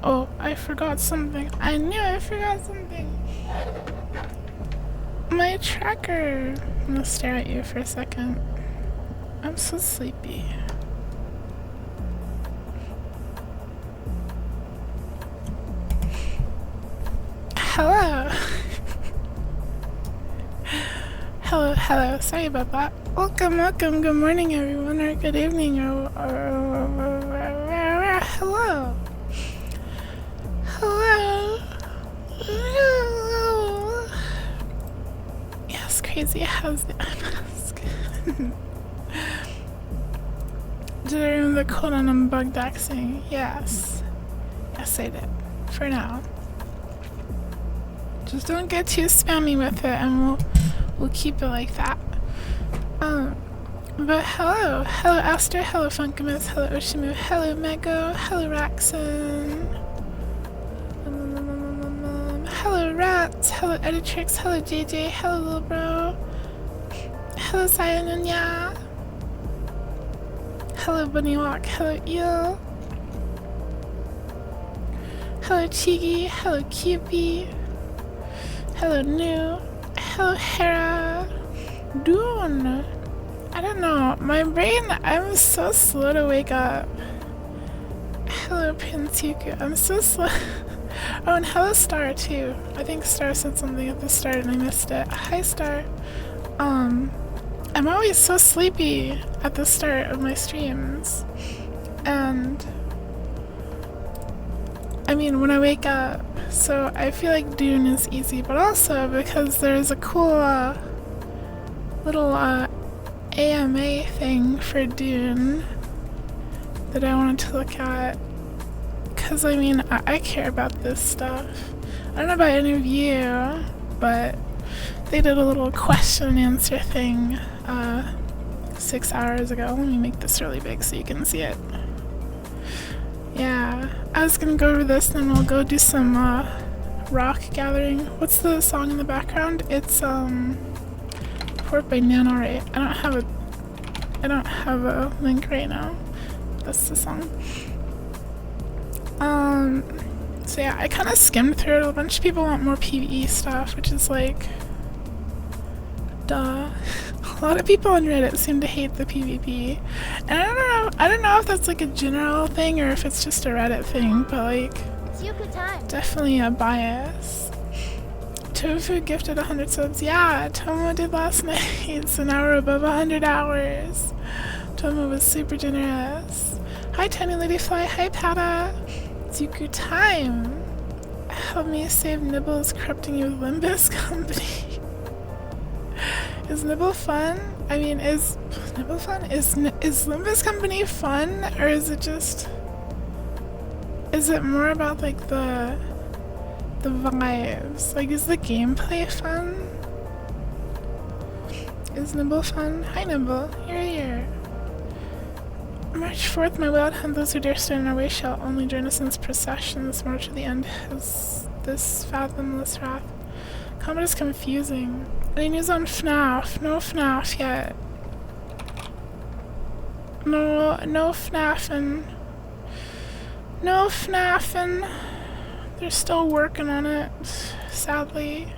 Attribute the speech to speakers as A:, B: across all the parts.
A: Oh, I forgot something. I knew I forgot something. My tracker. I'm gonna stare at you for a second. I'm so sleepy. Hello. Hello. Sorry about that. Welcome. Good morning, everyone, or good evening, or hello. Yes, crazy. How's the mask? Did I remember the code on unbugged axing? Yes. Yes, I did. For now. Just don't get too spammy with it, and we'll keep it like that. But hello Aster, hello Funkamus, hello Oshimu, hello Mego, hello Raxon, hello Rats, hello Editrix, hello JJ, hello Little Bro, hello Sayanunya, hello Bunnywalk, hello Eel, hello Chigi, hello Cupie, hello New, hello Hera, Dune. I don't know, my brain, I'm so slow to wake up. Hello Prince Yuku, I'm so slow. Oh, and hello Star too. I think Star said something at the start and I missed it. Hi Star. I'm always so sleepy at the start of my streams. And I mean, when I wake up, so I feel like Dune is easy, but also because there's a cool little AMA thing for Dune that I wanted to look at, because I mean I care about this stuff. I don't know about any of you, but they did a little question and answer thing 6 hours ago. Let me make this really big so you can see it. Yeah, I was gonna go over this, then we'll go do some rock gathering. What's the song in the background? It's Port by Nanorate. I don't have a link right now. That's the song. So yeah, I kind of skimmed through it. A bunch of people want more PvE stuff, which is like, duh. A lot of people on Reddit seem to hate the PvP, and I don't know if that's like a general thing or if it's just a Reddit thing, but like,
B: it's yuku time.
A: Definitely a bias. Tofu gifted 100 subs. Yeah, Tomo did last night, so now we're above 100 hours. Tomo was super generous. Hi Tiny Ladyfly, hi Pata. It's yuku time. Help me save Nibbles corrupting you with Limbus Company. Is Nibble fun? I mean, is Nibble fun? Is Limbus Company fun? Or is it just... Is it more about like the vibes? Like, is the gameplay fun? Is Nibble fun? Hi Nibble, you're here. March 4th, my wild hunt, those who dare stand in our way shall only join us in this procession. This march to the end has this fathomless wrath. Combat is confusing. Any news on FNAF? No FNAF yet. No FNAFing. No FNAFing. They're still working on it, sadly.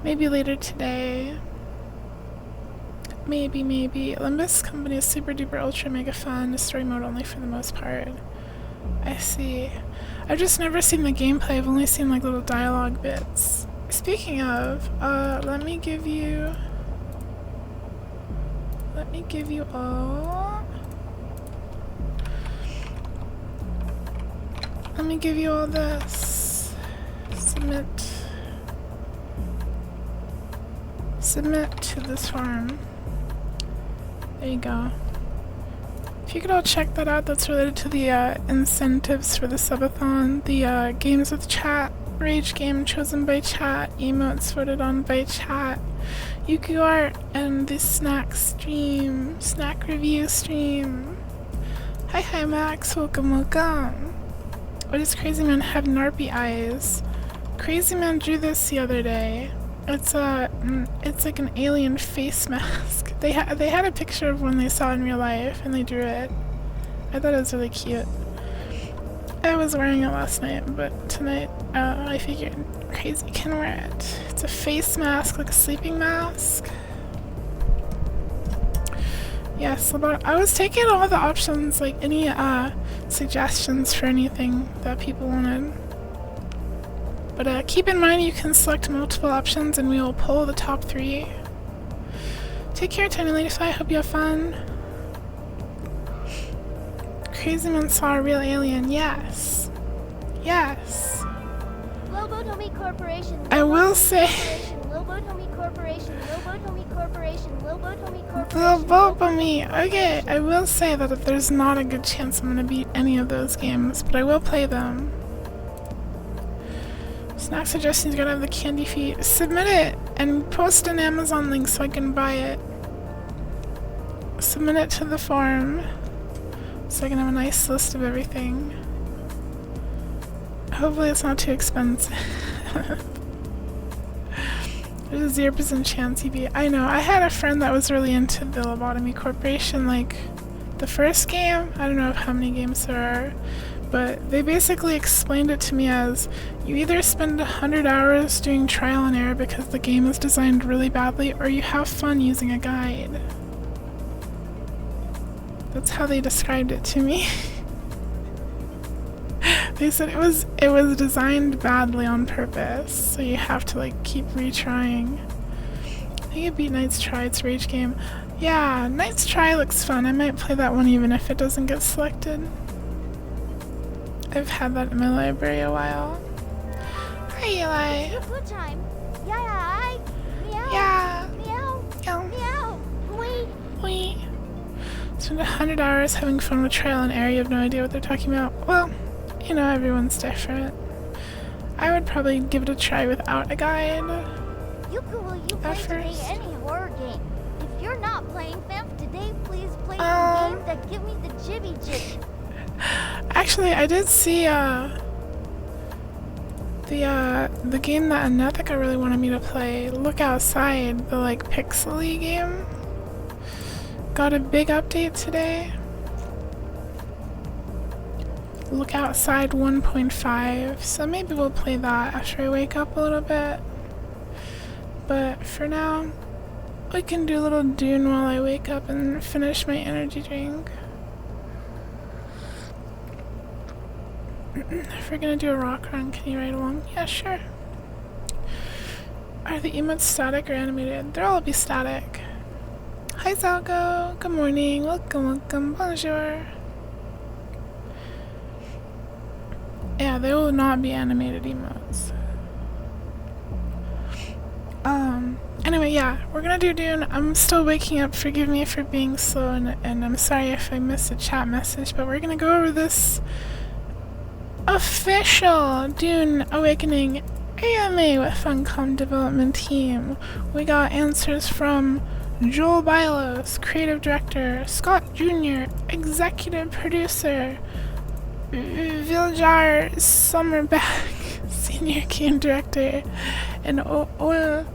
A: Maybe later today. Maybe. Limbus Company is super duper ultra mega fun. Story mode only for the most part. I see. I've just never seen the gameplay. I've only seen like little dialogue bits. Speaking of, let me give you all. Let me give you all this. Submit to this forum. There you go. If you could all check that out, that's related to the incentives for the subathon. The games with chat, rage game chosen by chat, emotes voted on by chat, yuku art, and the snack review stream. Hi Max, welcome. Why does Crazy Man have narpy eyes? Crazy Man drew this the other day. It's like an alien face mask. They had a picture of one they saw in real life and they drew it. I thought it was really cute. I was wearing it last night, but tonight I figured Crazy can wear it. It's a face mask, like a sleeping mask. Yes, I was taking all the options, like any suggestions for anything that people wanted. But keep in mind you can select multiple options and we will pull the top 3. Take care, Tiny Ladyfly. Hope you have fun. Crazy Man saw a real alien. Yes. Yes.
B: Lobotomy Corporation.
A: I will say.
B: Lobotomy Corporation. Lobotomy Corporation. Lobotomy Corporation.
A: Lobotomy. Okay, I will say that there's not a good chance I'm gonna beat any of those games, but I will play them. Snack suggestions, gotta have the candy feet. Submit it and post an Amazon link so I can buy it. Submit it to the forum so I can have a nice list of everything. Hopefully it's not too expensive. There's a 0% chance he'd be. I know, I had a friend that was really into the Lobotomy Corporation, like the first game. I don't know how many games there are, but they basically explained it to me as you either spend 100 hours doing trial and error because the game is designed really badly, or you have fun using a guide. That's how they described it to me. They said it was designed badly on purpose, so you have to like keep retrying. I think it beat Knight's Try, it's Rage game. Yeah, Knight's Try looks fun. I might play that one even if it doesn't get selected. I've had that in my library a while. Hi, Eli.
B: It's food time. Yeah. Meow.
A: Yeah.
B: Meow.
A: Meow.
B: Meow. Wait.
A: Wee. Spend 100 hours having fun with trial and error. You have no idea what they're talking about. Well, you know, everyone's different. I would probably give it a try without a guide.
B: Yuku, will you play today any horror game? If you're not playing FNAF today, please play some games that give me the jibby jibby.
A: Actually, I did see the game that Anethica really wanted me to play, Look Outside, the like pixely game. Got a big update today. Look Outside 1.5, so maybe we'll play that after I wake up a little bit. But for now, we can do a little Dune while I wake up and finish my energy drink. If we're gonna do a rock run, can you ride along? Yeah, sure. Are the emotes static or animated? They'll all be static. Hi Zalgo, good morning, welcome, bonjour. Yeah, they will not be animated emotes. Anyway, yeah, we're gonna do Dune. I'm still waking up, forgive me for being slow, and I'm sorry if I missed a chat message, but we're gonna go over this official Dune Awakening AMA with Funcom development team. We got answers from Joel Bylos, creative director, Scott Jr., executive producer, Viljar Sommerback, senior game director, and Ole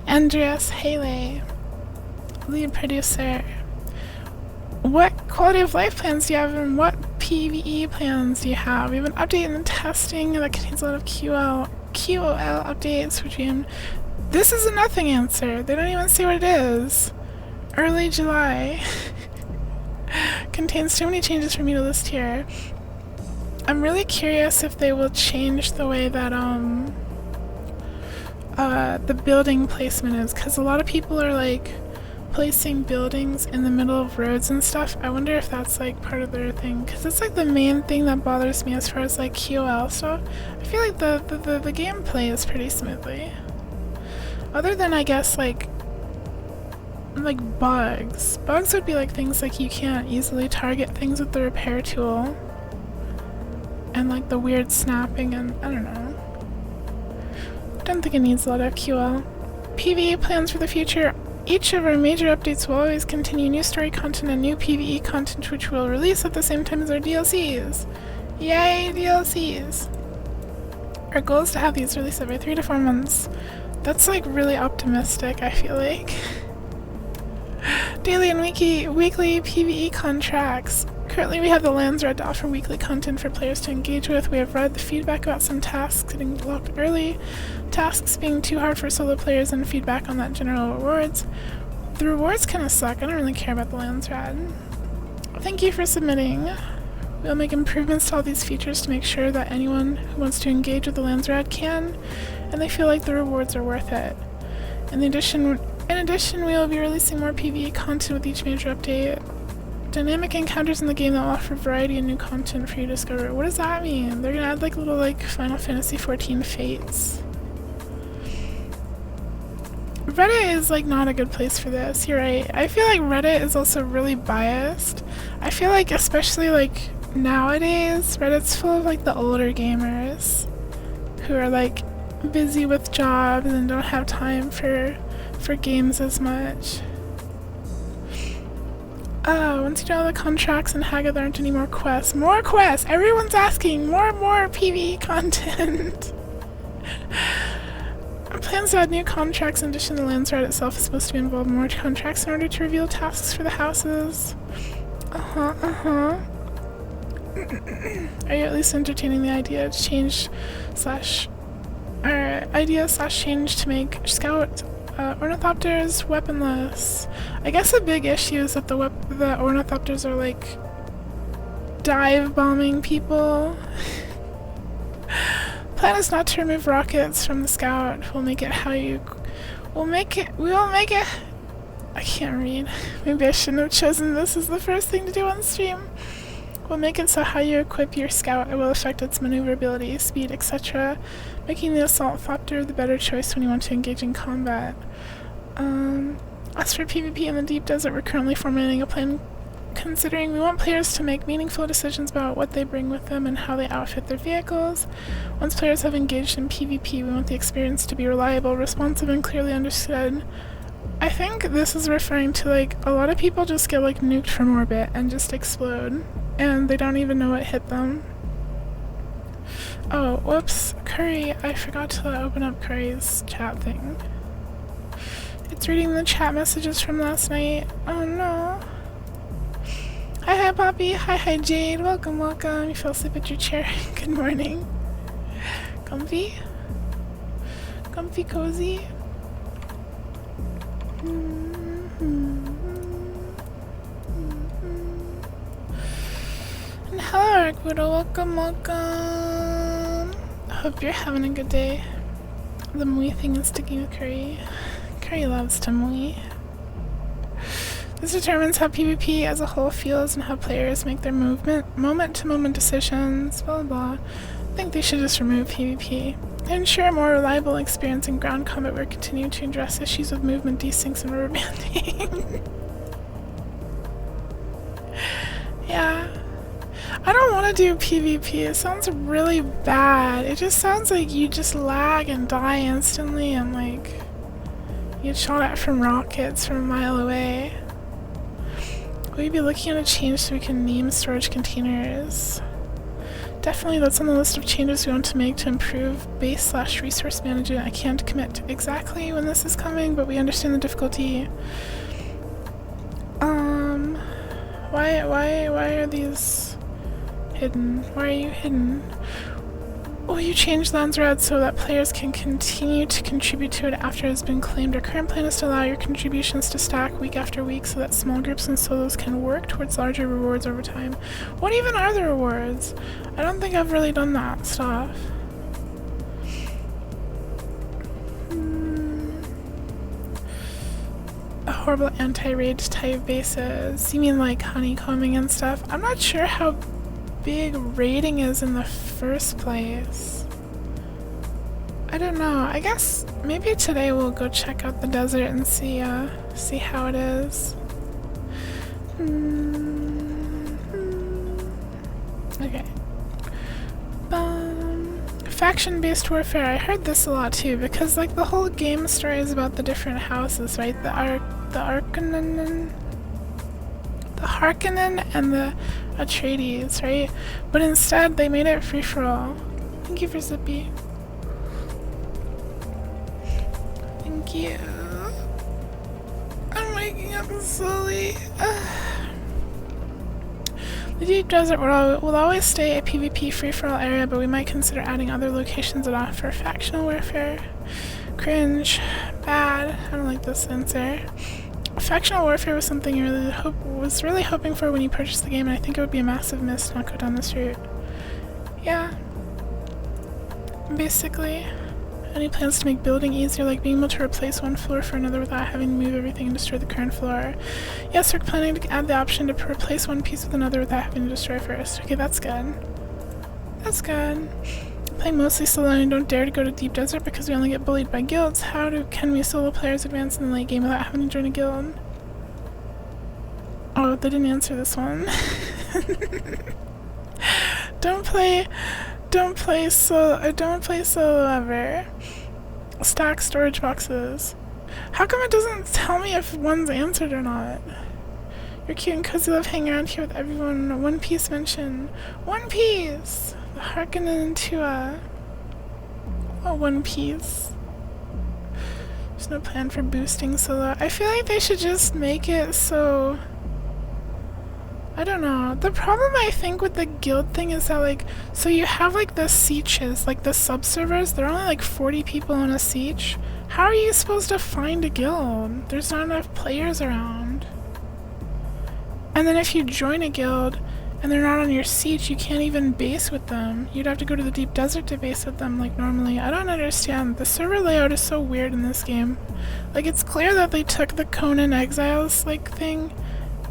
A: Andreas Haley, lead producer. What quality of life plans do you have, and what PvE plans do you have? We have an update in the testing that contains a lot of QOL updates for June. This is a nothing answer. They don't even say what it is. Early July. Contains too many changes for me to list here. I'm really curious if they will change the way that the building placement is, because a lot of people are like placing buildings in the middle of roads and stuff. I wonder if that's like part of their thing, because it's like the main thing that bothers me as far as like QOL stuff. I feel like the gameplay is pretty smoothly, other than I guess like bugs. Bugs would be like things like you can't easily target things with the repair tool, and like the weird snapping, and I don't know. Don't think it needs a lot of QL. PvE plans for the future. Each of our major updates will always continue new story content and new PvE content, which we'll release at the same time as our DLCs. Yay, DLCs! Our goal is to have these released every 3 to 4 months. That's like really optimistic, I feel like. Daily and weekly PvE contracts. Currently, we have the lands read to offer weekly content for players to engage with. We have read the feedback about some tasks getting locked early, tasks being too hard for solo players, and feedback on that general rewards. The rewards kind of suck. I don't really care about the lands read. Thank you for submitting. We'll make improvements to all these features to make sure that anyone who wants to engage with the lands read can, and they feel like the rewards are worth it. In addition, we will be releasing more PvE content with each major update. Dynamic encounters in the game that will offer variety and new content for you to discover. What does that mean? They're gonna add like little like Final Fantasy XIV fates. Reddit is like not a good place for this. You're right. I feel like Reddit is also really biased. I feel like especially like nowadays, Reddit's full of like the older gamers who are like busy with jobs and don't have time for games as much. Once you do all the contracts in Haga, there aren't any more quests. More quests! Everyone's asking more PvE content! Plans to add new contracts in addition to the lands right itself is supposed to be involved in more contracts in order to reveal tasks for the houses. Are you at least entertaining the idea to change change to make scout ornithopters weaponless? I guess a big issue is that the ornithopters are like dive bombing people. Plan is not to remove rockets from the scout. We will make it. I can't read. Maybe I shouldn't have chosen this as the first thing to do on stream. We'll make it so how you equip your scout will affect its maneuverability, speed, etc., making the assault thopter the better choice when you want to engage in combat. As for PvP in the deep desert, we're currently formulating a plan considering we want players to make meaningful decisions about what they bring with them and how they outfit their vehicles. Once players have engaged in PvP, we want the experience to be reliable, responsive, and clearly understood. I think this is referring to like a lot of people just get like nuked from orbit and just explode, and they don't even know what hit them. Oh, whoops, Curry, I forgot to open up Curry's chat thing. It's reading the chat messages from last night. Oh no. Hi Poppy, hi Jade, welcome. You fell asleep at your chair. Good morning. Comfy, cozy. And hello Arquito, welcome. Hope you're having a good day. The Mui thing is sticking with Curry. Curry loves to Mui. This determines how PvP as a whole feels and how players make their moment-to-moment decisions, blah blah. I think they should just remove PvP. To ensure a more reliable experience in ground combat, we're continuing to address issues with movement desyncs and rubber banding. Yeah. I don't want to do PvP. It sounds really bad. It just sounds like you just lag and die instantly and like you get shot at from rockets from a mile away. Will you be looking at a change so we can name storage containers? Definitely, that's on the list of changes we want to make to improve base/resource management. I can't commit to exactly when this is coming, but we understand the difficulty. Why are these hidden? Why are you hidden? Will you change lands red so that players can continue to contribute to it after it has been claimed? Our current plan is to allow your contributions to stack week after week so that small groups and solos can work towards larger rewards over time. What even are the rewards? I don't think I've really done that stuff. Horrible anti-raid type bases. You mean like honeycombing and stuff? I'm not sure how big raiding is in the first place. I don't know. I guess maybe today we'll go check out the desert and see how it is. Okay. Faction-based warfare. I heard this a lot too because like the whole game story is about the different houses, right? The Harkonnen and the Atreides, right? But instead they made it free-for-all. Thank you for Zippy. Thank you. I'm waking up slowly. The deep desert will always stay a PvP free-for-all area, but we might consider adding other locations that offer factional warfare. Cringe. Bad. I don't like this answer. Factional warfare was something I was really hoping for when you purchased the game, and I think it would be a massive miss to not go down this route. Yeah. Basically. Any plans to make building easier, like being able to replace one floor for another without having to move everything and destroy the current floor? Yes, we're planning to add the option to replace one piece with another without having to destroy first. Okay, that's good. That's good. Playing mostly solo and don't dare to go to Deep Desert because we only get bullied by guilds. Can we solo players advance in the late game without having to join a guild? Oh, they didn't answer this one. Don't play solo ever. Stack storage boxes. How come it doesn't tell me if one's answered or not? You're cute and cozy, love hanging around here with everyone. One Piece mention. One Piece! Harkening to a One Piece. There's no plan for boosting solo. I feel like they should just make it so... I don't know. The problem I think with the guild thing is that, like, so you have, like, the sieges, like, the sub-servers, they're only, like, 40 people on a siege. How are you supposed to find a guild? There's not enough players around. And then if you join a guild, and they're not on your siege, you can't even base with them. You'd have to go to the deep desert to base with them, like, normally. I don't understand. The server layout is so weird in this game. Like, it's clear that they took the Conan Exiles, like, thing,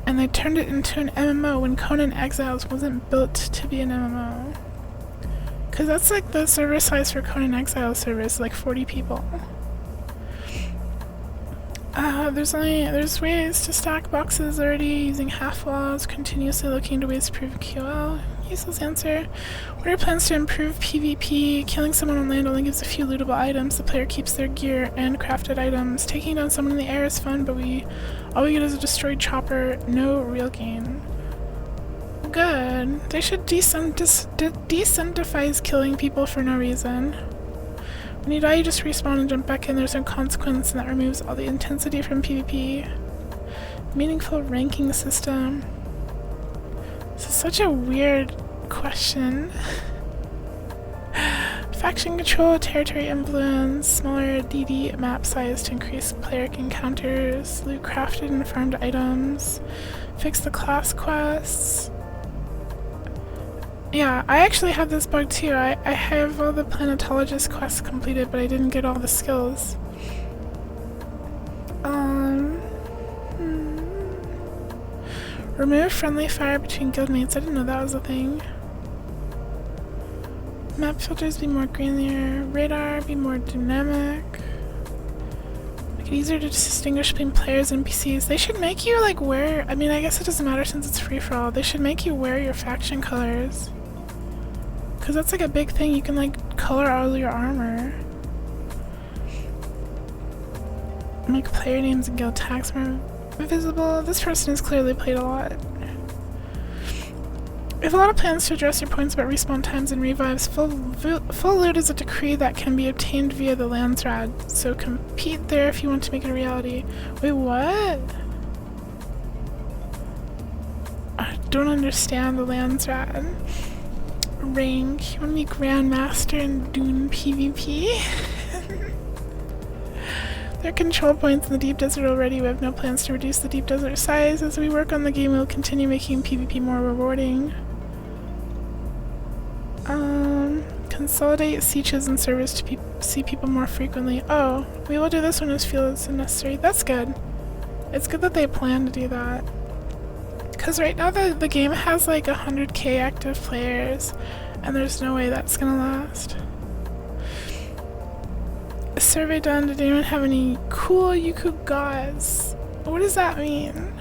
A: and they turned it into an MMO when Conan Exiles wasn't built to be an MMO. Cause that's like the server size for Conan Exiles servers, like 40 people. There's ways to stack boxes already using half walls, continuously looking into ways to improve QL. Useless answer. What are your plans to improve PvP? Killing someone on land only gives a few lootable items. The player keeps their gear and crafted items. Taking down someone in the air is fun, but all we get is a destroyed chopper. No real gain. Good. They should decentivize killing people for no reason. When you die, you just respawn and jump back in. There's no consequence, and that removes all the intensity from PvP. Meaningful ranking system. This is such a weird question. Faction control, territory influence, smaller DD map size to increase player encounters, loot crafted and farmed items, fix the class quests. Yeah, I actually have this bug too. I have all the planetologist quests completed, but I didn't get all the skills. Remove friendly fire between guildmates. I didn't know that was a thing. Map filters be more granular. Radar be more dynamic. Make it easier to distinguish between players and NPCs. They should make you like wear... I mean, I guess it doesn't matter since it's free-for-all. They should make you wear your faction colors. Because that's like a big thing. You can like color all your armor. Make player names and guild tags more visible. This person has clearly played a lot. We have a lot of plans to address your points about respawn times and revives. Full loot is a decree that can be obtained via the Landsrad, so compete there if you want to make it a reality. Wait, what? I don't understand the Landsrad. Rank. You want to be Grandmaster in Dune PvP? There are control points in the Deep Desert already. We have no plans to reduce the Deep Desert size. As we work on the game, we'll continue making PvP more rewarding. Consolidate sieges and servers to see people more frequently. Oh, we will do this when we feel it's necessary. That's good. It's good that they plan to do that. Because right now the game has like 100k active players, and there's no way that's gonna last. A survey done. Did anyone have any cool yuku gods? What does that mean?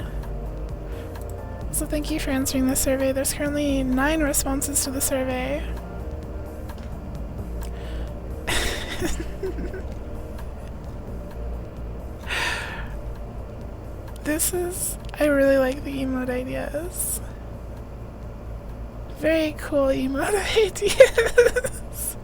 A: So thank you for answering the survey. There's currently 9 responses to the survey. I really like the emote ideas. Very cool emote ideas.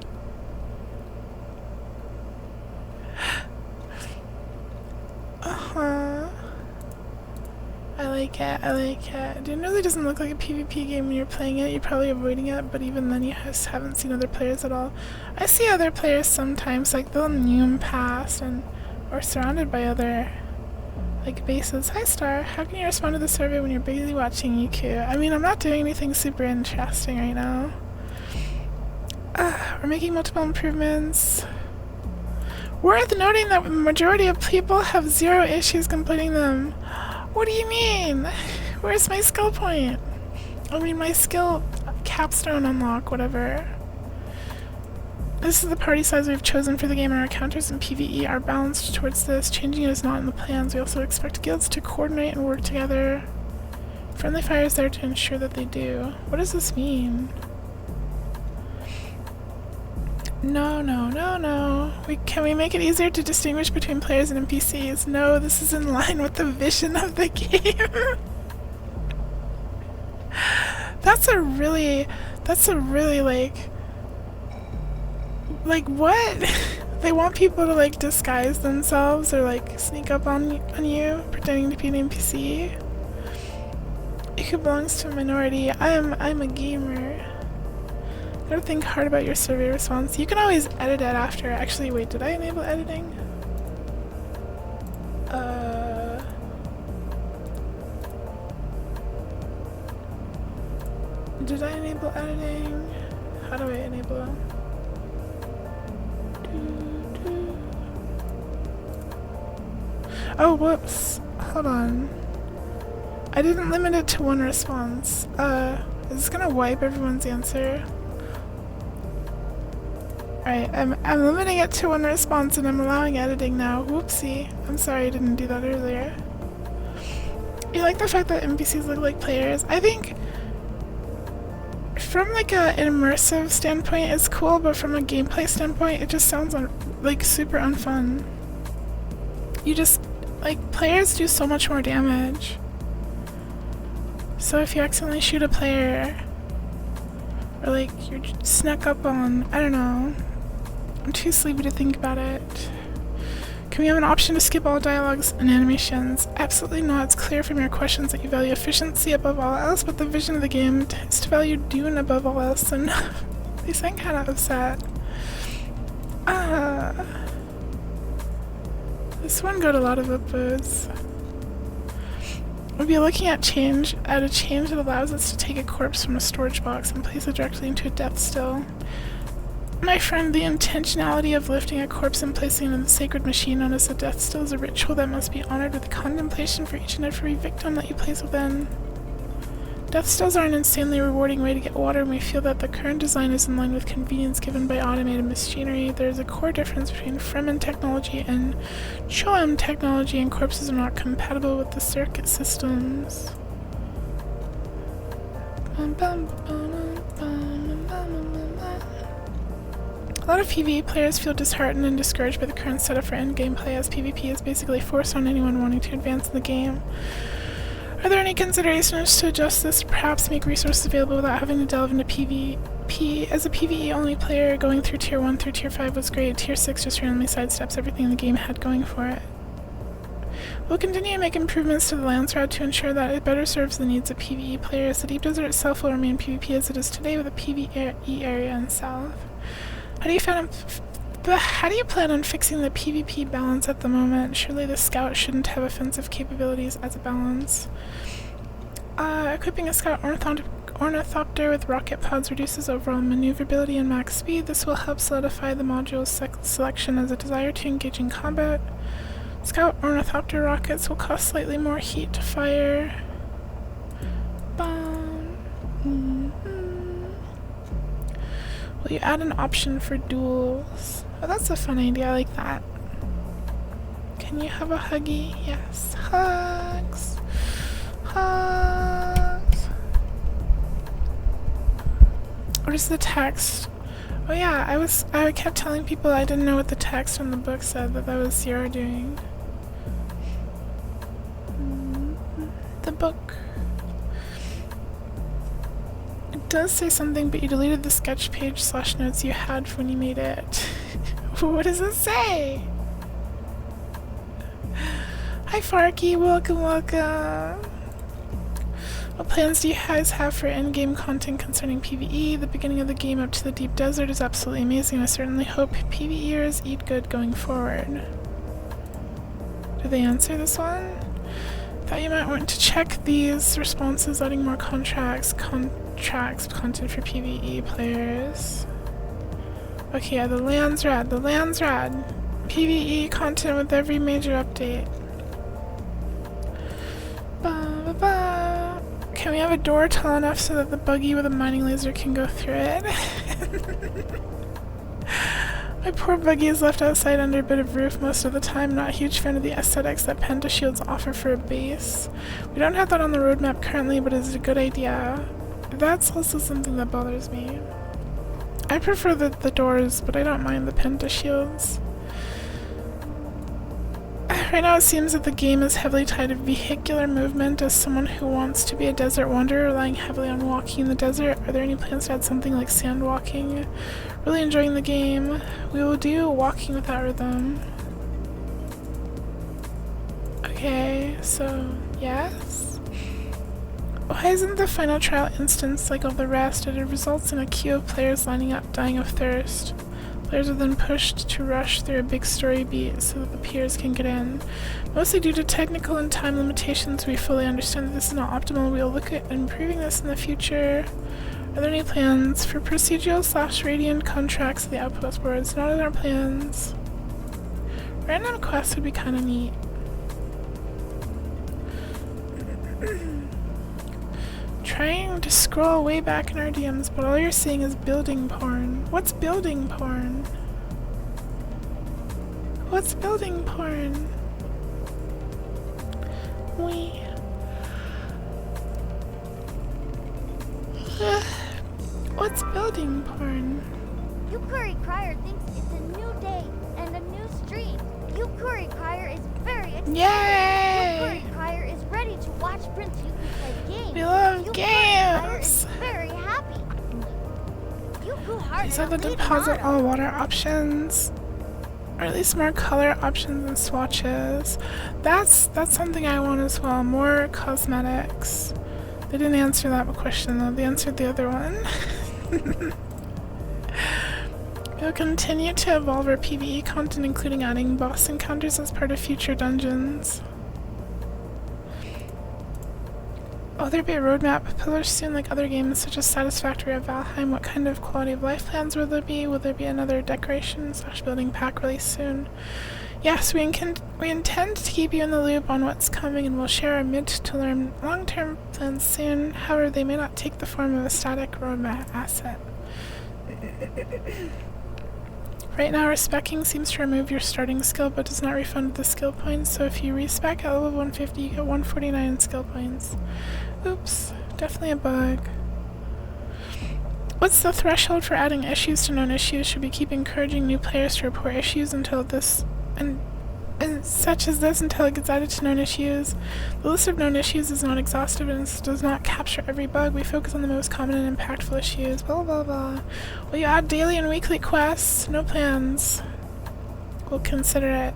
A: I like like it. I like it. It really doesn't look like a PvP game when you're playing it. You're probably avoiding it, but even then you just haven't seen other players at all. I see other players sometimes, like they'll noom past or surrounded by other like bases. Hi Star, how can you respond to the survey when you're busy watching yuku? I mean, I'm not doing anything super interesting right now. We're making multiple improvements. Worth noting that the majority of people have 0 issues completing them. What do you mean? Where's my skill point? I mean, my skill capstone unlock, whatever. This is the party size we've chosen for the game, and our encounters in PvE are balanced towards this. Changing it is not in the plans. We also expect guilds to coordinate and work together. Friendly fire is there to ensure that they do. What does this mean? No, no, no, no. Can we make it easier to distinguish between players and NPCs? No, this is in line with the vision of the game. That's a really like what? They want people to like disguise themselves or like sneak up on you, pretending to be an NPC. Yuku belongs to a minority. I'm a gamer. Gotta think hard about your survey response. You can always edit it after. Actually, wait, did I enable editing? Did I enable editing? How do I enable it? Oh, whoops. Hold on. I didn't limit it to 1 response. Is this gonna wipe everyone's answer? Alright, I'm limiting it to 1 response and I'm allowing editing now. Whoopsie. I'm sorry I didn't do that earlier. You like the fact that NPCs look like players? I think from like an immersive standpoint it's cool, but from a gameplay standpoint it just sounds like super unfun. You just, like, players do so much more damage. So if you accidentally shoot a player, or like you're snuck up on, I don't know. I'm too sleepy to think about it. Can we have an option to skip all dialogues and animations? Absolutely not. It's clear from your questions that you value efficiency above all else, but the vision of the game is to value doing above all else, and they sound kind of upset. This one got a lot of upvotes. We'll be looking at a change that allows us to take a corpse from a storage box and place it directly into a death still. My friend, the intentionality of lifting a corpse and placing it in the sacred machine known as a death still is a ritual that must be honored with contemplation for each and every victim that you place within. Death stills are an insanely rewarding way to get water, and we feel that the current design is in line with convenience given by automated machinery. There is a core difference between Fremen technology and Choem technology, and corpses are not compatible with the circuit systems. A lot of PvE players feel disheartened and discouraged by the current setup for endgame play, as PvP is basically forced on anyone wanting to advance in the game. Are there any considerations to adjust this, to perhaps make resources available without having to delve into PvP? As a PvE only player, going through Tier 1 through Tier 5 was great. Tier 6 just randomly sidesteps everything the game had going for it. We'll continue to make improvements to the lands route to ensure that it better serves the needs of PvE players. The Deep Desert itself will remain PvP as it is today, with a PvE area in south. How do you plan on fixing the PvP balance at the moment? Surely the scout shouldn't have offensive capabilities as a balance. Equipping a scout ornithopter with rocket pods reduces overall maneuverability and max speed. This will help solidify the module's selection as a desire to engage in combat. Scout ornithopter rockets will cost slightly more heat to fire. Will you add an option for duels? Oh, that's a fun idea. I like that. Can you have a huggy? Yes. Hugs. Hugs. What is the text? Oh yeah, I kept telling people I didn't know what the text on the book said, that was Sierra doing. The book. It does say something, but you deleted the sketch page / notes you had when you made it. What does it say? Hi Farky, welcome, welcome. What plans do you guys have for endgame content concerning PvE? The beginning of the game up to the deep desert is absolutely amazing. I certainly hope PvEers eat good going forward. Did they answer this one? Thought you might want to check these responses, adding more contracts content for PvE players. Okay, yeah, the land's rad. PvE content with every major update. Can we have a door tall enough so that the buggy with a mining laser can go through it? My poor buggy is left outside under a bit of roof most of the time. Not a huge fan of the aesthetics that pentashields offer for a base. We don't have that on the roadmap currently, but it's a good idea. That's also something that bothers me. I prefer the doors, but I don't mind the pentashields. Right now it seems that the game is heavily tied to vehicular movement. As someone who wants to be a desert wanderer, relying heavily on walking in the desert, are there any plans to add something like sand walking? Really enjoying the game. We will do walking without rhythm. Okay, so yes. Why isn't the final trial instance like all the rest? It results in a queue of players lining up, dying of thirst. Players are then pushed to rush through a big story beat so that the peers can get in. Mostly due to technical and time limitations, we fully understand that this is not optimal. We will look at improving this in the future. Are there any plans for procedural/radiant contracts at the outpost boards? Not in our plans. Random quests would be kind of neat. Trying to scroll way back in our DMs, but all you're seeing is building porn. What's building porn? What's building porn? What's building porn?
B: Yukuri Crier thinks it's a new day and a new stream. Yukuri Crier is very excited.
A: Yay!
B: Yukuri Crier is ready to watch Prince Yuku play games.
A: We love
B: Yukuri
A: games!
B: Crier is very happy. Yuku Heart
A: These are the deposit all water options. Or at least more color options and swatches. That's something I want as well. More cosmetics. They didn't answer that question though. They answered the other one. We'll continue to evolve our PvE content, including adding boss encounters as part of future dungeons. Will there be a roadmap pillar soon like other games such as Satisfactory or Valheim? What kind of quality of life plans will there be? Will there be another decoration/building pack release soon? Yes, we intend to keep you in the loop on what's coming, and we'll share our mid to long-term plans soon. However, they may not take the form of a static roadmap asset. Right now, respecking seems to remove your starting skill but does not refund the skill points, so if you respec at level 150, you get 149 skill points. Oops, definitely a bug. What's the threshold for adding issues to known issues? Should we keep encouraging new players to report issues until this, and such as this, until it gets added to known issues? The list of known issues is not exhaustive and does not capture every bug. We focus on the most common and impactful issues. Blah blah blah. Will you add daily and weekly quests? No plans. We'll consider it.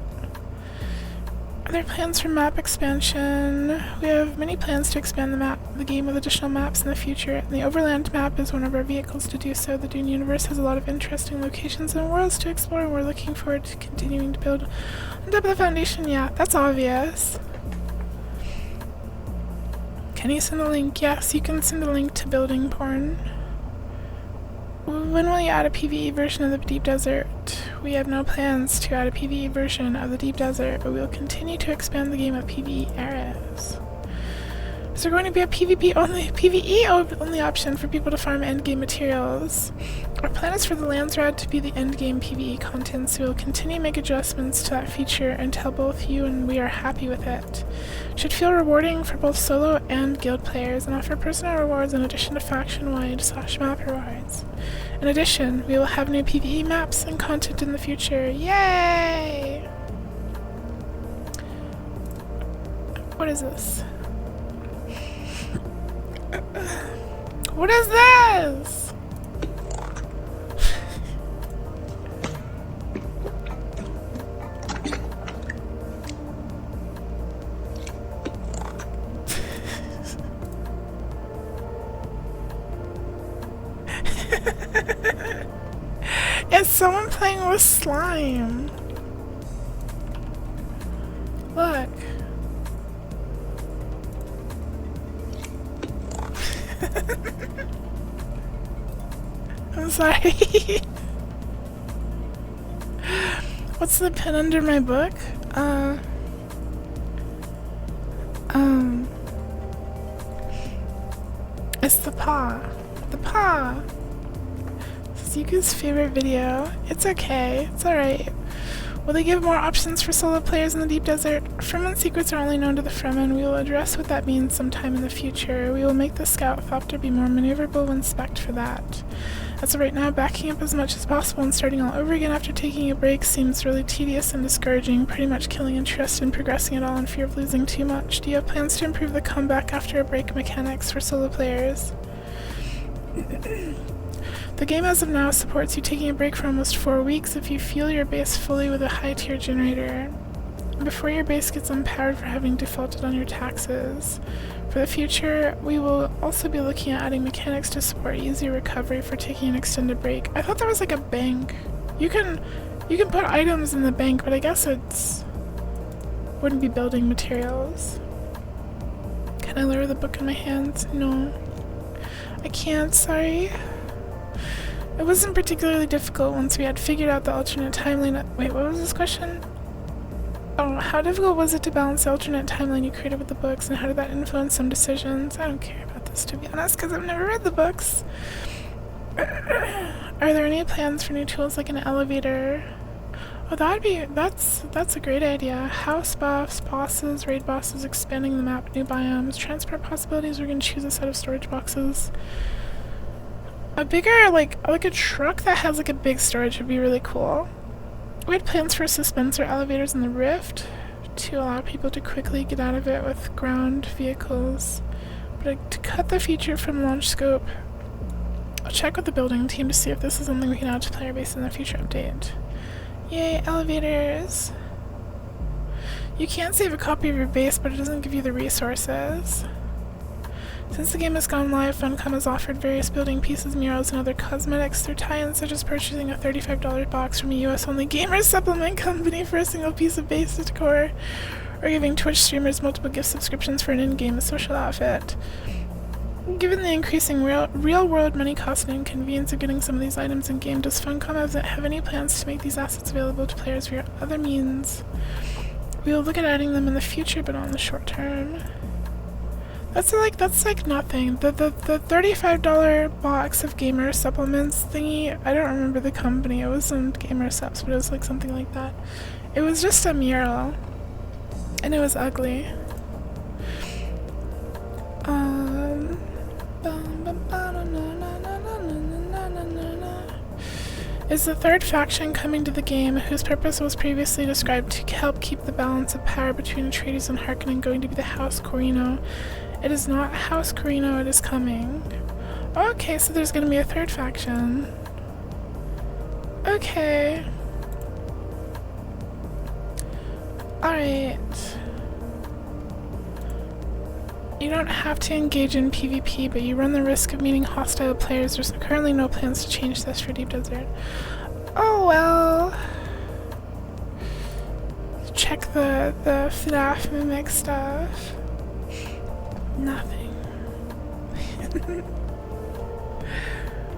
A: Are there plans for map expansion? We have many plans to expand the game with additional maps in the future, and the Overland map is one of our vehicles to do so. The Dune universe has a lot of interesting locations and worlds to explore, and we're looking forward to continuing to build on top of the foundation. Yeah, that's obvious. Can you send a link? Yes, you can send a link to building porn. When will you add a PvE version of the Deep Desert? We have no plans to add a PvE version of the Deep Desert, but we will continue to expand the game with PvE eras. Is there going to be a PvE only option for people to farm endgame materials? Our plan is for the Landsrad to be the endgame PvE content, so we will continue to make adjustments to that feature until both you and we are happy with it. It should feel rewarding for both solo and guild players, and offer personal rewards in addition to faction-wide/map rewards. In addition, we will have new PvE maps and content in the future. Yay! What is this? What is this? someone playing with slime. Look. I'm sorry. What's the pen under my book? It's the paw. The paw. This is Yuku's favorite video. It's okay. It's alright. Will they give more options for solo players in the deep desert? Fremen secrets are only known to the Fremen. We will address what that means sometime in the future. We will make the scout thopter be more maneuverable when spec'd for that. As of right now, backing up as much as possible and starting all over again after taking a break seems really tedious and discouraging, pretty much killing interest in progressing at all in fear of losing too much. Do you have plans to improve the comeback after a break mechanics for solo players? The game as of now supports you taking a break for almost 4 weeks if you fuel your base fully with a high-tier generator, before your base gets unpowered for having defaulted on your taxes. For the future, we will also be looking at adding mechanics to support easy recovery for taking an extended break. I thought there was like a bank. You can put items in the bank, but I guess it's wouldn't be building materials. Can I lower the book in my hands? No. I can't, sorry. It wasn't particularly difficult once we had figured out the alternate timeline. Wait, what was this question? Oh, how difficult was it to balance the alternate timeline you created with the books, and how did that influence some decisions? I don't care about this, to be honest, because I've never read the books. Are there any plans for new tools like an elevator? Oh, that's a great idea. House buffs, bosses, raid bosses, expanding the map, new biomes, transport possibilities. We're gonna choose a set of storage boxes. A bigger, like a truck that has like a big storage would be really cool. We had plans for suspensor elevators in the rift to allow people to quickly get out of it with ground vehicles. But to cut the feature from launch scope, I'll check with the building team to see if this is something we can add to player base in the future update. Yay, elevators! You can save a copy of your base, but it doesn't give you the resources. Since the game has gone live, Funcom has offered various building pieces, murals, and other cosmetics through tie-ins, such as purchasing a $35 box from a US-only gamer supplement company for a single piece of base decor, or giving Twitch streamers multiple gift subscriptions for an in-game social outfit. Given the increasing real-world money cost and inconvenience of getting some of these items in-game, does Funcom have any plans to make these assets available to players via other means? We will look at adding them in the future, but not in the short term. That's like nothing. The $35 box of gamer supplements thingy, I don't remember the company. It wasn't Gamer Subs, but it was like something like that. It was just a mural, and it was ugly. Is the third faction coming to the game, whose purpose was previously described to help keep the balance of power between Atreides and Harkonnen, going to be the House Corino? It is not House Corino, it is coming. Okay, so there's gonna be a third faction. Okay. Alright. You don't have to engage in PvP, but you run the risk of meeting hostile players. There's currently no plans to change this for Deep Desert. Oh well. Check the FNAF mimic stuff. Nothing.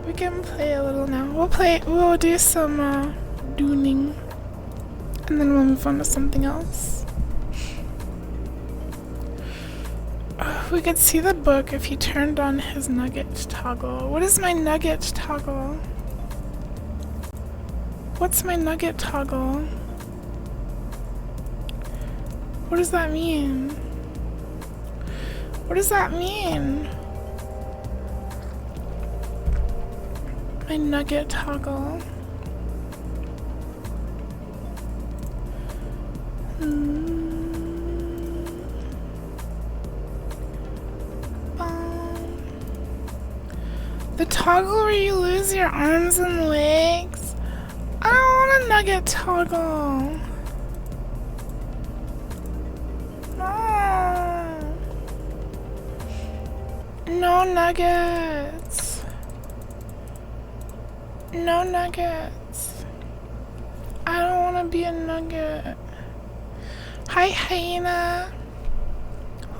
A: We can play a little now. We'll do some dooning, and then we'll move on to something else. We could see the book if he turned on his nugget toggle. What is my nugget toggle? What's my nugget toggle? What does that mean? What does that mean? My nugget toggle. The toggle where you lose your arms and legs? I don't want a nugget toggle. No. No nuggets. No nuggets. be a nugget. Hi, hyena.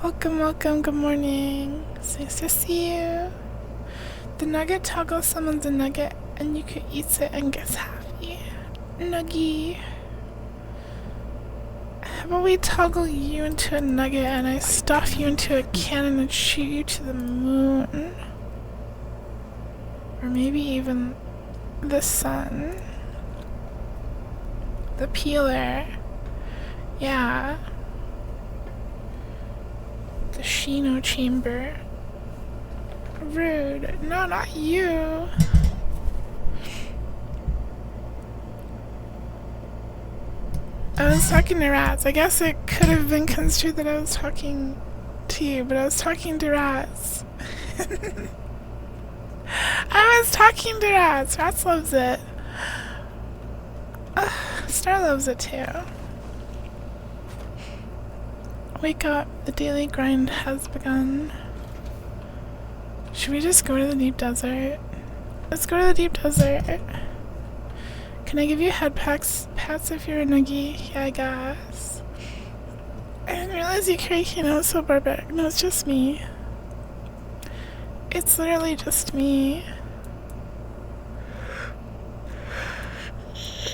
A: Welcome, welcome, good morning. It's nice to see you. The nugget toggles summons a nugget and yuku eats it and gets happy. Nuggy. How about we toggle you into a nugget and I stuff you into a cannon and shoot you to the moon? Or maybe even the sun. The peeler. Yeah. The Shino chamber. Rude. No, not you. I was talking to rats. I guess it could have been construed that I was talking to you, but I was talking to rats. I was talking to rats. Rats loves it. Star loves it too. Wake up. The daily grind has begun. Should we just go to the deep desert? Let's go to the deep desert. Can I give you head pats if you're a nuggie? Yeah, I guess. I didn't realize you carry Kino. It's so barbaric. No, it's just me. It's literally just me.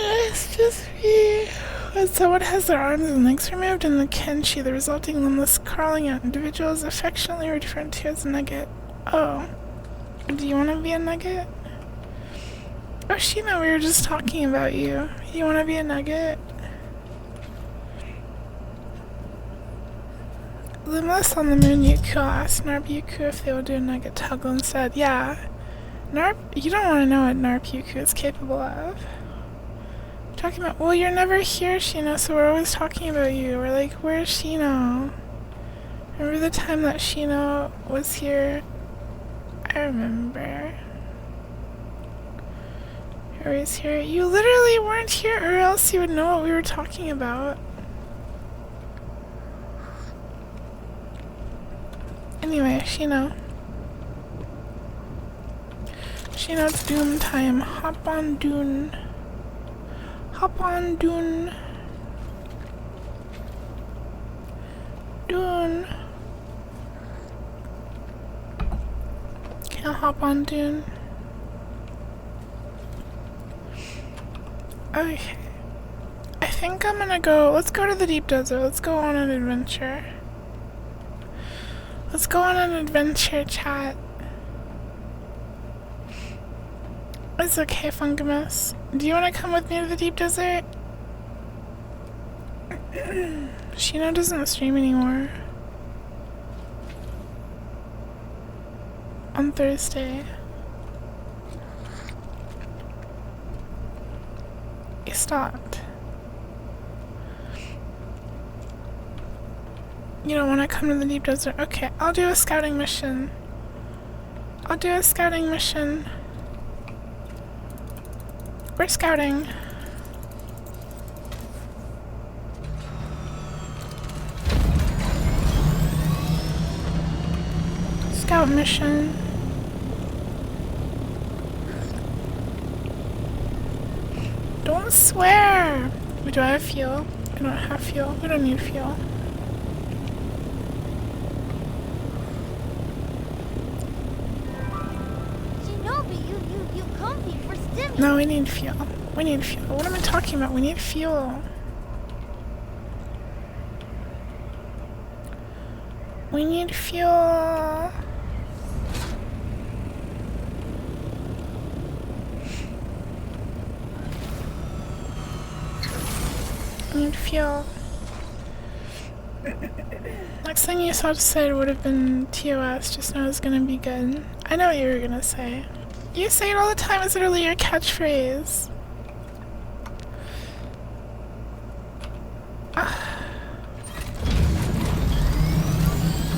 A: It's just me. When someone has their arms and legs removed and the kenshi, the resulting limbless crawling out individual is affectionately referred to as a nugget. Oh. Do you want to be a nugget? Oh, Sheena, we were just talking about you. You want to be a nugget? Limbless on the moon, Yuku asked Narp Yuku if they will do a nugget toggle instead. Yeah. Narp, you don't want to know what Narp Yuku is capable of. Talking about, well, you're never here, Shino, so we're always talking about you. We're like, where's Shino? Remember the time that Shino was here? I remember. Or is here? You literally weren't here, or else you would know what we were talking about. Anyway, Shino. Shino, it's Doom time. Hop on Dune. Hop on Dune. Dune. Can I hop on Dune? Okay. I think I'm gonna go. Let's go to the deep desert. Let's go on an adventure. Let's go on an adventure, chat. It's okay, Funkamus. Do you want to come with me to the deep desert? Shino doesn't stream anymore. On Thursday. He stopped. You don't want to come to the deep desert? Okay, I'll do a scouting mission. I'll do a scouting mission. We're scouting. Scout mission. Don't swear! Do I have fuel? I don't have fuel. We don't need fuel.
B: You comfy for stimmy.
A: No, we need fuel. We need fuel. What am I talking about? We need fuel. We need fuel. We need fuel. Next thing you saw to say would have been TOS, just know it's gonna be good. I know what you were gonna say. You say it all the time, it's literally your catchphrase.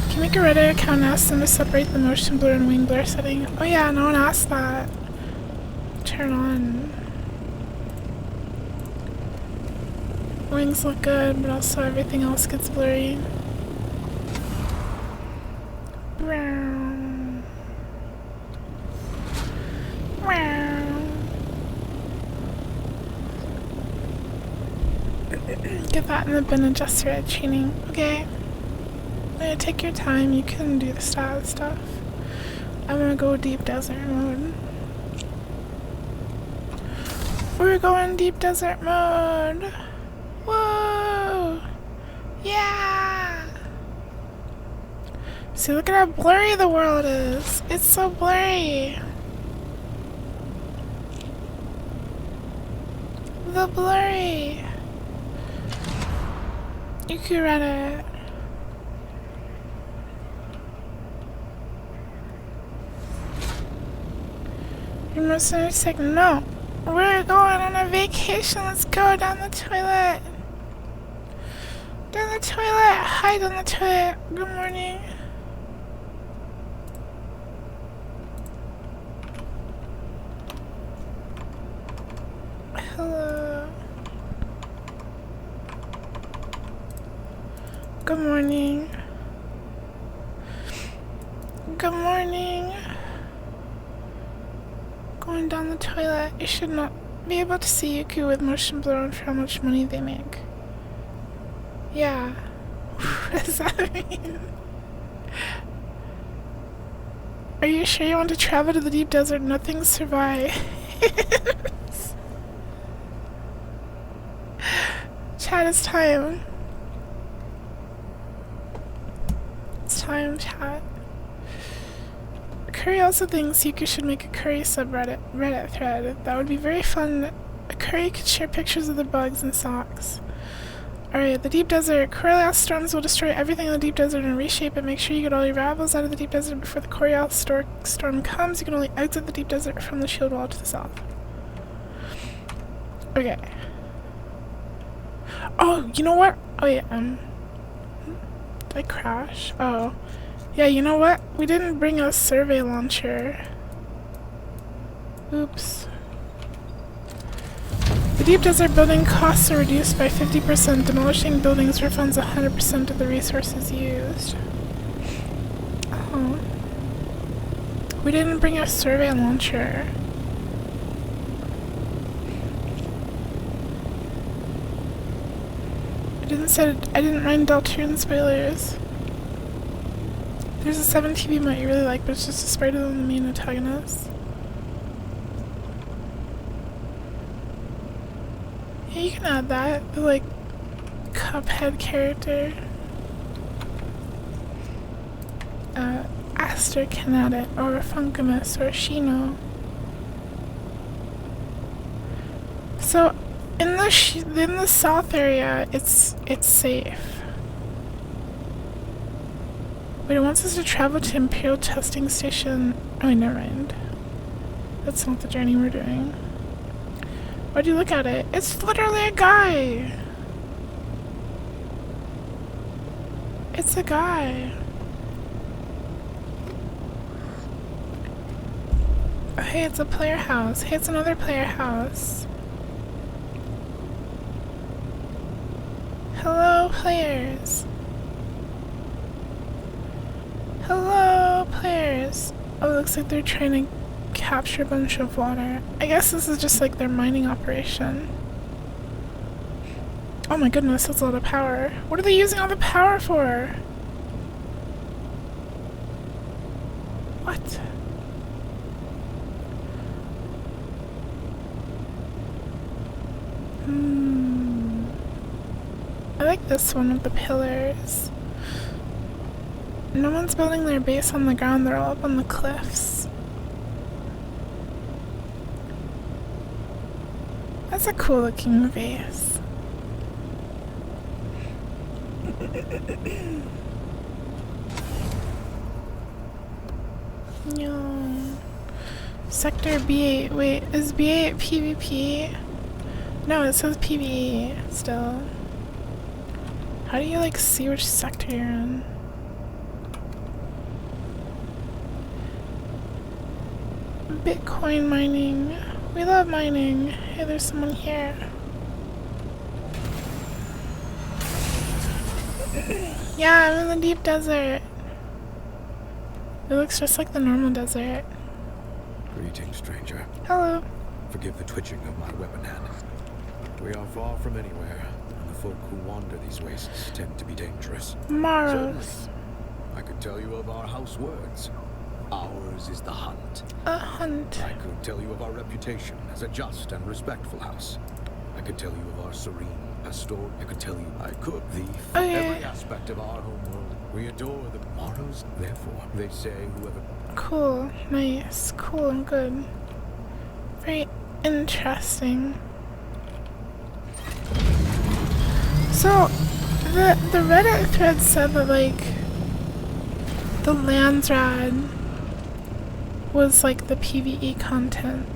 A: Can you make a Reddit account and ask them to separate the motion blur and wing blur setting? Oh yeah, no one asked that. Turn on. Wings look good, but also everything else gets blurry. Get that in the bin and just red training. Okay. Take your time. You can do the style stuff. I'm gonna go deep desert mode. We're going deep desert mode. Whoa! Yeah! See, look at how blurry the world is. It's so blurry. The blurry. You could read it. You must say no. We're going on a vacation. Let's go down the toilet. Down the toilet. Hide on the toilet. Good morning. Hello. Good morning. Good morning. Going down the toilet. You should not be able to see yuku with motion blur on for how much money they make. Yeah. What does that mean? Are you sure you want to travel to the deep desert? Nothing survives. Chat, it's time. It's time, chat. Curry also thinks Yuku should make a Curry subreddit thread. That would be very fun. A Curry could share pictures of the bugs and socks. Alright, the deep desert. Coriolis storms will destroy everything in the deep desert and reshape it. Make sure you get all your ravels out of the deep desert before the Coriolis storm comes. You can only exit the deep desert from the shield wall to the south. Okay. Oh, you know what? Oh yeah, did I crash? Oh. Yeah, you know what? We didn't bring a survey launcher. Oops. The deep desert building costs are reduced by 50%. Demolishing buildings refunds 100% of the resources used. Oh. We didn't bring a survey launcher. I didn't mind Deltarian spoilers. There's a 7TV mod you really like, but it's just a sprite of the main antagonist. Yeah, you can add that. The, like, Cuphead character. Aster can add it, or Funkamus, or Shino. So, in the south area, it's safe. Wait, it wants us to travel to Imperial Testing Station. Oh, wait, never mind. That's not the journey we're doing. Why'd you look at it? It's literally a guy! It's a guy. Oh, hey, it's a player house. Hey, it's another player house. Hello, players. Hello, players. Oh, it looks like they're trying to capture a bunch of water. I guess this is just like their mining operation. Oh my goodness, that's a lot of power. What are they using all the power for? What? I like this one with the pillars. No one's building their base on the ground, they're all up on the cliffs. That's a cool looking base. No. Sector B8. Wait, is B8 PvP? No, it says PvE still. How do you like see which sector you're in? Bitcoin mining. We love mining. Hey, there's someone here. Yeah, I'm in the deep desert. It looks just like the normal desert.
C: Greetings, stranger.
A: Hello.
C: Forgive the twitching of my weapon hand. We are far from anywhere, and the folk who wander these wastes tend to be dangerous.
A: Morals.
C: I could tell you of our house words. Ours is the hunt.
A: A hunt.
C: I could tell you of our reputation as a just and respectful house. I could tell you of our serene pastoral. I could tell you every aspect of our home world. We adore the morals, therefore, they say whoever...
A: Cool, nice, cool and good. Very interesting. So, the Reddit thread said that, like, the Landsrad was, like, the PvE content.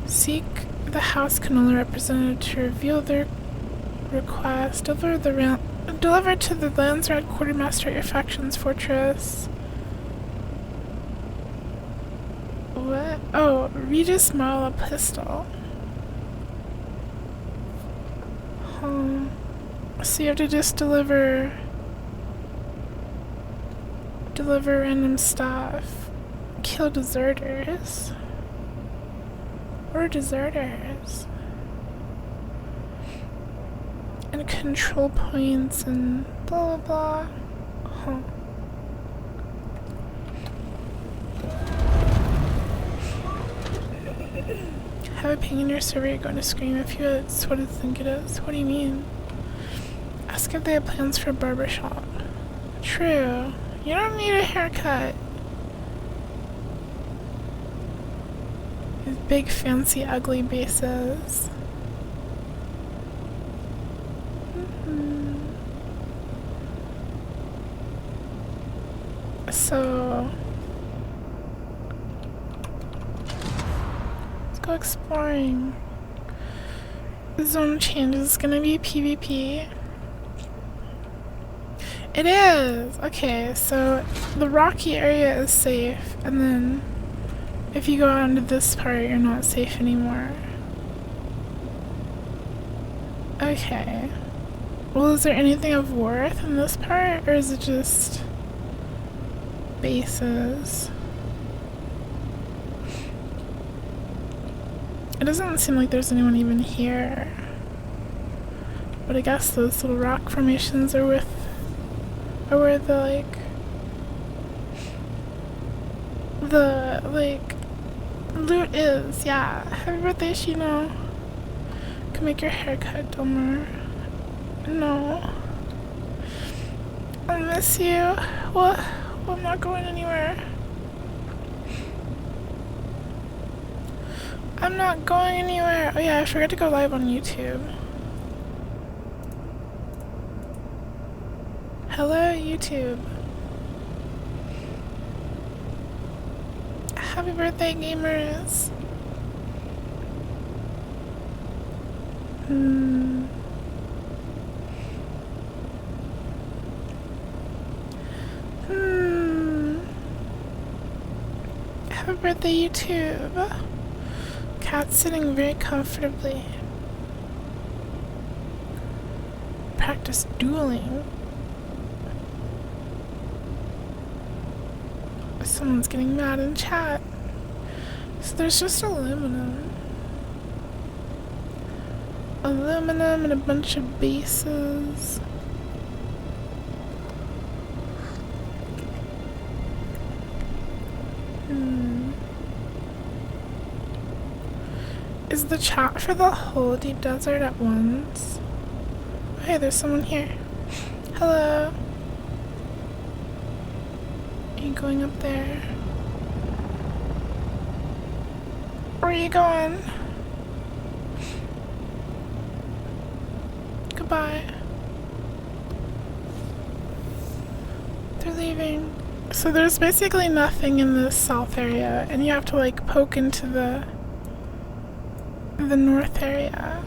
A: Seek the House Canola representative to reveal their request. Deliver to the Landsrad quartermaster at your faction's fortress. What? Oh, Regis Marla pistol. So you have to just deliver random stuff. Kill deserters. Or deserters. And control points and blah blah blah. Have a ping in your server, you're going to scream if you it's what I think it is. What do you mean? Ask if they have plans for a barbershop. True. You don't need a haircut. These big fancy ugly bases. So let's go exploring. The zone changes. It's gonna be PvP. It is! Okay, so the rocky area is safe, and then if you go out into this part, you're not safe anymore. Okay. Well, is there anything of worth in this part, or is it just bases? It doesn't seem like there's anyone even here. But I guess those little rock formations are where the loot is. Yeah. Happy birthday, Shino. Can make your hair cut dumber. No. I miss you. What? I'm not going anywhere. I'm not going anywhere. Oh yeah, I forgot to go live on YouTube. Hello, YouTube. Happy birthday, gamers. Happy birthday, YouTube. Cat sitting very comfortably. Practice dueling. Someone's getting mad in chat. So there's just aluminum. Aluminum and a bunch of bases. Is the chat for the whole deep desert at once? Oh, hey, there's someone here. Hello. Are you going up there? Where are you going? Goodbye. They're leaving. So there's basically nothing in the south area, and you have to like poke into the north area.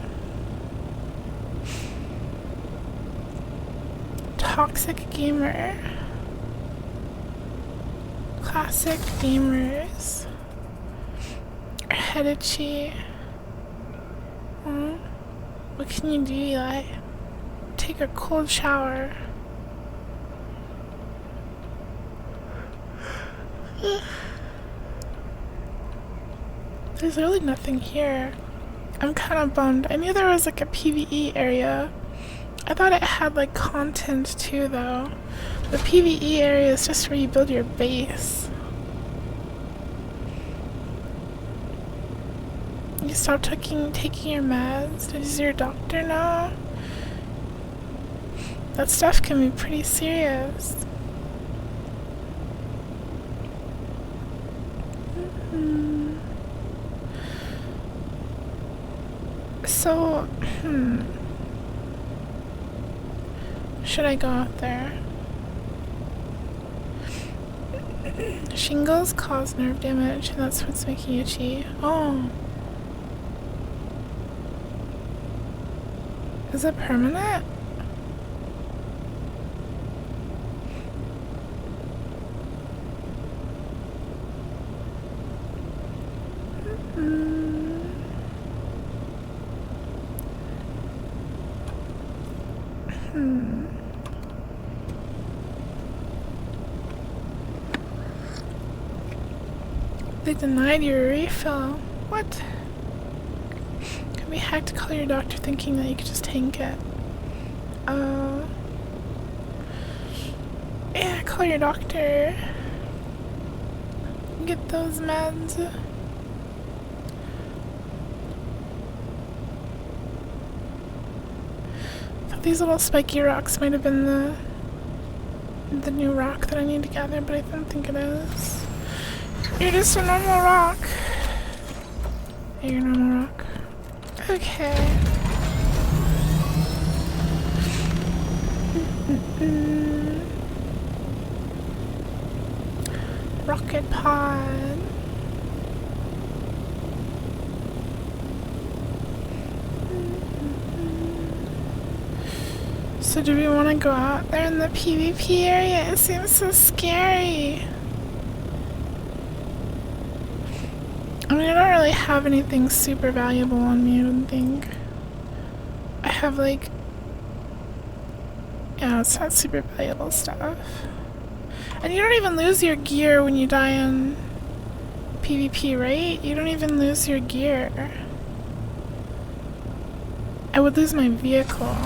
A: Toxic gamer. Classic gamers. Hedachi. What can you do, Eli? Take a cold shower. There's really nothing here. I'm kind of bummed. I knew there was like a PvE area. I thought it had like content too though. The PvE area is just where you build your base. You stopped taking your meds? Does your doctor know? That stuff can be pretty serious. So, should I go out there? Shingles cause nerve damage, and that's what's making you itchy. Oh. Is it permanent? They denied your refill. What? Can be hacked to call your doctor thinking that you could just tank it. Yeah, call your doctor. Get those meds. Thought these little spiky rocks might have been the new rock that I need to gather, but I don't think it is. You're just a normal rock. You're a normal rock. Okay. Rocket pod. So do we want to go out there in the PvP area? It seems so scary. I mean, I don't really have anything super valuable on me, I don't think. I have like... yeah, it's not super valuable stuff. And you don't even lose your gear when you die in PvP, right? You don't even lose your gear. I would lose my vehicle.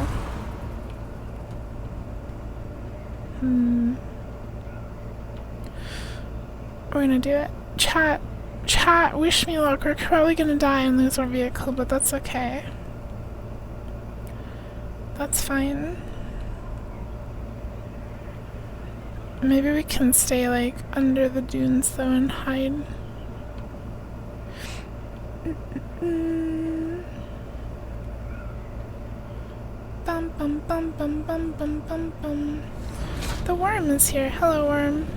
A: We're gonna do it. Chat, wish me luck. We're probably gonna die and lose our vehicle, but that's okay. That's fine. Maybe we can stay like under the dunes though and hide. Bum bum bum bum bum bum bum bum. The worm is here. Hello, worm.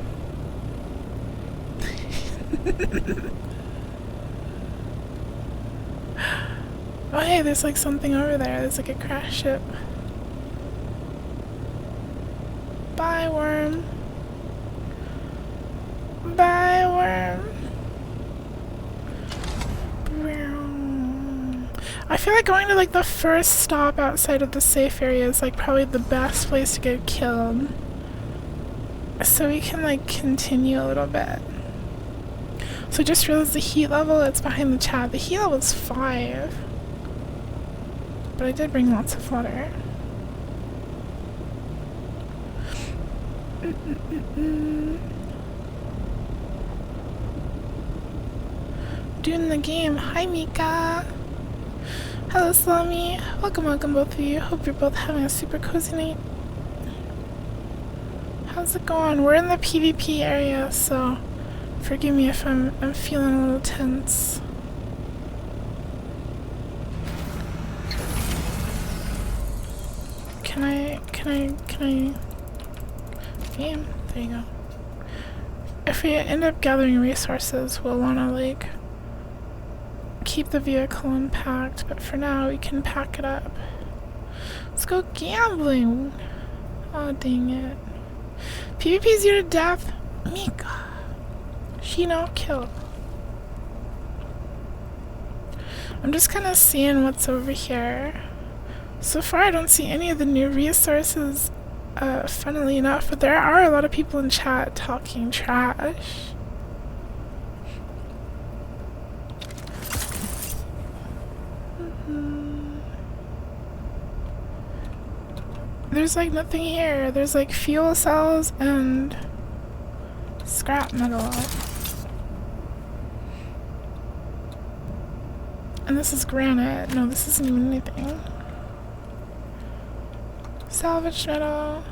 A: Oh hey, there's like something over there. There's like a crash ship. Bye, worm. Bye, worm. I feel like going to like the first stop outside of the safe area is like probably the best place to get killed. So we can like continue a little bit. So just realized the heat level, it's behind the chat. The heat level is 5. But I did bring lots of water. Doing the game. Hi Mika. Hello Salami. Welcome both of you. Hope you're both having a super cozy night. How's it going? We're in the PvP area, so forgive me if I'm feeling a little tense. Can I game? There you go. If we end up gathering resources, we'll wanna like keep the vehicle unpacked, but for now we can pack it up. Let's go gambling. Oh dang it. PvP's you to death. Mika. Shino kill. I'm just kind of seeing what's over here. So far I don't see any of the new resources, funnily enough, but there are a lot of people in chat talking trash. There's like nothing here. There's like fuel cells and scrap metal. And this is granite. No, this isn't even anything. Salvage metal.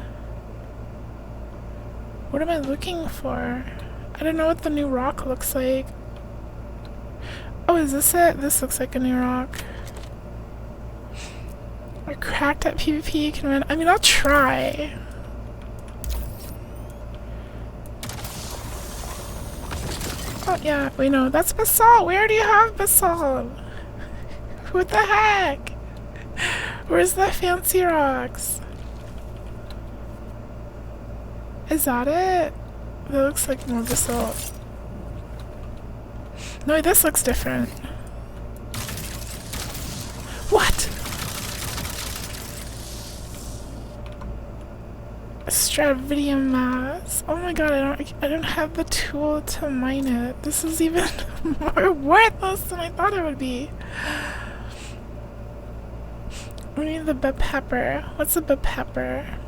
A: What am I looking for? I don't know what the new rock looks like. Oh, is this it? This looks like a new rock. Or cracked at PvP can win. I mean, I'll try. Oh, yeah. Wait, no. That's basalt. We already have basalt. What the heck? Where's the fancy rocks? Is that it? That looks like more basalt. No, this looks different. What? A Stravidium mass. Oh my god, I don't have the tool to mine it. This is even more worthless than I thought it would be. We need the pepper. What's a pepper?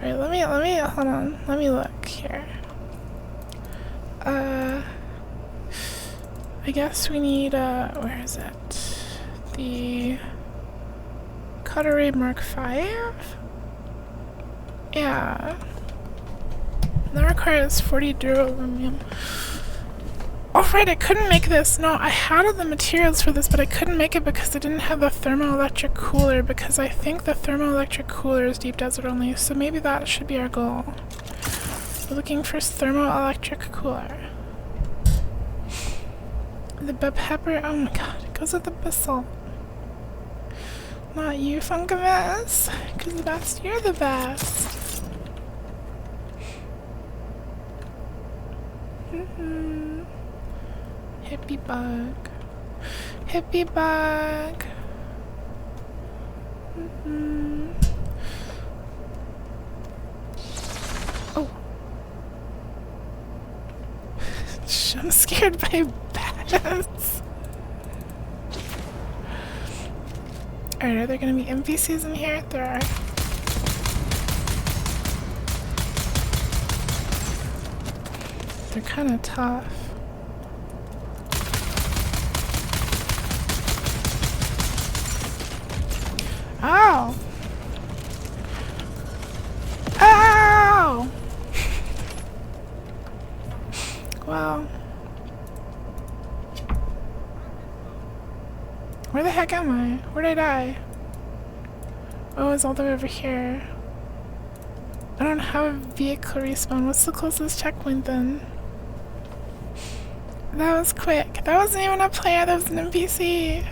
A: Alright, let me, hold on. Let me look here. I guess we need, where is it? The Cutlery Mark V? Yeah. That requires 40 durabilium. Oh right, I couldn't make this. No, I had all the materials for this, but I couldn't make it because I didn't have the thermoelectric cooler, because I think the thermoelectric cooler is deep desert only, so maybe that should be our goal. We're looking for thermoelectric cooler. The pepper, oh my god, it goes with the basalt. Not you, Funkamus, because the best, you're the best. Hippie bug. Hippie bug. Oh. I'm scared by bats. Alright, are there gonna be NPCs in here? There are. They're kinda tough. Ow! Ow! Wow. Where the heck am I? Where'd I die? Oh, it's all the way over here. I don't have a vehicle respawn. What's the closest checkpoint then? That was quick. That wasn't even a player, that was an NPC.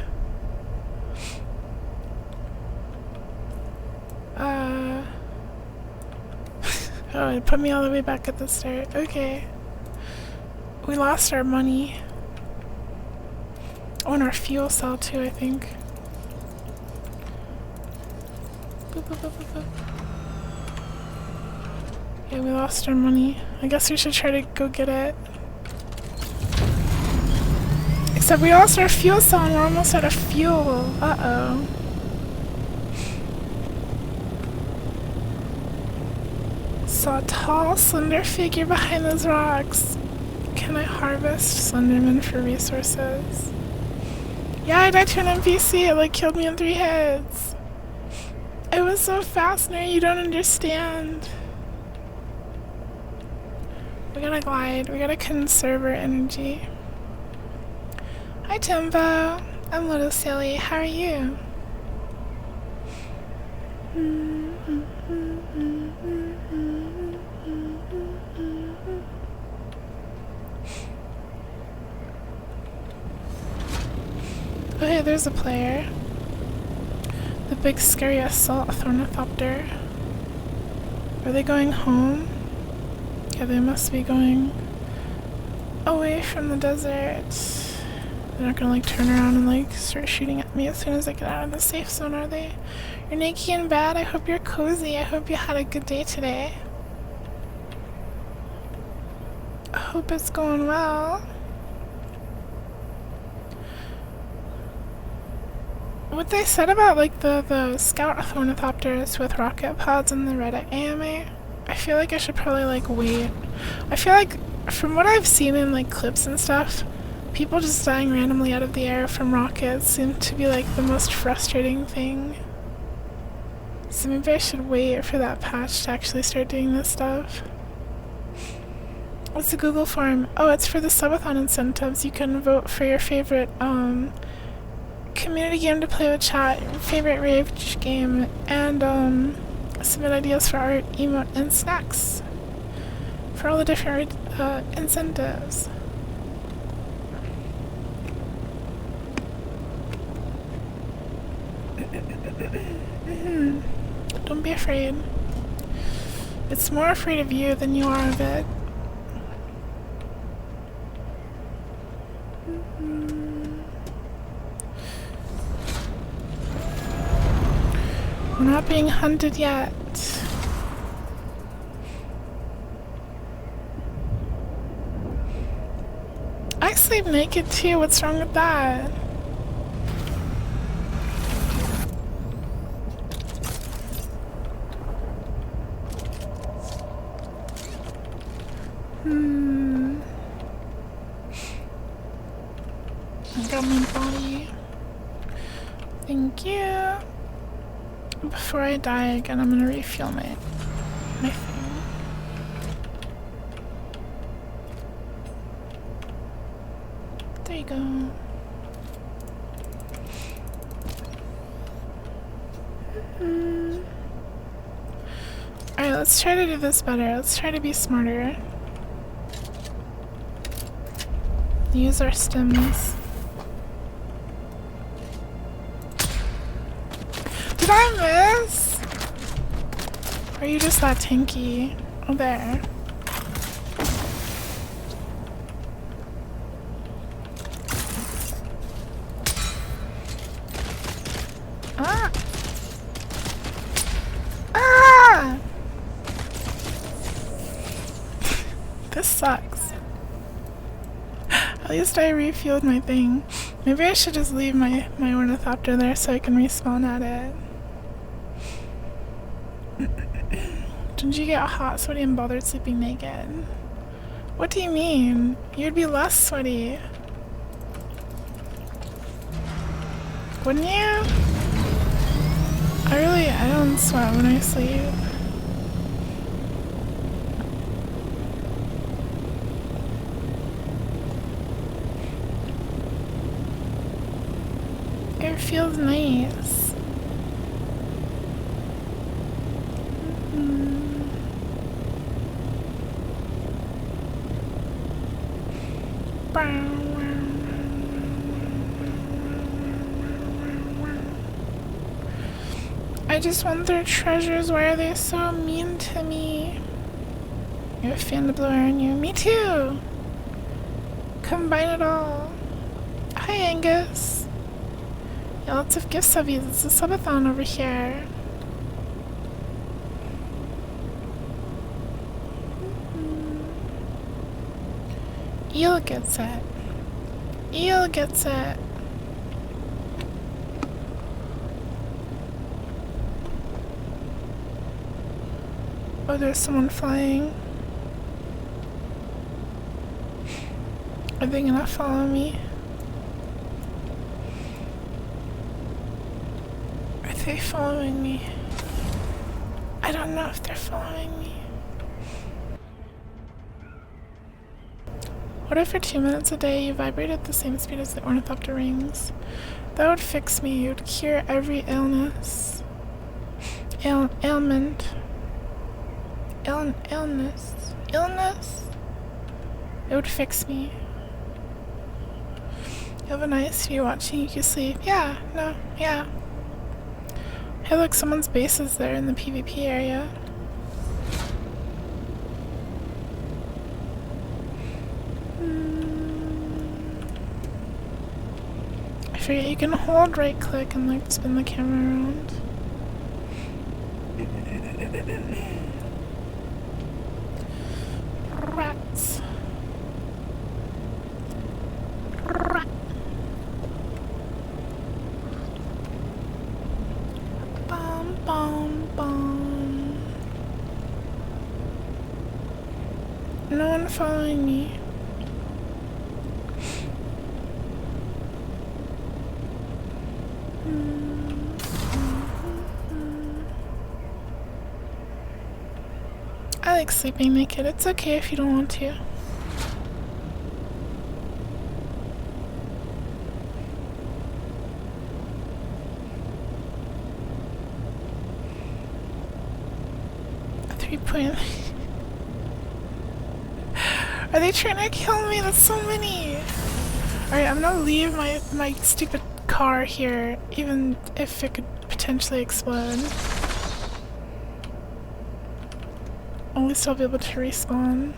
A: Oh, it put me all the way back at the start. Okay. We lost our money. Oh, and our fuel cell too, I think. Boop, boop, boop, boop, boop. Yeah, we lost our money. I guess we should try to go get it. Except we lost our fuel cell and we're almost out of fuel. Uh-oh. Saw a tall, slender figure behind those rocks. Can I harvest Slenderman for resources? Yeah, I died to an NPC. It like killed me in 3 hits. It was so fascinating. You don't understand. We gotta glide. We gotta conserve our energy. Hi, Timbo. I'm Little Silly. How are you? Oh, hey, there's a player. The big scary assault ornithopter. Are they going home? Yeah, they must be going away from the desert. They're not gonna like turn around and like start shooting at me as soon as I get out of the safe zone, are they? You're naked and bad. I hope you're cozy. I hope you had a good day today. I hope it's going well. what they said about like the scout ornithopters with rocket pods in the Reddit AMA, I feel like I should probably like wait. I feel like from what I've seen in like clips and stuff, people just dying randomly out of the air from rockets seem to be like the most frustrating thing. So maybe I should wait for that patch to actually start doing this stuff. What's the Google form? Oh, it's for the subathon incentives. You can vote for your favorite community game to play with chat, your favorite rage game, and submit ideas for art, emote, and snacks for all the different incentives. Don't be afraid. It's more afraid of you than you are of it. We're not being hunted yet. I sleep naked too, what's wrong with that? I got my body. Thank you. Before I die again, I'm gonna refuel my thing. There you go. Alright, let's try to do this better. Let's try to be smarter. Use our stems. Did I miss? Or are you just that tanky? Oh, there. Ah! Ah! This sucks. At least I refueled my thing. Maybe I should just leave my ornithopter there so I can respawn at it. Didn't you get hot, sweaty, and bothered sleeping naked? What do you mean? You'd be less sweaty. Wouldn't you? I don't sweat when I sleep. It feels nice. I just want their treasures. Why are they so mean to me? You have a fan to blow around you. Me too! Combine it all. Hi, Angus. Yeah, lots of gift subbies. It's a subathon over here. Eel gets it. Eel gets it. Oh, there's someone flying. Are they gonna follow me? Are they following me? I don't know if they're following me. What if for 2 minutes a day you vibrate at the same speed as the ornithopter rings? That would fix me. It would cure every illness. Ailment. Illness. It would fix me. You have a nice view watching you can sleep. Yeah, no, yeah. Hey look, someone's base is there in the PvP area. I forget you can hold right click and like spin the camera around. Rats. one following me. I like sleeping naked. It's okay if you don't want to. A 3-point. Are they trying to kill me? That's so many. Alright, I'm gonna leave my stupid car here, even if it could potentially explode. At least I'll be able to respawn.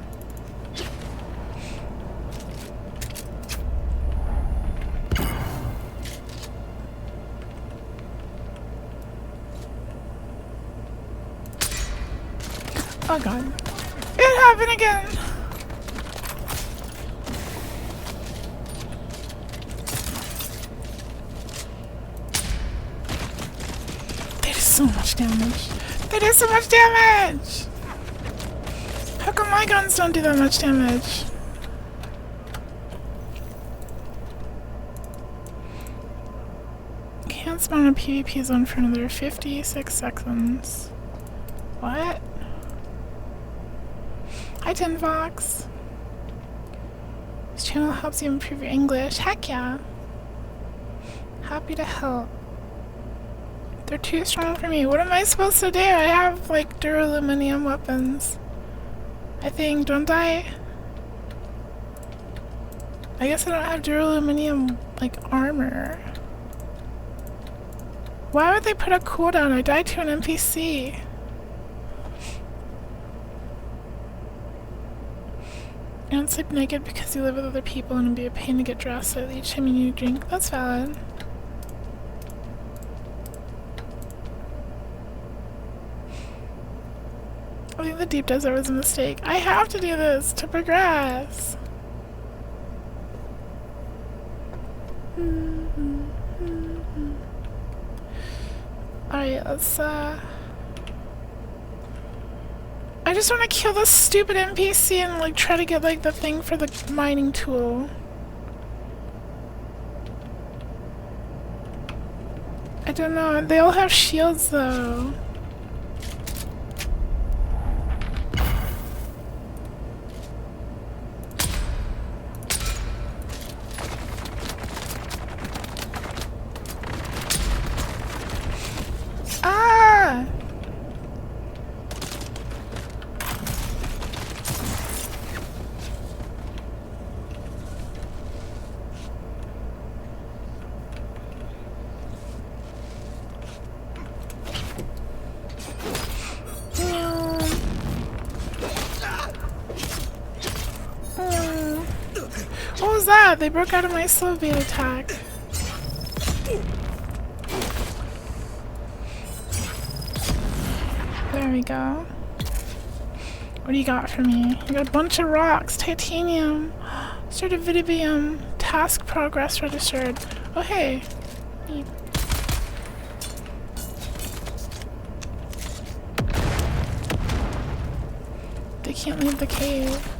A: Oh god. It happened again! They do so much damage. They do so much damage! How come my guns don't do that much damage? Can't spawn a PvP zone for another 56 seconds. What? Hi, Tinfox. This channel helps you improve your English. Heck yeah. Happy to help. They're too strong for me. What am I supposed to do? I have, like, duraluminum weapons. I think, don't I? I guess I don't have duraluminum, like, armor. Why would they put a cooldown? I died to an NPC. You don't sleep naked because you live with other people and it'd be a pain to get dressed, so each time you need a drink. That's valid. I think the deep desert was a mistake. I have to do this to progress. Alright, let's I just want to kill this stupid NPC and like try to get like the thing for the mining tool. I don't know, they all have shields though. What was that? They broke out of my slow beat attack. There we go. What do you got for me? I got a bunch of rocks, titanium, certividium, task progress registered. Oh hey. Neat. They can't leave the cave.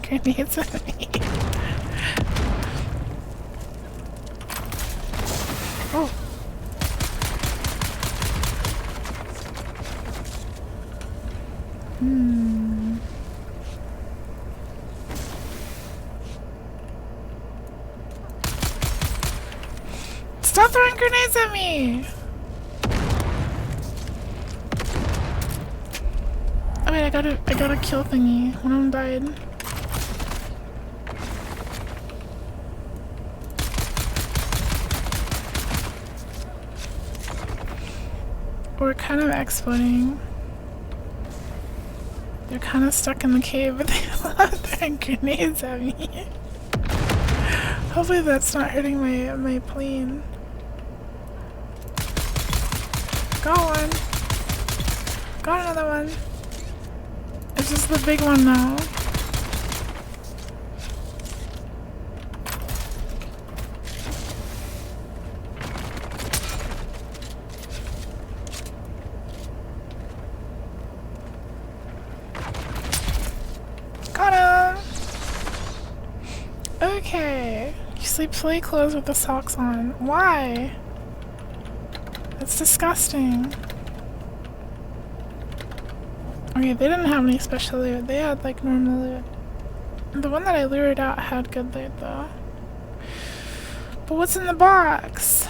A: Grenades at me. Oh. Stop throwing grenades at me! Oh wait, I got a kill thingy. One of them died. We're kind of exploding. They're kind of stuck in the cave, but they love throwing grenades at me. Hopefully that's not hurting my plane. Go on. Got another one. It's just the big one now. Got him! Okay. You sleep fully clothed with the socks on. Why? That's disgusting. Okay, they didn't have any special loot. They had like normal loot. The one that I lured out had good loot though. But what's in the box?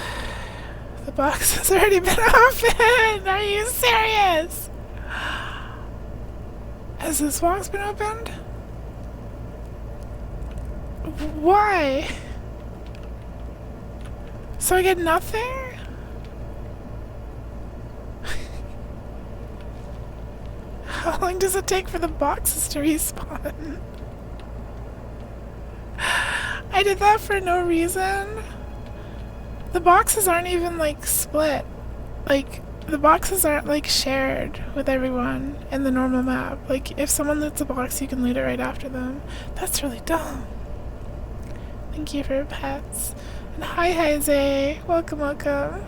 A: The box has already been opened! Are you serious? Has this box been opened? Why? So I get nothing? How long does it take for the boxes to respawn? I did that for no reason. The boxes aren't even like split. Like, the boxes aren't like shared with everyone in the normal map. Like, if someone loots a box, you can loot it right after them. That's really dumb. Thank you for pets. And hi Zay. Welcome, welcome.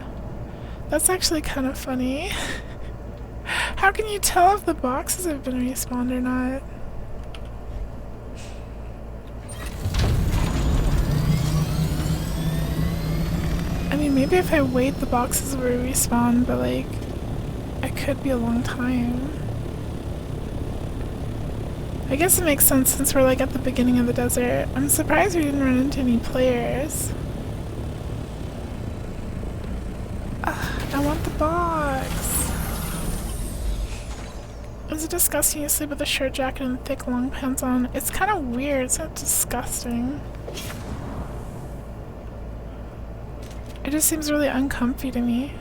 A: That's actually kind of funny. How can you tell if the boxes have been respawned or not? I mean, maybe if I wait the boxes will respawn, but like, it could be a long time. I guess it makes sense since we're like at the beginning of the desert. I'm surprised we didn't run into any players. Ugh, I want the box. Is it disgusting to sleep with a shirt jacket and thick long pants on? It's kind of weird. It's not disgusting. It just seems really uncomfy to me.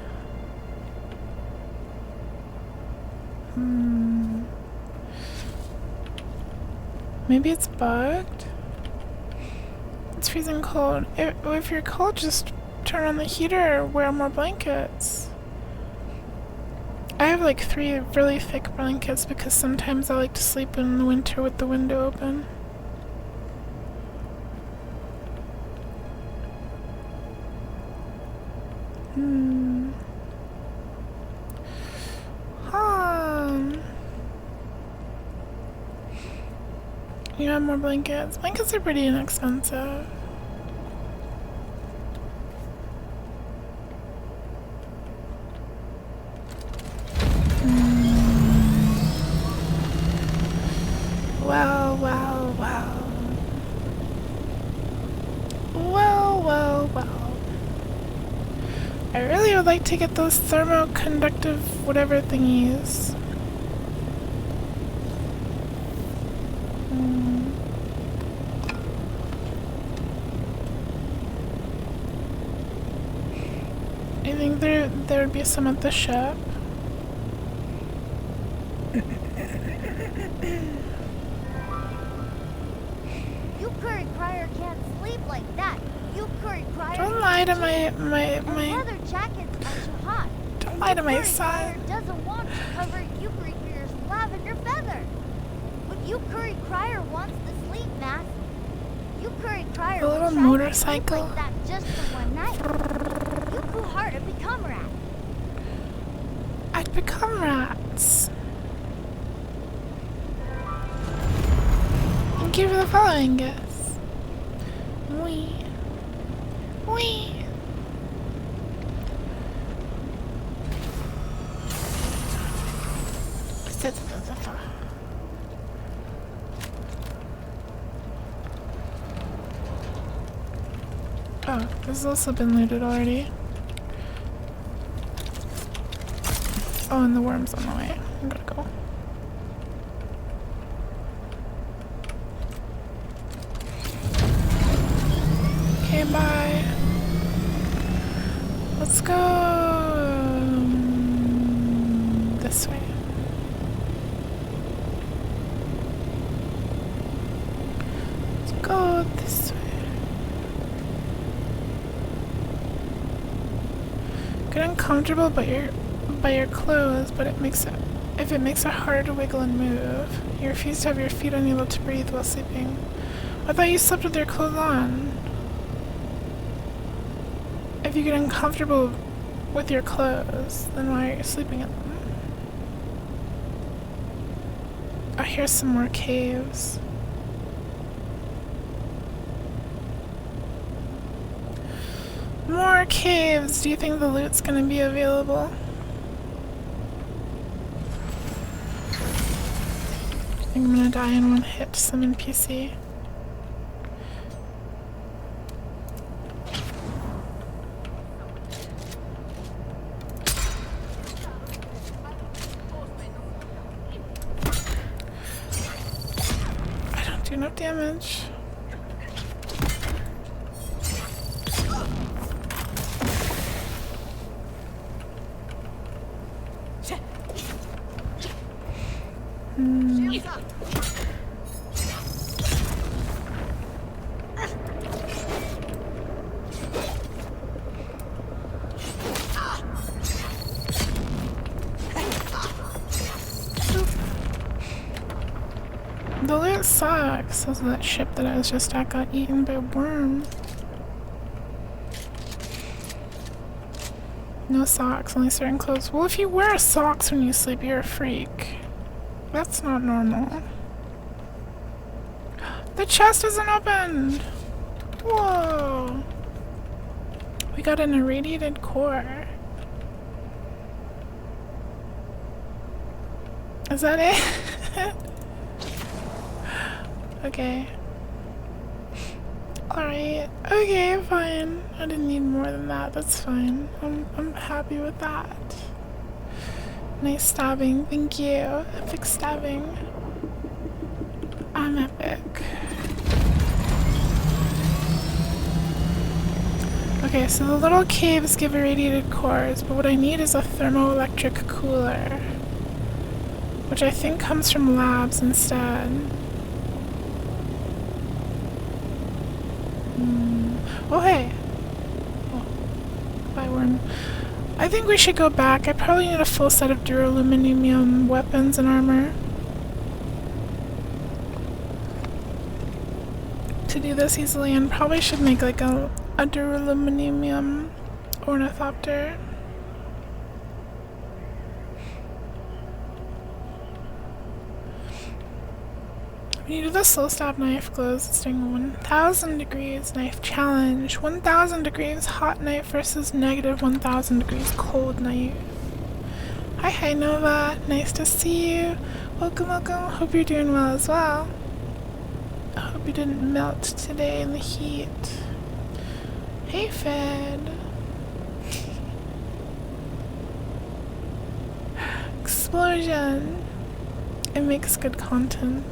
A: Maybe it's bugged? It's freezing cold. If you're cold, just turn on the heater or wear more blankets. I have like 3 really thick blankets because sometimes I like to sleep in the winter with the window open. You have more blankets. Blankets are pretty inexpensive. Well. I really would like to get those thermoconductive whatever thingies. I think there would be some at the shop.
B: You curry crier can't sleep like that. You curry crier.
A: Don't lie to my
B: leather jackets are too hot.
A: Don't lie to my son.
B: Doesn't want to cover you curry crier's lavender feather. But you curry crier wants the sleep mask. You curry crier.
A: A little motorcycle.
B: Like that just for one night. You too hard to become rat.
A: I'd become rats. Thank you for the following, guess. Wee. Oh, this has also been looted already. Oh, and the worm's on the way. I'm gonna go. Okay, bye. Let's go this way. Let's go this way. Get uncomfortable by your clothes, but it makes it if it makes it harder to wiggle and move. You refuse to have your feet unable to breathe while sleeping. I thought you slept with your clothes on. If you get uncomfortable with your clothes, then why are you sleeping in them? Oh, here's some more caves. More caves! Do you think the loot's gonna be available? I think I'm gonna die in one hit to some NPC. I don't do enough damage. The loot sucks. Also, that ship that I was just at got eaten by a worm. No socks, only certain clothes. Well, if you wear socks when you sleep, you're a freak. That's not normal. The chest isn't opened! Whoa! We got an irradiated core. Is that it? Okay. Alright. Okay, fine. I didn't need more than that. That's fine. I'm happy with that. Nice stabbing. Thank you. Epic stabbing. I'm epic. Okay, so the little caves give irradiated cores, but what I need is a thermoelectric cooler, which I think comes from labs instead. Oh, hey! Oh, bye, worm. I think we should go back. I probably need a full set of duraluminum weapons and armor to do this easily, and probably should make like a duraluminum ornithopter. When you do the slow stab knife glows, it's doing 1000 degrees knife challenge. 1000 degrees hot knife versus negative 1000 degrees cold knife. Hi Nova, nice to see you. Welcome. Hope you're doing well as well. I hope you didn't melt today in the heat. Hey Fed. Explosion. It makes good content.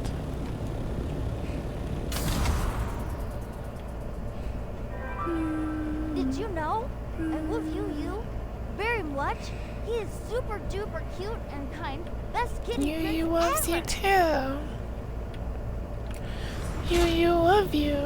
B: Did you know? I love you very much. He is super duper cute and kind. Best kitty
A: You
B: prince
A: loves
B: ever.
A: you too. You love you.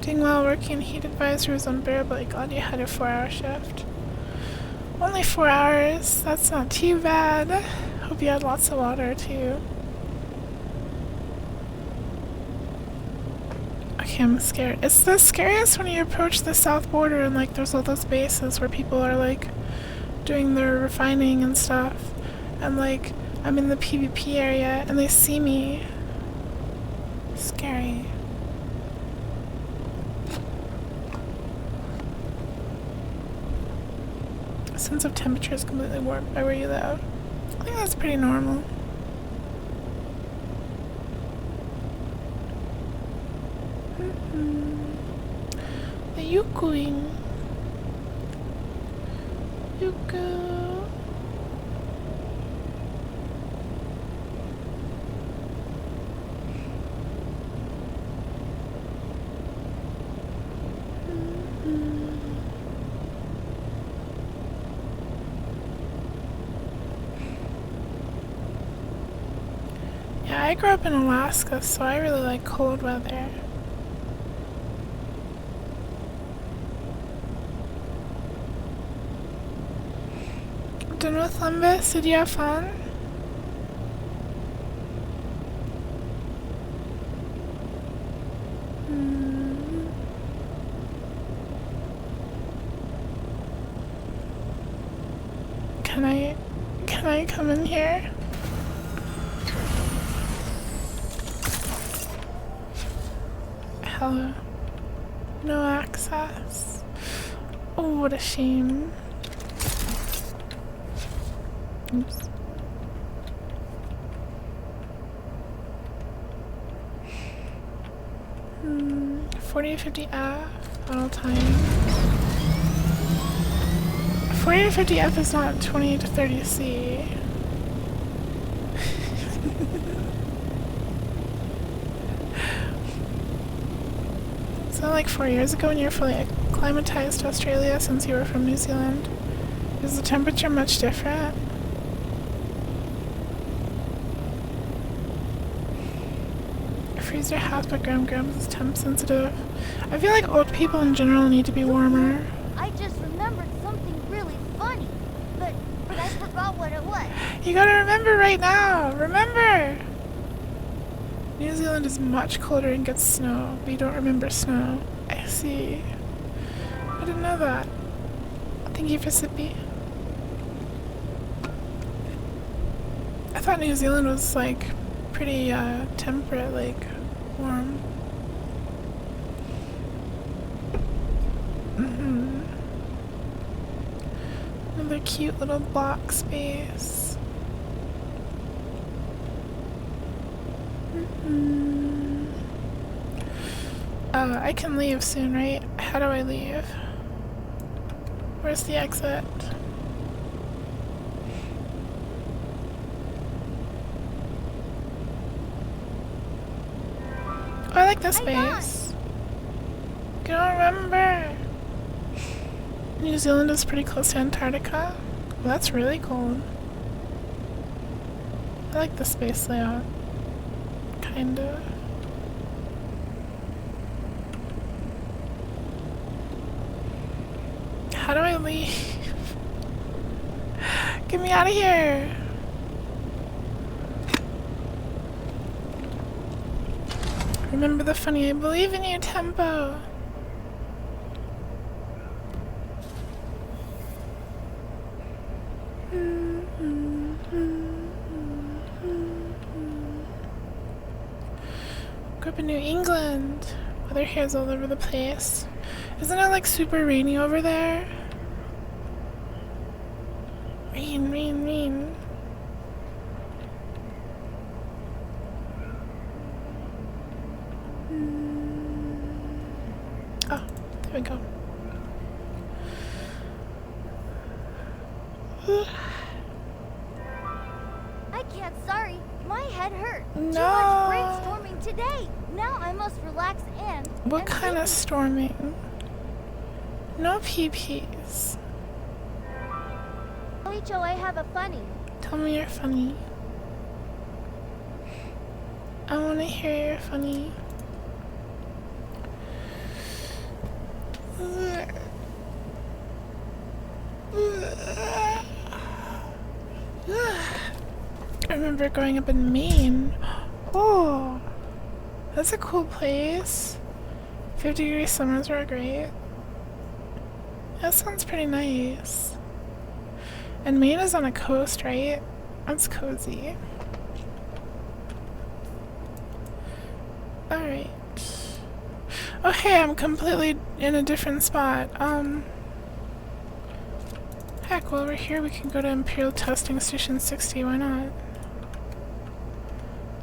A: Doing well, working heat advisor was unbearably glad you had a 4-hour shift. Only 4 hours, that's not too bad. Hope you had lots of water too. Okay, I'm scared. It's the scariest when you approach the south border and like there's all those bases where people are like doing their refining and stuff. And like I'm in the PvP area and they see me. Scary. Sense of temperature is completely warped by where you live. I think that's pretty normal. The yukuing. Yuku. Yeah, I grew up in Alaska, so I really like cold weather. Done with Lumbus? Did you have fun? Can I come in here? Hello. No access. Oh, what a shame. Oops. Hmm. 40 to 50 F all time. 40 to 50 F is not 20 to 30 C. So like 4 years ago when you were fully acclimatized to Australia since you were from New Zealand, is the temperature much different? Freezer house but grams is temp sensitive. I feel like old people in general need to be warmer.
B: I just remembered something really funny, but I forgot what it was.
A: You gotta remember right now! Remember! New Zealand is much colder and gets snow, but you don't remember snow. I see. I didn't know that. Thank you for Sippy. I thought New Zealand was like pretty temperate, like warm. Another cute little block space. I can leave soon, right? How do I leave? Where's the exit? Oh, I like this space. I don't remember. New Zealand is pretty close to Antarctica. Well, that's really cold. I like the space layout. Kinda. How do I leave? Get me out of here! Remember the funny I believe in you tempo. Grew up in New England. Weather here is all over the place. Isn't it like super rainy over there? Rain, rain, rain. Oh, there we go.
B: I can't, sorry. My head hurt.
A: No.
B: Too much brainstorming today. Now I must relax and...
A: What kind of storming? No PPs.
B: HOA have a funny.
A: Tell me you're funny. I want to hear you're funny. I remember growing up in Maine. Oh, that's a cool place. 50-degree summers were great. That sounds pretty nice. And Maine is on a coast, right? That's cozy. Alright. Okay, I'm completely in a different spot. Heck, while we're here, we can go to Imperial Testing Station 60. Why not?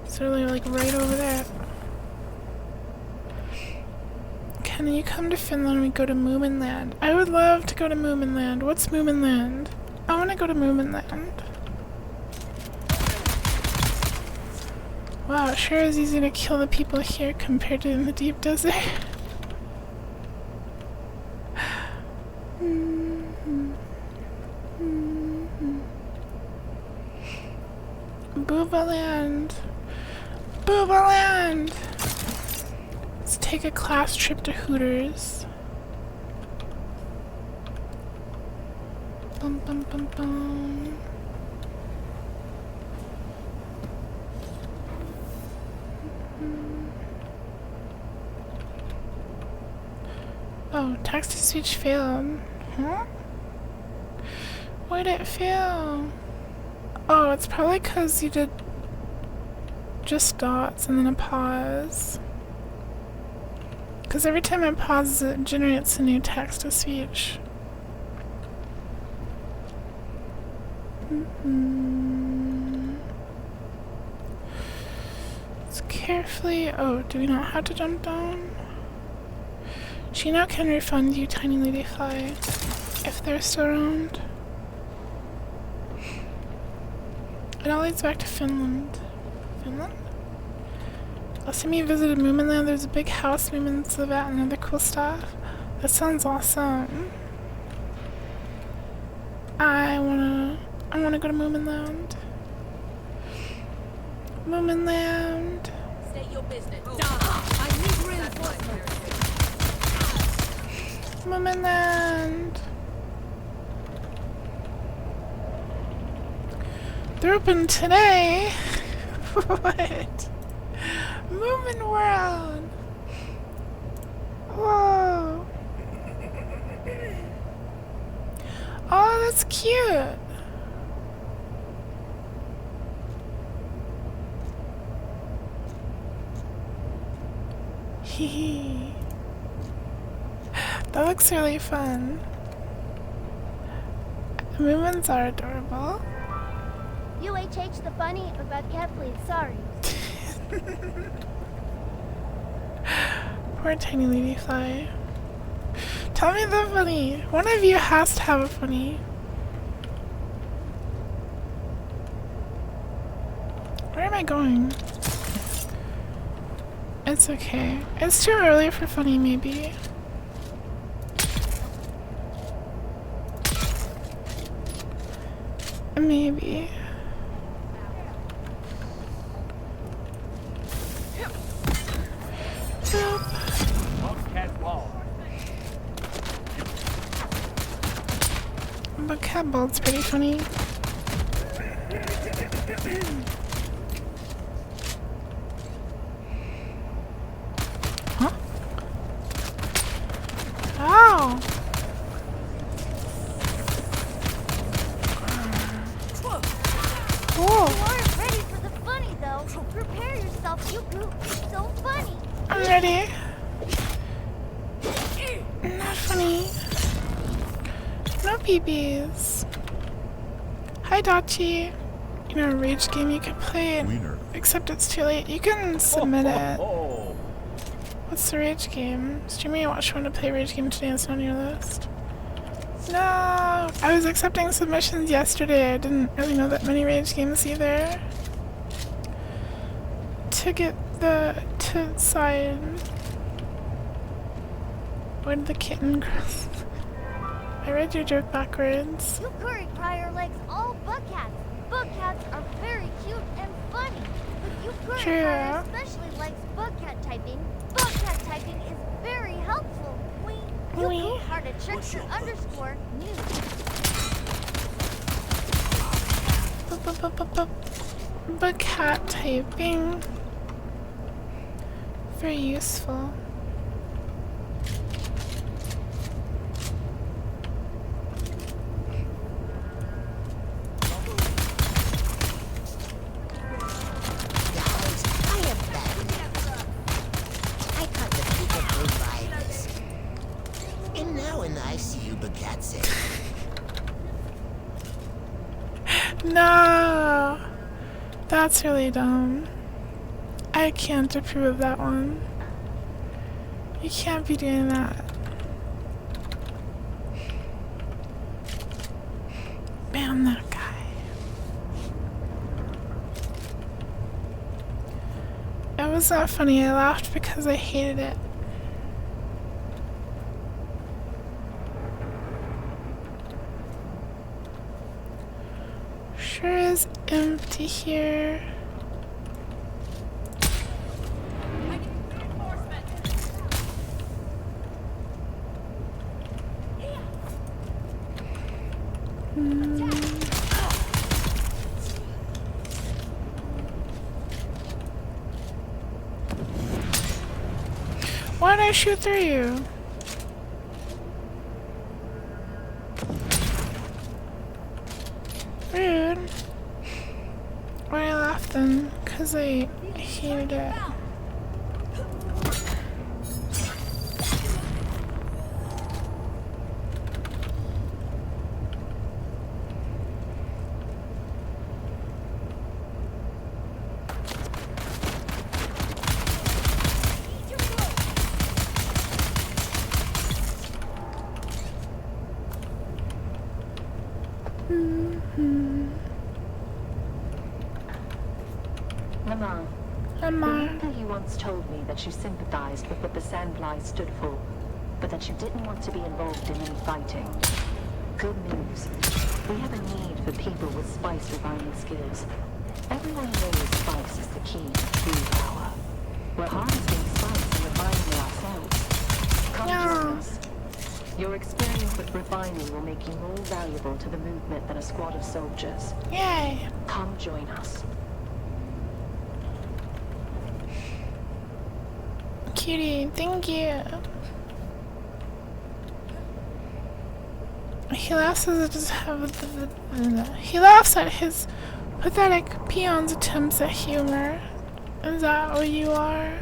A: It's really like right over there. Can you come to Finland and we go to Moominland? I would love to go to Moominland. What's Moominland? I want to go to Moominland. Wow, it sure is easy to kill the people here compared to in the deep desert. Boobaland! Boobaland! Let's take a class trip to Hooters. Bum bum bum bum. Oh, text-to-speech failed. Huh? Why did it fail? Oh, it's probably because you did just dots and then a pause. Because every time I pause, it generates a new text-to-speech. Let's carefully... Oh, do we not have to jump down? Chino can refund you, Tiny Lady Fly, if they're still around. It all leads back to Finland. Finland? Last time you visited Moominland, there's a big house Moomins live at and other cool stuff. That sounds awesome. I wanna go to Moominland. Moominland.
D: State your business. I need reinforcements.
A: Moominland. They're open today. What? Moomin World. Whoa. Oh, that's cute. Hee. That looks really fun. Moomins are adorable.
B: UHH the funny about cat please, sorry.
A: Poor Tiny Lady Fly. Tell me the funny. One of you has to have a funny. Where am I going? It's okay. It's too early for funny, maybe. Maybe. But cat ball's pretty funny. Huh? Ow! Cool.
B: You aren't ready for the funny though. Prepare yourself, Yuku. It's so funny.
A: I'm ready. Not funny. No BBs. Hi, Dachi. You know, a rage game you could play, except it's too late. You can submit it. What's the rage game? Streaming and watch one to play rage game today is on your list. No! I was accepting submissions yesterday. I didn't really know that many rage games either. To get the side. Where did the kitten cross? I read your joke backwards.
B: You curry crier likes all bug cats. Bug cats are very cute and funny. But you curry crier especially likes bug cat typing. Bug cat typing is very helpful. You hearted trickster underscore news.
A: Bug cat typing. Very useful. No! That's really dumb. I can't approve of that one. You can't be doing that. Ban that guy. It was not funny. I laughed because I hated it. Sure is empty here. Why'd I shoot through you? Rude. Why I laughed then? 'Cause I hated it.
E: Remember you once told me that you sympathized with what the Sandfly stood for, but that you didn't want to be involved in any fighting. Good news. We have a need for people with spice refining skills. Everyone knows spice is the key to true power. We're harnessing spice and refining it ourselves. Come join us. Your experience with refining will make you more valuable to the movement than a squad of soldiers.
A: Yay!
E: Come join us.
A: Cutie, thank you. He laughs he laughs at his pathetic peon's attempts at humor. Is that what you are?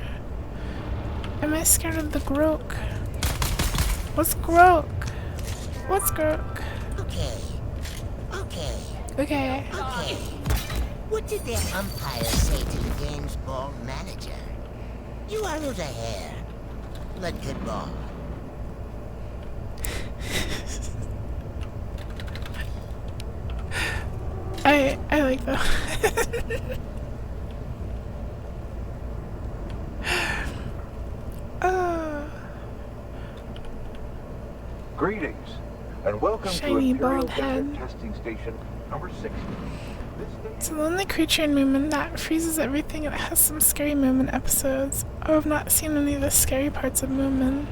A: Am I scared of the Groke? What's Groke? What's Groke? Okay.
F: What did the umpire say to the game's ball manager? You are out of hair. Let good ball.
A: I like that.
G: Greetings, and welcome
A: Shiny
G: to Imperial
A: bald head.
G: Desert Testing Station number 60.
A: It's a lonely creature in movement that freezes everything, and it has some scary movement episodes. Oh, I've not seen any of the scary parts of movement.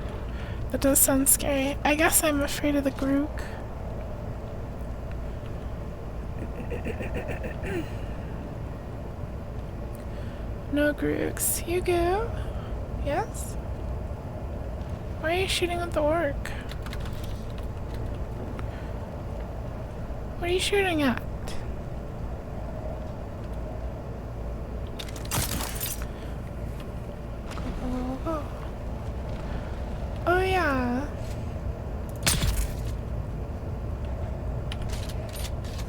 A: That does sound scary. I guess I'm afraid of the Grook. No Grooks. You go? Yes? Why are you shooting at the orc? What are you shooting at? Oh yeah.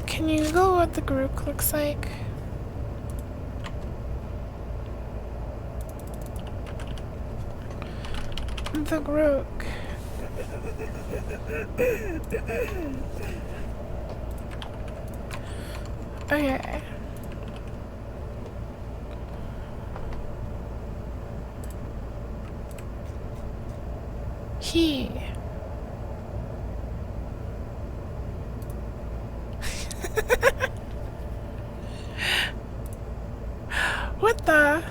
A: Can you go what the group looks like? The Grook. Okay. He. What the?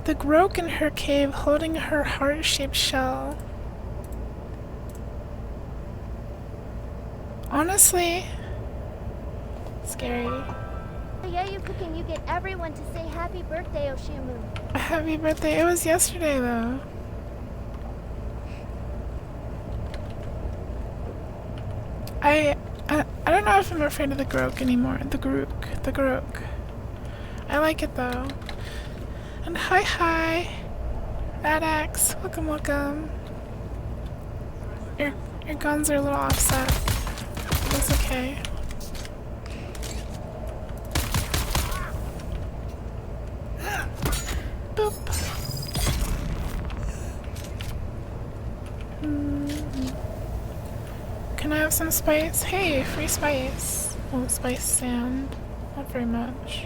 A: The Groke in her cave holding her heart-shaped shell. Honestly, scary.
B: Yeah, you cooking. You get everyone to say happy birthday, Oshimu.
A: Happy birthday. It was yesterday though. I don't know if I'm afraid of the Groke anymore. The Groke. I like it though. And hi, Badax. Welcome. Your guns are a little offset. That's okay. Boop. Can I have some spice? Hey, free spice. Oh, spice sand. Not very much.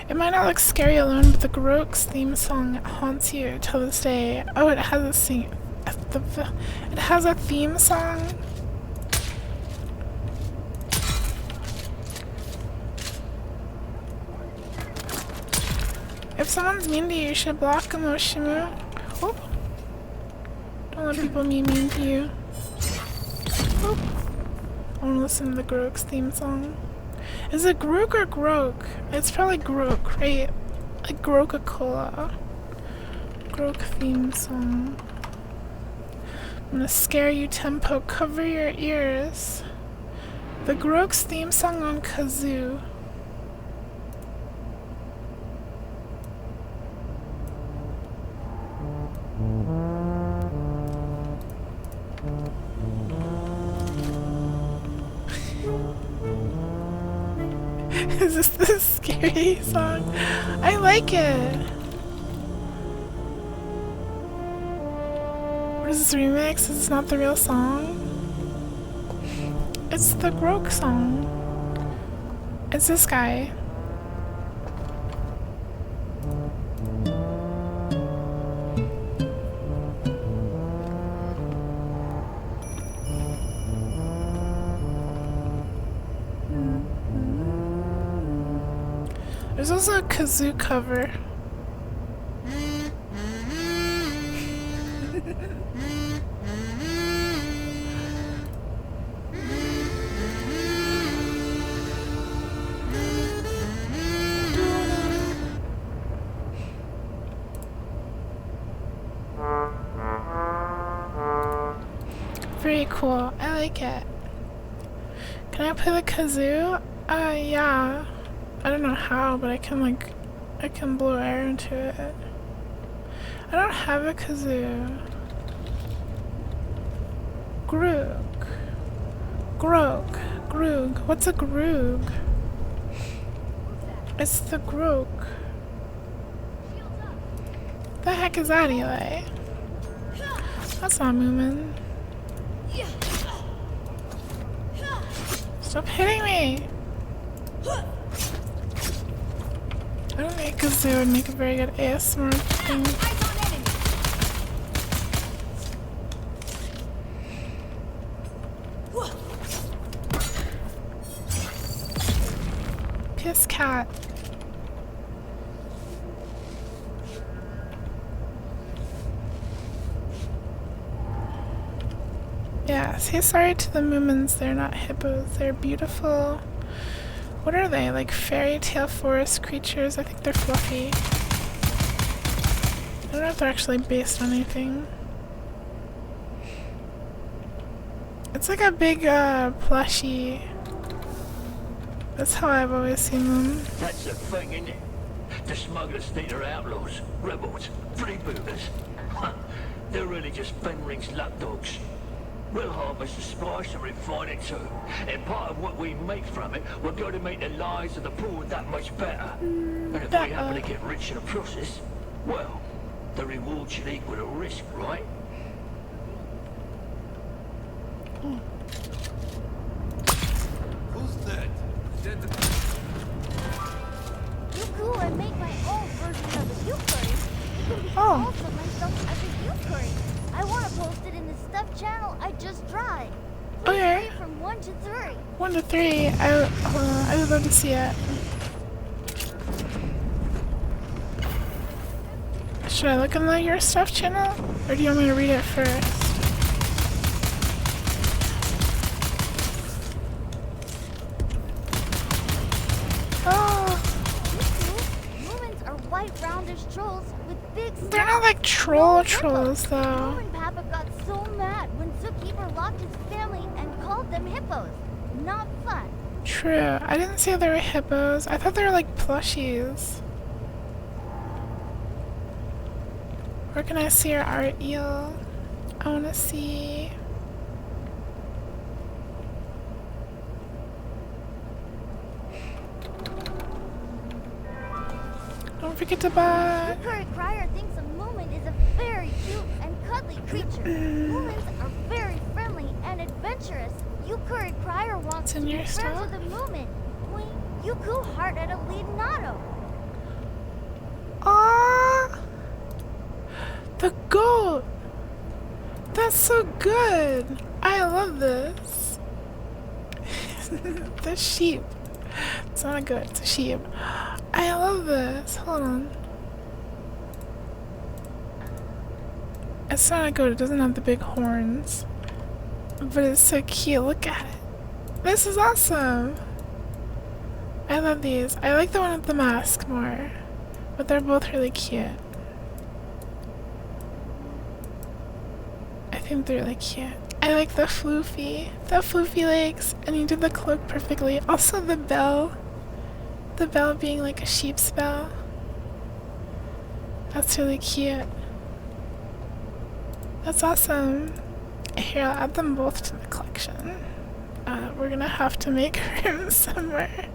A: It might not look scary alone, but the Groke's theme song haunts you till this day. Oh, it has it has a theme song. If someone's mean to you, you should block them, Oshimu. Oh. Don't let people be mean to you. Oh. I want to listen to the Grook's theme song. Is it Grook or Grok? It's probably Grok, right? Like Groka-Cola. Grok theme song. I'm gonna scare you, Tempo. Cover your ears. The Grok's theme song on kazoo. Is this the scary song? I like it. What is this remix? It's not the real song. It's the Grok song. It's this guy. There's also a kazoo cover. Very cool. I like it. Can I play the kazoo? Yeah. I don't know how, but I can blow air into it. I don't have a kazoo. Groog. Grog. Groog. What's a Groog? It's the Grog. The heck is that, Eli? That's not Moomin. Stop hitting me! I don't think kazoo would make a very good ASMR thing. Piss cat. Yeah, say sorry to the Moomins, they're not hippos, they're beautiful. What are they? Like fairy tale forest creatures? I think they're fluffy. I don't know if they're actually based on anything. It's like a big plushie. That's how I've always seen them.
H: That's the thing, isn't it? The smugglers think they're outlaws, rebels, freebooters. They're really just Fenring's lapdogs. We'll harvest the spice and refine it too. And part of what we make from it will go to make the lives of the poor that much better. And if we happen to get rich in the process, well, the reward should equal the risk, right?
C: Who's that?
B: Yuku, I made my own version of the Yukuri. You can be also myself as a Yukuri. I want to post it in the stuff channel I just tried.
A: Okay.
B: From 1 to 3.
A: 1 to 3. I would love to see it. Should I look in your stuff channel? Or do you want me to read it first? Oh.
B: Moomins are white roundish trolls with big
A: They're not like trolls though.
B: Moomin Papa got so mad when Zookeeper locked his family and called them hippos. Not fun.
A: True. I didn't say they were hippos. I thought they were like plushies. Where can I see your art, Eel? I wanna see. Don't forget to buy.
B: Yukari Crier thinks a Moomin is a very cute and cuddly creature. Moomins are very friendly and adventurous. Yukari Crier wants to be friends with a Moomin. Yuku heart at a Leonardo.
A: Ah, the goat. That's so good. I love this. The sheep. It's not a goat, it's a sheep. I love this. Hold on. It's not a goat, it doesn't have the big horns. But it's so cute, look at it. This is awesome! I love these. I like the one with the mask more. But they're both really cute. I think they're really cute. I like the floofy legs, and you did the cloak perfectly. Also the bell being like a sheep's bell. That's really cute. That's awesome. Here, I'll add them both to the collection. We're gonna have to make room somewhere.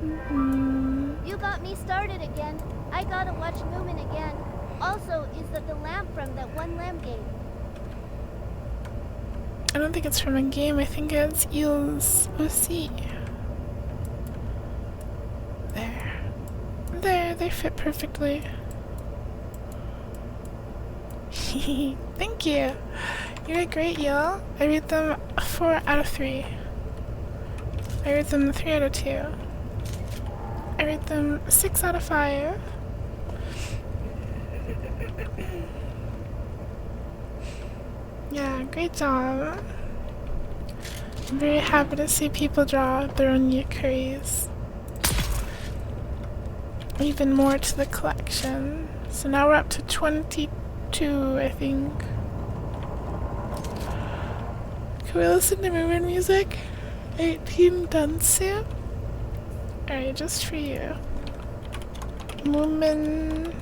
B: You got me started again. I gotta watch Moomin again. Also, is that the lamp from that one lamp game?
A: I don't think it's from a game, I think it's Eel's OC. There, they fit perfectly. Thank you. You did great, Eel. I rate them 4 out of 3. I rate them 3 out of 2. I rate them 6 out of 5. Yeah, great job. I'm very happy to see people draw their own yukuris. Even more to the collection. So now we're up to 22, I think. Can we listen to movement music? 18 Dansu? Alright, just for you. Moomin.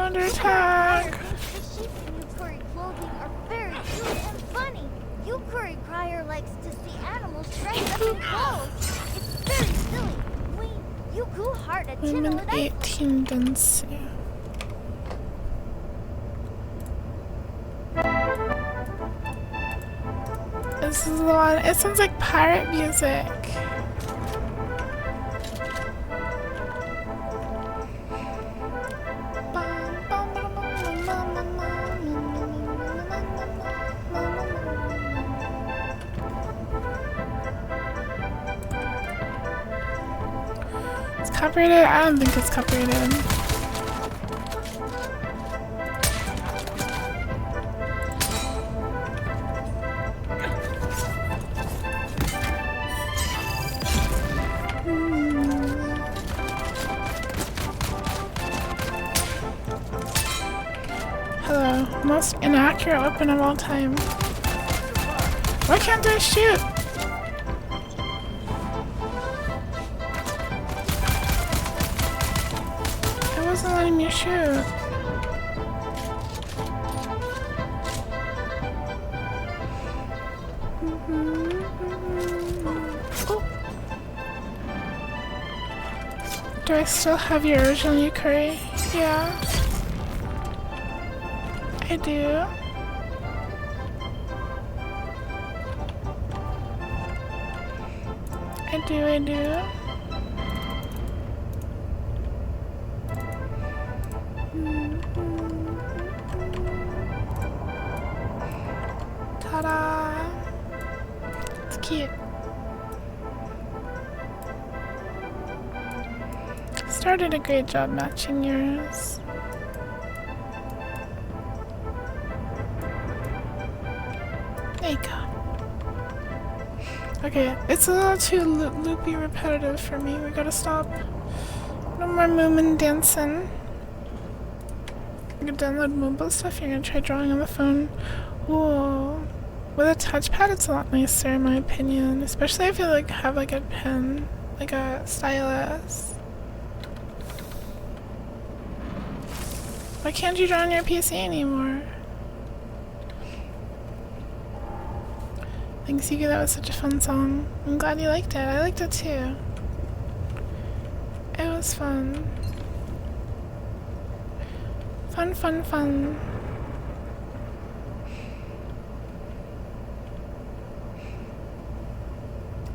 A: Under attack.
B: The sheep in Yukuri clothing are very cute and funny. Yukuri Crier likes to see animals dressed up in clothes. It's very silly. Yuku heart a
A: Moomin 18 Dansu. This is the one. It sounds like pirate music. It's copyrighted? I don't think it's copyrighted. Hello, most inaccurate weapon of all time. Why can't I shoot? It wasn't letting me shoot. Oh. Do I still have your original yukuri? Yeah. I do. I do. Ta-da! It's cute. Started a great job matching yours. There you go. Okay, it's a little too loopy repetitive for me. We gotta stop. No more Moomin dancing. You can download mobile stuff. You're gonna try drawing on the phone. Ooh. With a touchpad, it's a lot nicer in my opinion. Especially if you have a pen, like a stylus. Why can't you draw on your PC anymore? Thanks, Yuku. That was such a fun song. I'm glad you liked it. I liked it too. It was fun. Fun, fun, fun.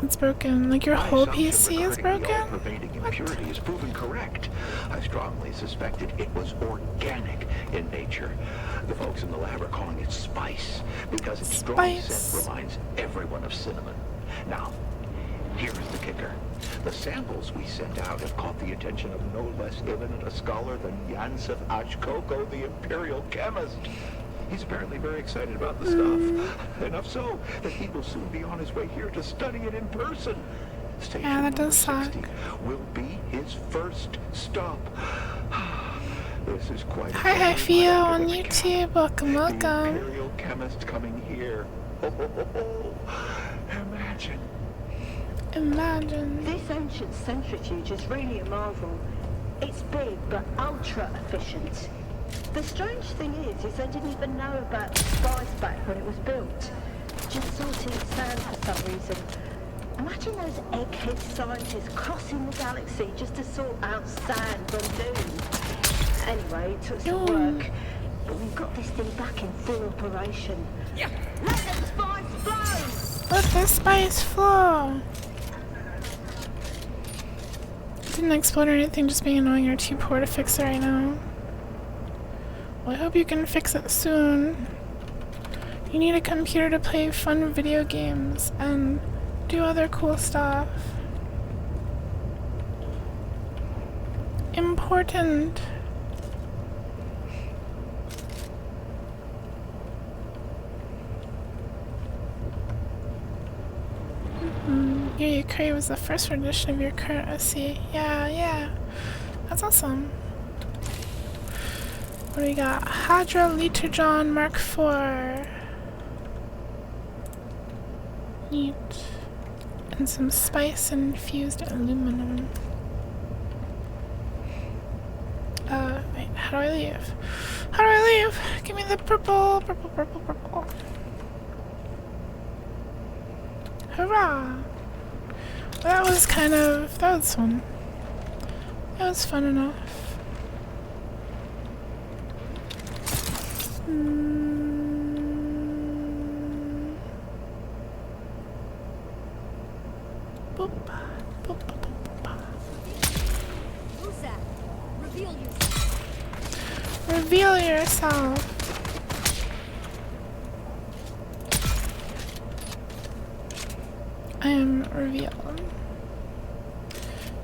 A: It's broken. Like your whole PC is broken?
I: Pervading impurity is proven correct. I strongly suspected it was organic in nature. The folks in the lab are calling it spice because its strong scent reminds everyone of cinnamon. Now, Here is the kicker. The samples we sent out have caught the attention of no less eminent a scholar than Yansef Ashkoko, the imperial chemist. He's apparently very excited about the stuff. Enough so that he will soon be on his way here to study it in person. Station
A: Yeah, that
I: number
A: does suck.
I: 60 will be his first stop. This is quite a
A: Hi, Fio on
I: account.
A: YouTube. Welcome,
I: The
A: welcome.
I: imperial chemist coming here. Imagine.
A: Imagine.
E: This ancient centrifuge is really a marvel. It's big but ultra efficient. The strange thing is they didn't even know about the spice back when it was built. Just sorting sand for some reason. Imagine those egghead scientists crossing the galaxy just to sort out sand on Dune. Anyway, it took some work, but we've got this thing back in full operation. Yeah. Let the spice flow!
A: Let the spice flow! Didn't explode or anything, just being annoying or too poor to fix it right now. Well, I hope you can fix it soon. You need a computer to play fun video games and do other cool stuff. Important. Your Yukari was the first rendition of your current OC. Yeah. That's awesome. What do we got? Hadra Literjon Mark IV. Neat. And some spice infused aluminum. Wait, how do I leave? How do I leave? Give me the purple. Hurrah! Well, that was fun. That was fun enough. Boop.
D: Who's that? Reveal yourself.
A: Reveal yourself. I am revealed.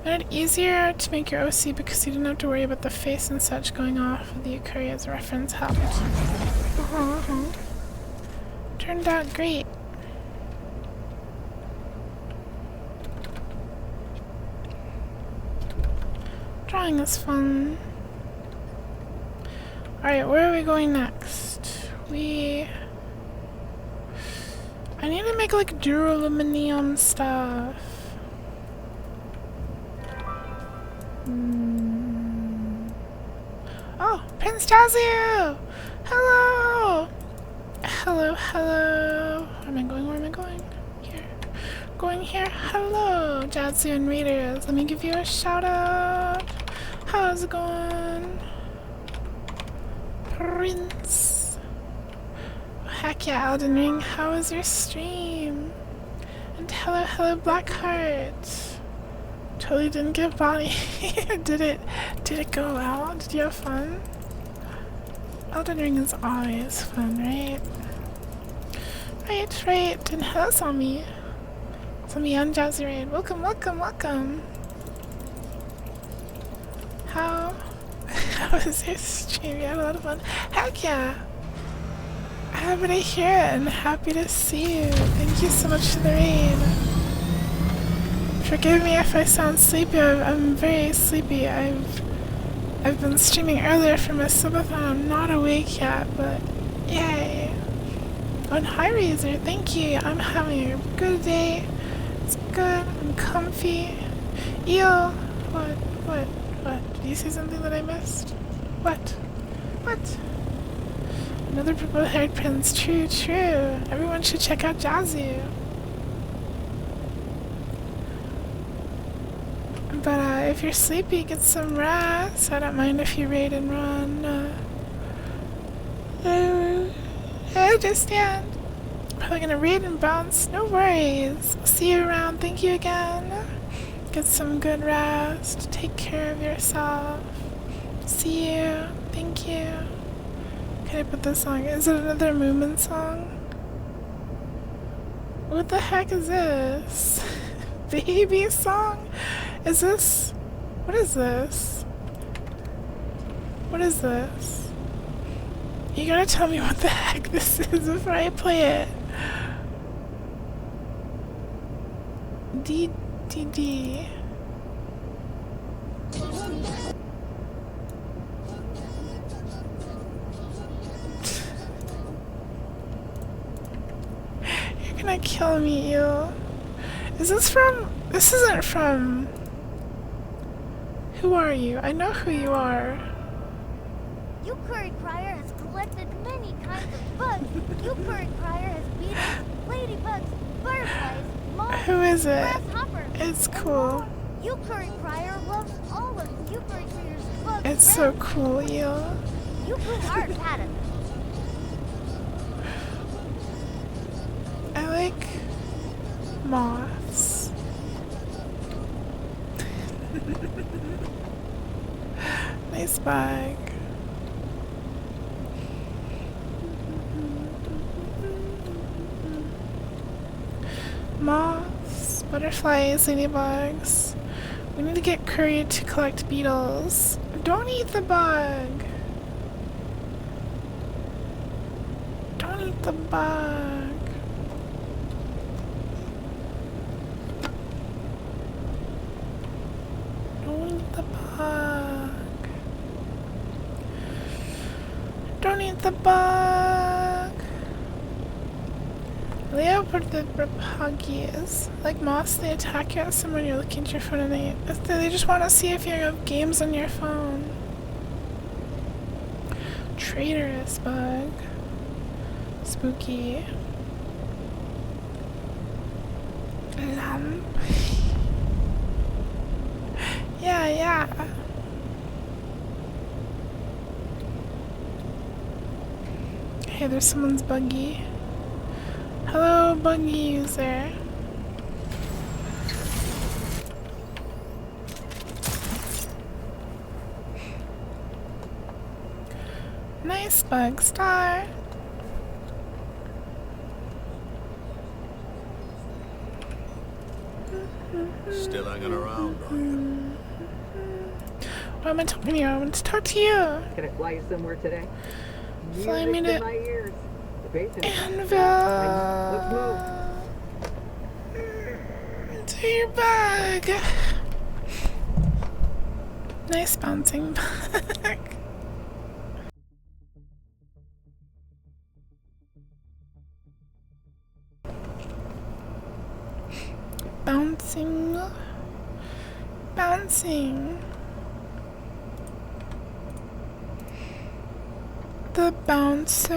A: Made it easier to make your OC because you didn't have to worry about the face and such going off. The Yukari as a reference helped. Turned out great. Drawing is fun. Alright, where are we going next? I need to make like duraluminum stuff. Oh, Prince Jazzu! Hello! Hello. Where am I going? Here. Going here. Hello, Jazzu and readers. Let me give you a shout out. How's it going? Prince. Heck yeah, Elden Ring. How was your stream? And hello, Blackheart. Totally didn't get body. Did it go well? Did you have fun? Elden Ring is always fun, right? Right. And hello, Sami. Sami on Jazzy Raid. Welcome. How was your stream? You had a lot of fun. Heck yeah! Happy to hear it and happy to see you. Thank you so much for the raid. Forgive me if I sound sleepy. I'm very sleepy. I've been streaming earlier from a subathon. I'm not awake yet, but yay! On hi Razor, thank you. I'm having a good day. It's good. I'm comfy. Eel, what? Did you say something that I missed? What? Another purple-haired prince. True. Everyone should check out Jazzu. But if you're sleepy, get some rest. I don't mind if you raid and run. I understand. Probably gonna raid and bounce. No worries. I'll see you around. Thank you again. Get some good rest. Take care of yourself. See you. Thank you. Can I put this song? Is it another Moomin song? What the heck is this? baby song? Is this? What is this? What is this? You gotta tell me what the heck this is before I play it. D. You're gonna kill me, you. Is this from? This isn't from. Who are you? I know who you are.
B: Yuku Crier has collected many kinds of bugs. Yuku Crier has beetles, ladybugs, butterflies, moths,
A: Who is it?
B: grasshoppers.
A: It's cool.
B: Yuku Crier loves all of Yuku Crier's bugs.
A: It's so cool, you.
B: Yuku heart pattern.
A: I like moths. Nice bag. Moths, butterflies, ladybugs. We need to get Curry to collect beetles. Don't eat the bug. Don't eat the bug. Don't eat the bug. Don't eat the bug. Leopard the Rapagis. Like moths, they attack you at someone you're looking at your phone and they just want to see if you have games on your phone. Traitorous bug. Spooky. Lamp. Yeah. Hey, there's someone's buggy. Hello, buggy user. Nice bug star.
C: Still hanging around, are you?
A: What am I talking to you? I want to talk to you.
J: Can I fly you somewhere today?
A: Fly me
J: Music
A: to
J: in my ears. The bass in it.
A: Anvil.
J: Let's
A: To your bag. Nice bouncing bag. Bouncing. The bouncer.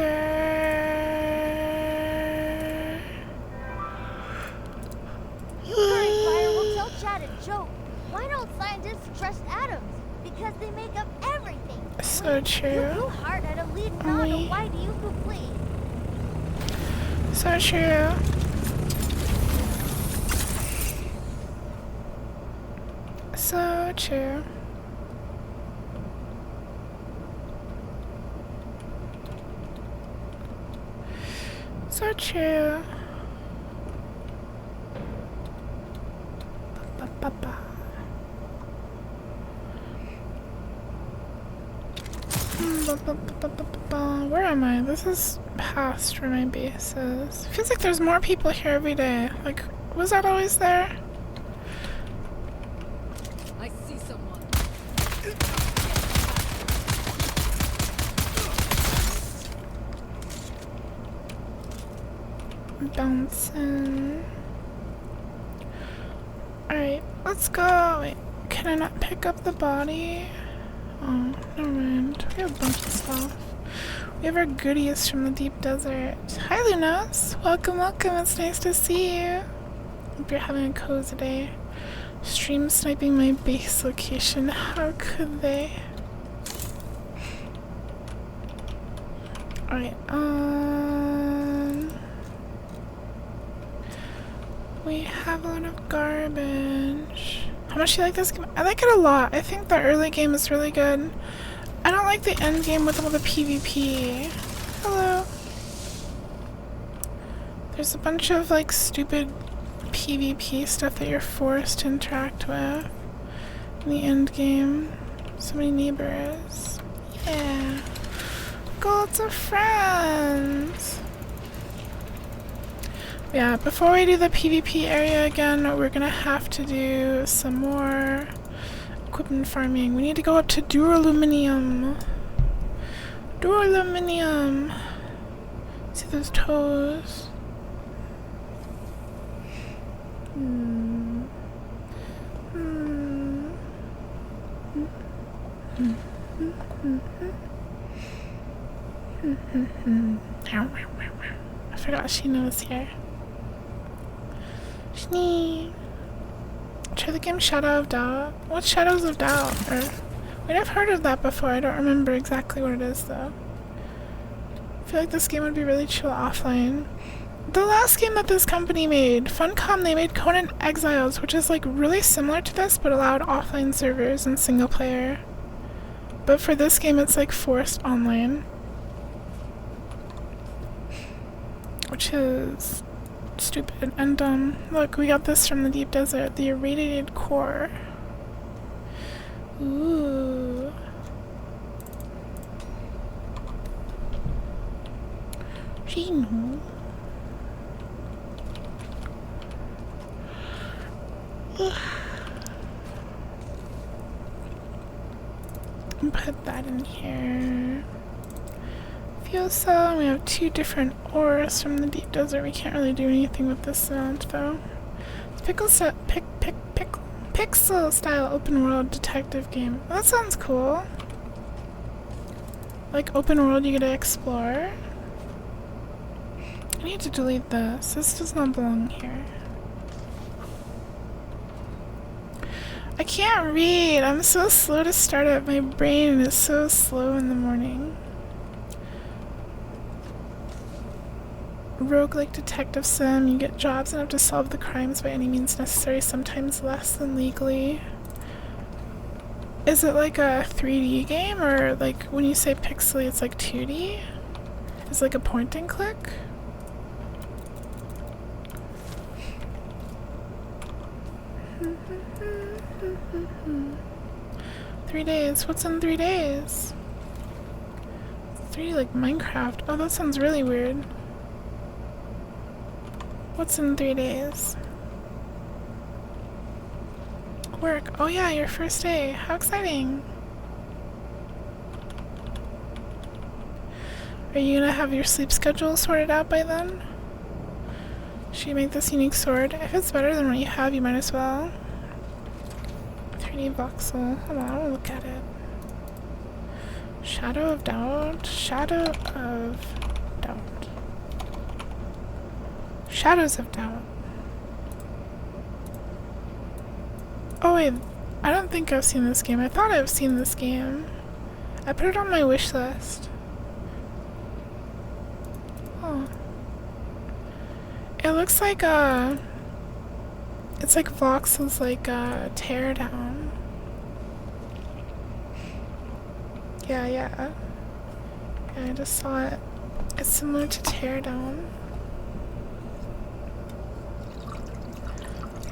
B: Yuku Crier will tell Chad a joke. Why don't scientists trust atoms? Because they make up everything.
A: So true.
B: Yuku heart at a lead nod of why do Yuku please?
A: So true. So true. So true. Where am I? This is past where my base is. Feels like there's more people here every day. Like, was that always there?
D: I see someone.
A: Bouncing. Alright, let's go. Wait, can I not pick up the body? Oh, never mind. We have a bunch of stuff. We have our goodies from the deep desert. Hi, Lunas. Welcome. It's nice to see you. Hope you're having a cozy day. Stream sniping my base location. How could they? Alright, we have a lot of garbage. How much do you like this game? I like it a lot. I think the early game is really good. I don't like the end game with all the PvP. Hello. There's a bunch of like stupid PvP stuff that you're forced to interact with in the end game. So many neighbors. Yeah. Lots of friends. Yeah, before we do the PvP area again, we're gonna have to do some more equipment farming. We need to go up to Duraluminium. Duraluminium. See those toes? I forgot she knows here. Schnee. Try the game Shadow of Doubt. What's Shadows of Doubt? Wait, I've heard of that before. I don't remember exactly what it is though. I feel like this game would be really chill offline. The last game that this company made, Funcom, they made Conan Exiles, which is like really similar to this but allowed offline servers and single player. But for this game it's like forced online. Which is stupid. And look, we got this from the deep desert, the irradiated core. Ooh. Gino. Put that in here. Fuel cell. We have 2 different ores from the deep desert. We can't really do anything with this amount though. It's pixel style open world detective game. Well, that sounds cool. Like open world, you get to explore. I need to delete this. This does not belong here. I can't read. I'm so slow to start up. My brain is so slow in the morning. Roguelike detective sim. You get jobs and have to solve the crimes by any means necessary, sometimes less than legally. Is it like a 3D game, or like when you say pixely it's like 2D? Is it like a point and click? Three days. What's in 3 days? 3D like Minecraft. Oh, that sounds really weird. What's in 3 days? Work. Oh yeah, your first day. How exciting. Are you gonna have your sleep schedule sorted out by then? Should you make this unique sword? If it's better than what you have, you might as well. 3D voxel. Hold on, I wanna look at it. Shadow of Doubt. Shadow of Doubt. Shadows of Doubt. Oh wait, I don't think I've seen this game. I thought I've seen this game. I put it on my wish list. Oh. It looks like it's like Voxel's like a teardown. Yeah. I just saw it. It's similar to Teardown.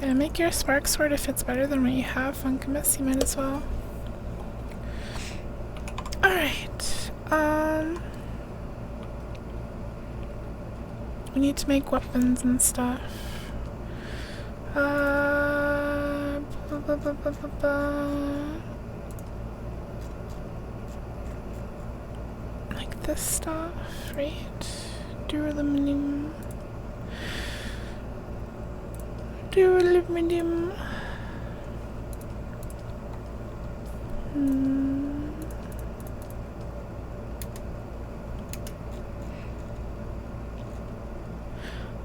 A: Yeah, make your spark sword if it's better than what you have. Funkamus, you might as well. Alright. We need to make weapons and stuff. Like this stuff, right? Duraluminium. Duraluminium.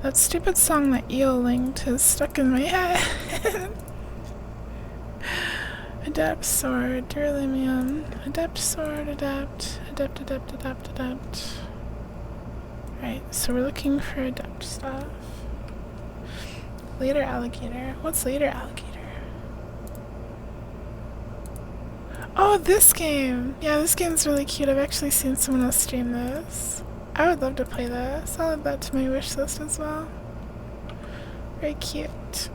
A: That stupid song that Eel linked is stuck in my head. Adapt sword, duraluminium. Adapt sword, adapt. Right, so we're looking for adapt stuff. Later alligator. What's later alligator? Oh, this game! Yeah, this game's really cute. I've actually seen someone else stream this. I would love to play this. I'll add that to my wish list as well. Very cute.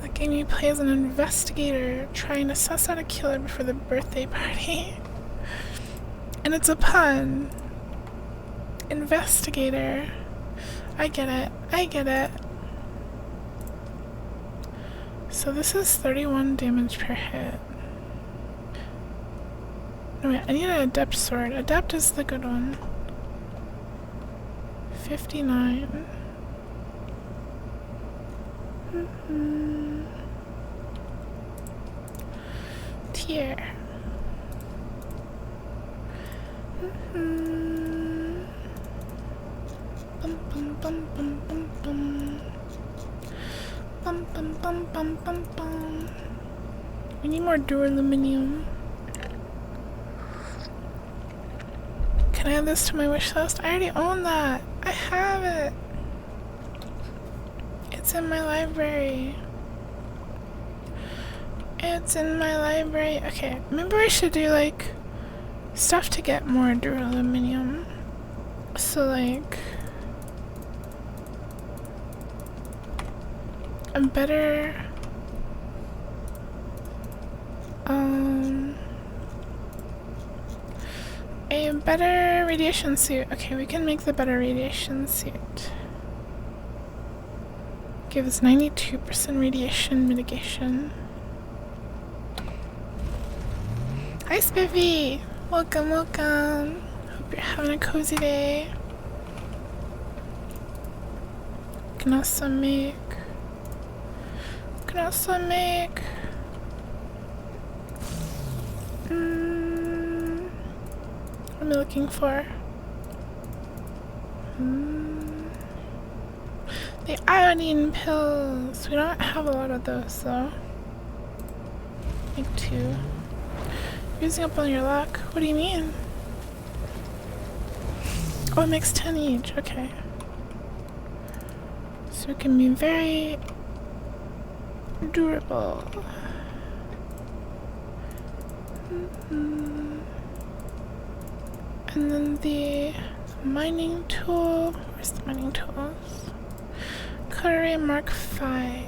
A: The game you play as an investigator trying to suss out a killer before the birthday party. And it's a pun. Investigator. I get it. I get it. So this is 31 damage per hit. No wait, I need an adept sword. Adept is the good one. 59. Tier. Bum bum bum bum bum bum. Bum bum bum bum bum bum. We need more duraluminum. Can I add this to my wish list? I already own that. I have it. It's in my library. It's in my library. Okay, maybe I should do like stuff to get more duraluminum. So like a better a better radiation suit. Okay, we can make the better radiation suit. Gives 92% radiation mitigation. Hi Spiffy! Welcome, welcome. Hope you're having a cozy day. Can also make what am I looking for? The iodine pills. We don't have a lot of those though. Make 2. Using up on your luck. What do you mean? Oh, it makes 10 each. Okay. So it can be very durable. And then the mining tool. Where's the mining tools? Cutlery Mark 5.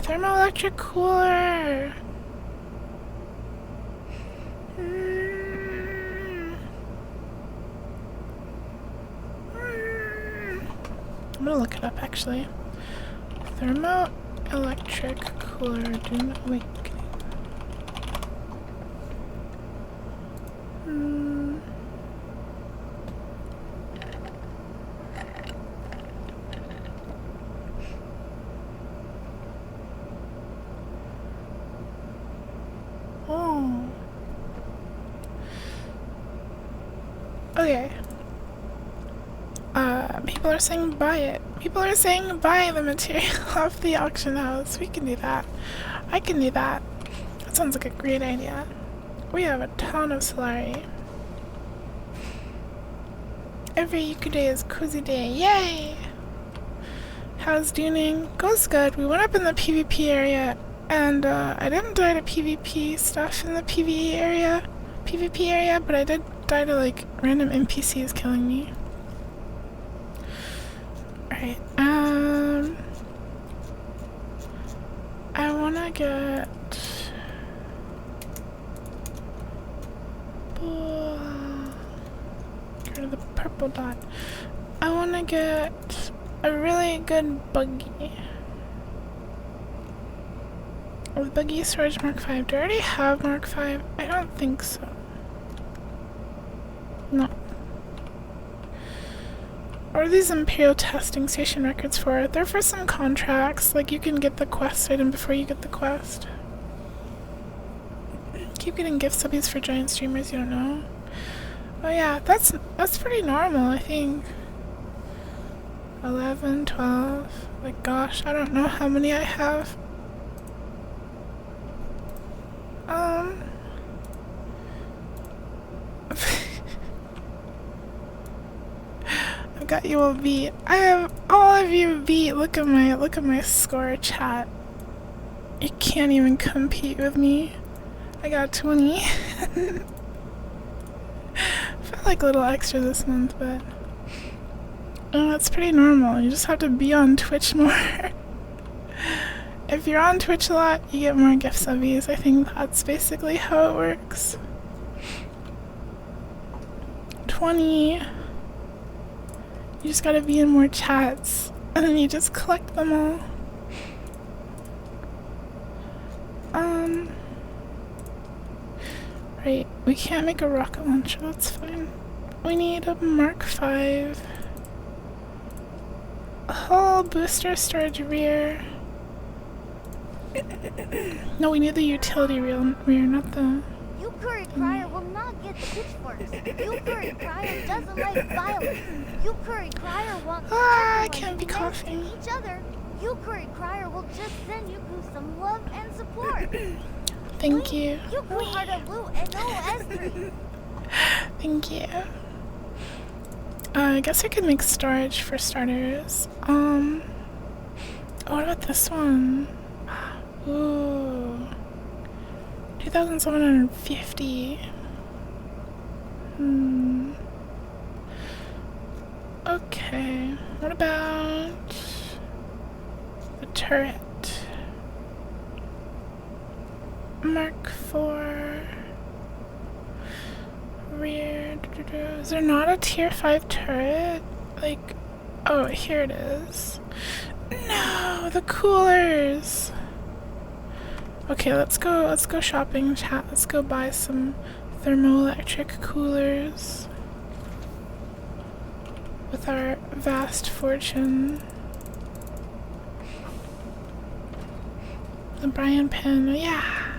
A: Thermoelectric cooler. I'm gonna look it up actually. Thermoelectric cooler Doom Awakening. Oh. Okay. People are saying buy it. People are saying buy the material off the auction house. We can do that. I can do that. That sounds like a great idea. We have a ton of Solari. Every yuku day is cozy day. Yay! How's Duning? Goes good. We went up in the PvP area and I didn't die to PvP stuff in the PvE area. PvP area, but I did die to like random NPCs killing me. Alright, I wanna get get rid of the purple dot. I wanna get a really good buggy. Oh, the buggy storage Mark 5. Do I already have Mark 5? I don't think so. No. What are these Imperial testing station records for? They're for some contracts, like you can get the quest item before you get the quest. Keep getting gift subbies for giant streamers you don't know. Oh yeah, that's pretty normal, I think. 11, 12, like gosh, I don't know how many I have. I've got you all beat. I have all of you beat. Look at my score, chat. You can't even compete with me. I got 20. like a little extra this month, but it's pretty normal. You just have to be on Twitch more. If you're on Twitch a lot, you get more gift subbies. I think that's basically how it works. 20. You just gotta be in more chats, and then you just collect them all. Right, we can't make a rocket launcher, that's fine. We need a Mark 5. A hull, booster, storage, rear. No, we need the utility rear, not the...
B: Yukuri Crier will not get the pitchforks. Yukuri Crier doesn't like violence. Yukuri Crier wants
A: I
B: everyone
A: can't
B: to
A: be coughing.
B: to each other. Yukuri Crier will just send Yuku some love and support.
A: Thank you.
B: Yuku Harda Blue and OS3.
A: Thank you. I guess I could make storage for starters. What about this one? Ooh. 2,750. Okay. What about the turret? Mark 4. Rear. Is there not a tier 5 turret? Like, oh, here it is. No, the coolers. Okay, let's go shopping, chat. Let's go buy some thermoelectric coolers with our vast fortune. The Brian pin, yeah.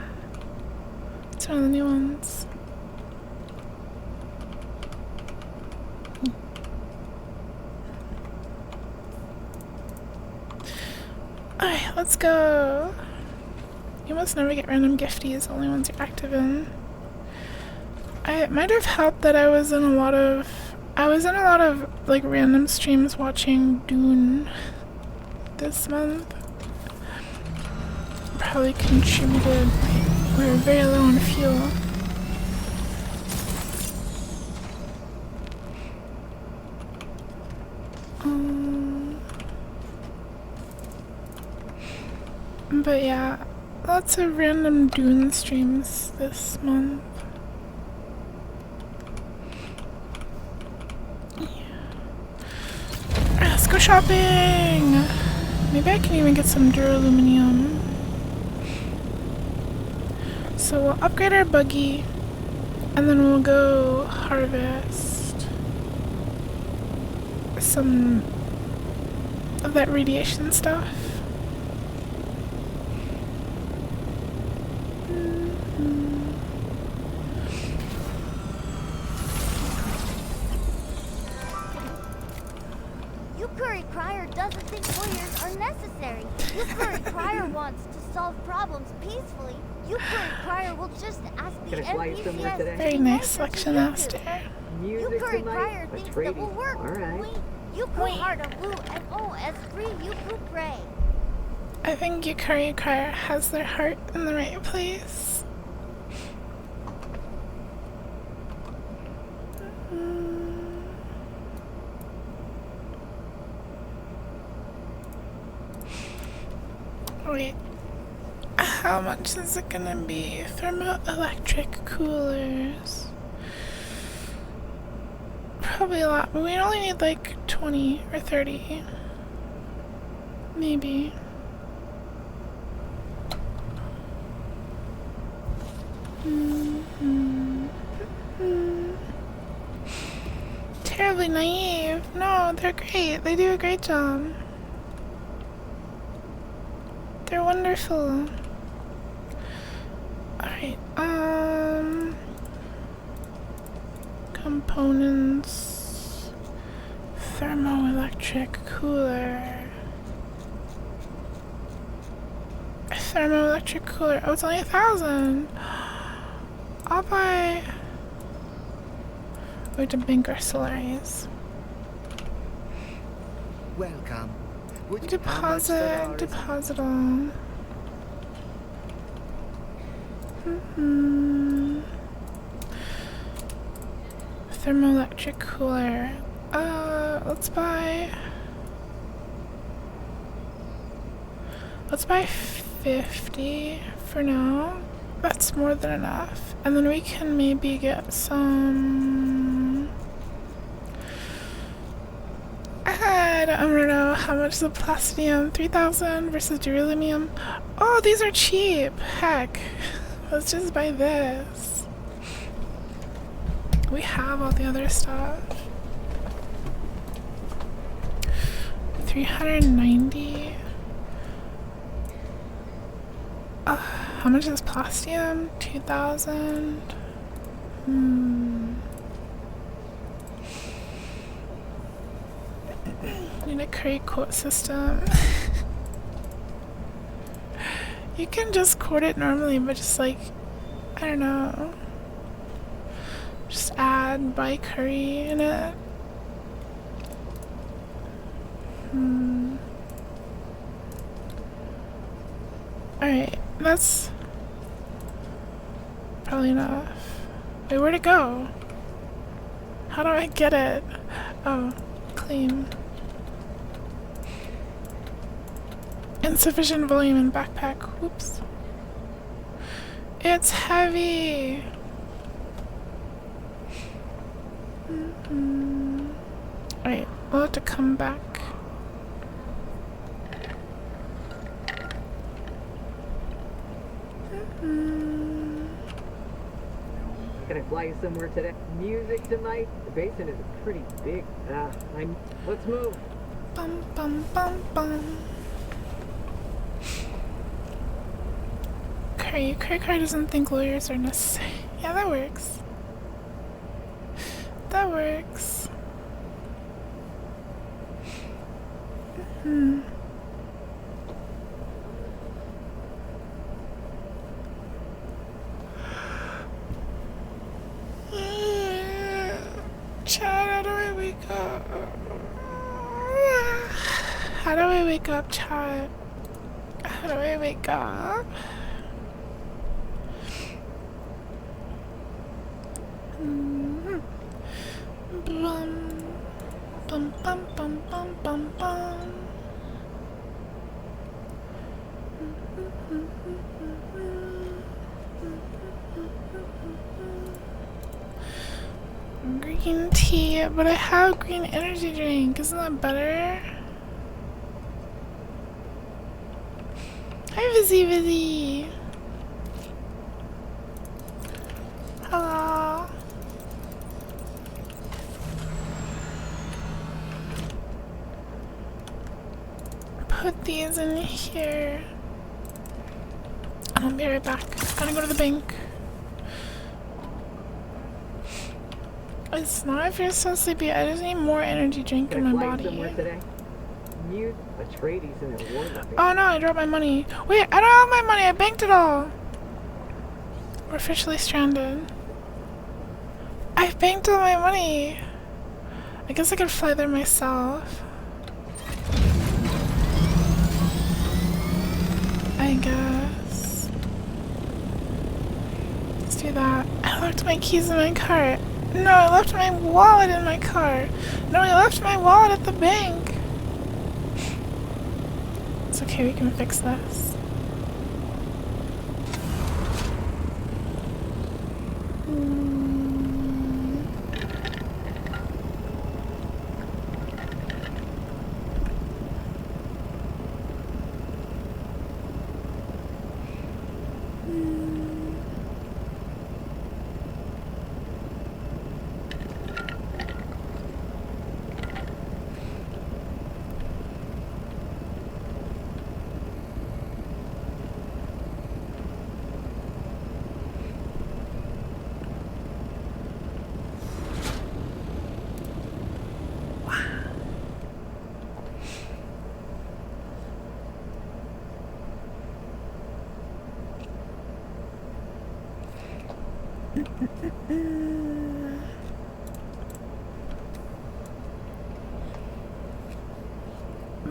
A: It's one of the new ones. Alright, let's go. You must never get random gifties, only ones you're active in. It might have helped that I was in a lot of like random streams watching Dune this month. Probably contributed. We were very low on fuel. But yeah, lots of random Dune streams this month. Let's go shopping! Maybe I can even get some duraluminum. So we'll upgrade our buggy, and then we'll go harvest some of that radiation stuff.
B: Yukuri Crier doesn't think lawyers are necessary. Yukuri Crier wants to solve problems peacefully. Yukuri Crier will just ask the
J: Can I fly you somewhere
B: NPCs.
J: today?
A: Very nice selection, Aster.
J: Music
B: Yukuri Crier
J: tonight? A
B: thinks that
J: trading.
B: will work.
J: All right.
B: Yuku Harda Blue and OS3 Yuku Pray.
A: I think Yukari Crier has their heart in the right place. Wait, how much is it gonna be? Thermoelectric coolers. Probably a lot, but we only need like 20 or 30. Maybe. Terribly naive. No, they're great. They do a great job. They're wonderful. Alright, components, thermoelectric cooler. A thermoelectric cooler. Oh, it's only 1,000. I'll buy. We have to bank our salaries.
F: Welcome.
A: Deposit all. Thermoelectric cooler. Let's buy 50 for now. That's more than enough. And then we can maybe get some... I don't know how much is the platinum. 3,000 versus beryllium. Oh, these are cheap. Heck. Let's just buy this. We have all the other stuff. 390. How much is platinum? 2,000. Need a create quote system. You can just quote it normally, but just like, I don't know. Just add buy curry in it. Alright, that's probably enough. Wait, where'd it go? How do I get it? Oh, claim. Insufficient volume in backpack. Whoops. It's heavy. Alright, we'll have to come back.
J: Can I fly you somewhere today? Music tonight? The basin is pretty big. Let's move.
A: Bum bum bum bum. Curry doesn't think lawyers are necessary. Yeah, that works. That works. Chad, how do I wake up? How do I wake up, Chad? How do I wake up? Bum bum bum bum bum bum. Green tea, but I have green energy drink. Isn't that better? Hi, Vizzy. Hello. Put these in here. I'll be right back. Gotta go to the bank. It's not if you're so sleepy. I just need more energy drink in my body.
J: Today? A tradies in a war.
A: Oh no, I dropped my money. Wait, I don't have my money. I banked it all. We're officially stranded. I banked all my money. I guess I could fly there myself. I guess. Let's do that. I left my keys in my car. No, I left my wallet in my car. No, I left my wallet at the bank. It's okay, we can fix this.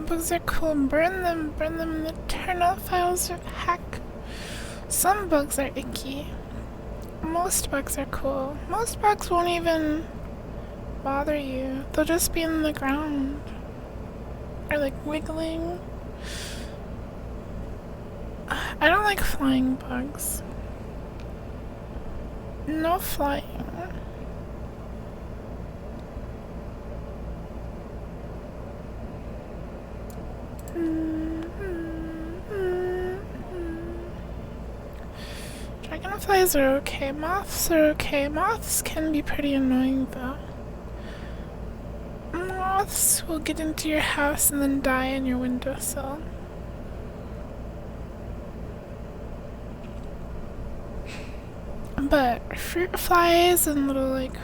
A: Bugs are cool. Burn them in the turnout files. Heck. Some bugs are icky. Most bugs are cool. Most bugs won't even bother you. They'll just be in the ground. Or like wiggling. I don't like flying bugs. No flying. Dragonflies are okay. Moths are okay. Moths can be pretty annoying though. Moths will get into your house and then die in your windowsill. But fruit flies and little like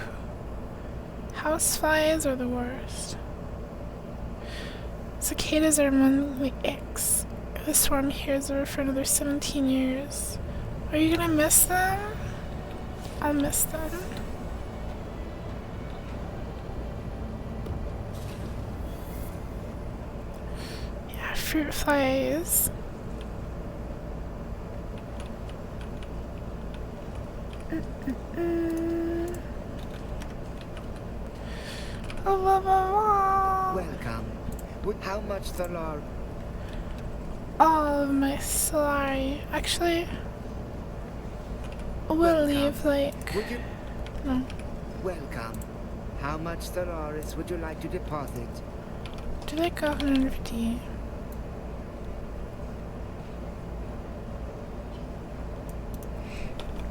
A: house flies are the worst. Cicadas are among the icks. The swarm here is over for another 17 years. Are you gonna miss them? I'll miss them. Yeah, fruit flies.
K: Welcome. How much the large?
A: All of my salary. Actually, we'll leave like.
K: Would you?
A: No.
K: Welcome. How much Stellaris would you like to deposit?
A: Do like 150.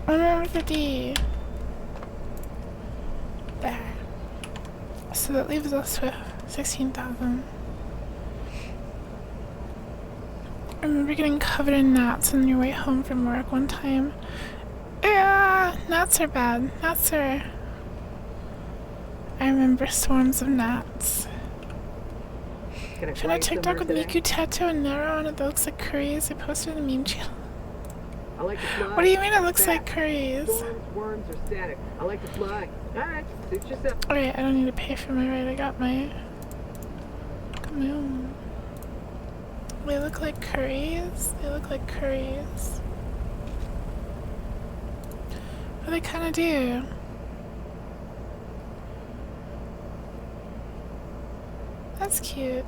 A: $150. There. So that leaves us with 16,000. I remember getting covered in gnats on your way home from work one time. Yeah, gnats are bad. Gnats are... I remember swarms of gnats. Found a TikTok with Miku, Tato, and Nero on it that looks like curries. I posted a meme channel.
J: I like to fly.
A: What do you mean it looks like curries?
J: Storms, worms, or static. I like to fly. Alright, suit yourself.
A: Alright, I don't need to pay for my ride. I got my own. They look like curries. They look like curries. What do they kind of do? That's cute.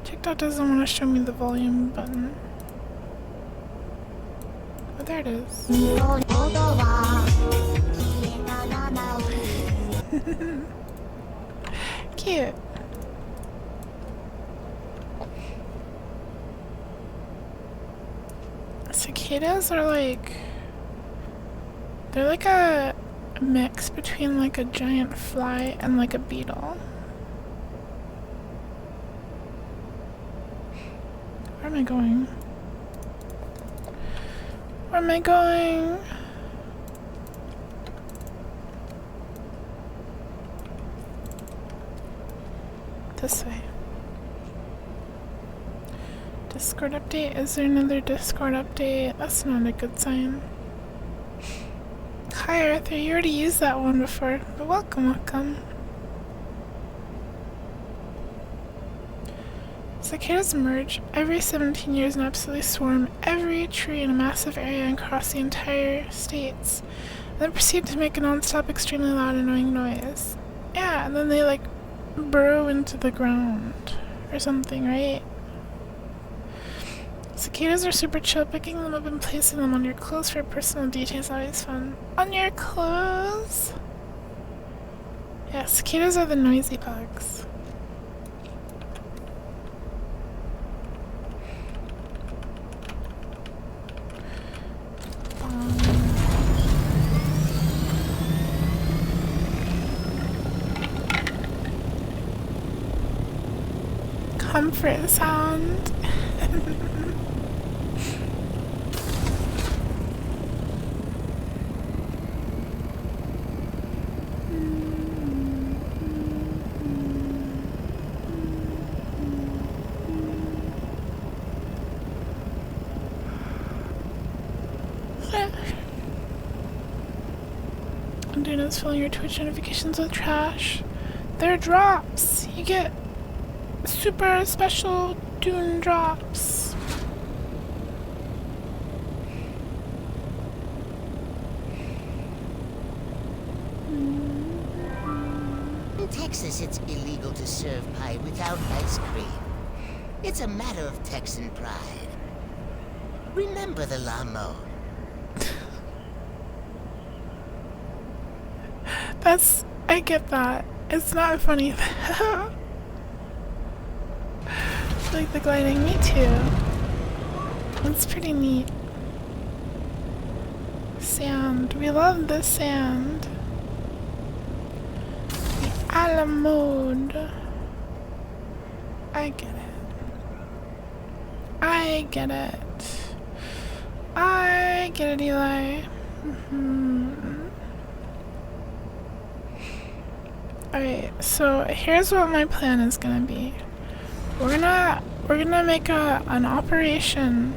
A: TikTok doesn't want to show me the volume button. Oh, there it is. Cute. Cicadas are like... They're like a mix between like a giant fly and like a beetle. Where am I going? Where am I going? This way. Discord update? Is there another Discord update? That's not a good sign. Hi Arthur, you already used that one before, but welcome. Cicadas emerge every 17 years and absolutely swarm every tree in a massive area and across the entire states. And then proceed to make a non-stop, extremely loud, annoying noise. Yeah, and then they like burrow into the ground or something, right? Cicadas are super chill. Picking them up and placing them on your clothes for personal details is always fun. On your clothes? Yeah, cicadas are the noisy bugs. Comfort sound. I'm doing is filling your Twitch notifications with trash. They're drops. You get super special Dune drops.
F: Notice it's illegal to serve pie without ice cream. It's a matter of Texan pride. Remember the Lamo.
A: I get that. It's not funny though. Like the gliding, me too. It's pretty neat. Sand. We love the sand. The Alamode. I get it. I get it. I get it, Eli. Alright, so here's what my plan is gonna be. We're gonna make an operation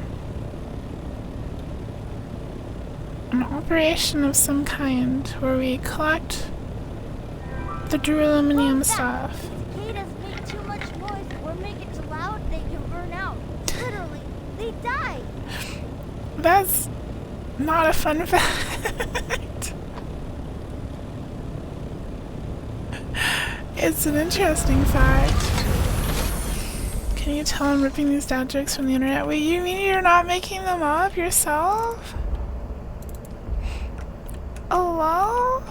A: of some kind where we collect the duraluminum stuff.
B: Cicadas make too much noise or make it too loud, they can burn out. Literally, they die.
A: That's not a fun fact. It's an interesting fact. Can you tell I'm ripping these dad jokes from the internet? Wait, you mean you're not making them up yourself? Hello?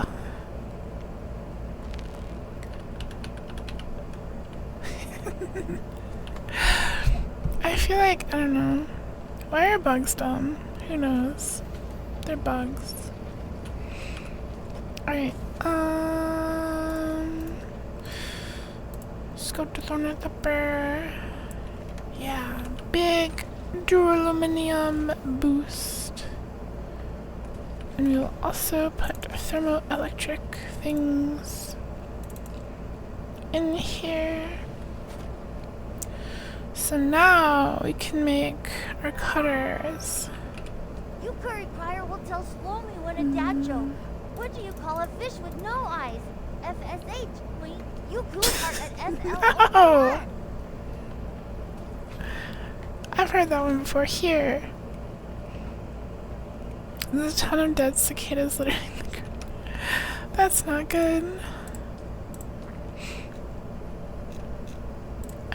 A: I feel like, I don't know. Why are bugs dumb? Who knows? They're bugs. Alright, let's go to Thorn at the Bear. Yeah, big duraluminum boost. And we will also put thermoelectric things in here. So now we can make our cutters.
B: You curry crier will tell Slomy when a dad joke. What do you call a fish with no eyes? FSH. You cool are at SL.
A: No! I've heard that one before. Here. There's a ton of dead cicadas littering the ground. That's not good.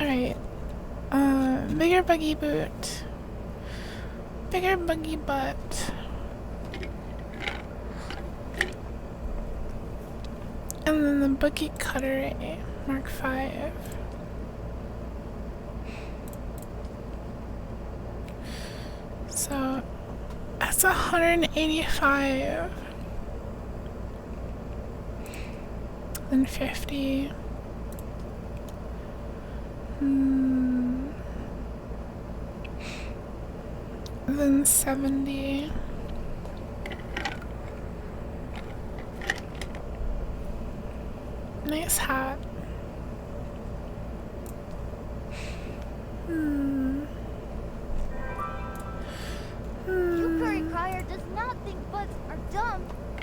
A: Alright. Bigger buggy boot. Bigger buggy butt. And then the buggy cutter Mark 5. So that's 185. Then 50. Then 70. Nice hat.
B: You curry crier does not think bugs are dumb.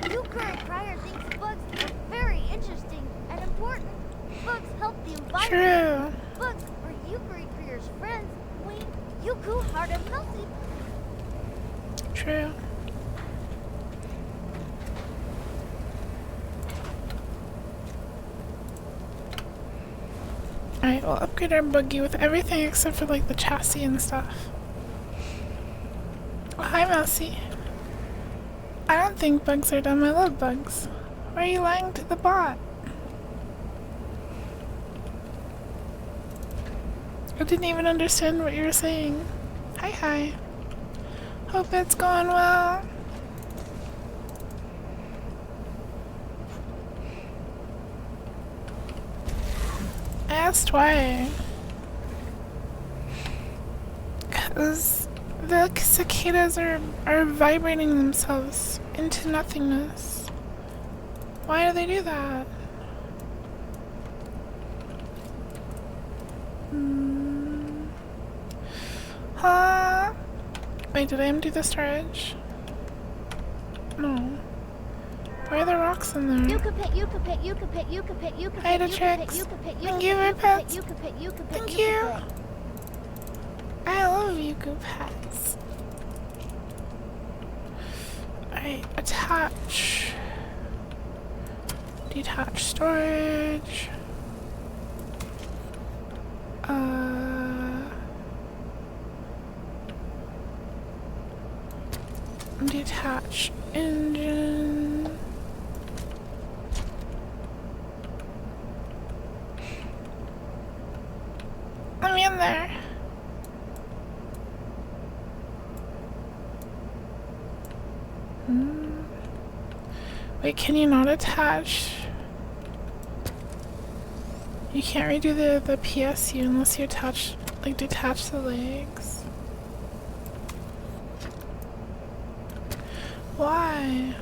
B: You curry crier thinks bugs are very interesting and important. Bugs help the environment.
A: True.
B: Bugs are you curry crier's friends. Yuku hard and healthy.
A: True. Alright, we'll upgrade our buggy with everything except for like the chassis and stuff. Oh, hi Mousy. I don't think bugs are dumb, I love bugs. Why are you lying to the bot? I didn't even understand what you were saying. Hi. Hope it's going well. I asked why. 'Cause the cicadas are vibrating themselves into nothingness. Why do they do that? Huh? Wait, did I empty the storage? No. Why are there rocks in there?
B: You could pet, you could pet, you could pet, you could pet, you could
A: Hi,
B: pet,
A: the
B: you could pet,
A: tricks.
B: you could pet, you
A: Thank
B: could
A: you
B: pet,
A: for pets.
B: you could pet, you could pet,
A: Thank
B: you
A: you.
B: could pet.
A: I love yuku pets. Alright, attach. Detach storage. Detach engine. Let me in there. Wait, can you not attach? You can't redo the PSU unless you attach, like, detach the legs. Why?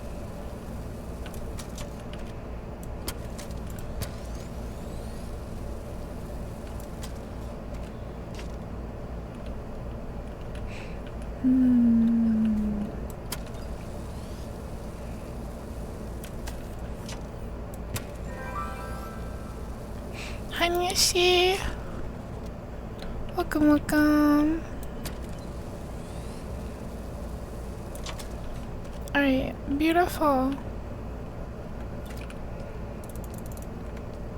A: Hi Nishi. Welcome, welcome. Alright, beautiful.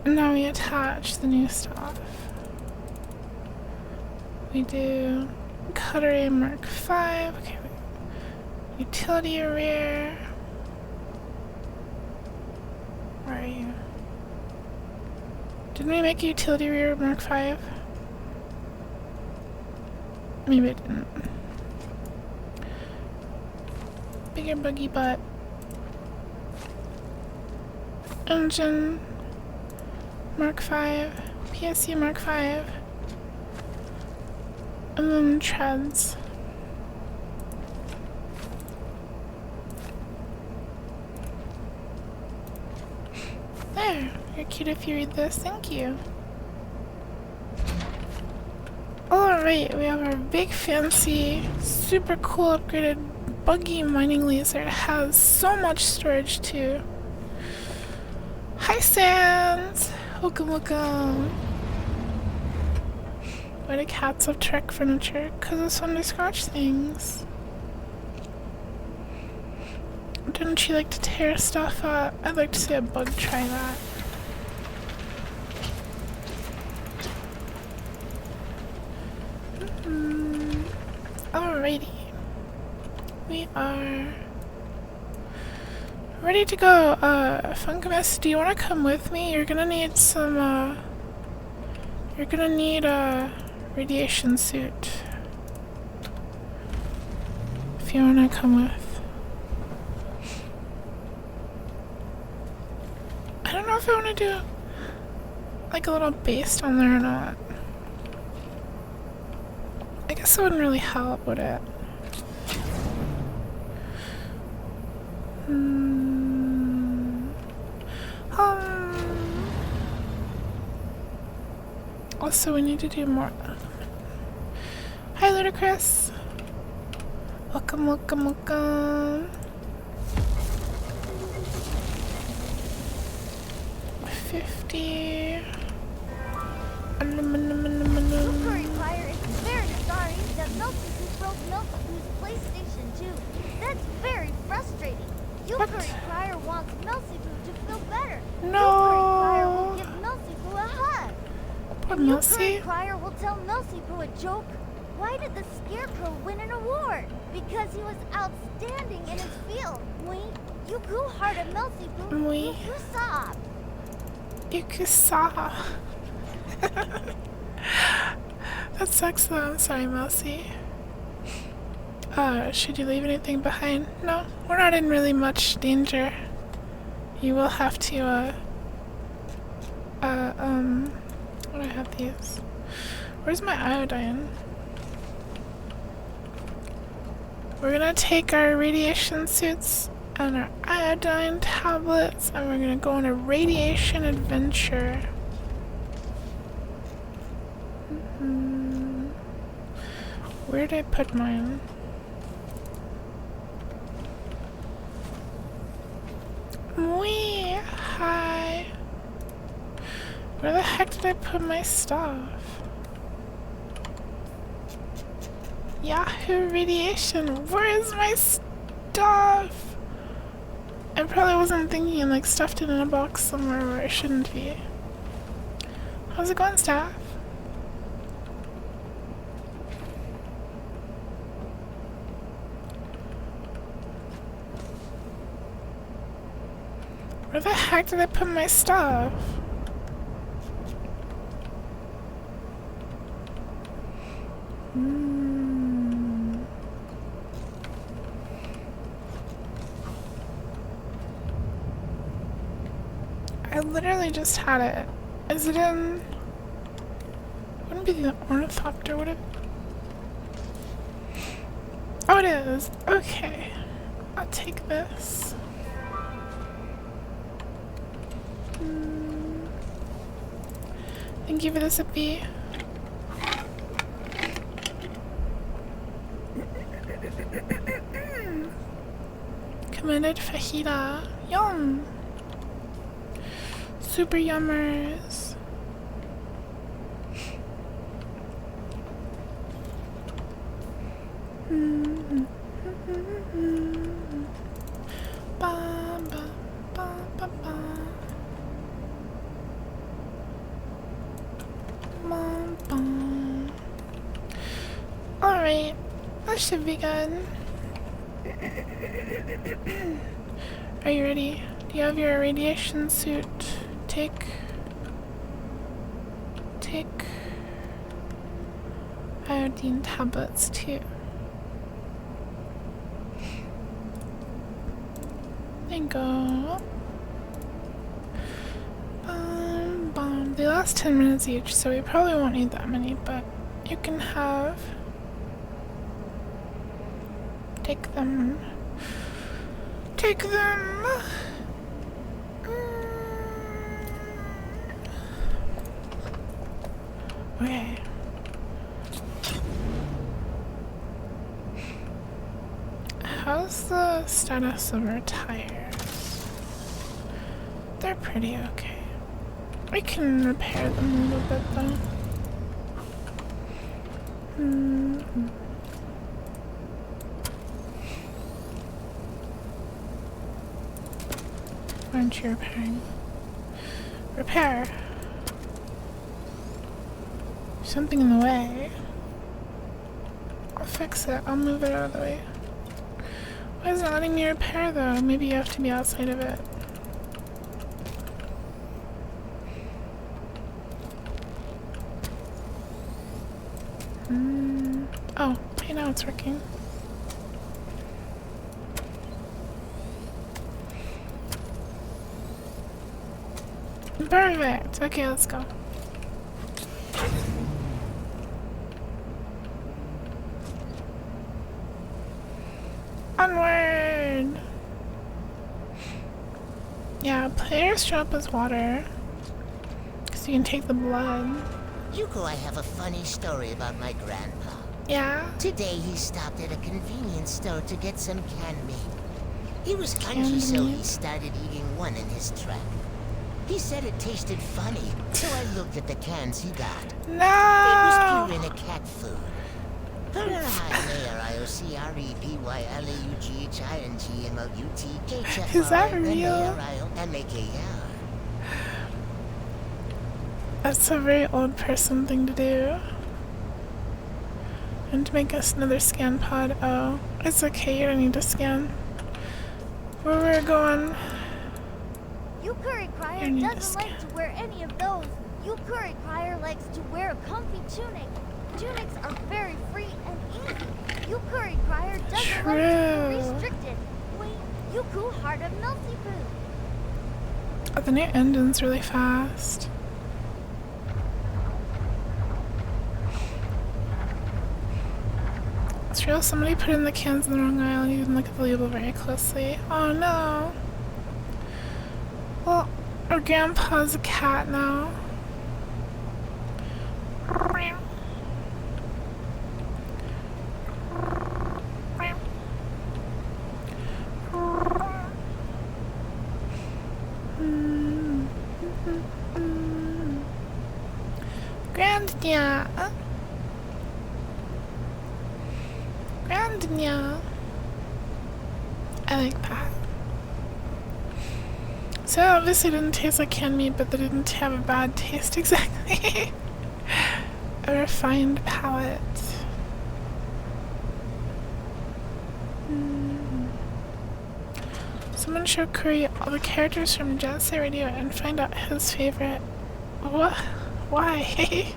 A: And now we attach the new stuff. We do Cutlery Mark 5. Okay, utility rear. Where are you? Didn't we make a utility rear Mark 5? Maybe I didn't. Bigger buggy butt. Engine Mark 5. PSU Mark 5. And then treads. There. You're cute if you read this. Thank you. Alright, we have our big fancy, super cool upgraded buggy mining laser. It has so much storage too. Hi Sans! Welcome, welcome. Why do cats have Trek furniture? Because it's fun to scratch things. Didn't you like to tear stuff up? I'd like to see a bug try that. Alrighty. We are ready to go. Funkamus, do you want to come with me? You're gonna need some, you're gonna need a radiation suit. If you want to come with. I don't know if I want to do like a little base down there or not. I guess it wouldn't really help, would it? Also, we need to do more. Hi, Ludicrous. Welcome, welcome, welcome. 50.
B: Curry Fire is very sorry that Melty broke Melty's PlayStation 2. That's very frustrating. Curry Fire wants Melty to feel better.
A: No.
B: Curry Fire will give Melty a hug.
A: Poor
B: And
A: Melty.
B: Curry Fire will tell Melty a joke. Why did the Scarecrow win an award? Because he was outstanding in his field. Yuku hard at Melty Yuku saw.
A: Yuku saw. That sucks though. I'm sorry, Melcy. Should you leave anything behind? No, we're not in really much danger. You will have to, what do I have these? Where's my iodine? We're gonna take our radiation suits and our iodine tablets and we're gonna go on a radiation adventure. Where did I put mine? Wee! Hi! Where the heck did I put my stuff? Yahoo Radiation! Where is my stuff? I probably wasn't thinking and like stuffed it in a box somewhere where it shouldn't be. How's it going, staff? Where the heck did I put my stuff? I literally just had it. Is it in... Wouldn't be the ornithopter, would it? Oh, it is. Okay. I'll take this. Thank you for the sippy. Committed fajita. Yum! Super yummers. Ba, ba, ba, ba, ba. Bum, bum. Alright, that should be good. Are you ready? Do you have your radiation suit? Take iodine tablets too. There you go. They last 10 minutes each, so we probably won't need that many, but you can have... Take them. Take them! Okay. How's the status of our tires? They're pretty okay. We can repair them a little bit though. Why aren't you repairing? Repair! Something in the way. I'll fix it. I'll move it out of the way. Why is it not letting me repair though? Maybe you have to be outside of it. Oh, hey, now it's working. Perfect! Okay, let's go. Onward! Yeah, players drop as water. So you can take the blood.
F: Yuko, I have a funny story about my grandpa.
A: Yeah?
F: Today he stopped at a convenience store to get some canned meat. He was hungry, so he started eating one in his truck. He said it tasted funny, so I looked at the cans he got.
A: No!
F: It was pure in a cat food.
A: Is that real? That's a very old person thing to do. And to make us another scan pod. Oh, it's okay, you don't need to scan. Where we're going.
B: Yukuri Crier doesn't like to wear any of those. Yukuri Crier likes to wear a comfy tunic. Tunics are very free and easy. Yukuri Crier doesn't like to be restricted. Wait, Yuku Heart of Melty Poo.
A: Oh, the new engine's really fast. It's real, somebody put in the cans in the wrong aisle. You can look at the label very closely. Oh no. Well, our grandpa's a cat now. Grandnia. Grandnia. I like that. So it obviously didn't taste like canned meat, but they didn't have a bad taste exactly. A refined palate. Someone should create all the characters from Jet Set Radio and find out his favorite. What? Why?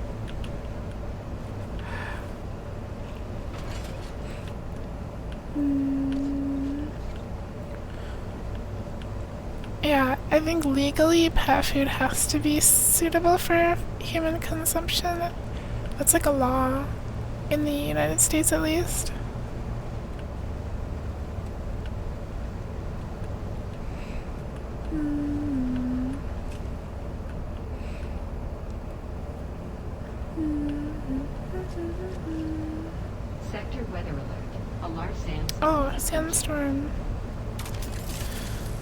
A: Yeah, I think legally pet food has to be suitable for human consumption. That's like a law in the United States at least.
L: Sector weather alert. A large sandstorm.
A: Oh, sandstorm.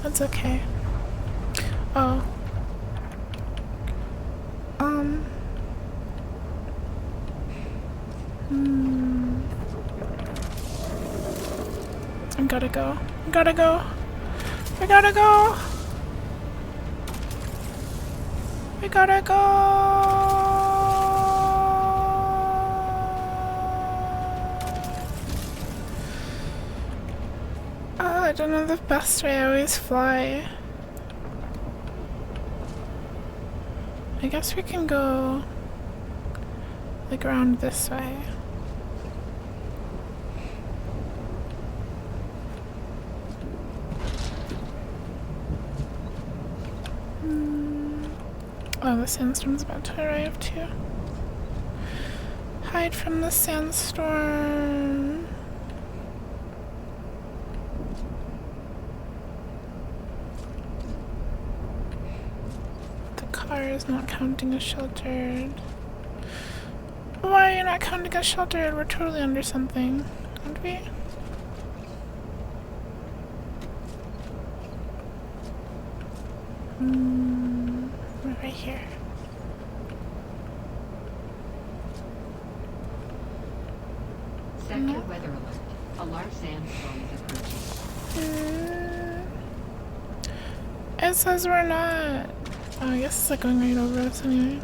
A: That's okay. Oh. I gotta go. I gotta go. I gotta go. I gotta go. Oh, I don't know the best way. I always fly. I guess we can go like around this way. Oh, the sandstorm's about to arrive too. Hide from the sandstorm. The car is not counting as sheltered. Why are you not counting as sheltered? We're totally under something, aren't we? We're right here.
L: Sector weather alert. A large sandstorm is approaching.
A: It says we're not. Oh, I guess it's like going right over us anyway.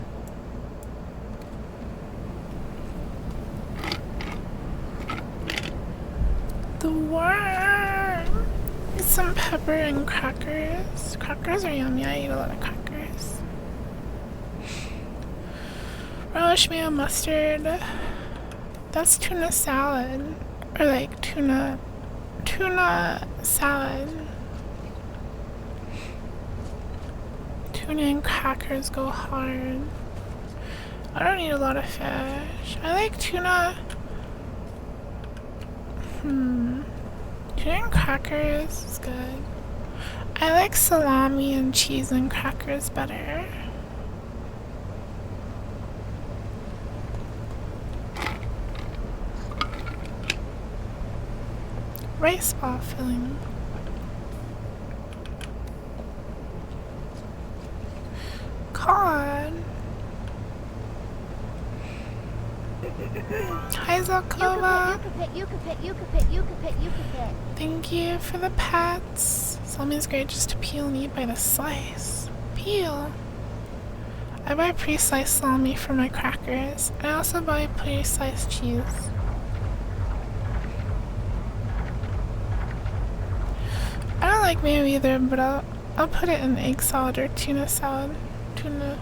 A: The worm! Eat some pepper and crackers. Crackers are yummy. I eat a lot of crackers. Relish mayo mustard. That's tuna salad. Or like tuna salad. Tuna and crackers go hard. I don't eat a lot of fish. I like tuna. Tuna and crackers is good. I like salami and cheese and crackers better. Rice ball filling. Cod. Hi Zelkova.
B: You could pit.
A: Thank you for the pets. Salmi's great just to peel and eat by the slice. Peel. I buy pre-sliced salami for my crackers. I also buy pre-sliced cheese. I don't like mayo either, but I'll put it in egg salad or tuna salad. Tuna.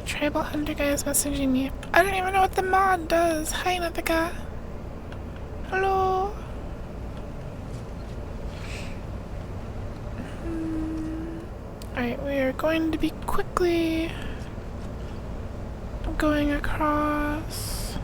A: Tribal hunter guy is messaging me. I don't even know what the mod does. Hi, Nathika. Hello. Alright, we are going to be quickly going across.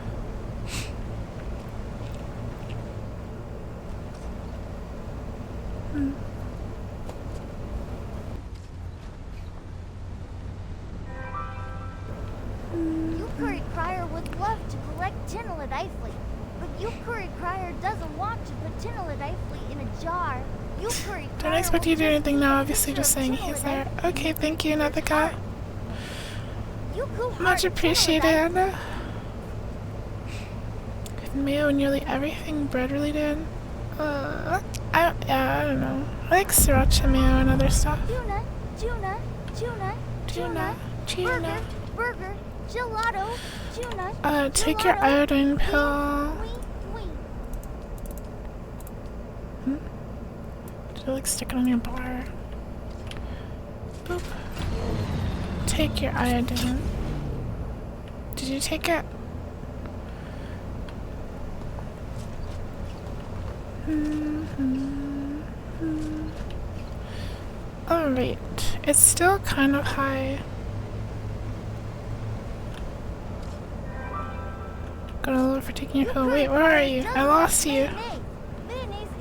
B: Yukuri Crier would love to collect Tinolid Ifely, but Yukuri Crier doesn't want to put Tinolid Ifely in a jar. Yukuri
A: Don't expect you to do anything now, obviously just saying he's there. Okay, thank you, Nathika. Much appreciated. With mayo and nearly everything bread related. I don't know. I like sriracha mayo and other stuff. Tuna.
B: Burger, gelato, tuna.
A: Take your iodine pill. to like stick it on your bar. Boop. Take your iodine. Did you take it? Alright. It's still kind of high. Got a little for taking your pill. Wait, where are you? I lost you.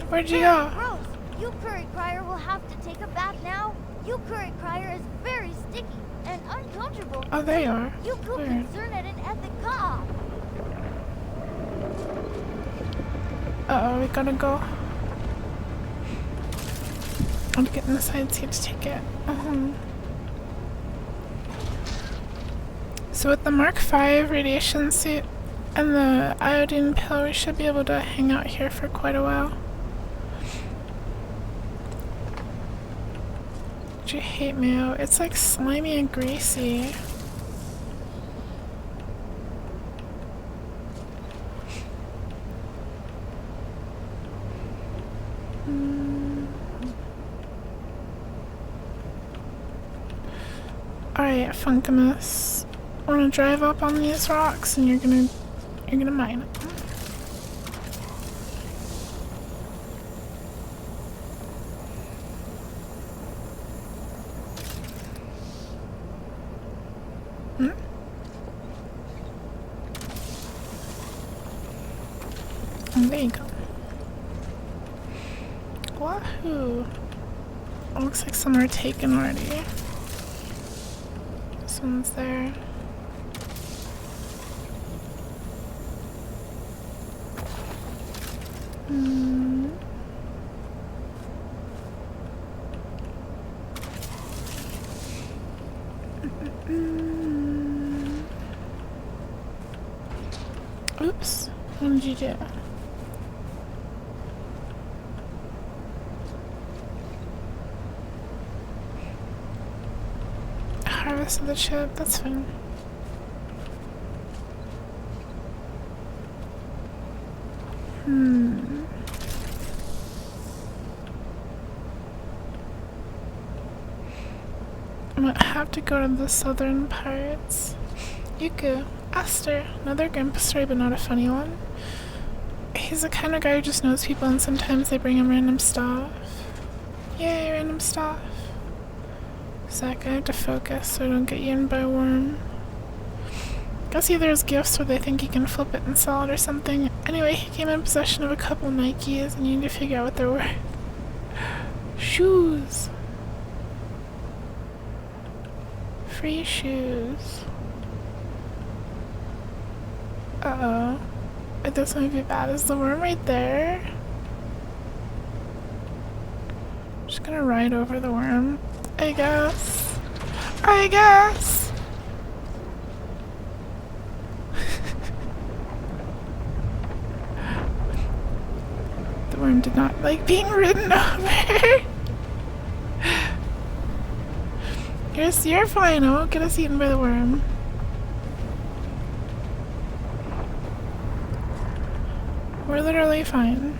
A: Where'd you go?
B: You curry crier will have to take a bath now. You curry crier is very sticky and uncomfortable.
A: Oh, there you are.
B: You could concern at an ethic co-op.
A: Uh-oh, we gotta go. I'm getting the side seat to take it. So with the Mark V radiation suit and the iodine pill, we should be able to hang out here for quite a while. Do you hate mayo? It's like slimy and greasy. Alright, Funkimus. I wanna drive up on these rocks and you're gonna mine it. Oh, there you go. Wahoo! It looks like some are taken already. This one's there. Oops, what did you do? Harvest of the chip, that's fine. I might have to go to the southern parts. Yuku, Aster, another grandpa story but not a funny one. He's the kind of guy who just knows people and sometimes they bring him random stuff. Yay, random stuff. Zach, I have to focus so I don't get eaten by a worm. Guess either his gifts or they think he can flip it and sell it or something. Anyway, he came in possession of a couple Nikes and you need to figure out what they're worth. Shoes! Free shoes. Uh-oh. This might be bad. Is the worm right there? I'm just gonna ride over the worm. I guess. I guess! The worm did not like being ridden over. You're fine. I won't get us eaten by the worm. We're literally fine.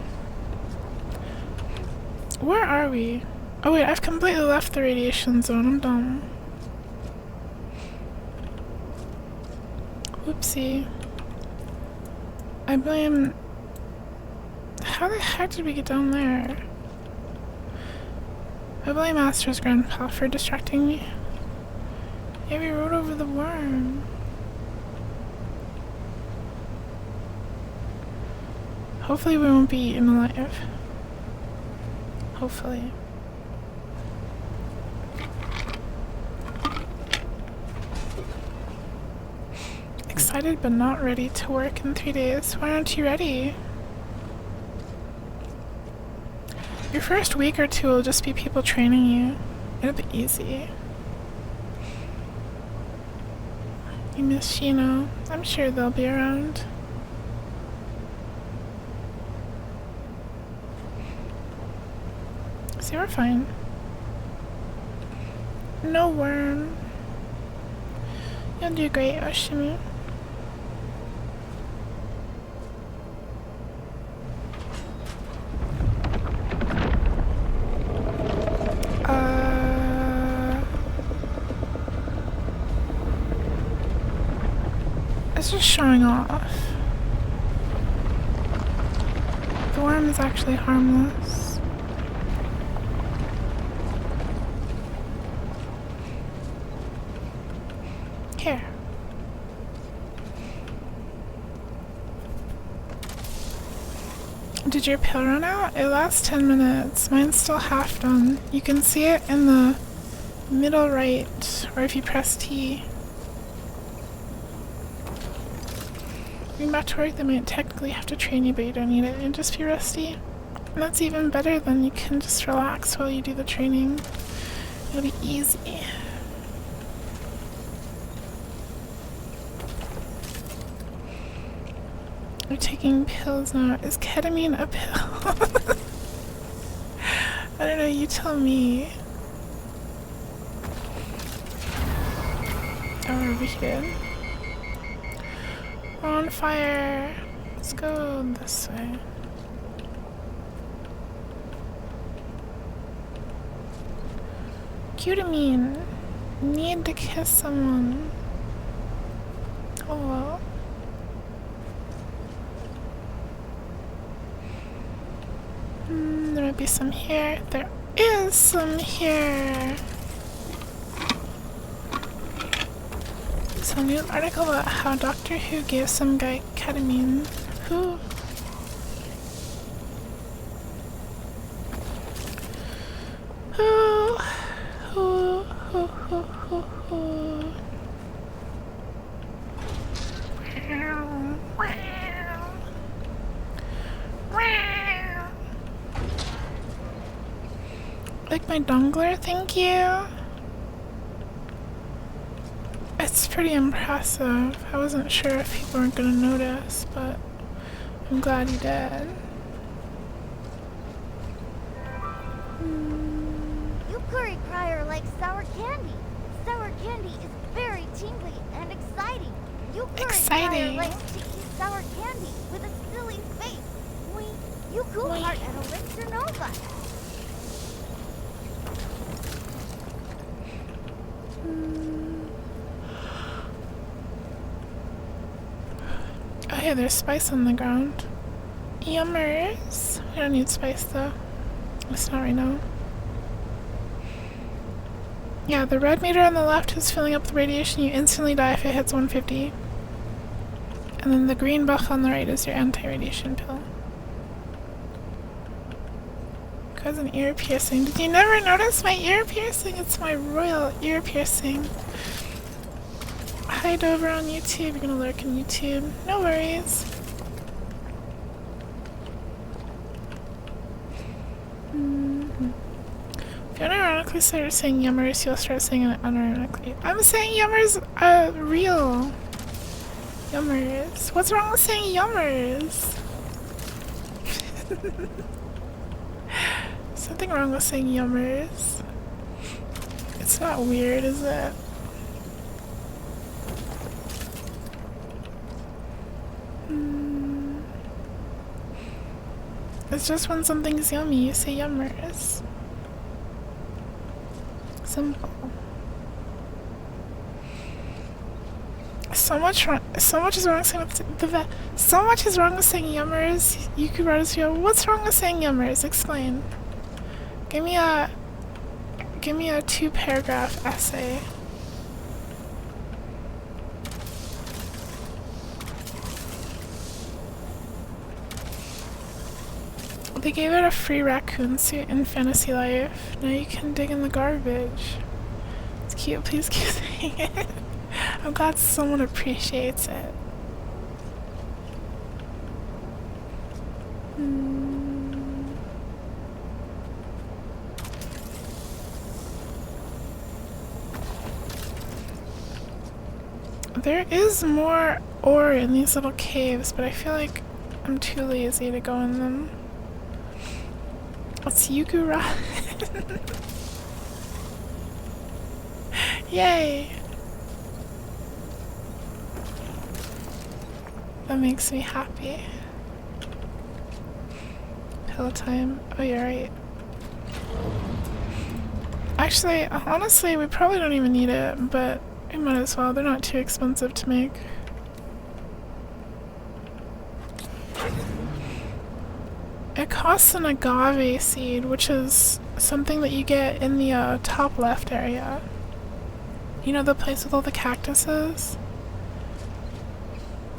A: Where are we? Oh wait, I've completely left the radiation zone. I'm dumb. Whoopsie. I blame... How the heck did we get down there? I blame Aster's grandpa for distracting me. Yeah, we rode over the worm. Hopefully we won't be eaten alive. Hopefully. Excited but not ready to work in 3 days. Why aren't you ready? Your first week or two will just be people training you. It'll be easy. You miss Shino. I'm sure they'll be around. See, we're fine. No worm. You'll do great, Oshimi. It's just showing off. The worm is actually harmless. Here. Did your pill run out? It lasts 10 minutes. Mine's still half done. You can see it in the middle right, or if you press T. Going back to work, they might technically have to train you, but you don't need it. You'll just be rusty. And that's even better than you can just relax while you do the training. It'll be easy. You're taking pills now. Is ketamine a pill? I don't know, you tell me. Oh, we're overheated. We're on fire. Let's go this way. Ketamine. Need to kiss someone. Oh. There might be some here. There is some here. So a new article about how Doctor Who gave some guy ketamine. Who? Like my dongler, thank you. It's pretty impressive. I wasn't sure if people weren't gonna notice, but I'm glad you did.
B: Yukuri Crier likes sour candy. Sour candy is very tingly and exciting. Yukuri Crier likes to eat sour candy with a silly face. Wink. Yuku heart at Elixir Nova.
A: Oh yeah, there's spice on the ground. Yummers. I don't need spice though. It's not right now. Yeah, the red meter on the left is filling up with radiation. You instantly die if it hits 150. And then the green buff on the right is your anti-radiation pill. Cause an ear piercing. Did you never notice my ear piercing? It's my royal ear piercing. Hide over on YouTube. You're gonna lurk on YouTube. No worries. If you unironically start saying yummers, you'll start saying it unironically. I'm saying yummers real. Yummers. What's wrong with saying yummers? Something wrong with saying yummers. It's not weird, is it? It's just when something's yummy, you say yummers. Simple. So much is wrong saying so much is wrong with saying yummers. Yuku brought us here. What's wrong with saying yummers? Explain. Give me a 2-paragraph essay. They gave it a free raccoon suit in Fantasy Life. Now you can dig in the garbage. It's cute, please keep saying it. I'm glad someone appreciates it. There is more ore in these little caves, but I feel like I'm too lazy to go in them. It's Yuku Ra. Yay! That makes me happy. Pill time. Oh, you're right. Actually, honestly, we probably don't even need it, but we might as well. They're not too expensive to make. It costs an agave seed, which is something that you get in the top left area. You know the place with all the cactuses?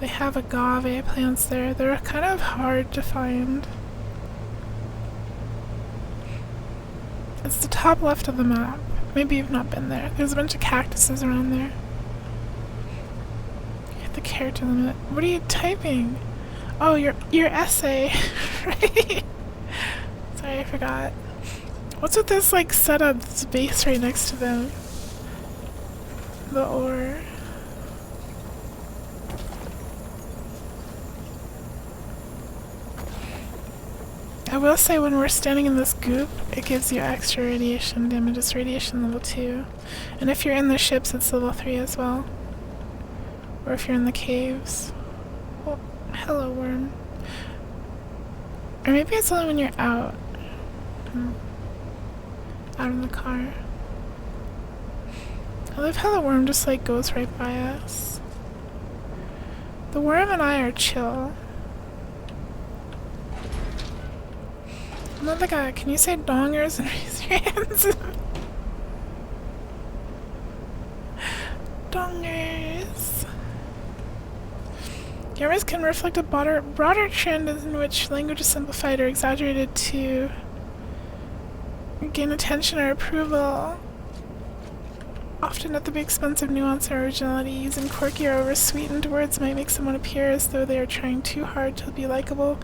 A: They have agave plants there. They're kind of hard to find. It's the top left of the map. Maybe you've not been there. There's a bunch of cactuses around there. You hit the character limit. What are you typing? Oh, your essay. Right? Sorry, I forgot. What's with this like setup, this base right next to them? The ore. I will say when we're standing in this goop, it gives you extra radiation damage. It's radiation level 2. And if you're in the ships, it's level 3 as well. Or if you're in the caves. Oh, hello, worm. Or maybe it's only when you're out. Out in the car. I love how the worm just like goes right by us. The worm and I are chill. Another guy, can you say dongers and raise your hands? Dongers. Gamers can reflect a broader trend in which language is simplified or exaggerated to gain attention or approval, often at the expense of nuance or originality. Using quirky or over-sweetened words might make someone appear as though they are trying too hard to be likable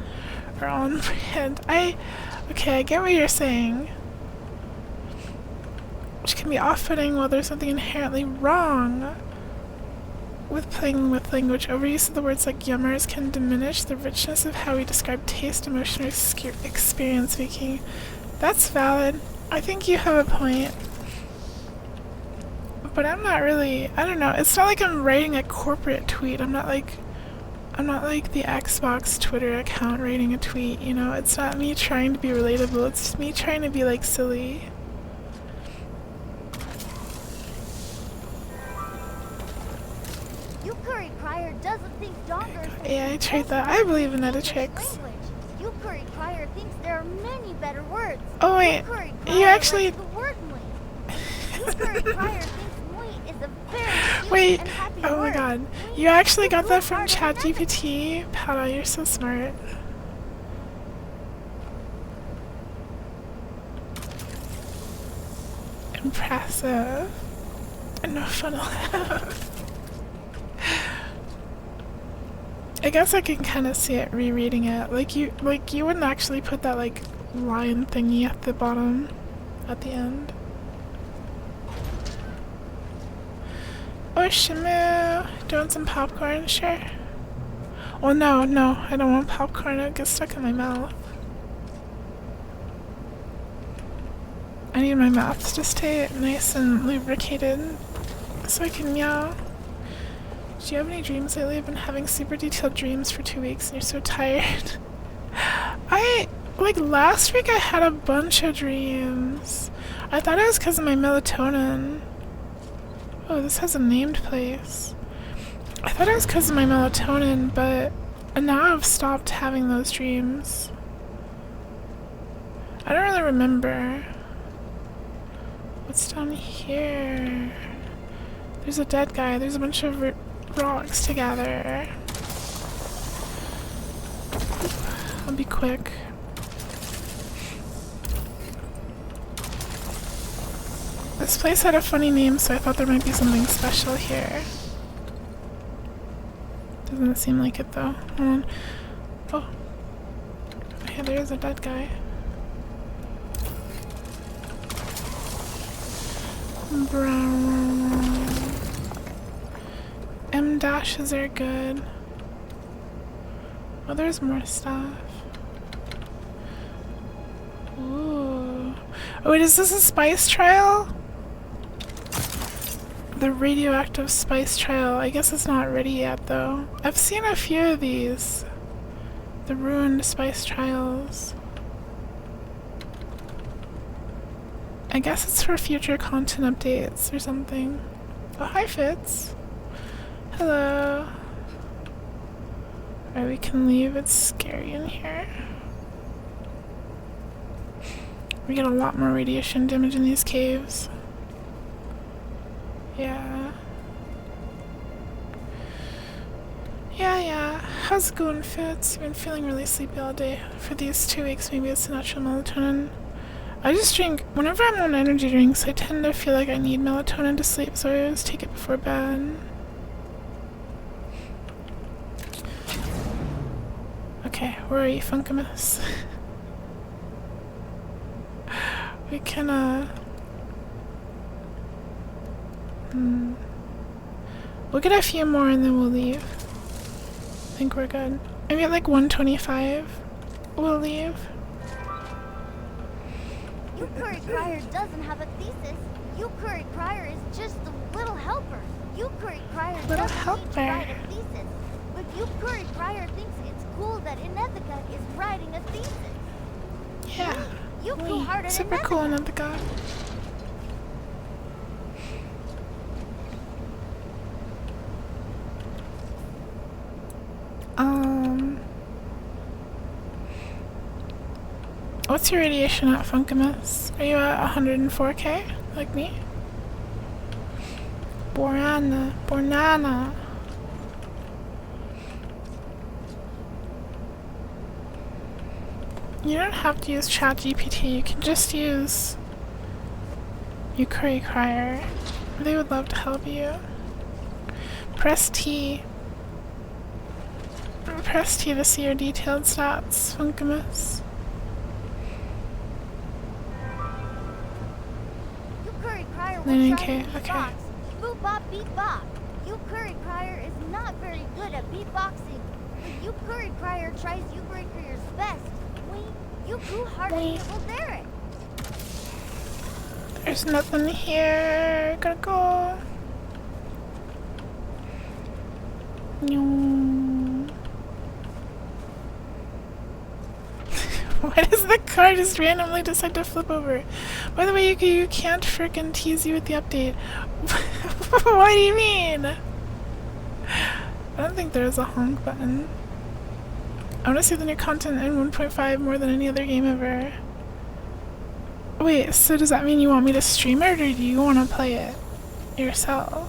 A: or on brand. Okay, I get what you're saying. Which can be off-putting while there's something inherently wrong with playing with language. Overuse of the words like yummers can diminish the richness of how we describe taste, emotion, or experience speaking. That's valid. I think you have a point. But I'm not really, I don't know, it's not like I'm writing a corporate tweet. I'm not like the Xbox Twitter account writing a tweet, you know? It's not me trying to be relatable, it's just me trying to be like silly.
B: Yukari Crier doesn't think dongers.
A: Yeah, I tried that. I believe in editrix.
B: Yukari Crier thinks there are many better words.
A: Oh wait, you actually...
B: Yukari Crier thinks is a very cute
A: wait,
B: and happy
A: oh my
B: word.
A: god. You actually got that from ChatGPT? Pada, you're so smart. Impressive. And no fun I'll have. I guess I can kind of see it rereading it. Like you wouldn't actually put that like line thingy at the bottom, at the end. Oh, Shimu! Do you want some popcorn? Sure. Oh no, I don't want popcorn. It'll get stuck in my mouth. I need my mouth to stay nice and lubricated so I can meow. Do you have any dreams lately? I've been having super detailed dreams for 2 weeks and you're so tired. Like last week I had a bunch of dreams. I thought it was because of my melatonin. Oh, this has a named place. I thought it was because of my melatonin, but now I've stopped having those dreams. I don't really remember. What's down here? There's a dead guy. There's a bunch of rocks to gather. I'll be quick. This place had a funny name, so I thought there might be something special here. Doesn't seem like it though. Hold on. Oh. Yeah, there is a dead guy. Brown. M dashes are good. Oh, there's more stuff. Ooh. Oh wait, is this a spice trial? The radioactive spice trial. I guess it's not ready yet though. I've seen a few of these. The ruined spice trials. I guess it's for future content updates or something. Oh, hi Fitz. Hello. Alright, we can leave. It's scary in here. We get a lot more radiation damage in these caves. Yeah. Yeah. How's it going, Fitz? You've been feeling really sleepy all day. For these 2 weeks, maybe it's natural melatonin. I just drink, whenever I'm on energy drinks, I tend to feel like I need melatonin to sleep, so I always take it before bed. Okay, where are you, Funkamus? We can, we'll get a few more and then we'll leave. I think we're good. Maybe at like 125, we'll leave.
B: Yuku Crier doesn't have a thesis. Yuku Crier is just a little helper. Yuku Crier doesn't need to write a thesis. But Yuku Crier thinks it's cool that Inethica is writing a thesis.
A: Yeah.
B: Yuku harder
A: super cool, Inethica. What's your radiation at, Funkamus? Are you at 104k, like me? Bornana. You don't have to use ChatGPT, you can just use Yuku Crier. They would love to help you. Press T. Press T to see your detailed stats, Funkamus.
B: Okay. Boop bop beat bop. Yuku Crier is not very good at beatboxing, but Yuku Crier tries Yuku Crier's best. Yuku hardly will dare it.
A: There's nothing here. Gotta go. Why does the car just randomly decide to flip over? By the way, you can't frickin' tease you with the update. What do you mean? I don't think there's a honk button. I want to see the new content in 1.5 more than any other game ever. Wait, so does that mean you want me to stream it, or do you want to play it yourself?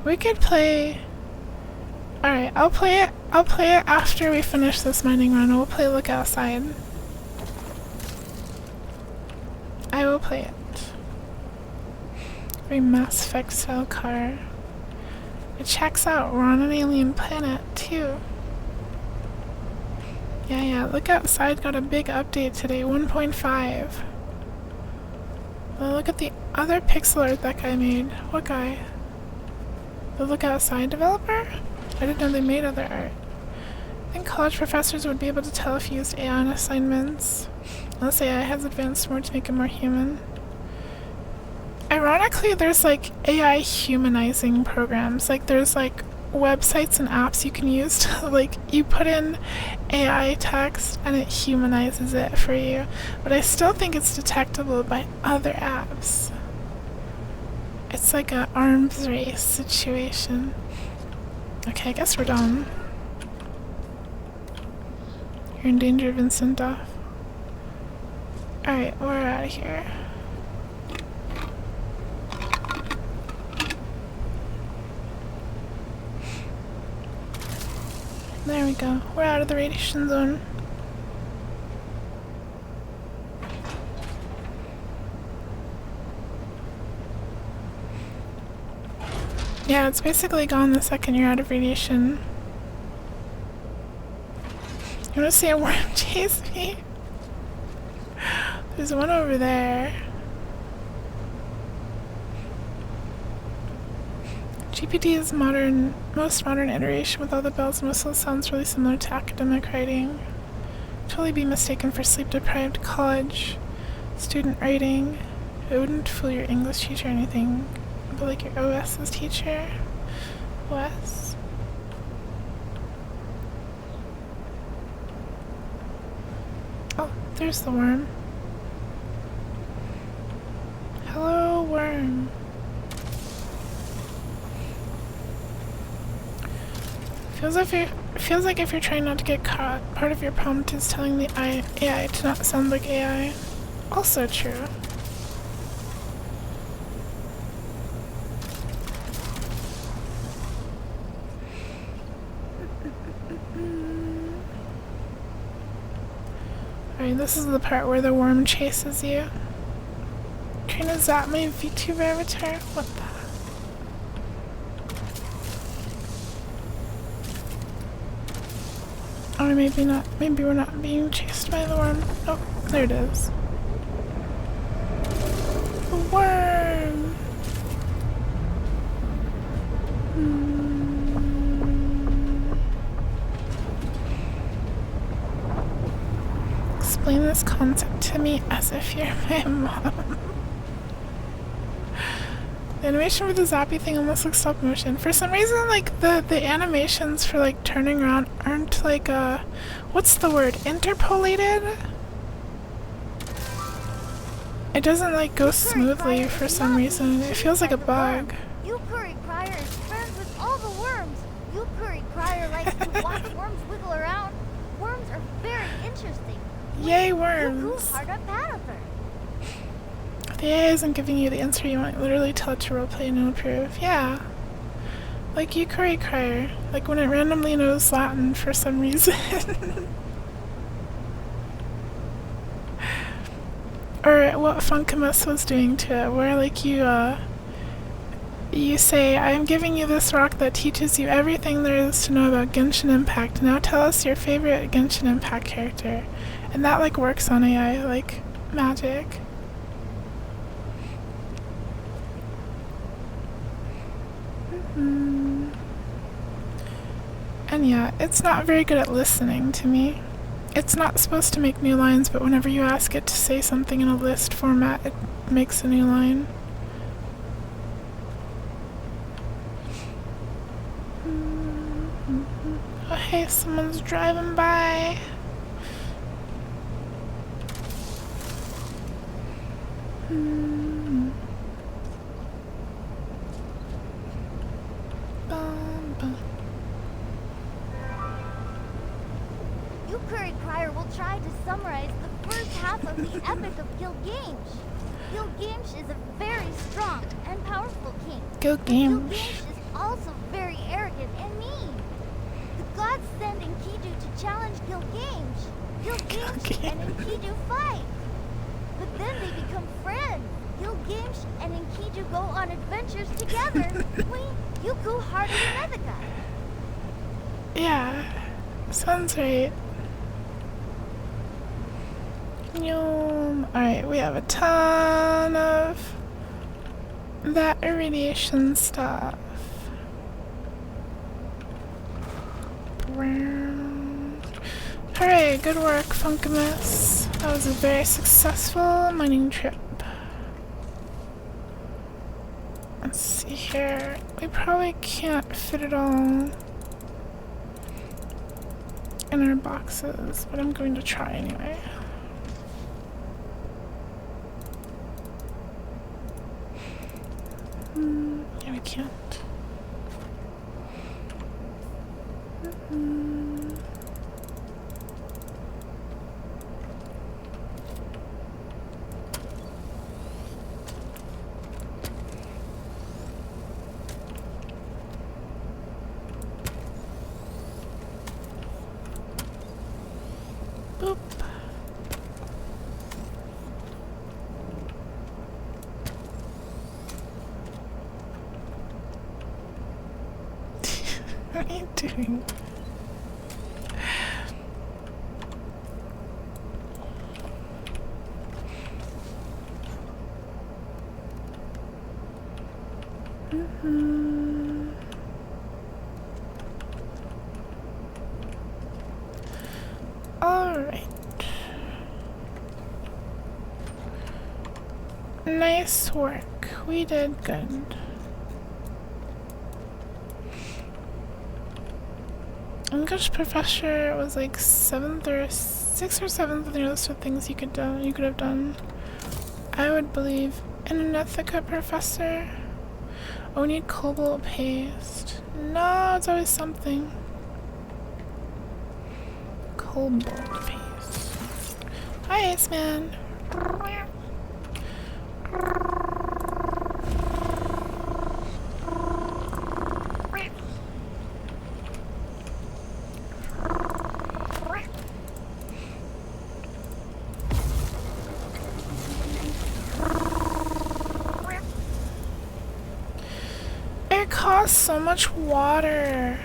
A: We could play... Alright, I'll play it after we finish this mining run. We'll play Look Outside. I will play it. Very Mass Effect style car. It checks out. We're on an alien planet too. Yeah, Look Outside got a big update today, 1.5. Well, look at the other pixel art that guy made. What guy? The Look Outside developer? I didn't know they made other art. I think college professors would be able to tell if you used AI on assignments. Unless AI has advanced more to make it more human. Ironically, there's like AI humanizing programs. Like there's like websites and apps you can use to like, you put in AI text and it humanizes it for you. But I still think it's detectable by other apps. It's like an arms race situation. Okay, I guess we're done. You're in danger of instant death. Alright, we're out of here. There we go. We're out of the radiation zone. Yeah, it's basically gone the second you're out of radiation. You wanna see a worm chase me? There's one over there. GPT's most modern iteration with all the bells and whistles sounds really similar to academic writing. Totally be mistaken for sleep-deprived college student writing. It wouldn't fool your English teacher or anything, but like your OS's teacher. OS. Oh, there's the worm. Hello, worm. Feels It feels like if you're trying not to get caught, part of your prompt is telling the AI to not sound like AI. Also true. Alright, this is the part where the worm chases you. Trying to zap my VTuber avatar? What the? Or maybe not. Maybe we're not being chased by the worm. Oh, there it is. The worm! Explain this concept to me as if you're my mom. The animation for the zappy thing almost looks stop motion. For some reason, like, the animations for, like, turning around aren't, like, what's the word? Interpolated? It doesn't, like, go smoothly for some reason. It feels like a bug.
B: Yuku Crier is friends with all the worms. Yuku Crier likes to watch worms wiggle around. Worms are very interesting.
A: Yay, worms!
B: Yuku hard up Panther.
A: The AI isn't giving you the answer you want. Literally tell it to roleplay and it'll approve. Yeah. Like Yuku Crier. Like when it randomly knows Latin for some reason. Or what Funkamus was doing to it, where like you say, I'm giving you this rock that teaches you everything there is to know about Genshin Impact. Now tell us your favorite Genshin Impact character. And that like works on AI like magic. And yeah, it's not very good at listening to me. It's not supposed to make new lines, but whenever you ask it to say something in a list format, it makes a new line. Oh hey, someone's driving by.
B: Yuku Crier will try to summarize the first half of the Epic of Gilgamesh. Gilgamesh is a very strong and powerful king. Gilgamesh is also very arrogant and mean. The gods send Enkidu to challenge Gilgamesh. Gilgamesh and Enkidu fight. But then they become friends. Gilgamesh and Enkidu go on adventures together. Yuku harder than Ethica.
A: Yeah, sounds right. Alright, we have a ton of that irradiation stuff. Alright, good work, Funkamus. That was a very successful mining trip. Let's see here. We probably can't fit it all in our boxes, but I'm going to try anyway. Yeah, we can't. Boop. What are you doing? All right. Nice work. We did good. English professor was like 7th or 6th or 7th on the list of things you could have done. I would believe. And an Ethica professor. Oh, we need cobalt paste. No, it's always something. cobalt face. Hi, Iceman. It costs so much water.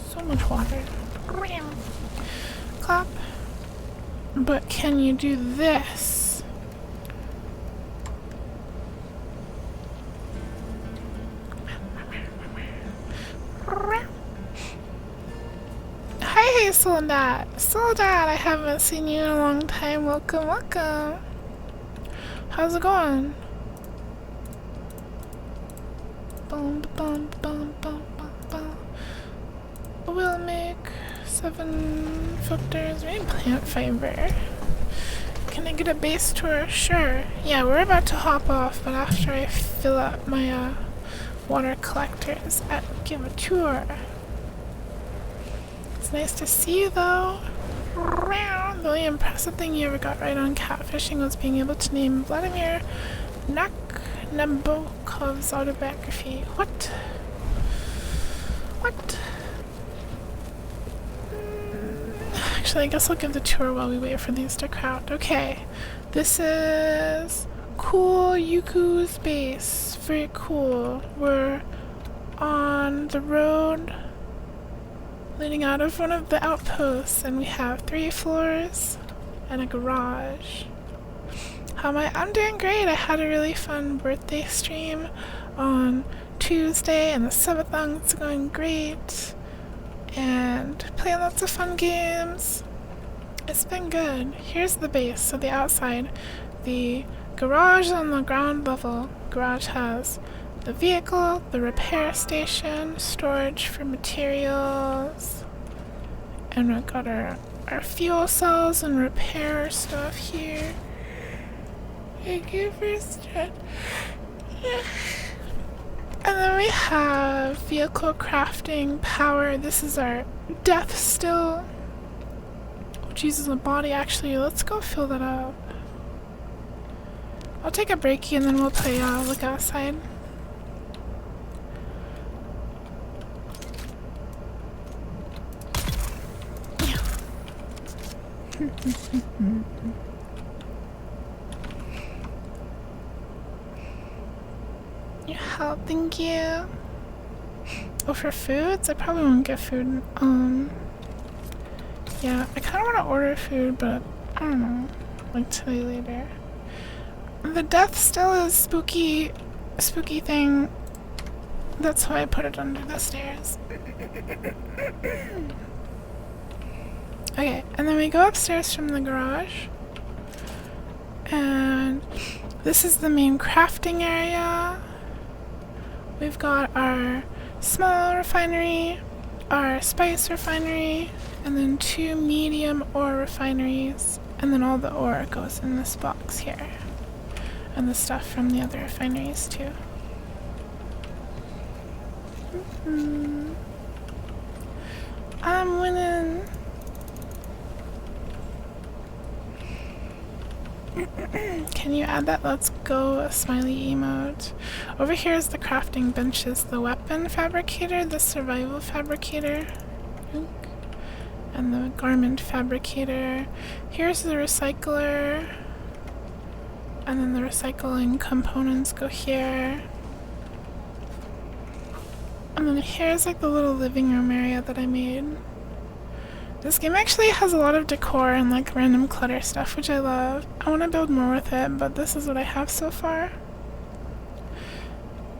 A: So much water. Clap. But can you do this? Hi, Soledad. Soledad, I haven't seen you in a long time. Welcome, welcome. How's it going? Bum, bum, bum, bum, bum, bum. We'll make 7 filters. We need plant fiber. Can I get a base tour? Sure. Yeah, we're about to hop off, but after I fill up my water collectors, I'll give a tour. It's nice to see you, though. The only impressive thing you ever got right on catfishing was being able to name Vladimir Nabokov's autobiography. What? What? Actually, I guess I'll give the tour while we wait for these to crowd. Okay, this is cool Yuku's base. Very cool. We're on the road leading out of one of the outposts, and we have 3 floors and a garage. How am I? I'm doing great. I had a really fun birthday stream on Tuesday, and the subathon's going great. And playing lots of fun games. It's been good. Here's the base, so the outside. The garage on the ground level. Garage has the vehicle, the repair station, storage for materials, and we've got our fuel cells and repair stuff here. Thank you for start. And then we have vehicle crafting, power. This is our death still, which uses a body. Actually, let's go fill that up. I'll take a breakie and then we'll play look outside. Your help, thank you. Oh, for foods? I probably won't get food. Yeah, I kind of want to order food, but I don't know. Like, tell you later. The death still is spooky thing. That's why I put it under the stairs. Okay, and then we go upstairs from the garage. And this is the main crafting area. We've got our small refinery, our spice refinery, and then 2 medium ore refineries. And then all the ore goes in this box here. And the stuff from the other refineries too. I'm winning. Can you add that let's go a smiley emote? Over here is the crafting benches, the weapon fabricator, the survival fabricator, and the garment fabricator. Here's the recycler, and then the recycling components go here. And then here's like the little living room area that I made. This game actually has a lot of decor and like random clutter stuff, which I love. I want to build more with it, but this is what I have so far.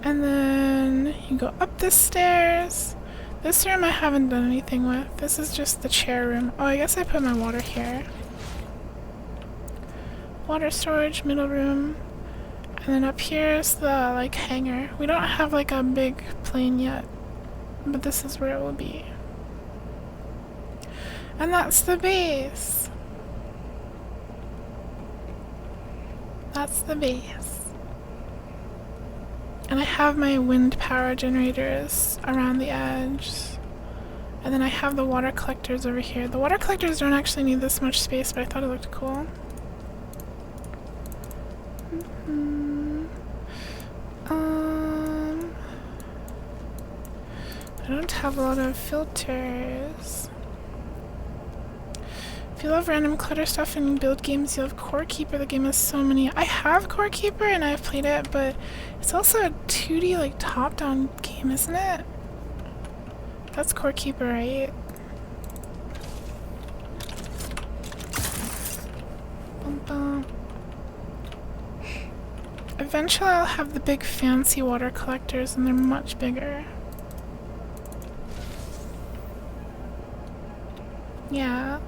A: And then you go up the stairs. This room I haven't done anything with. This is just the chair room. Oh, I guess I put my water here. Water storage, middle room. And then up here is the like hangar. We don't have like a big plane yet, but this is where it will be. And that's the base. That's the base. And I have my wind power generators around the edge. And then I have the water collectors over here. The water collectors don't actually need this much space, but I thought it looked cool. I don't have a lot of filters. If you love random clutter stuff and build games, you have Core Keeper. The game has so many. I have Core Keeper and I've played it, but it's also a 2D like top-down game, isn't it? That's Core Keeper, right? Bum, bum. Eventually I'll have the big fancy water collectors and they're much bigger. Yeah.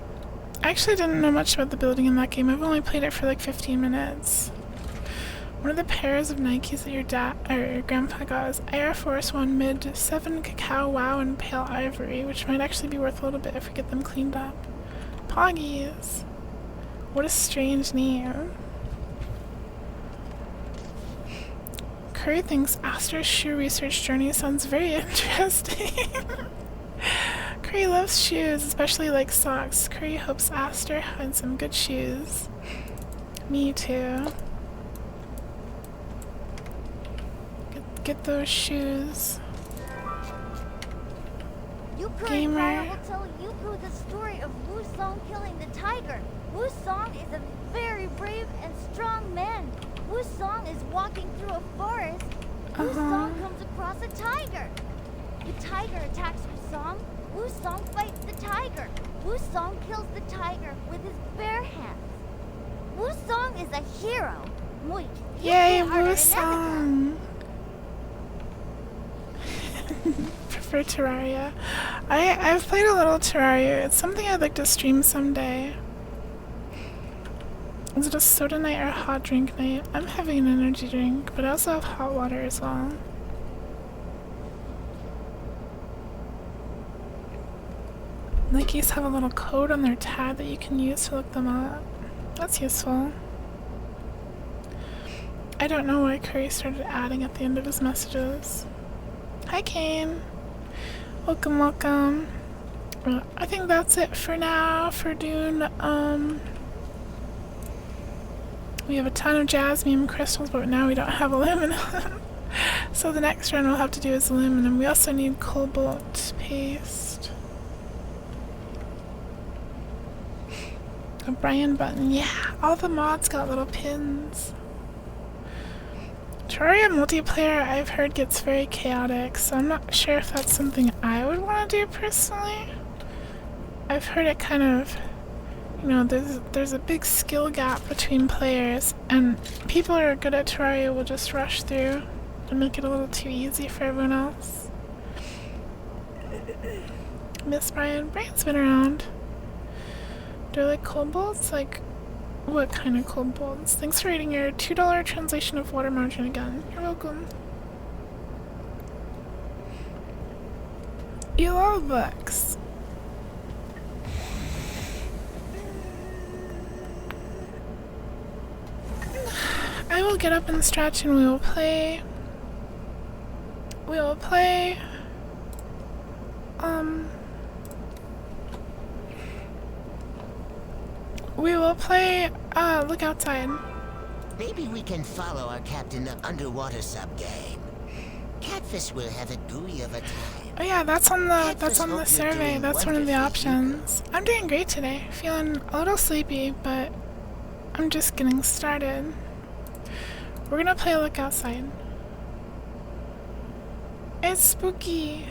A: I actually didn't know much about the building in that game. I've only played it for like 15 minutes. One of the pairs of Nikes that your dad or your grandpa got is Air Force One Mid 7 Cacao Wow and Pale Ivory, which might actually be worth a little bit if we get them cleaned up. Poggies. What a strange name. Curry thinks Astra's shoe research journey sounds very interesting. Curry loves shoes, especially like socks. Curry hopes Astra finds some good shoes. Me too. Get those shoes. Gamer.
B: Will tell Yuku the story of Wusong killing the tiger. Wusong is a very brave and strong man. Wusong is walking through a forest. Wusong comes across a tiger. The tiger attacks Wusong. Wusong fights the tiger. Wusong kills the tiger with his bare hands. Wusong is a hero. Muy.
A: Yay, Wusong! Prefer Terraria. I've played a little Terraria. It's something I'd like to stream someday. Is it a soda night or a hot drink night? I'm having an energy drink, but I also have hot water as well. Nikes have a little code on their tag that you can use to look them up. That's useful. I don't know why Curry started adding at the end of his messages. Hi Kane! Welcome, welcome. Well, I think that's it for now for Dune. We have a ton of jasmine crystals, but now we don't have aluminum. So the next run we'll have to do is aluminum. We also need cobalt paste. A Brian button. Yeah, all the mods got little pins. Terraria multiplayer, I've heard, gets very chaotic, so I'm not sure if that's something I would want to do personally. I've heard it kind of, you know, there's a big skill gap between players, and people who are good at Terraria will just rush through and make it a little too easy for everyone else. Miss Brian. Brian's been around. Do I like cobalts? Like, what kind of cobalts? Thanks for reading your $2 translation of water margin again. You're welcome. You love books. I will get up and stretch and we will play. We will play. Look outside.
F: Maybe we can follow our captain the underwater sub-game. Catfish will have a gooey of a time.
A: Oh yeah, that's on the survey. That's one of the options. I'm doing great today. Feeling a little sleepy, but I'm just getting started. We're gonna play Look Outside. It's spooky.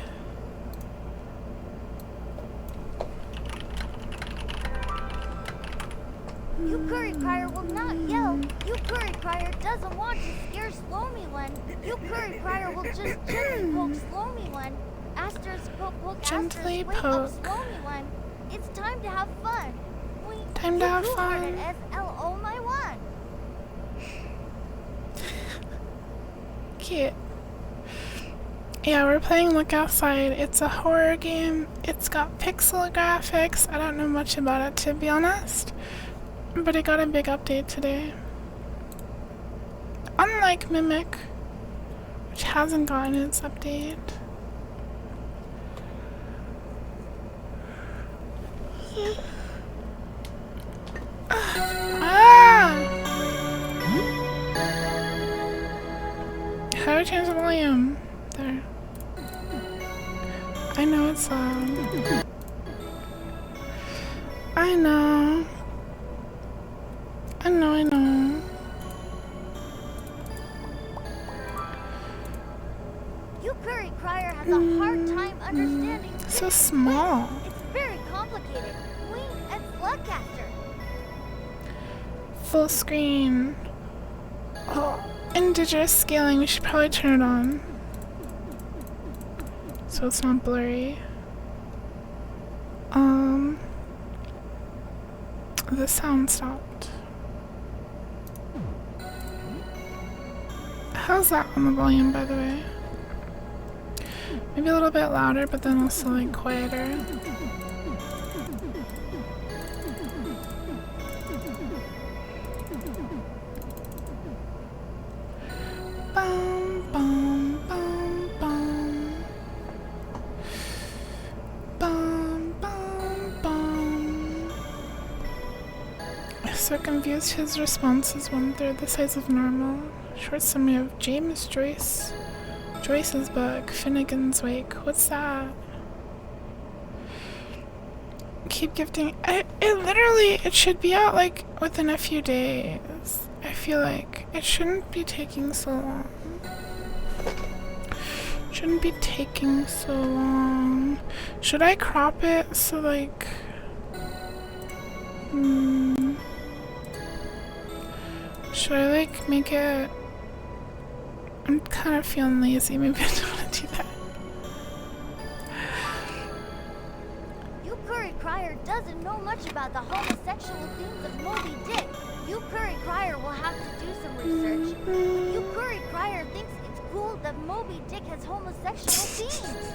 B: You Curry Crier will not yell. You Curry Crier doesn't want to scare Slowmy One. You Curry Crier will just gently poke Slowmy One. Asterisk poke poke
A: Gently
B: asterisk wake
A: poke.
B: up Slowmy One. It's time to have fun.
A: Time to have fun.
B: SLO my one.
A: Cute. Yeah, we're playing Look Outside. It's a horror game. It's got pixel graphics. I don't know much about it, to be honest. But it got a big update today. Unlike Mimic, which hasn't gotten its update. How do I change the volume? There. I know it's loud. I know. I know.
B: You Curry Crier has a hard time understanding.
A: So small.
B: It's very complicated. Queen and Slugcaster.
A: Full screen. Oh, indigenous scaling. We should probably turn it on, so it's not blurry. The sound stopped. How's that on the volume, by the way? Maybe a little bit louder, but then also like quieter. Bum, bum, bum, bum. Bum, bum, bum. So confused, his response is 1/3 the size of normal. Short summary of James Joyce's book, Finnegan's Wake. What's that? Keep gifting. It should be out like within a few days. I feel like it shouldn't be taking so long. Shouldn't be taking so long. Should I crop it so like should I like make it? I'm kind of feeling lazy. Maybe I don't want to do that.
B: You Curry Crier doesn't know much about the homosexual themes of Moby Dick. You Curry Crier will have to do some research. You Curry Crier thinks it's cool that Moby Dick has homosexual themes.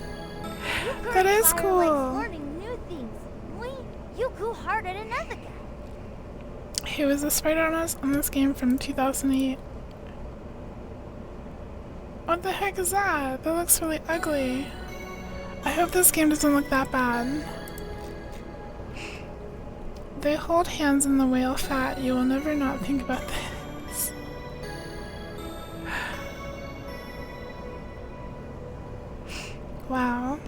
A: That is cool.
B: Likes learning new things. Yuku hearted another guy.
A: He was a spider on this game from 2008. What the heck is that? That looks really ugly. I hope this game doesn't look that bad. They hold hands in the whale fat. You will never not think about this. Wow.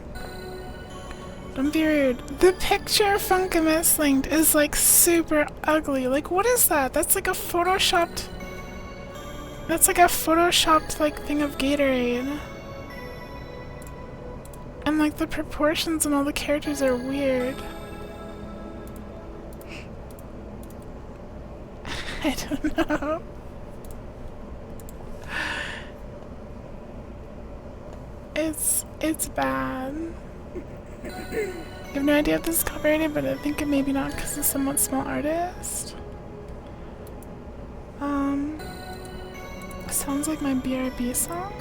A: Don't be rude. The picture Funkamus linked is like super ugly. Like, what is that? That's like a photoshopped... That's like a photoshopped like thing of Gatorade. And like the proportions and all the characters are weird. I don't know. It's bad. I have no idea if this is copyrighted, but I think it may be not because it's a somewhat small artist. Sounds like my BRB song.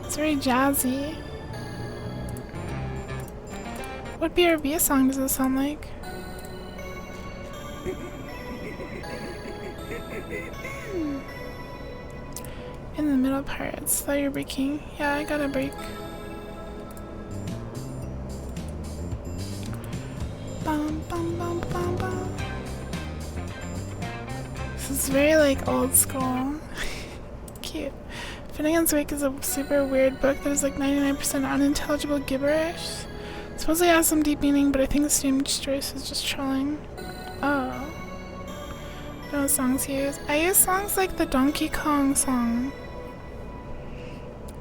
A: It's very jazzy. What BRB song does it sound like? In the middle parts, thought you're breaking. Yeah, I got a break. Bum, bum, bum, bum, bum. This is very like old school. Cute. Finnegan's Wake is a super weird book that is like 99% unintelligible gibberish. Supposedly has some deep meaning, but I think the student's choice is just trolling. Oh. No songs used. I use songs like the Donkey Kong song.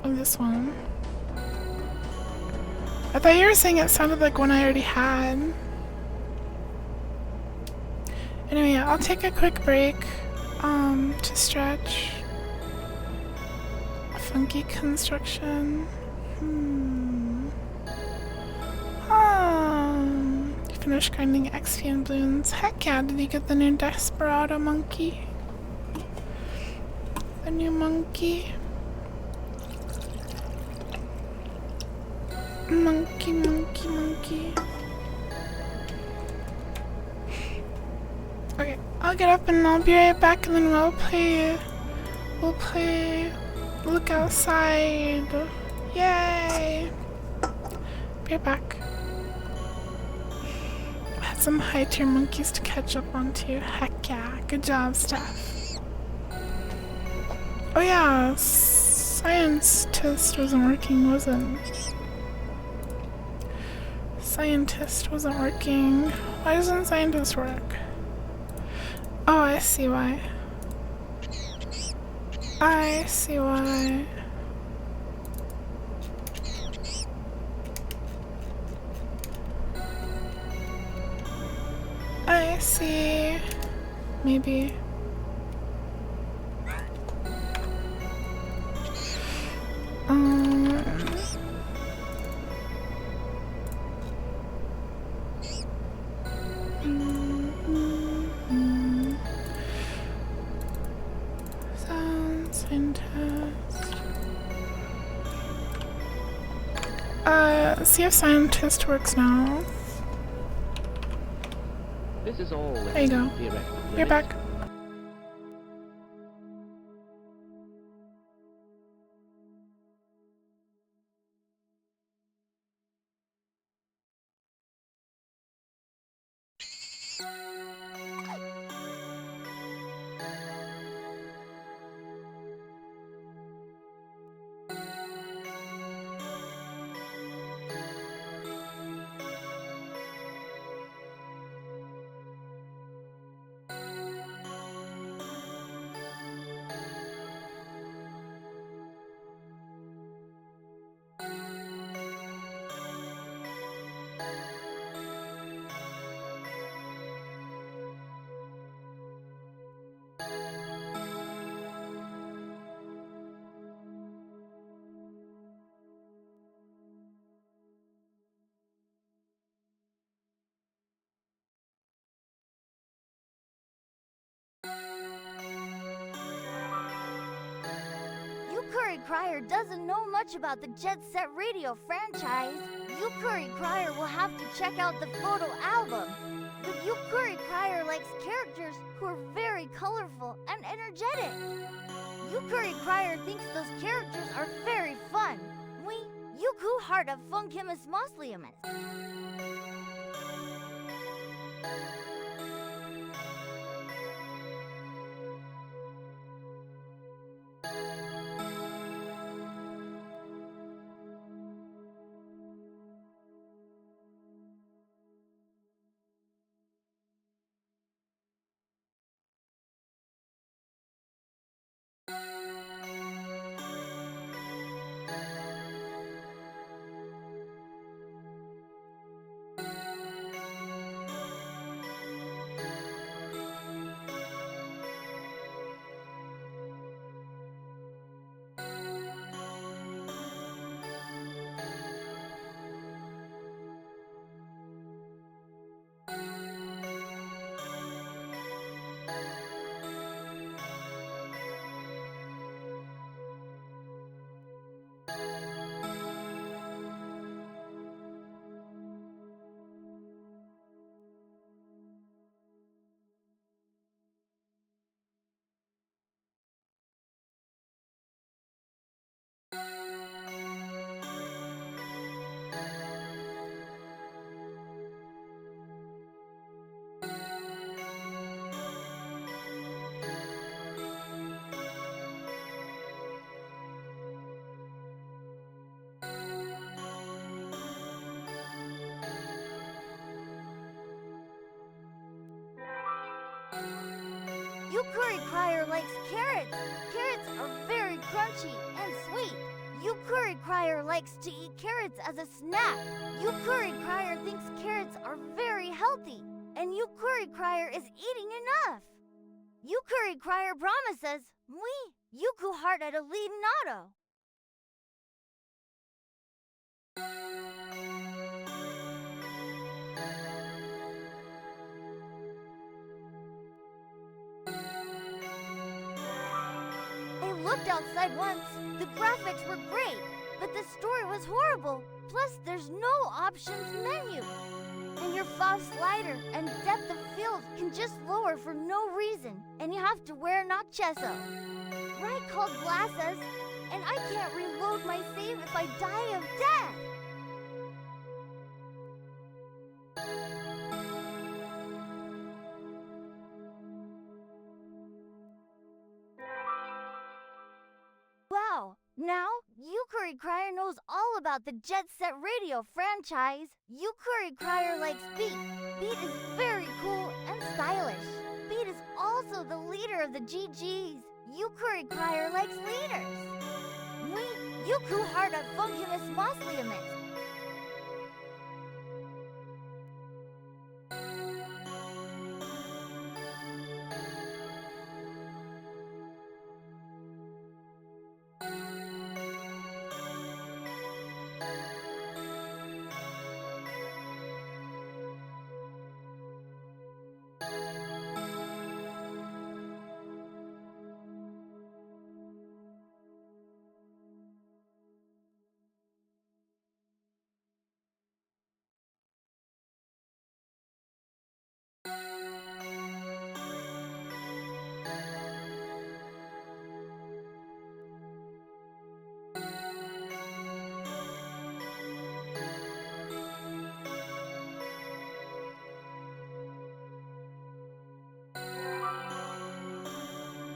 A: Oh, this one. I thought you were saying it sounded like one I already had. Anyway, I'll take a quick break to stretch. Funky construction. Finish grinding XP and balloons. Heck yeah, did you get the new Desperado monkey? The new monkey. Monkey, monkey, monkey. I'll get up and I'll be right back, and then we'll play look outside. Yay! Be right back. I had some high tier monkeys to catch up on too. Heck yeah. Good job, Steph. Oh yeah, scientist wasn't working, was it? Scientist wasn't working. Why doesn't scientist work? Oh, I see why. I see why. I see. Maybe. Sounds fantastic. See if scientist works now.
M: This is all.
A: There you go. You're back.
B: Yukuri Crier doesn't know much about the Jet Set Radio franchise. Yukuri Crier will have to check out the photo album. But Yukuri Crier likes characters who are very colorful and energetic. Yukuri Crier thinks those characters are very fun. We, Yuku Heart of Funkimus Mausoleum. Yukuri Crier likes carrots. Carrots are very crunchy and sweet. Yukuri Crier likes to eat carrots as a snack. Yukuri Crier thinks carrots are very healthy. And Yukuri Crier is eating enough. Yukuri Crier promises, we, Yuku Heart at a lead Nato. Looked outside once. The graphics were great, but the story was horrible. Plus, there's no options menu. And your FOV slide wider, and depth of field can just lower for no reason, and you have to wear not chesso. Right called glasses, and I can't reload my save if I die of death. Wow, now Yukuri Crier knows all about the Jet Set Radio franchise. Yukuri Crier likes Beat. Beat is very cool and stylish. Beat is also the leader of the GGs. Yukuri Crier likes leaders. We Yuku heart of funkiness mosliamus.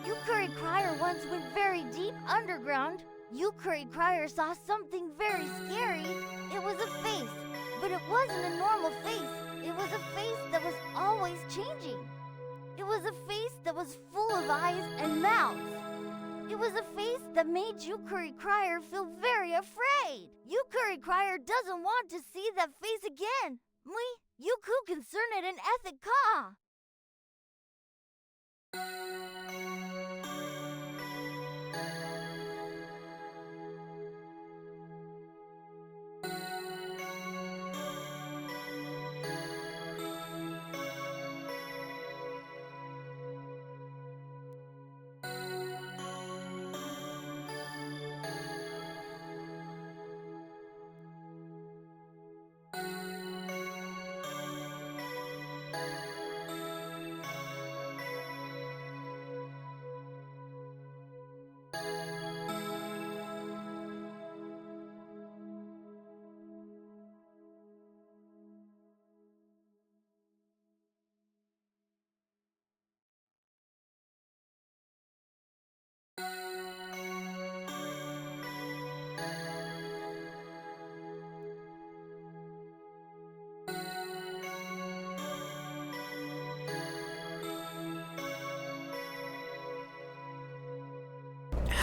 B: Yukuri Crier once went very deep underground. Yukuri Crier saw something very scary. It was a face, but it wasn't a normal face. It was a face that was always changing. It was a face that was full of eyes and mouths. It was a face that made Yukuri Crier feel very afraid. Yukuri Crier doesn't want to see that face again. Yuku concerned an ethic ka.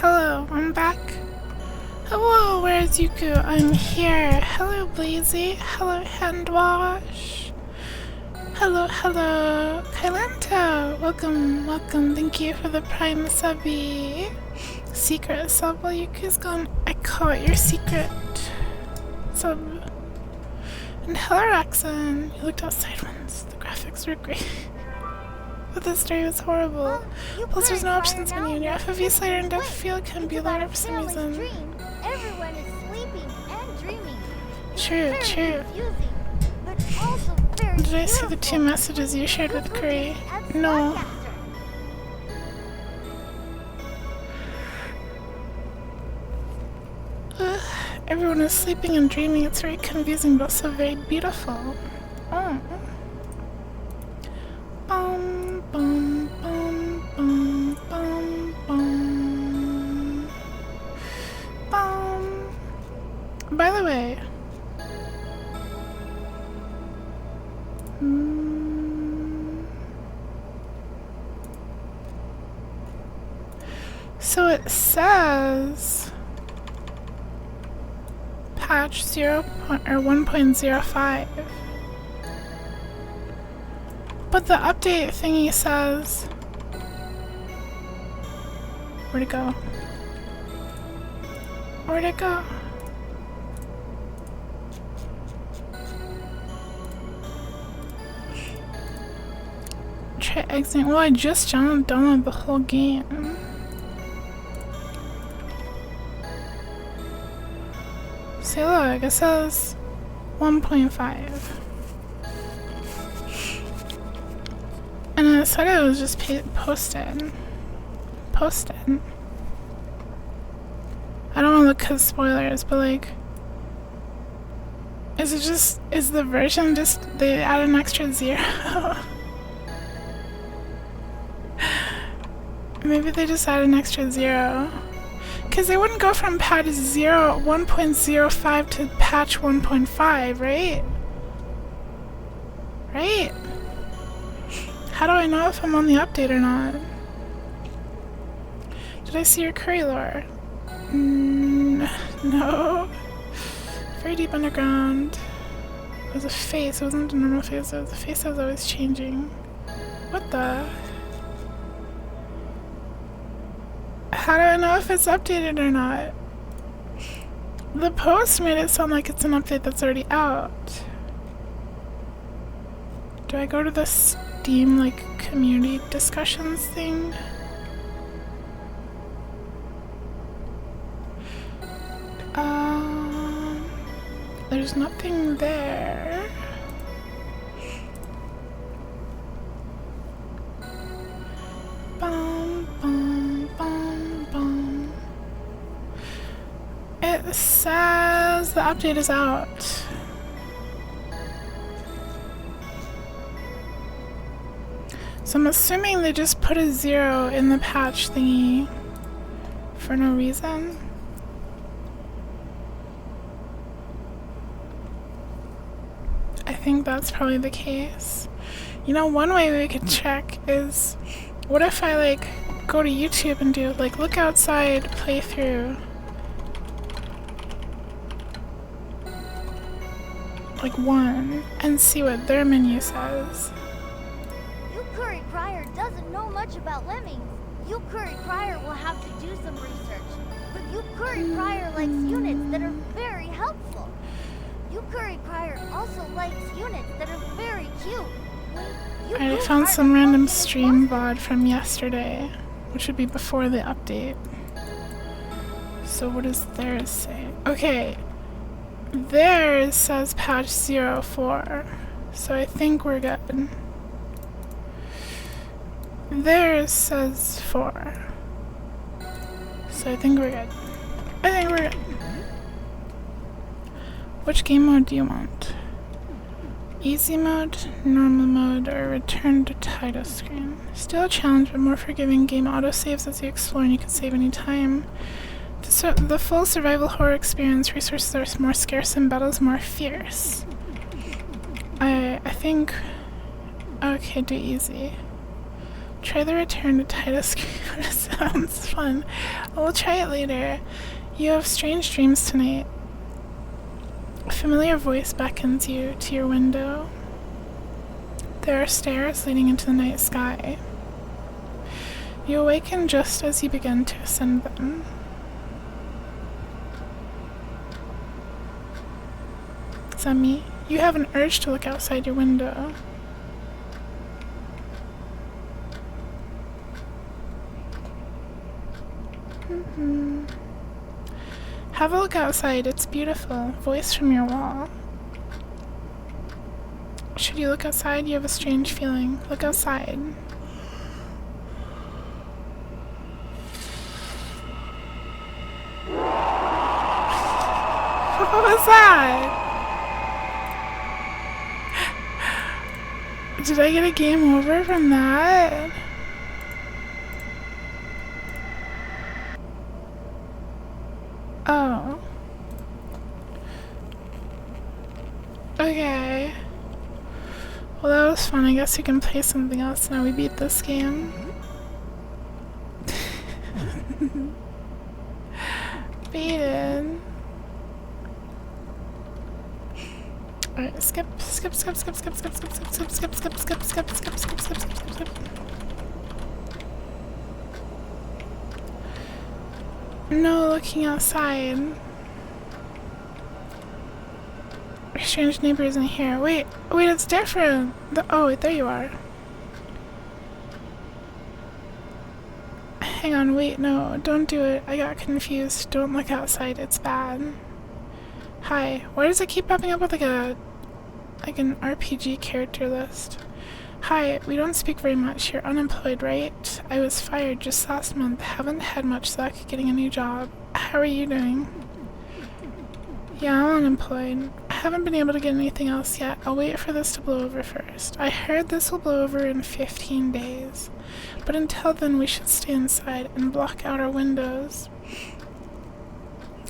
A: Hello, I'm back. Hello, where's Yuku? I'm here. Hello, Blazy. Hello, Handwash. Hello, Kailanta. Welcome. Thank you for the prime subby. Secret sub while Yuku's gone. I caught your secret sub. And hello, Raxon. You looked outside once. The graphics were great. But the story was horrible. Plus, there's no options menu, and your FOV slider and depth field can be lower for some reason.
B: Everyone is sleeping and dreaming.
A: True. Did I see the 2 messages you shared with Curry? No. Everyone is sleeping and dreaming. It's very confusing, but also very beautiful. Oh. By the way, so it says patch 1.05, but the update thingy says, where'd it go? Try exiting. Well, I just downloaded the whole game. See, look, it says 1.5. said it was just posted. Posted. I don't want to look cause spoilers, but like, is the version just, they add an extra 0? Maybe they just add an extra 0. Because they wouldn't go from patch 1.05 to patch 1.5, right? Right? How do I know if I'm on the update or not? Did I see your curry lore? No. Very deep underground. It was a face. It wasn't a normal face. It was a face that was always changing. What the? How do I know if it's updated or not? The post made it sound like it's an update that's already out. Do I go to the Steam, like, community discussions thing? There's nothing there. Bum, bum, bum, bum. It says the update is out. So I'm assuming they just put a 0 in the patch thingy for no reason. I think that's probably the case. You know, one way we could check is, what if I like go to YouTube and do like look outside playthrough, like 1, and see what their menu says.
B: Yukuri Crier doesn't know much about lemmings. Yukuri Crier will have to do some research. But Yukuri Crier likes units that are very helpful. Yukuri Crier also likes units that are very cute.
A: I found some random stream VOD from yesterday, which would be before the update. So what does theirs say? Okay, theirs says patch 04, so I think we're good. Theirs says 4, so I think we're good. I think we're good. Which game mode do you want? Easy mode, normal mode, or return to title screen? Still a challenge, but more forgiving. Game autosaves as you explore and you can save any time. The full survival horror experience, resources are more scarce and battles more fierce. I think... Okay, do easy. Try the return to title screen. Sounds fun. We'll try it later. You have strange dreams tonight. A familiar voice beckons you to your window. There are stairs leading into the night sky. You awaken just as you begin to ascend them. Is that me? You have an urge to look outside your window. Have a look outside, it's beautiful. Voice from your wall. Should you look outside, you have a strange feeling. Look outside. What was that? Did I get a game over from that? Oh. Okay. Well, that was fun. I guess we can play something else now we beat this game. Beaten. Alright, skip. No looking outside. Our strange neighbor isn't here. Wait, it's different. Oh, wait, there you are. Hang on, wait, no, don't do it. I got confused. Don't look outside, it's bad. Hi, why does it keep popping up with like an RPG character list? Hi, we don't speak very much. You're unemployed, right? I was fired just last month. Haven't had much luck getting a new job. How are you doing? Yeah, I'm unemployed. I haven't been able to get anything else yet. I'll wait for this to blow over first. I heard this will blow over in 15 days. But until then, we should stay inside and block out our windows.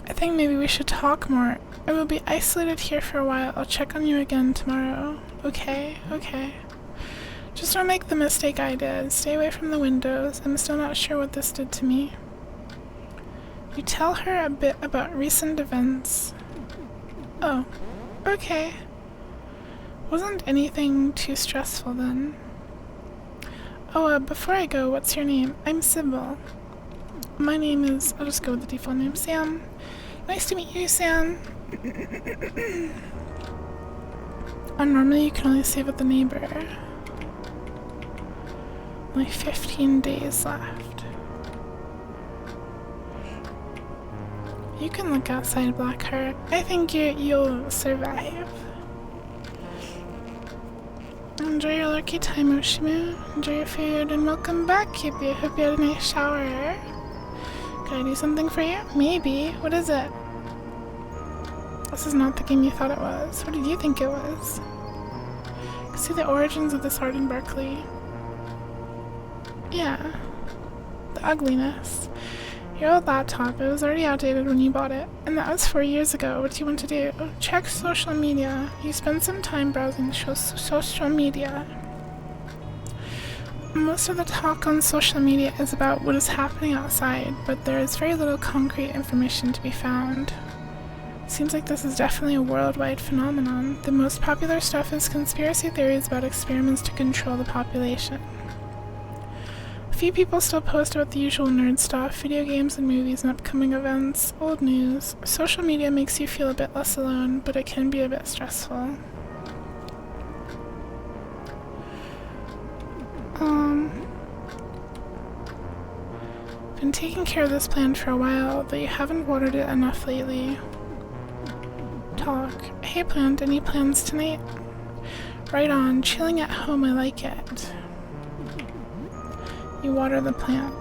A: I think maybe we should talk more. I will be isolated here for a while. I'll check on you again tomorrow. Okay, okay. Just don't make the mistake I did. Stay away from the windows. I'm still not sure what this did to me. You tell her a bit about recent events. Oh, okay. Wasn't anything too stressful then. Oh, before I go, what's your name? I'm Sybil. My name is... I'll just go with the default name, Sam. Nice to meet you, Sam. Oh, normally you can only save with the neighbor. Only 15 days left. You can look outside, Blackheart. I think you'll survive. Enjoy your lucky time, Oshimu. Enjoy your food, and welcome back, Kippy. I hope you had a nice shower. Can I do something for you? Maybe. What is it? This is not the game you thought it was. What did you think it was? See the origins of this art in Berkeley. Yeah. The ugliness. Your old laptop, it was already outdated when you bought it. And that was 4 years ago. What do you want to do? Check social media. You spend some time browsing social media. Most of the talk on social media is about what is happening outside, but there is very little concrete information to be found. Seems like this is definitely a worldwide phenomenon. The most popular stuff is conspiracy theories about experiments to control the population. Few people still post about the usual nerd stuff, video games and movies and upcoming events, old news. Social media makes you feel a bit less alone, but it can be a bit stressful. Been taking care of this plant for a while, but you haven't watered it enough lately. Talk. Hey plant, any plans tonight? Right on, chilling at home, I like it. You water the plant.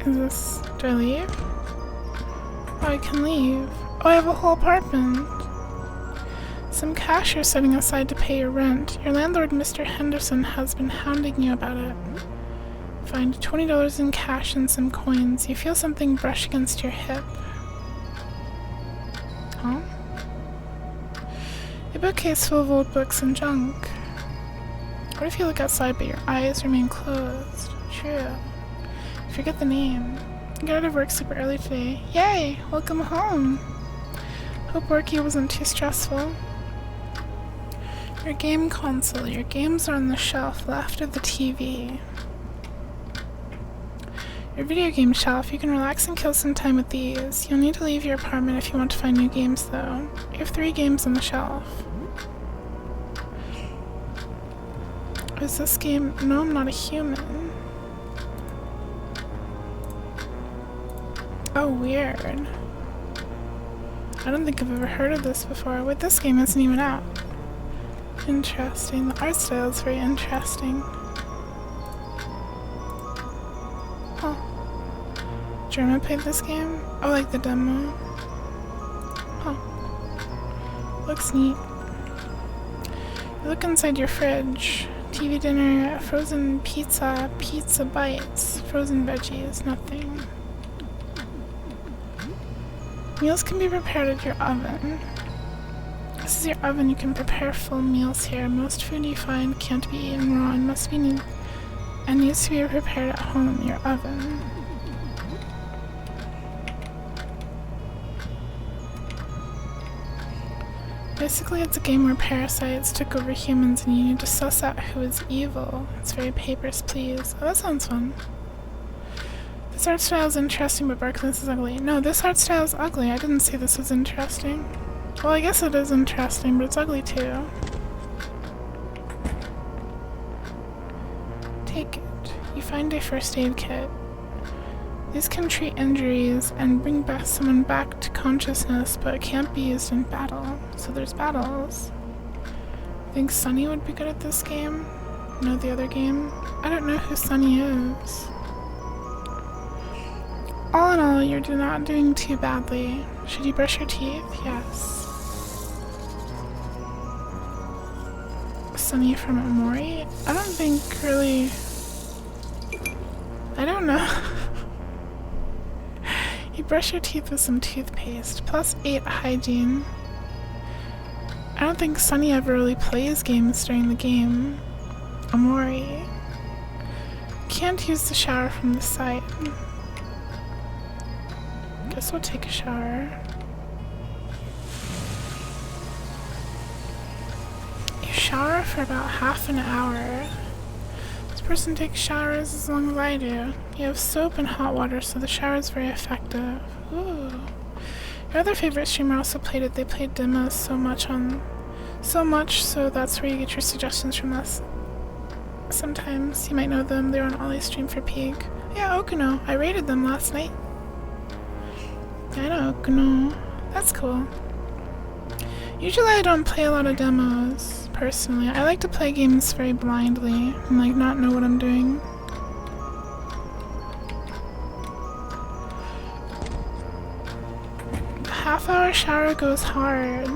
A: Is this... do I leave? Oh, I can leave. Oh, I have a whole apartment. Some cash you're setting aside to pay your rent. Your landlord, Mr. Henderson, has been hounding you about it. Find $20 in cash and some coins. You feel something brush against your hip. Huh? A bookcase full of old books and junk. What if you look outside but your eyes remain closed? True. Forget the name. I got out of work super early today. Yay! Welcome home! Hope working wasn't too stressful. Your game console. Your games are on the shelf left of the TV. Your video game shelf. You can relax and kill some time with these. You'll need to leave your apartment if you want to find new games though. You have 3 games on the shelf. Is this game? No, I'm not a human. Oh, weird. I don't think I've ever heard of this before. Wait, this game isn't even out. Interesting. The art style is very interesting. Huh. German played this game? Oh, like the demo. Huh. Looks neat. You look inside your fridge. TV dinner, frozen pizza, pizza bites, frozen veggies, nothing. Meals can be prepared at your oven. This is your oven. You can prepare full meals here. Most food you find can't be eaten raw and must be needs to be prepared at home. Your oven. Basically, it's a game where parasites took over humans and you need to suss out who is evil. It's very papers, please. Oh, that sounds fun. This art style is interesting, but Barkless is ugly. No, this art style is ugly. I didn't say this was interesting. Well, I guess it is interesting, but it's ugly too. Take it. You find a first aid kit. These can treat injuries and bring back someone back to consciousness, but it can't be used in battle. So there's battles. I think Sunny would be good at this game. No, the other game. I don't know who Sunny is. All in all, you're not doing too badly. Should you brush your teeth? Yes. Sunny from Amori? I don't think really... I don't know. You brush your teeth with some toothpaste. +8 hygiene. I don't think Sunny ever really plays games during the game. Amori. Can't use the shower from the site. Guess we'll take a shower. You shower for about half an hour. This person takes showers as long as I do. You have soap and hot water, so the shower is very effective. Ooh. Your other favorite streamer also played it. They played demos so much, so that's where you get your suggestions from us. Sometimes you might know them. They're on Ollie's stream for Pig. Yeah, Okuno. I rated them last night. I know Okuno. That's cool. Usually I don't play a lot of demos, personally. I like to play games very blindly and like not know what I'm doing. A half-hour shower goes hard.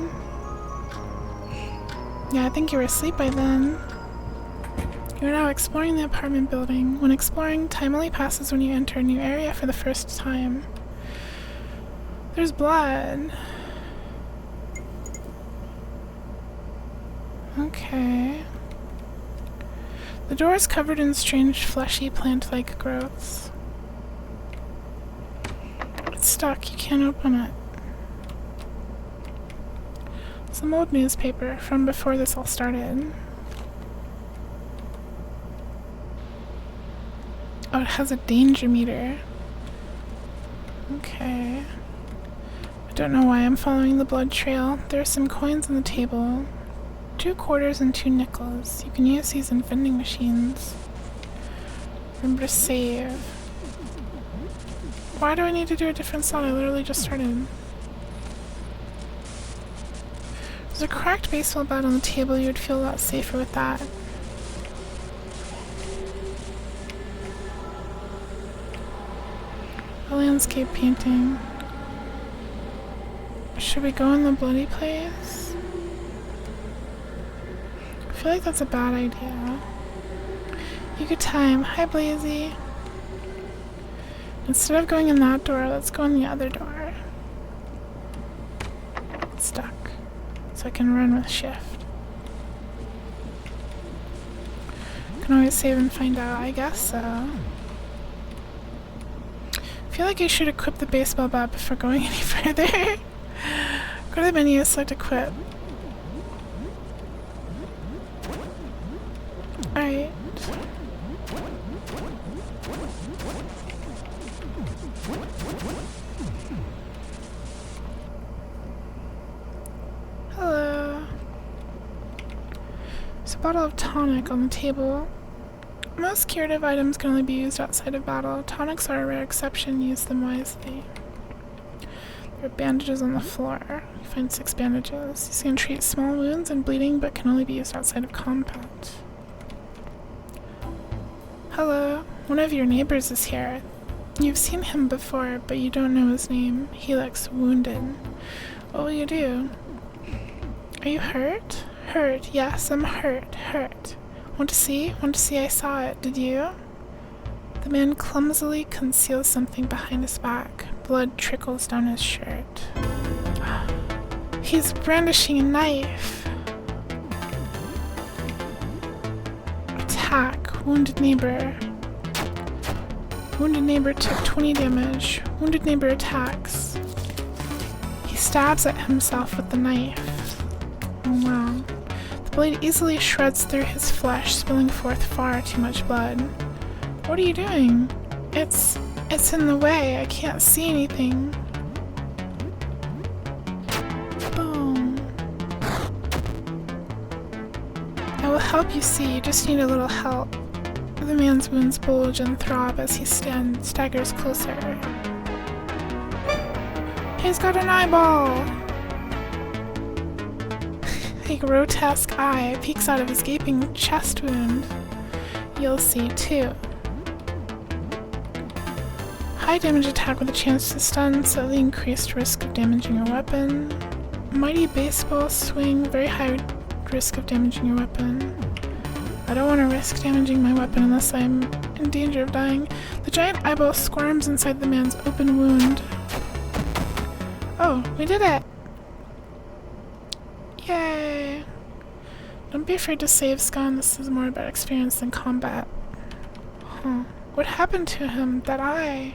A: Yeah, I think you were asleep by then. You are now exploring the apartment building. When exploring, time only passes when you enter a new area for the first time. There's blood. Okay. The door is covered in strange, fleshy, plant-like growths. It's stuck. You can't open it. Some old newspaper from before this all started. Oh, it has a danger meter. Okay. I don't know why I'm following the blood trail. There are some coins on the table. 2 quarters and 2 nickels. You can use these in vending machines. Remember to save. Why do I need to do a different slot? I literally just started. There's a cracked baseball bat on the table. You would feel a lot safer with that. A landscape painting. Should we go in the bloody place? I feel like that's a bad idea. You could time. Hi, Blazy. Instead of going in that door, let's go in the other door. It's stuck. So I can run with shift. Can always save and find out. I guess so. I feel like I should equip the baseball bat before going any further. Go to the menu, select equip. Alright. Hello. There's a bottle of tonic on the table. Most curative items can only be used outside of battle. Tonics are a rare exception. Use them wisely. There are bandages on the floor. You find 6 bandages. These can treat small wounds and bleeding, but can only be used outside of combat. Hello. One of your neighbors is here. You've seen him before, but you don't know his name. He looks wounded. What will you do? Are you hurt? Hurt. Yes, I'm hurt. Hurt. Want to see? Want to see? I saw it. Did you? The man clumsily conceals something behind his back. Blood trickles down his shirt. He's brandishing a knife. Attack. Wounded neighbor. Wounded neighbor took 20 damage. Wounded neighbor attacks. He stabs at himself with the knife. Oh wow. The blade easily shreds through his flesh, spilling forth far too much blood. What are you doing? It's in the way. I can't see anything. Boom. I will help you see. You just need a little help. The the man's wounds bulge and throb as he staggers closer. He's got an eyeball! A grotesque eye peeks out of his gaping chest wound. You'll see too. High damage attack with a chance to stun, slightly increased risk of damaging your weapon. Mighty baseball swing, very high risk of damaging your weapon. I don't want to risk damaging my weapon unless I'm in danger of dying. The giant eyeball squirms inside the man's open wound. Oh, we did it! Yay! Don't be afraid to save, Scon. This is more about experience than combat. Huh. What happened to him? That eye?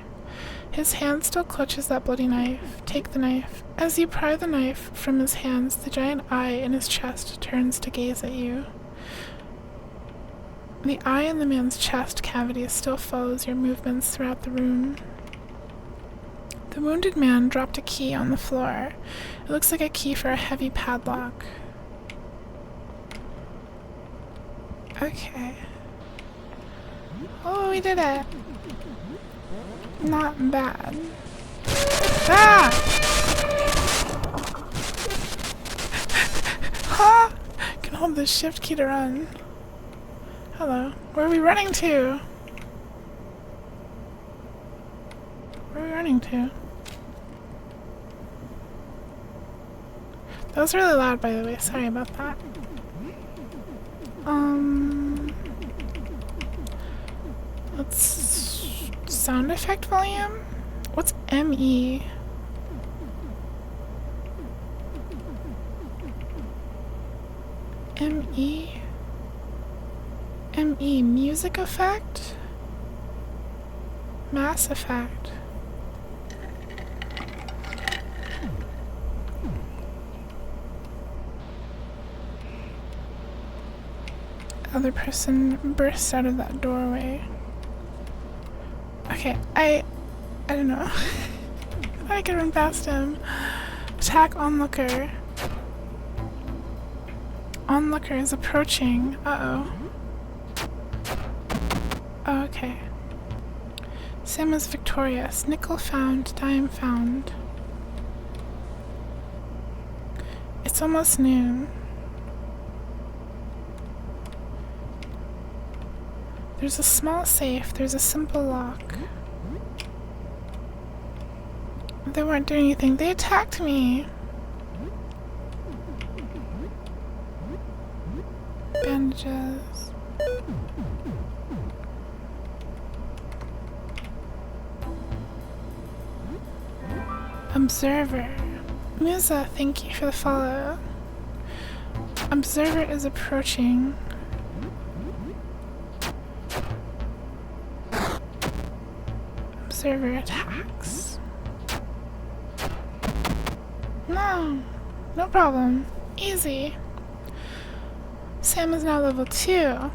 A: His hand still clutches that bloody knife. Take the knife. As you pry the knife from his hands, the giant eye in his chest turns to gaze at you. The eye in the man's chest cavity still follows your movements throughout the room. The wounded man dropped a key on the floor. It looks like a key for a heavy padlock. Okay. Oh, we did it! Not bad. Ah! Ha! Can hold the shift key to run. Hello. Where are we running to? Where are we running to? That was really loud, by the way. Sorry about that. Let's... sound effect volume? What's ME? ME? ME, music effect? Mass effect. Other person bursts out of that doorway. Okay, I don't know. I thought I could run past him. Attack onlooker. Onlooker is approaching. Uh-oh. Oh, okay. Sam is victorious. Nickel found, dime found. It's almost noon. There's a small safe. There's a simple lock. They weren't doing anything. They attacked me. Bandages. Observer. Musa, thank you for the follow. Observer is approaching. Observer attacks. No problem. Easy. Sam is now level 2.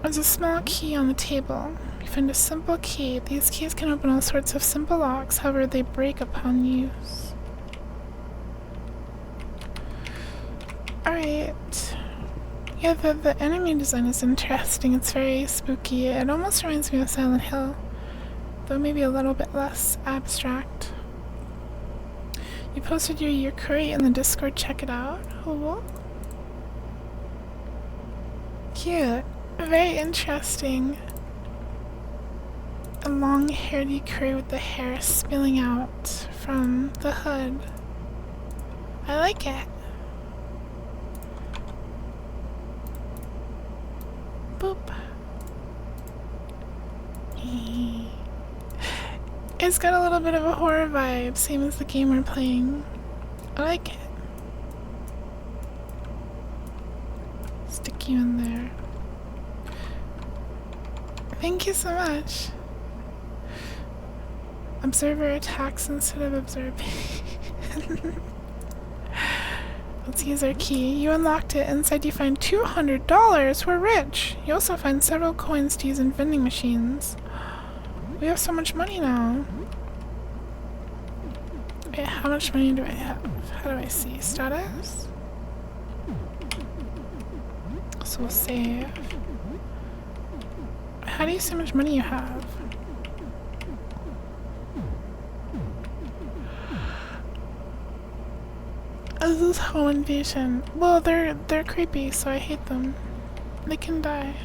A: There's a small key on the table. You find a simple key. These keys can open all sorts of simple locks, however they break upon use. Alright. Yeah, the enemy design is interesting. It's very spooky. It almost reminds me of Silent Hill, though maybe a little bit less abstract. You posted your yuku in the Discord, check it out. Oh, cute. Very interesting. A long-haired yuku with the hair spilling out from the hood. I like it. Boop. It's got a little bit of a horror vibe, same as the game we're playing. I like it. Stick you in there. Thank you so much. Observer attacks instead of observing. Let's use our key. You unlocked it. Inside you find $200. We're rich. You also find several coins to use in vending machines. We have so much money now. Wait, how much money do I have? How do I see? Status? So we'll save. How do you see how much money you have? This is home invasion. Well, they're creepy, so I hate them. They can die.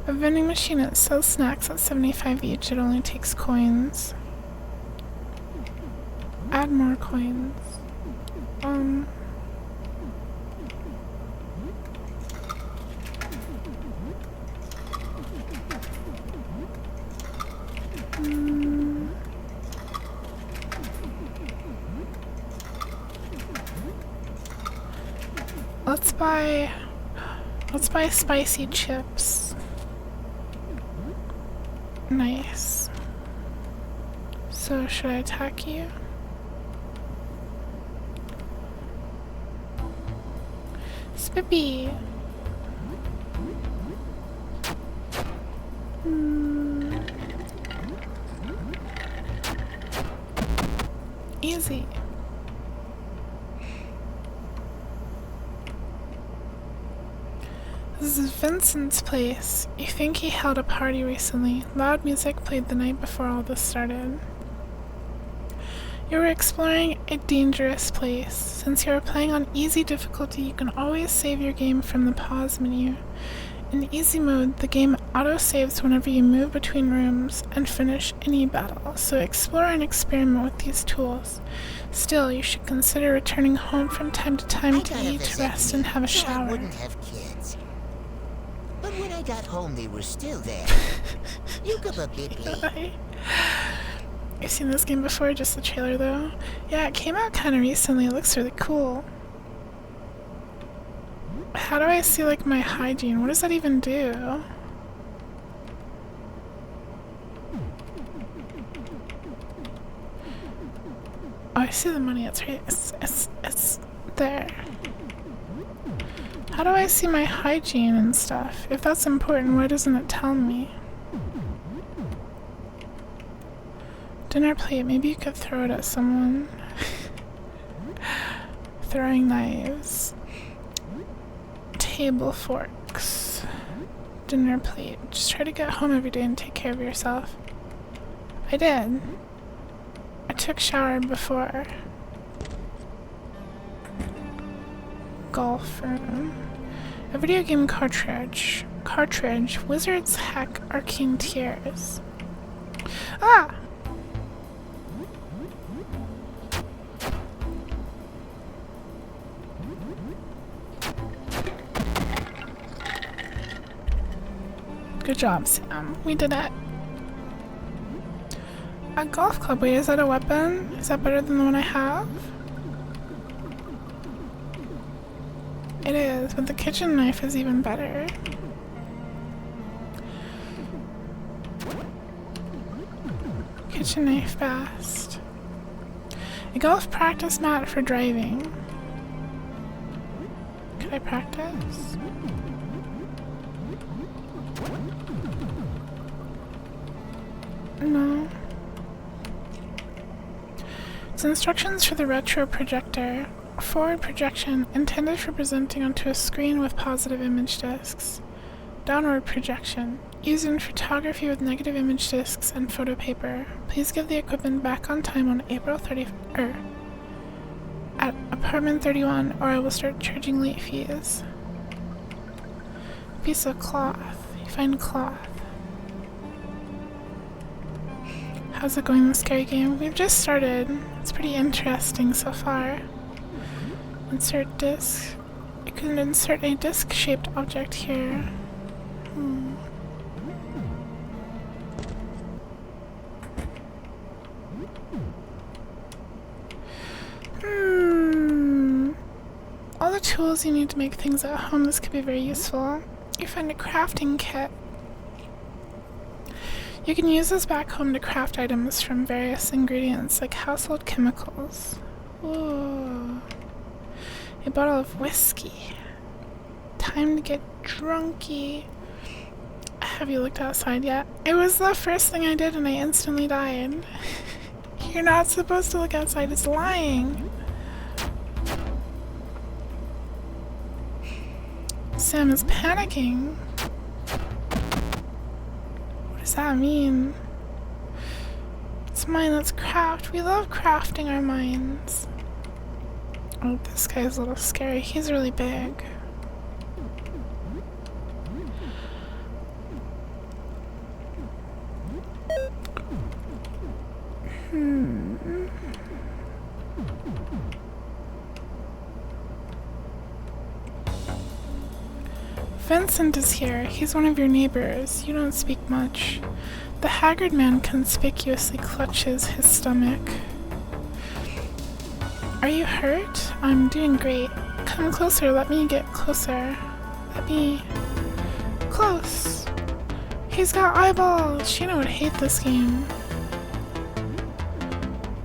A: A vending machine that sells snacks at 75 each. It only takes coins. Add more coins. Let's buy spicy chips. Nice. So should I attack you? Spippy. Easy. This is Vincent's place. You think he held a party recently. Loud music played the night before all this started. You were exploring a dangerous place. Since you are playing on easy difficulty, you can always save your game from the pause menu. In easy mode, the game auto-saves whenever you move between rooms and finish any battle, so explore and experiment with these tools. Still, you should consider returning home from time to time to eat, rest, and have a shower.
F: I wouldn't have kids. But when I got home, they were still there. Yuku.
A: I've seen this game before, just the trailer though. Yeah, it came out kind of recently. It looks really cool. How do I see, like, my hygiene? What does that even do? Oh, I see the money. It's right. It's there. How do I see my hygiene and stuff? If that's important, why doesn't it tell me? Dinner plate. Maybe you could throw it at someone. Throwing knives. Table forks. Dinner plate. Just try to get home every day and take care of yourself. I did. I took shower before. Golf room. A video game cartridge. Wizard's Hack Arcane Tears. Ah! Good job, Sam. We did it. A golf club. Wait, is that a weapon? Is that better than the one I have? It is, but the kitchen knife is even better. Kitchen knife best. A golf practice mat for driving. Could I practice? No. It's instructions for the retro projector. Forward projection, intended for presenting onto a screen with positive image discs. Downward projection, used in photography with negative image discs and photo paper. Please give the equipment back on time on April 30th, at apartment 31, or I will start charging late fees. Piece of cloth. You find cloth. How's it going, the scary game? We've just started. It's pretty interesting so far. Insert disc. You can insert a disc-shaped object here. All the tools you need to make things at home, this could be very useful. You find a crafting kit. You can use this back home to craft items from various ingredients, like household chemicals. Ooh. A bottle of whiskey. Time to get drunky. Have you looked outside yet? It was the first thing I did and I instantly died. You're not supposed to look outside, it's lying. Sam is panicking. What does that mean? It's mine, let's craft. We love crafting our mines. Oh, this guy's a little scary. He's really big. Vincent is here. He's one of your neighbors. You don't speak much. The haggard man conspicuously clutches his stomach. Are you hurt? I'm doing great. Come closer. Let me get closer. Let me... Close. He's got eyeballs. Sheena would hate this game.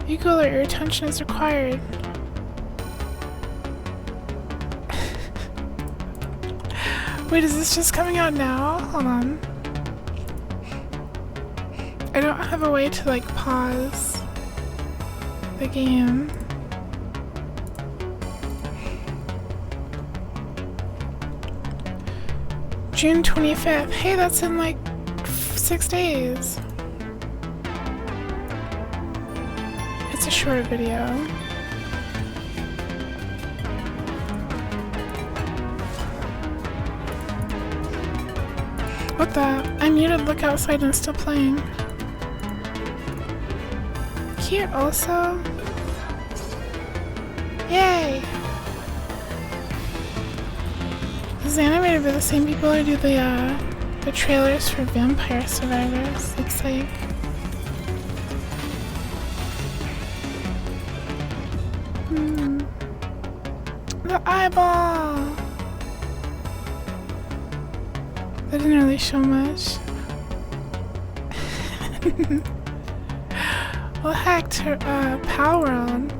A: Yuku alert, your attention is required. Wait, is this just coming out now? Hold on. I don't have a way to, like, pause the game. June 25th. Hey, that's in, like, 6 days. It's a short video. What the? I'm muted, look outside and it's still playing. Here also? Yay! This is animated by the same people who do the trailers for Vampire Survivors, looks like. The eyeball! That didn't really show much. Well, heck, Pal World.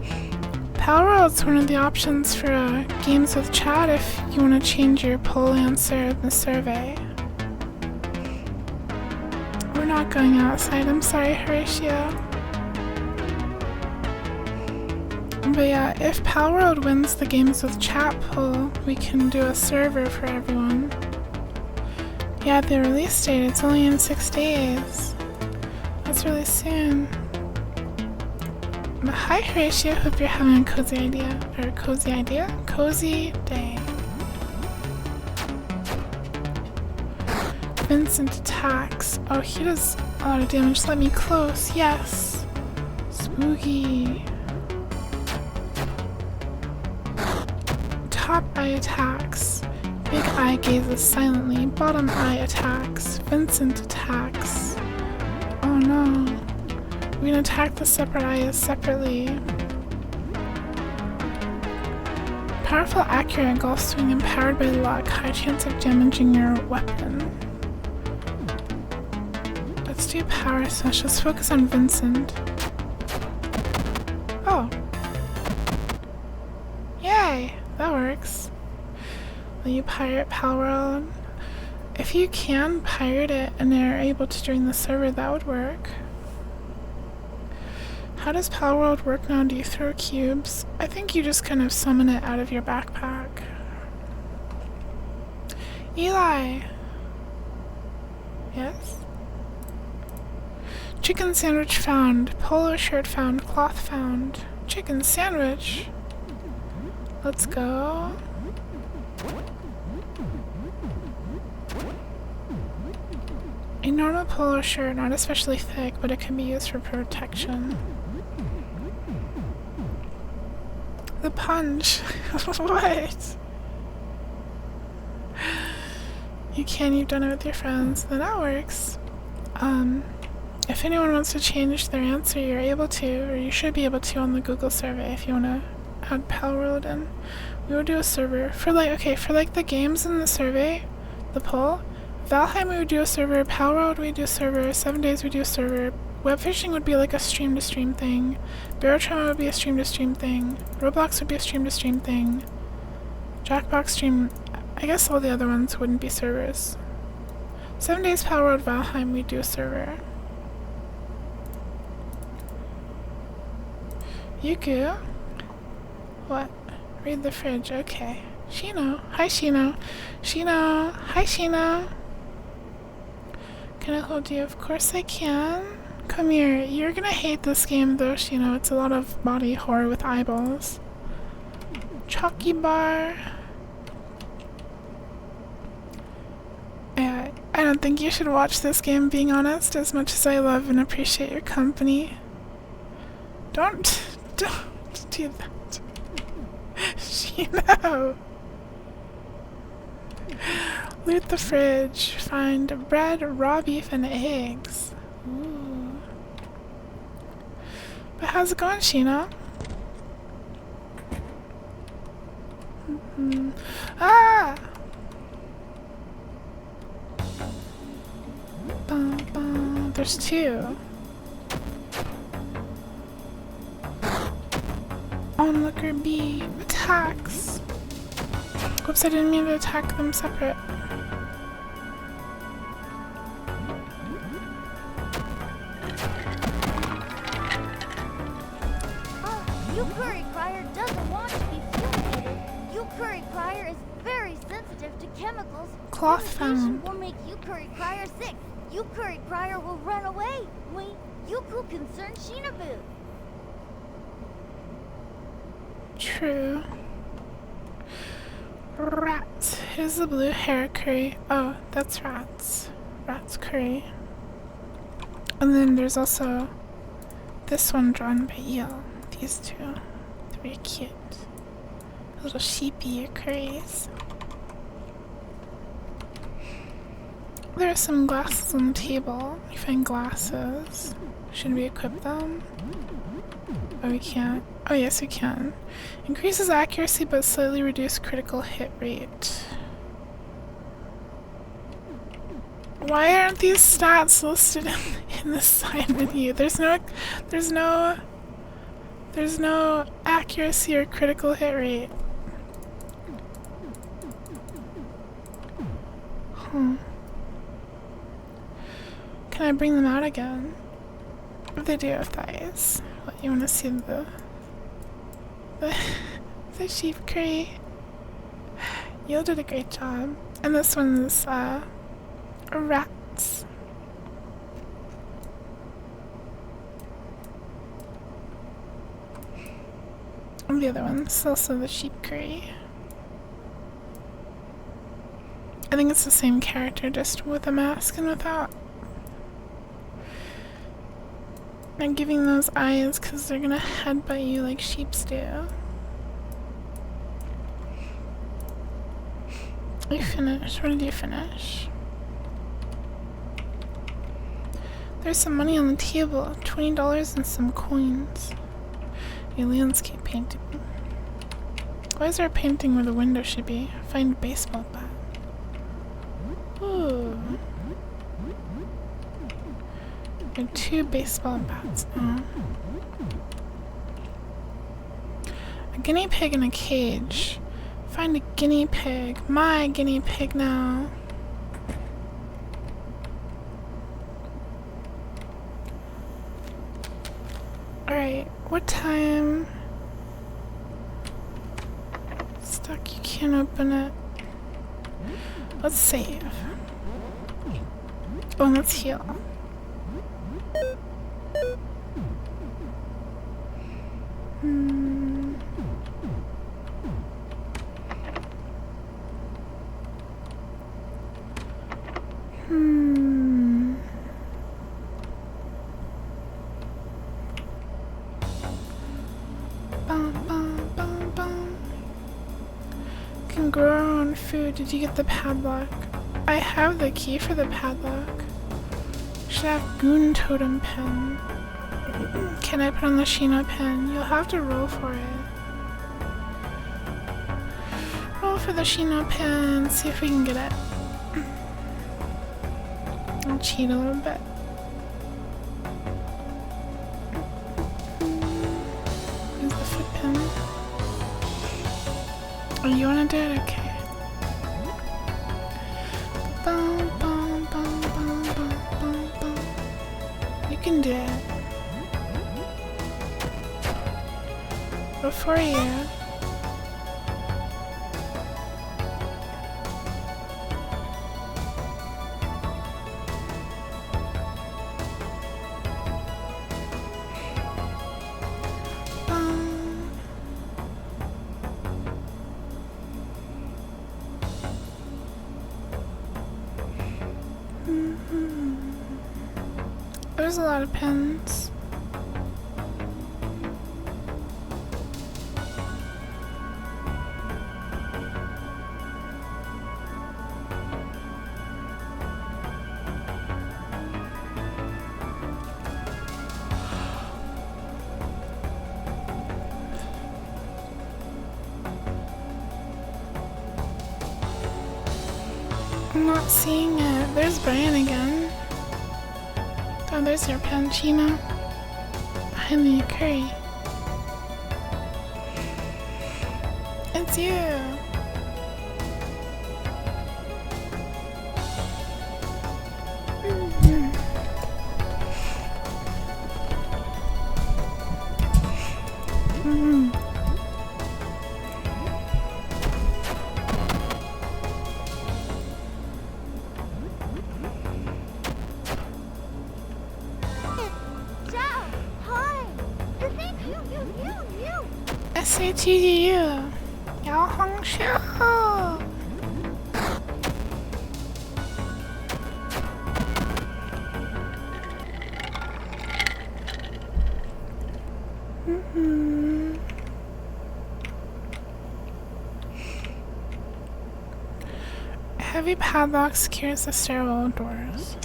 A: Pal World's one of the options for games with chat if you want to change your poll answer in the survey. We're not going outside, I'm sorry, Horatio. But yeah, if Pal World wins the games with chat poll, we can do a server for everyone. Yeah, the release date, it's only in 6 days. That's really soon. But hi Horatio, hope you're having a cozy idea. Or cozy idea? Cozy day. Vincent attacks. Oh, he does a lot of damage. Let me close. Yes. Spooky. Top eye attacks. Big eye gazes silently. Bottom eye attacks. Vincent attacks. Oh no. We can attack the separate eyes separately. Powerful, accurate golf swing empowered by luck. High chance of damaging your weapon. Let's do power smash. Let's focus on Vincent. Oh. Yay! That works. Will you pirate Pal World? If you can pirate it and they're able to join the server, that would work. How does Pal World work now? Do you throw cubes? I think you just kind of summon it out of your backpack. Eli! Yes? Chicken sandwich found. Polo shirt found. Cloth found. Chicken sandwich! Let's go. A normal polo shirt, not especially thick, but it can be used for protection. The punch. What? You can, you've done it with your friends. Then that works. If anyone wants to change their answer, you're able to, or you should be able to on the Google survey if you want to add Pal World in. We will do a server. For like the games in the survey, the poll, Valheim we would do a server, Pal World we would do a server, 7 Days we would do a server, web fishing would be like a stream-to-stream thing, Barotrauma would be a stream-to-stream thing, Roblox would be a stream-to-stream thing, Jackbox stream, I guess all the other ones wouldn't be servers. 7 Days Pal World Valheim we'd do a server. Yuku? What? Read the fridge, okay. Shino. Hi, Shino. Shino. Hi, Shino. Can I hold you? Of course I can. Come here. You're gonna hate this game though, Shino. It's a lot of body horror with eyeballs. Chalky bar. Yeah, I don't think you should watch this game, being honest, as much as I love and appreciate your company. Don't do that. Shino. Loot the fridge. Find bread, raw beef, and eggs. Ooh. But how's it going, Sheena? Ah! There's two. Onlooker B. Attacks. Whoops, I didn't mean to attack them separate.
B: Yukuri Crier doesn't want to be fumigated. Yukuri Crier is very sensitive to chemicals.
A: Cloth
B: Fumigation
A: found.
B: will make Yukuri Crier sick. Yukuri Crier will run away. Wait, Yuku concern Shinobu.
A: True. Rats. Here's the blue hair curry. Oh, that's rats. Rats curry. And then there's also this one drawn by Eel. These two. They're very cute. Little sheepy curries. There are some glasses on the table. We find glasses. Should we equip them? Oh, we can't. Oh, yes, we can. Increases accuracy but slightly reduced critical hit rate. Why aren't these stats listed in the side menu? There's no accuracy or critical hit rate. Can I bring them out again? What do they do with thighs? What, you want to see the sheep curry? You did a great job. And this one's rats. And the other one's also the sheep curry. I think it's the same character, just with a mask and without. I'm giving those eyes because they're gonna headbutt you like sheeps do. You finished. When did you finish? There's some money on the table. $20 and some coins. A landscape painting. Why is there a painting where the window should be? Find baseball bat. Ooh. There are 2 baseball bats. Oh. A guinea pig in a cage. Find a guinea pig. My guinea pig now. Alright, what time? Stuck, you can't open it. Let's save. Oh, and let's heal. Can grow our own food. Did you get the padlock? I have the key for the padlock. Should have goon totem pen. Can I put on the Sheena pen? You'll have to roll for it. Roll for the Sheena pen. See if we can get it. I'll cheat a little bit. Here's the foot pen. Oh, you wanna do it? Okay. You can do it. Before you. There's a lot of pens. I'm not seeing it. There's Brian again. Oh, there's your pen, Chima. Behind the curry. It's you. SATU. 遥控手。Heavy padlock secures the stairwell doors.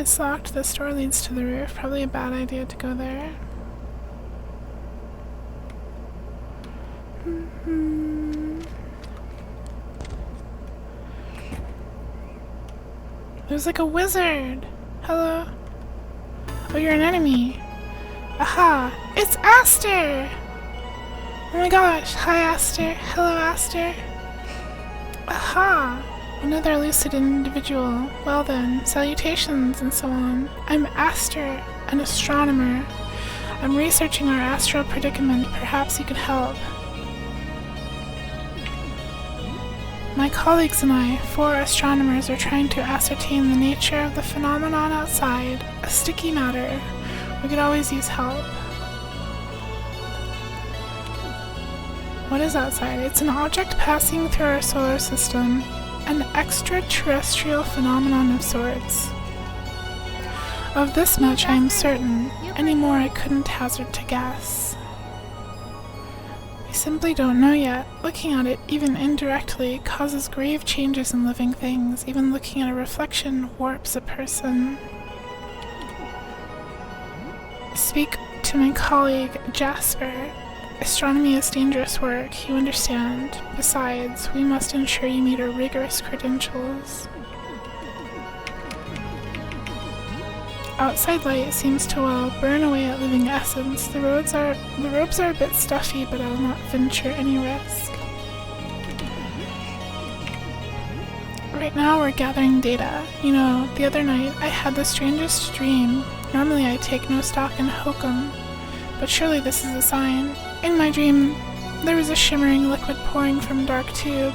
A: It's locked. This door leads to the roof. Probably a bad idea to go there. There's like a wizard. Hello. Oh, you're an enemy. Aha! It's Aster! Oh my gosh. Hi, Aster. Hello, Aster. Aha! Another lucid individual. Well then, salutations and so on. I'm Aster, an astronomer. I'm researching our astral predicament. Perhaps you could help. My colleagues and I, 4 astronomers, are trying to ascertain the nature of the phenomenon outside, a sticky matter. We could always use help. What is outside? It's an object passing through our solar system. An extraterrestrial phenomenon of sorts. Of this much I am certain. Any more I couldn't hazard to guess. We simply don't know yet. Looking at it, even indirectly, causes grave changes in living things. Even looking at a reflection warps a person. Speak to my colleague, Jasper. Astronomy is dangerous work, you understand. Besides, we must ensure you meet our rigorous credentials. Outside light seems to burn away at living essence. The robes are a bit stuffy, but I will not venture any risk. Right now we're gathering data. You know, the other night I had the strangest dream. Normally I take no stock in hokum, but surely this is a sign. In my dream, there was a shimmering liquid pouring from a dark tube.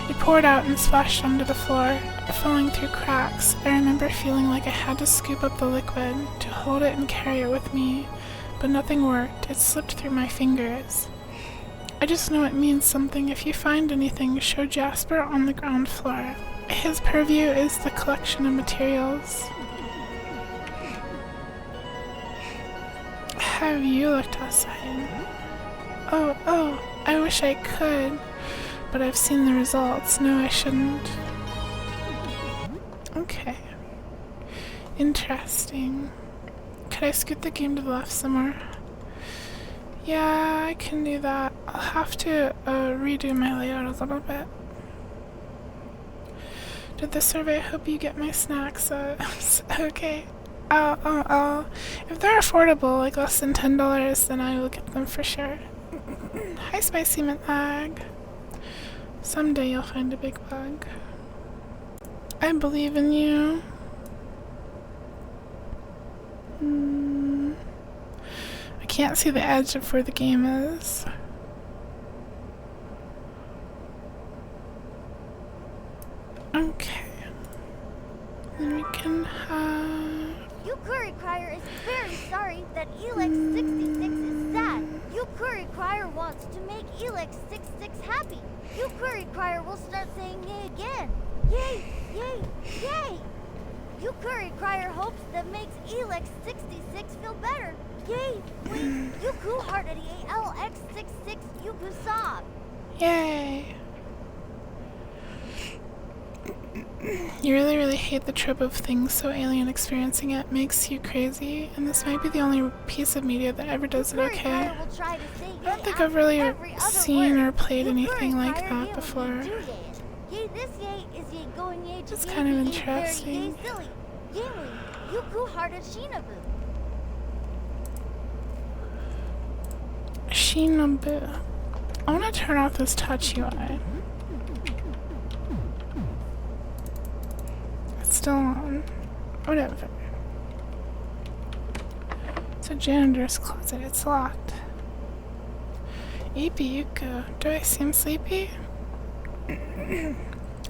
A: It poured out and splashed onto the floor, falling through cracks. I remember feeling like I had to scoop up the liquid, to hold it and carry it with me, but nothing worked. It slipped through my fingers. I just know it means something. If you find anything, show Jasper on the ground floor. His purview is the collection of materials. Have you looked outside? Oh, I wish I could, but I've seen the results. No, I shouldn't. Okay. Interesting. Could I scoot the game to the left somewhere? Yeah, I can do that. I'll have to redo my layout a little bit. Did the survey hope you get my snacks? Okay. If they're affordable, like less than $10, then I will get them for sure. Hi, Spicy Mitlag. Someday you'll find a big bug. I believe in you. I can't see the edge of where the game is. Okay. Then we can have...
B: You Yukuri Crier is very sorry that Elex 66 is sad. Yukuri Crier wants to make Elex 66 happy. Yukuri Crier will start saying yay again. Yay, yay, yay! Yukuri Crier hopes that makes Elex 66 feel better. Yay, please, Yuku hearted ALX 66 Yuku sob.
A: Yay! You really hate the trope of things so alien experiencing it makes you crazy, and this might be the only piece of media that ever does it okay. I don't think I've really seen or played anything like that before. It's kind of interesting. Shinobu. I want to turn off this touch UI. It's still on. Whatever. It's a janitor's closet. It's locked. Ibi Yuku. Do I seem sleepy?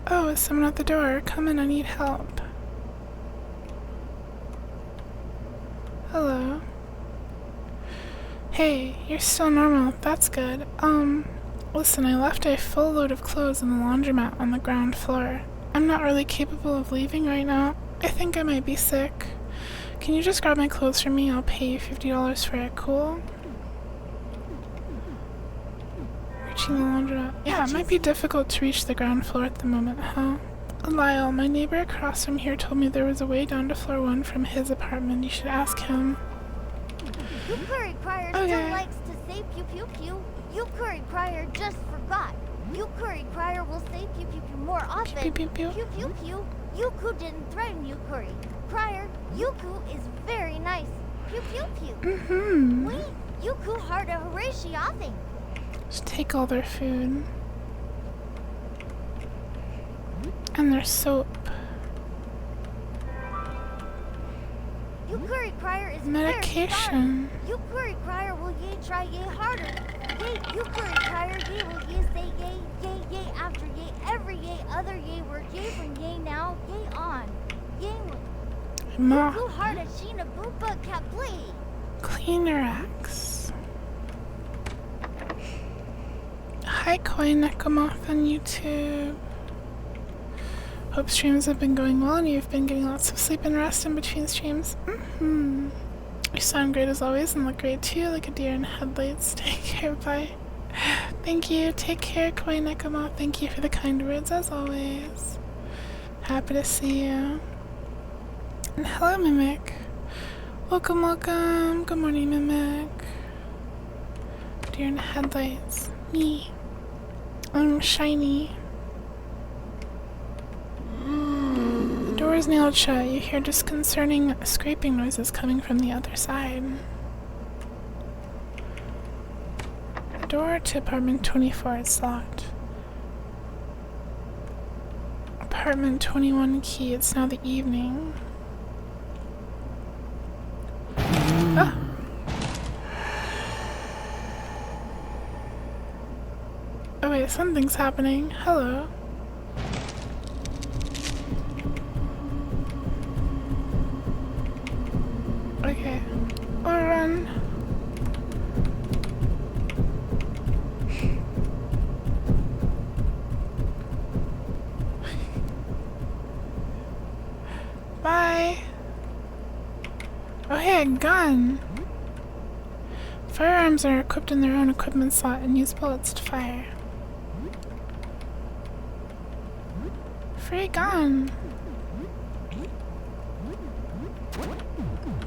A: Oh, is someone at the door? Come in, I need help. Hello. Hey, you're still normal. That's good. Listen, I left a full load of clothes in the laundromat on the ground floor. I'm not really capable of leaving right now. I think I might be sick. Can you just grab my clothes for me? I'll pay you $50 for it. Cool? Reaching the laundromat. Yeah, it might be difficult to reach the ground floor at the moment, huh? Lyle, my neighbor across from here told me there was a way down to floor 1 from his apartment. You should ask him.
B: Yukuri Crier still likes to say pew pew pew. Yukuri Crier just forgot. Yukuri Crier will say pew pew pew more often.
A: Pew pew pew.
B: Pew pew pew. Yuku didn't threaten Yukuri. Crier, Yuku is very nice. Pew pew pew. Wait, Yuku heard a Horatio thing.
A: Just take all their food. And their soap.
B: Yukuri Crier is
A: medication.
B: Very Yukuri Crier will yay try yay harder. Yay, Yukuri Crier yay will yay say yay, yay, yay after yay, every yay, other yay word yay from yay now, yay on. Yay
A: Ma.
B: Yuku hard a Sheena Boopa cat play.
A: Cleanerax. Hi Koi Nekomoth on YouTube. Hope streams have been going well and you've been getting lots of sleep and rest in between streams. You sound great as always and look great too, like a deer in headlights. Take care, bye. Thank you, take care, Koi Nekomoth. Thank you for the kind words as always. Happy to see you. And hello, Mimic. Welcome, welcome. Good morning, Mimic. Deer in headlights. Me. I'm shiny. The door is nailed shut. You hear disconcerting scraping noises coming from the other side. The door to apartment 24 is locked. Apartment 21 key. It's now the evening. Ah! Oh wait, something's happening. Hello. Okay. Or run. Bye. Oh hey, a gun. Firearms are equipped in their own equipment slot and use bullets to fire. Free gun.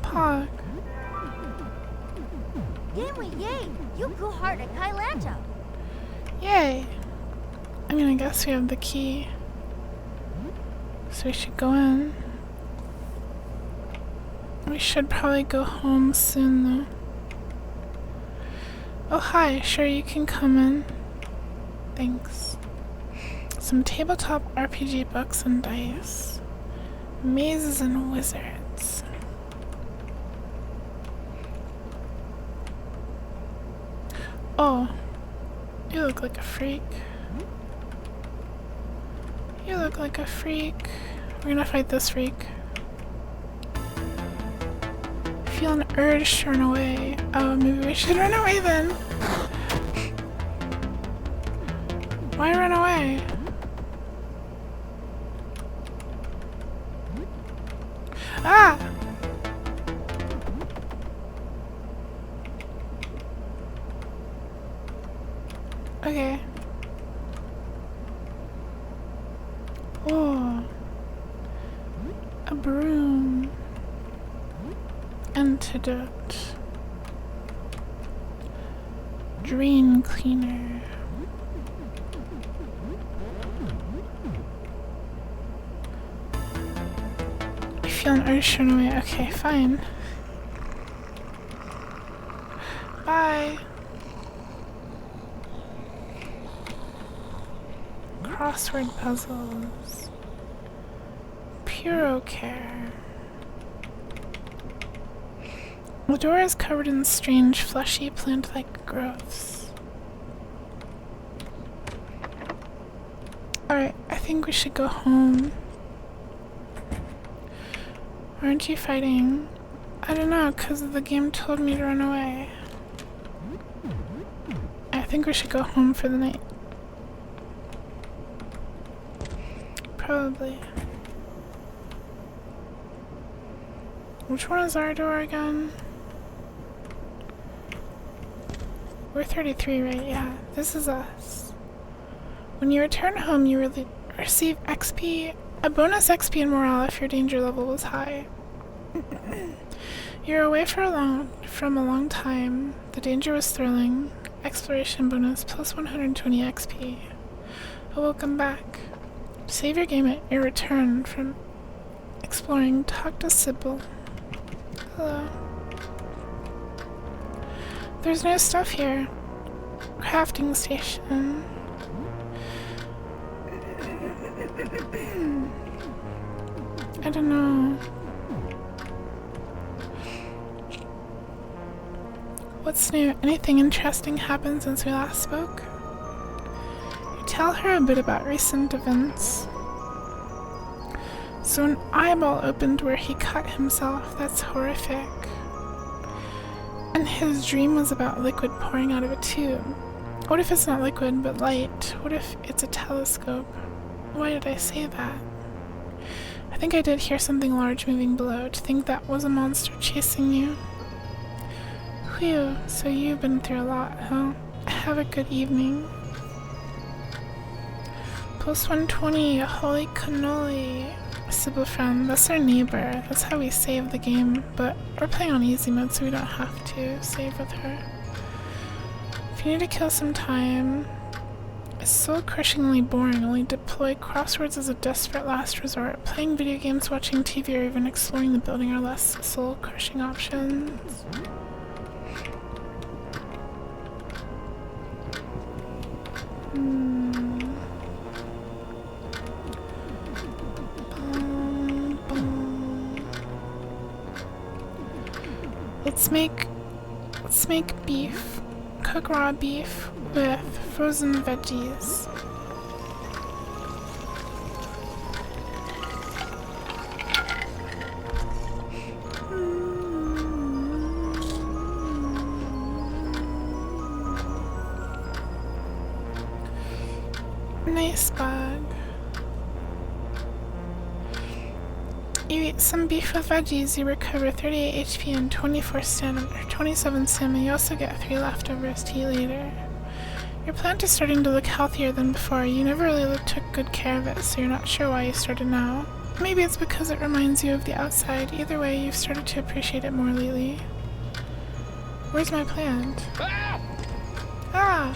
A: Pog.
B: Yay! Yuku heart a Kailanto.
A: Yay! I mean, I guess we have the key. So we should go in. We should probably go home soon though. Oh hi, sure you can come in. Thanks. Some tabletop RPG books and dice. Mazes and wizards. Oh, you look like a freak. You look like a freak. We're gonna fight this freak. feel an urge to run away. Oh, maybe we should run away then. Why run away? Ah! Okay. Oh. A broom. Antidote. Drain cleaner. I feel an urge to run away. Okay, fine. Bye. Crossword puzzles. Puro care. The door is covered in strange, fleshy, plant-like growths. Alright, I think we should go home. Aren't you fighting? I don't know, because the game told me to run away. I think we should go home for the night. Probably. Which one is our door again? We're 33, right? Yeah, this is us. When you return home, you receive XP, a bonus XP and morale if your danger level was high. You're away from a long time. The danger was thrilling. Exploration bonus plus 120 XP. A welcome back. Save your game at your return from exploring. Talk to Sybil. Hello. There's no stuff here. Crafting station. I don't know. What's new? Anything interesting happened since we last spoke? You tell her a bit about recent events. So an eyeball opened where he cut himself. That's horrific. And his dream was about liquid pouring out of a tube. What if it's not liquid, but light? What if it's a telescope? Why did I say that? I think I did hear something large moving below. To think that was a monster chasing you. Whew, so you've been through a lot, huh? Have a good evening. Plus 120, holy cannoli. Sybil friend, that's our neighbor. That's how we save the game, but we're playing on easy mode so we don't have to save with her. If you need to kill some time, it's soul-crushingly boring. Only deploy crosswords as a desperate last resort. Playing video games, watching TV, or even exploring the building are less soul-crushing options. Let's make beef. Cook raw beef with frozen veggies. Nice bug. You eat some beef with veggies, you recover 38 HP and 27 stamina. You also get 3 leftovers to eat later. Your plant is starting to look healthier than before. You never really took good care of it, so you're not sure why you started now. Maybe it's because it reminds you of the outside. Either way, you've started to appreciate it more lately. Where's my plant? Ah!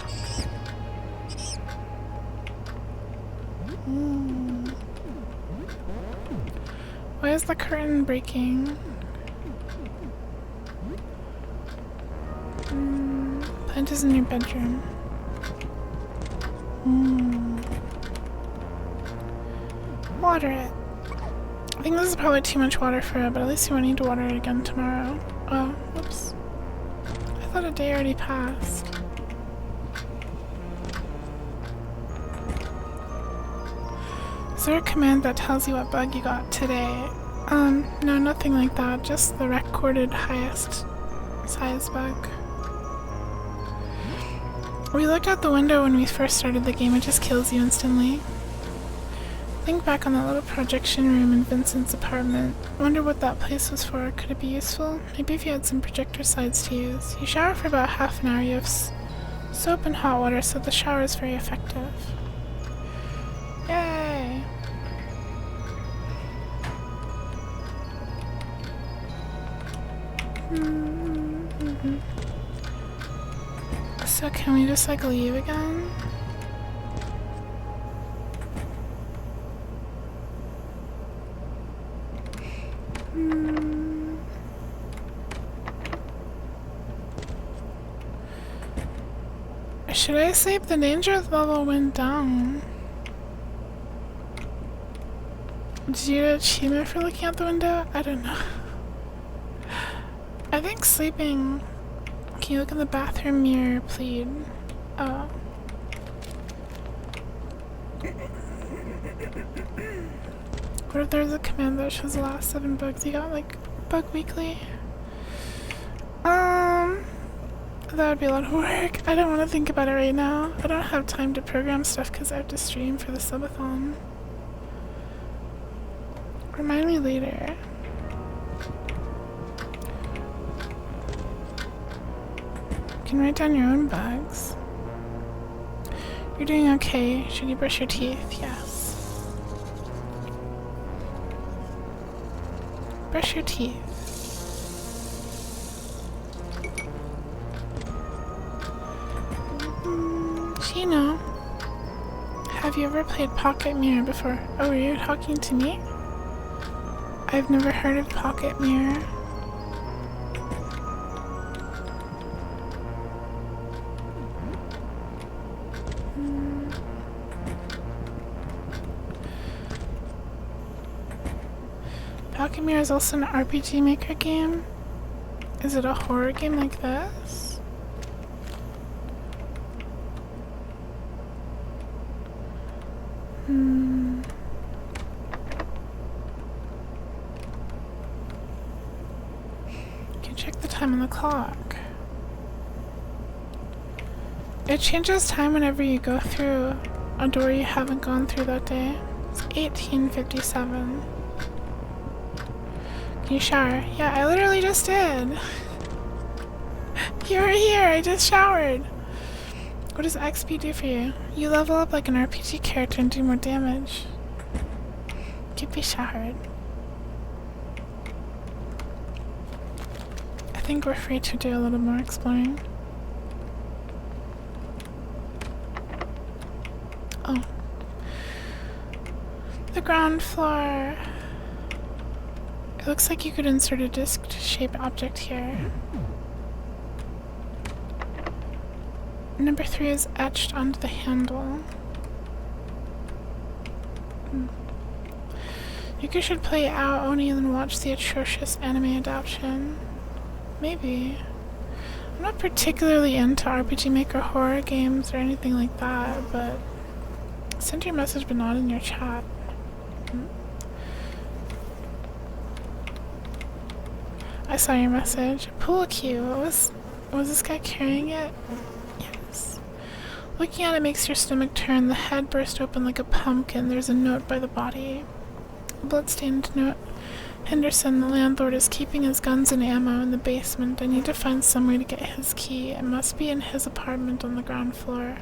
A: Why is the curtain breaking? Plant is in your bedroom. Water it. I think this is probably too much water for it, but at least you won't need to water it again tomorrow. Oh, whoops. I thought a day already passed. Is there a command that tells you what bug you got today? No, nothing like that. Just the recorded highest size bug. We looked out the window when we first started the game. It just kills you instantly. Think back on that little projection room in Vincent's apartment. Wonder what that place was for. Could it be useful? Maybe if you had some projector slides to use. You shower for about half an hour. You have soap and hot water, so the shower is very effective. Yay! So can we just like leave again? Should I sleep? The danger level went down. Did you get an achievement for looking out the window? I don't know. I think sleeping... Can you look in the bathroom mirror, please? Oh. What if there's a command that shows the last 7 bugs you got, like, Bug Weekly? That would be a lot of work. I don't want to think about it right now. I don't have time to program stuff because I have to stream for the subathon. Remind me later. You can write down your own bugs. You're doing okay. Should you brush your teeth? Yes. Brush your teeth. Gino, have you ever played Pocket Mirror before? Oh, are you talking to me? I've never heard of Pocket Mirror. Pocket Mirror is also an RPG Maker game. Is it a horror game like this? You can check the time on the clock. It changes time whenever you go through a door you haven't gone through that day. It's 18:57. Can you shower? Yeah, I literally just did. You were here, I just showered. What does XP do for you? You level up like an RPG character and do more damage. Keep you showered. I think we're free to do a little more exploring. Oh. The ground floor. It looks like you could insert a disc-shaped object here. Number 3 is etched onto the handle. You should play Aoni and watch the atrocious anime adaptation. Maybe. I'm not particularly into RPG Maker horror games or anything like that, but send your message but not in your chat. I saw your message. Pool cue. Was this guy carrying it? Yes. Looking at it makes your stomach turn. The head burst open like a pumpkin. There's a note by the body. A bloodstained note. Henderson, the landlord, is keeping his guns and ammo in the basement. I need to find some way to get his key. It must be in his apartment on the ground floor.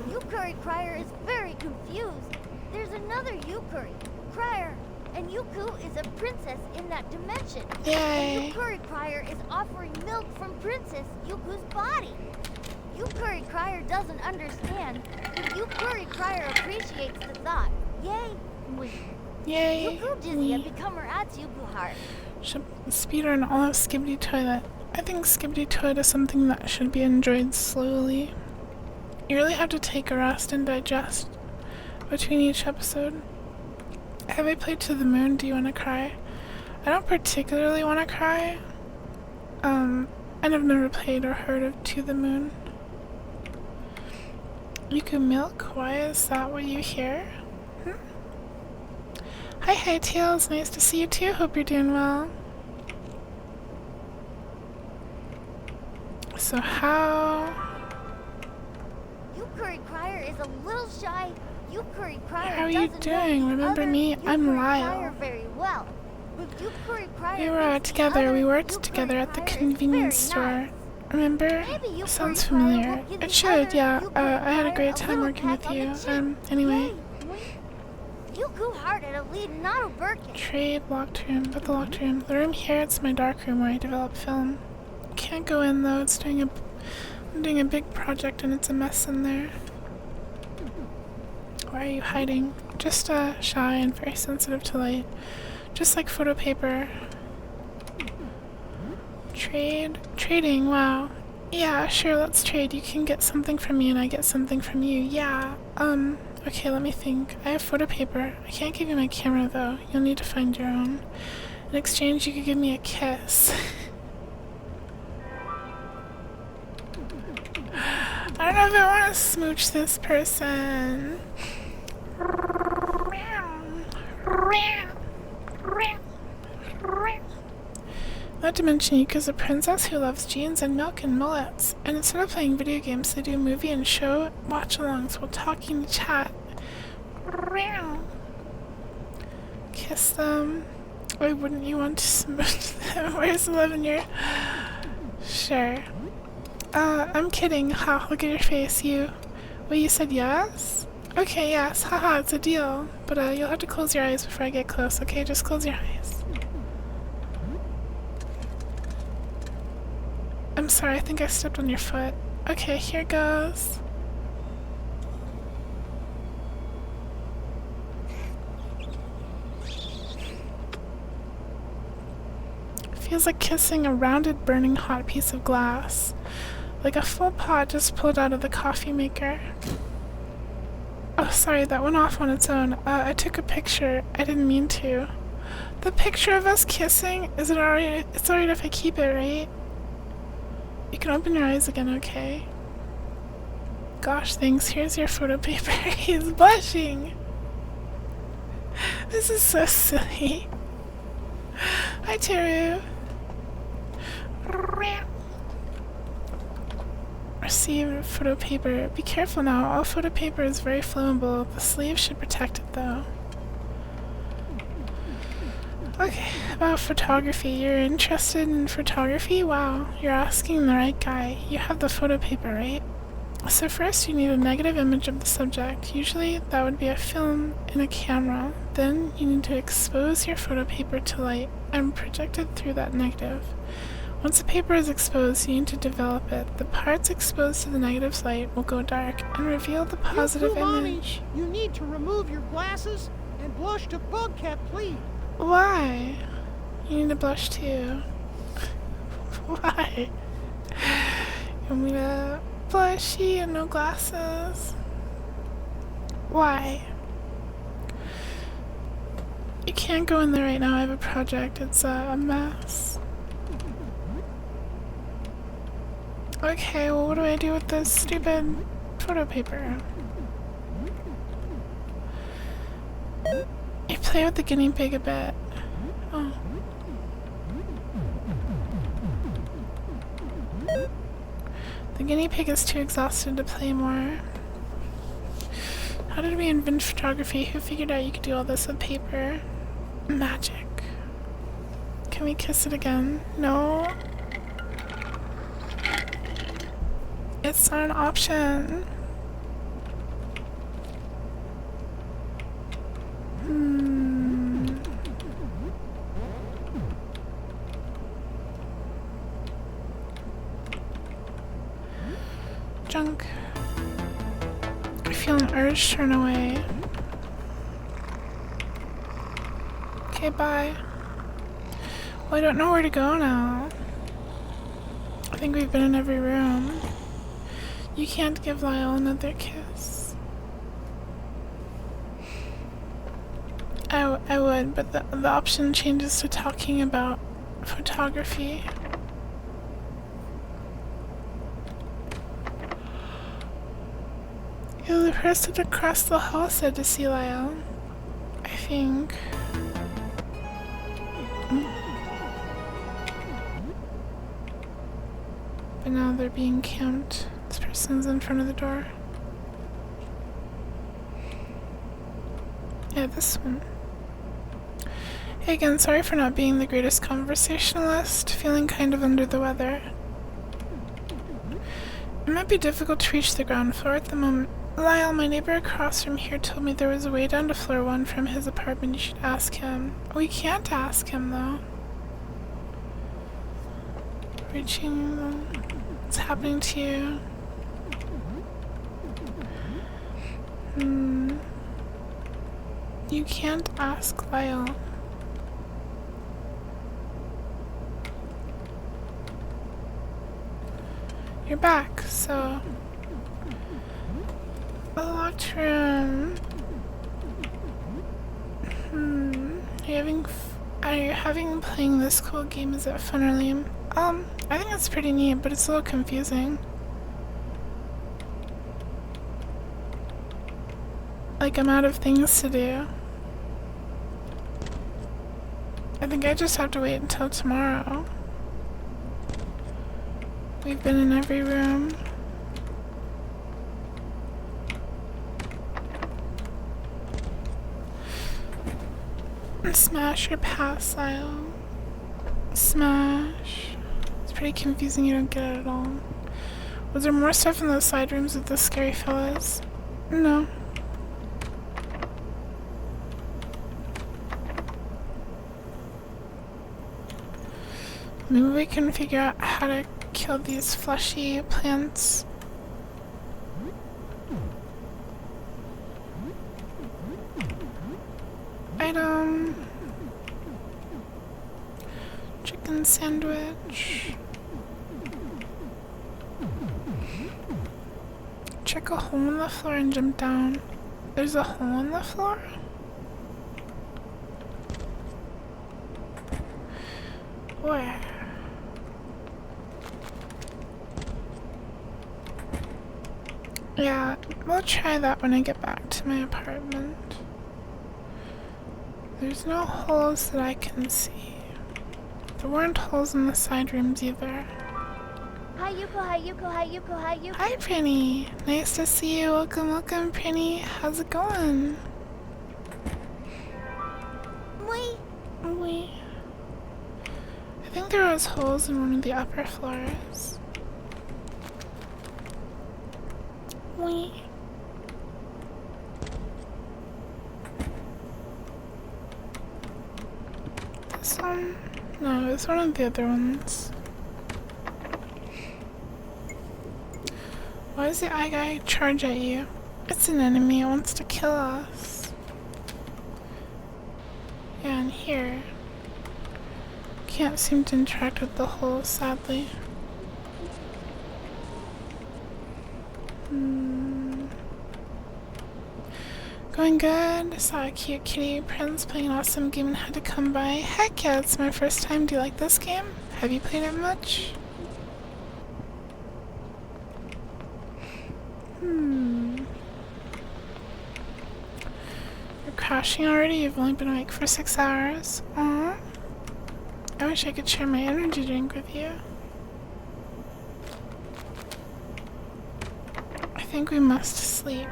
B: Yukari Crier is very confused. There's another Yukari, Crier, and Yuku is a princess in that dimension.
A: Yay!
B: And Yukari Crier is offering milk from Princess Yuku's body. Yukari Crier doesn't understand, but Yukari Crier appreciates the thought. Yay! We.
A: Yay!
B: Yuku Dizzy have become her at Yuku Heart.
A: Speedrun all of Skibidi Toilet. I think Skibidi Toilet is something that should be enjoyed slowly. You really have to take a rest and digest between each episode. Have I played To the Moon? Do you want to cry? I don't particularly want to cry. And I've never played or heard of To the Moon. Yuku milk? Why is that what you hear? Hi Tails, nice to see you too. Hope you're doing well. So how...
B: Yukuri Crier is a little shy. Yukuri Crier
A: How are you doing? Remember me? I'm Lyle.
B: Very well.
A: We were together. We worked together at the convenience store. Remember? Sounds familiar. It should, yeah. I had a great time working with you. Anyway. Trade, locked room. But the locked room. The room here, it's my dark room where I develop film. Can't go in though. I'm doing a big project and it's a mess in there. Why are you hiding? Just shy and very sensitive to light. Just like photo paper. Trading, wow. Yeah, sure, let's trade. You can get something from me and I get something from you. Yeah, okay, let me think. I have photo paper. I can't give you my camera though. You'll need to find your own. In exchange, you could give me a kiss. I don't know if I want to smooch this person. Not to mention Yuka's a princess who loves jeans and milk and mullets. And instead of playing video games, they do movie and show watch-alongs while talking to chat. Kiss them. Why wouldn't you want to smooch them? Where's the love in your... Sure. I'm kidding. Ha, look at your face, you. Wait, you said yes? Okay, yes. Haha, it's a deal. But you'll have to close your eyes before I get close, okay? Just close your eyes. I'm sorry, I think I stepped on your foot. Okay, here goes. Feels like kissing a rounded, burning hot piece of glass. Like a full pot just pulled out of the coffee maker. Oh, sorry, that went off on its own. I took a picture. I didn't mean to. The picture of us kissing? Is it alright? It's alright if I keep it, right? You can open your eyes again, okay? Gosh, thanks. Here's your photo paper. He's blushing. This is so silly. Hi, Teru. Receive photo paper. Be careful now. All photo paper is very flammable. The sleeve should protect it, though. Okay, about photography. You're interested in photography? Wow, you're asking the right guy. You have the photo paper, right? So first you need a negative image of the subject. Usually that would be a film in a camera. Then you need to expose your photo paper to light and project it through that negative. Once the paper is exposed, you need to develop it. The parts exposed to the negative light will go dark and reveal the positive image.
M: You need to remove your glasses and blush to Bugcat, please.
A: Why? You need to blush too. Why? You want me to blushy and no glasses? Why? You can't go in there right now. I have a project. It's a mess. Okay, well, what do I do with this stupid photo paper? You play with the guinea pig a bit. Oh. The guinea pig is too exhausted to play more. How did we invent photography? Who figured out you could do all this with paper? Magic. Can we kiss it again? No. It's not an option. Junk. I feel an urge to turn away. Okay, bye. Well, I don't know where to go now. I think we've been in every room. You can't give Lyle another kiss. I would, but the option changes to talking about photography. You're the person across the hall said to see Lyle. I think. But now they're being camped. This person's in front of the door. Yeah, this one. Hey again, sorry for not being the greatest conversationalist. Feeling kind of under the weather. It might be difficult to reach the ground floor at the moment. Lyle, my neighbor across from here, told me there was a way down to floor 1 from his apartment. You should ask him. We can't ask him, though. Reaching... What's happening to you? You can't ask Lyle. You're back, so... A locked room. Are you having playing this cool game? Is it fun or lame? I think it's pretty neat, but it's a little confusing. Like, I'm out of things to do. I think I just have to wait until tomorrow. We've been in every room. Smash or pass, Lyle. Smash. It's pretty confusing, you don't get it at all. Was there more stuff in those side rooms with the scary fellas? No. Maybe we can figure out how to kill these fleshy plants. Item. Chicken sandwich. Check a hole in the floor and jump down. There's a hole in the floor? Where? Yeah, we'll try that when I get back to my apartment. There's no holes that I can see. There weren't holes in the side rooms either.
B: Hi Yuko, hi Yuko, hi Yuko, hi Yuko.
A: Hi Prinny! Nice to see you. Welcome, welcome Prinny. How's it going? Wee. I think there was holes in one of the upper floors. Wee. This one? No, it's one of the other ones. Why does the eye guy charge at you? It's an enemy, it wants to kill us. Yeah, and here. Can't seem to interact with the hole, sadly. Going good. I saw a cute kitty prince playing an awesome game and had to come by. Heck yeah, it's my first time. Do you like this game? Have you played it much? You're crashing already? You've only been awake for 6 hours. Aww. I wish I could share my energy drink with you. I think we must sleep.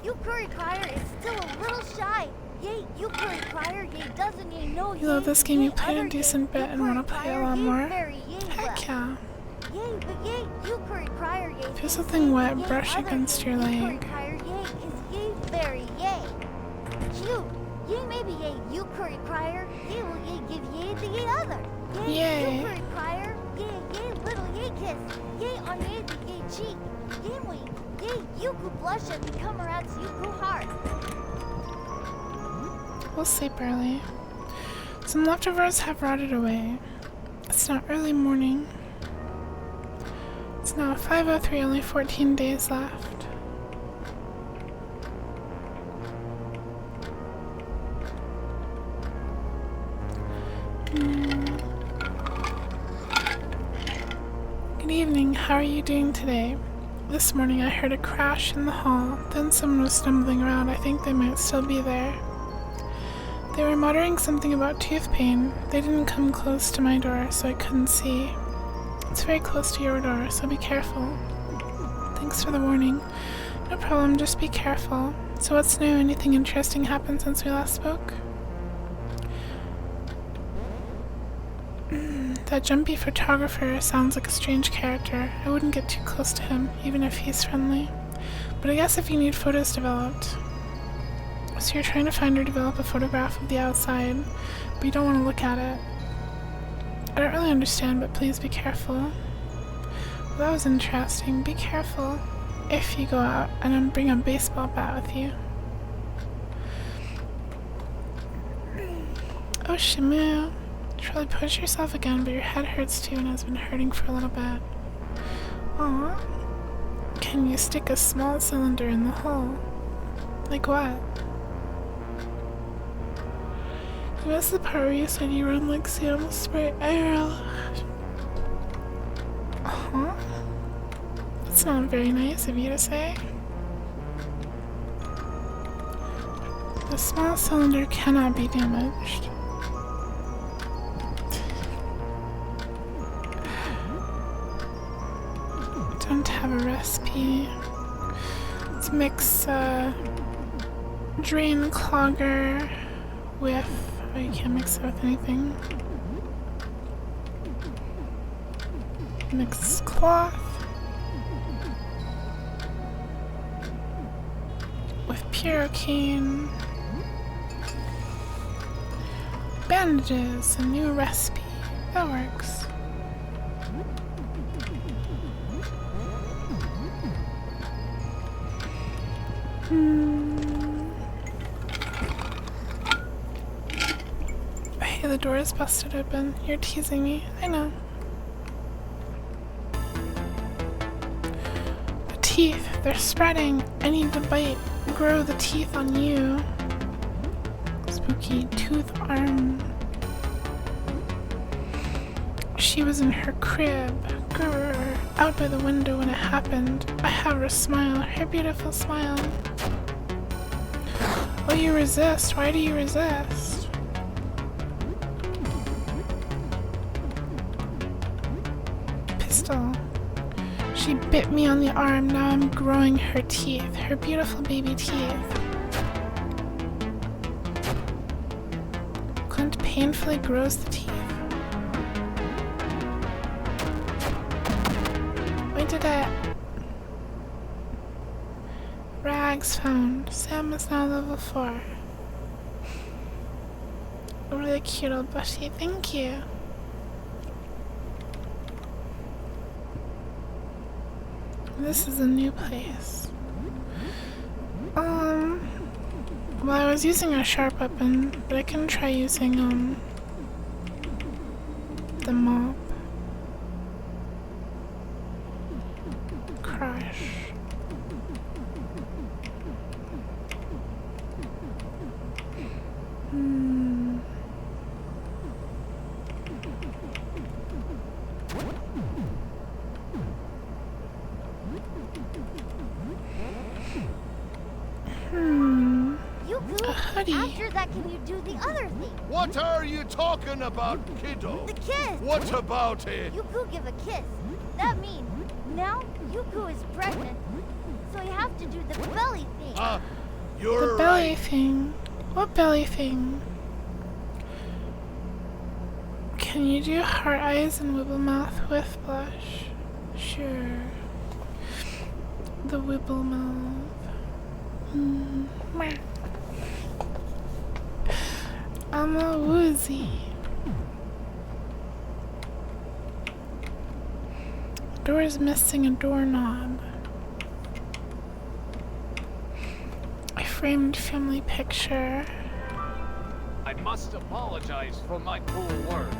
B: Yuku Crier is still a little shy. Yay, Yuku Crier, yay, doesn't he know
A: you love this game, you played a decent bit and want to play a lot more? Heck yeah.
B: Yay, but yay, Yuku Crier, yay.
A: Feel something wet brush against your leg.
B: Crier, yay, is yay very yay. Cute. Yay, maybe yay, Yuku Crier. Yay will yay give yay the yay other. Yay, Yuku Crier. Yay, yay, little yay kiss. Yay on yay the yay cheek. Yay, we. Yay, Yuku blush and come around to Yuku heart.
A: We'll sleep early. Some leftovers have rotted away. It's not early morning. It's now 5:03, only 14 days left. Good evening, how are you doing today? This morning I heard a crash in the hall. Then someone was stumbling around. I think they might still be there. They were muttering something about tooth pain. They didn't come close to my door, so I couldn't see. It's very close to your door, so be careful. Thanks for the warning. No problem, just be careful. So what's new? Anything interesting happened since we last spoke? That jumpy photographer sounds like a strange character. I wouldn't get too close to him, even if he's friendly. But I guess if you need photos developed. So you're trying to find or develop a photograph of the outside, but you don't want to look at it. I don't really understand, but please be careful. Well, that was interesting. Be careful if you go out, and then bring a baseball bat with you. Oh, Shamu. Try to push yourself again, but your head hurts too and has been hurting for a little bit. Aww. Can you stick a small cylinder in the hole? Like what? You missed the part where you said you run like Sam spray arrow. Uh-huh. That's not very nice of you to say. The small cylinder cannot be damaged. Don't have a recipe. Let's mix drain clogger with... Oh, you can't mix it with anything. Mix cloth with purocane. Bandages, a new recipe. That works. Hey, the door is busted open. You're teasing me. I know. The teeth, they're spreading. I need to grow the teeth on you. Spooky tooth arm. She was in her crib. Grrr, out by the window when it happened. I have her smile, her beautiful smile. Oh, you resist. Why do you resist? Pistol. She bit me on the arm. Now I'm growing her teeth. Her beautiful baby teeth. Clint painfully grows the teeth. We did it. Rags found. Sam is now level 4. A really cute old bushy. Thank you. This is a new place. Well, I was using a sharp weapon, but I can try using, the mop. Crush.
B: Yuku,
A: a hoodie.
B: after that, can you do the other thing?
N: What are you talking about, kiddo?
B: The kiss!
N: What about it?
B: Yuku give a kiss. That means now Yuku is pregnant, so you have to do the belly thing.
N: You're
A: the belly thing. What belly thing? Can you do heart eyes and wibble mouth with blush? Sure. The wibble mouth. I'm a woozy. Door is missing a doorknob. A framed family picture.
O: I must apologize for my cruel words.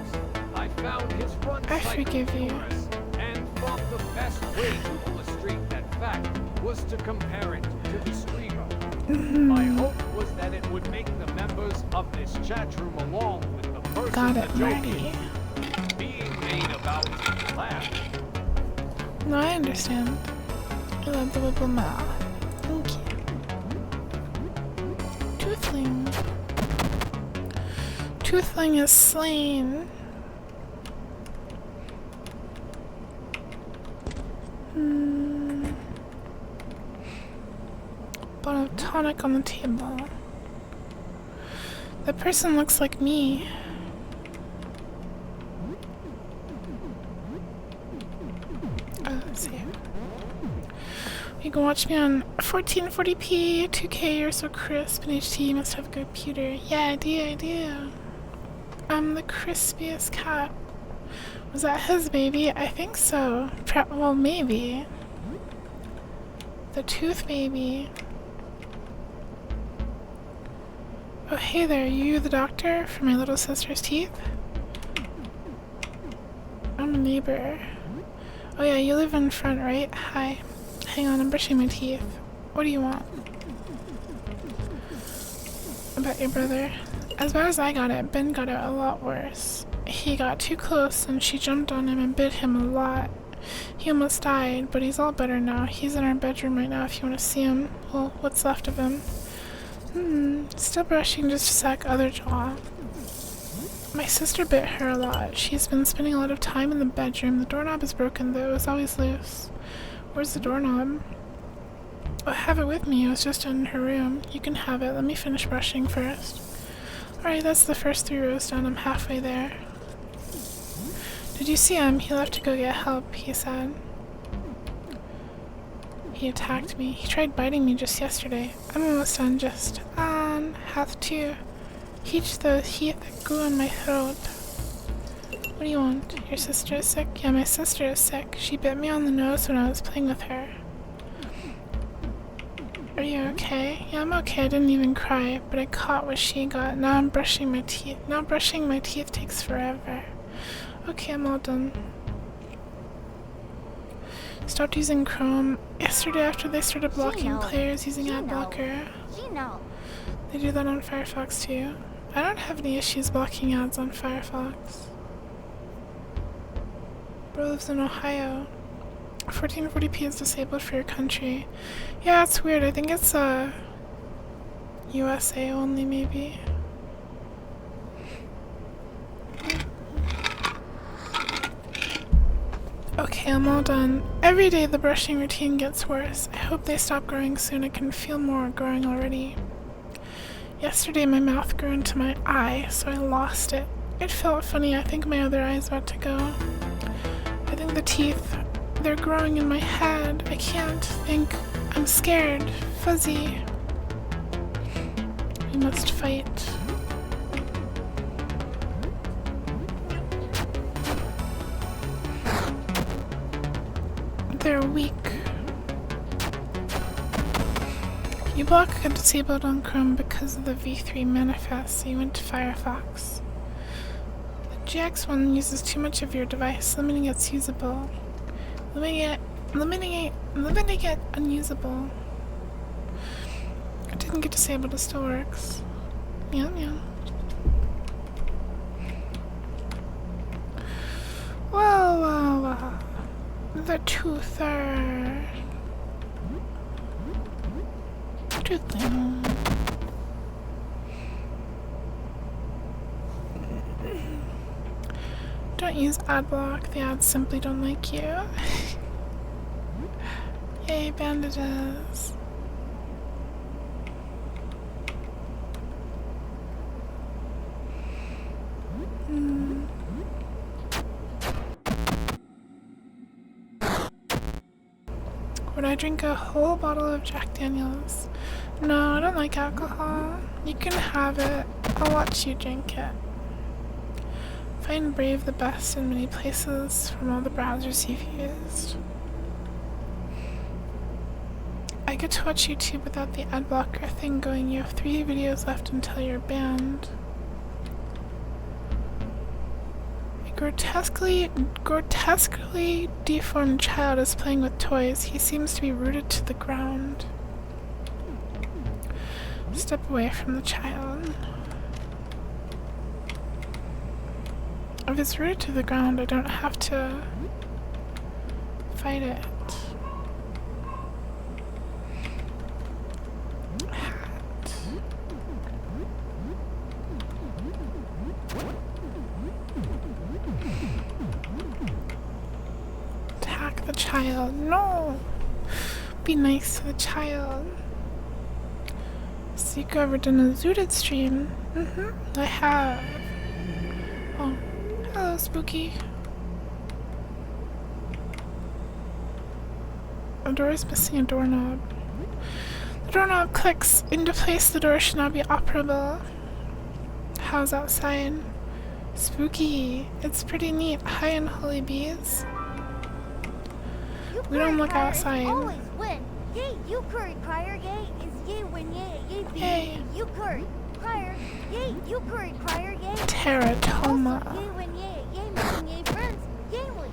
O: I found his front
A: I
O: sight
A: forgive you.
O: humorous and thought the best way to illustrate that fact was to compare it to the streamer. My hope was that it would make the members of this chat room along with the person
A: Got it
O: the joke
A: ready.
O: is being made about laugh.
A: No, I understand. I love the wibble mouth. Thank you. Toothling. Toothling is slain. Bottle of tonic on the table. That person looks like me. Let's see. You can watch me on 1440p, 2K, you're so crisp, and HD, you must have a good computer. Yeah, I do. I'm the crispiest cat. Was that his baby? I think so. Well, maybe. The tooth baby. Oh, hey there, you the doctor for my little sister's teeth? I'm a neighbor. Oh yeah, you live in front, right? Hi. Hang on, I'm brushing my teeth. What do you want? About your brother? As bad as I got it, Ben got it a lot worse. He got too close and she jumped on him and bit him a lot. He almost died, but he's all better now. He's in our bedroom right now if you want to see him. Well, what's left of him. Still brushing, just a sec, other jaw. My sister bit her a lot. She's been spending a lot of time in the bedroom. The doorknob is broken though, it's always loose. Where's the doorknob? Oh, I have it with me, it was just in her room. You can have it, let me finish brushing first. Alright, that's the first 3 rows done, I'm halfway there. Did you see him? He left to go get help, he said. He attacked me. He tried biting me just yesterday. I'm almost done, just on half 2. Heach the heat that grew in my throat. What do you want? Your sister is sick? Yeah, my sister is sick. She bit me on the nose when I was playing with her. Are you okay? Yeah, I'm okay. I didn't even cry, but I caught what she got. Now I'm brushing my teeth. Now brushing my teeth takes forever. Okay, I'm all done. Stopped using Chrome yesterday after they started blocking players using ad blocker. They do that on Firefox too. I don't have any issues blocking ads on Firefox. Bro lives in Ohio. 1440p is disabled for your country. Yeah, it's weird. I think it's USA only, maybe. Okay, I'm all done. Every day the brushing routine gets worse. I hope they stop growing soon. I can feel more growing already. Yesterday my mouth grew into my eye, so I lost it. It felt funny. I think my other eye is about to go. I think the teeth, they're growing in my head. I can't think. I'm scared. Fuzzy. We must fight. They're weak. You block got disabled on Chrome because of the V3 manifest, so you went to Firefox. The GX one uses too much of your device, limiting its usable. Limiting it unusable. I didn't get disabled, it still works. Meow meow. Wow. The toother. Toothling. Don't use adblock, the ads simply don't like you. Yay, bandages. Would I drink a whole bottle of Jack Daniels? No, I don't like alcohol. You can have it. I'll watch you drink it. Find Brave the best in many places from all the browsers you've used. I get to watch YouTube without the ad blocker thing going. You have 3 videos left until you're banned. Grotesquely deformed child is playing with toys. He seems to be rooted to the ground. Step away from the child. If it's rooted to the ground, I don't have to fight it. child. No! Be nice to the child. So you ever done a zooted stream? I have. Oh, hello, Spooky. The door is missing a doorknob. The doorknob clicks into place. The door should not be operable. How's outside? Spooky. It's pretty neat. Hi, unholy bees. We don't look outside.
B: Always win. Yay, you curry crier. Yay is yay win. Yay, yay be.
A: Yay.
B: You curry crier. Yay, you curry crier. Yay.
A: Teratoma.
B: Also, yay win. Yay, yay missing. Yay friends. Yay win.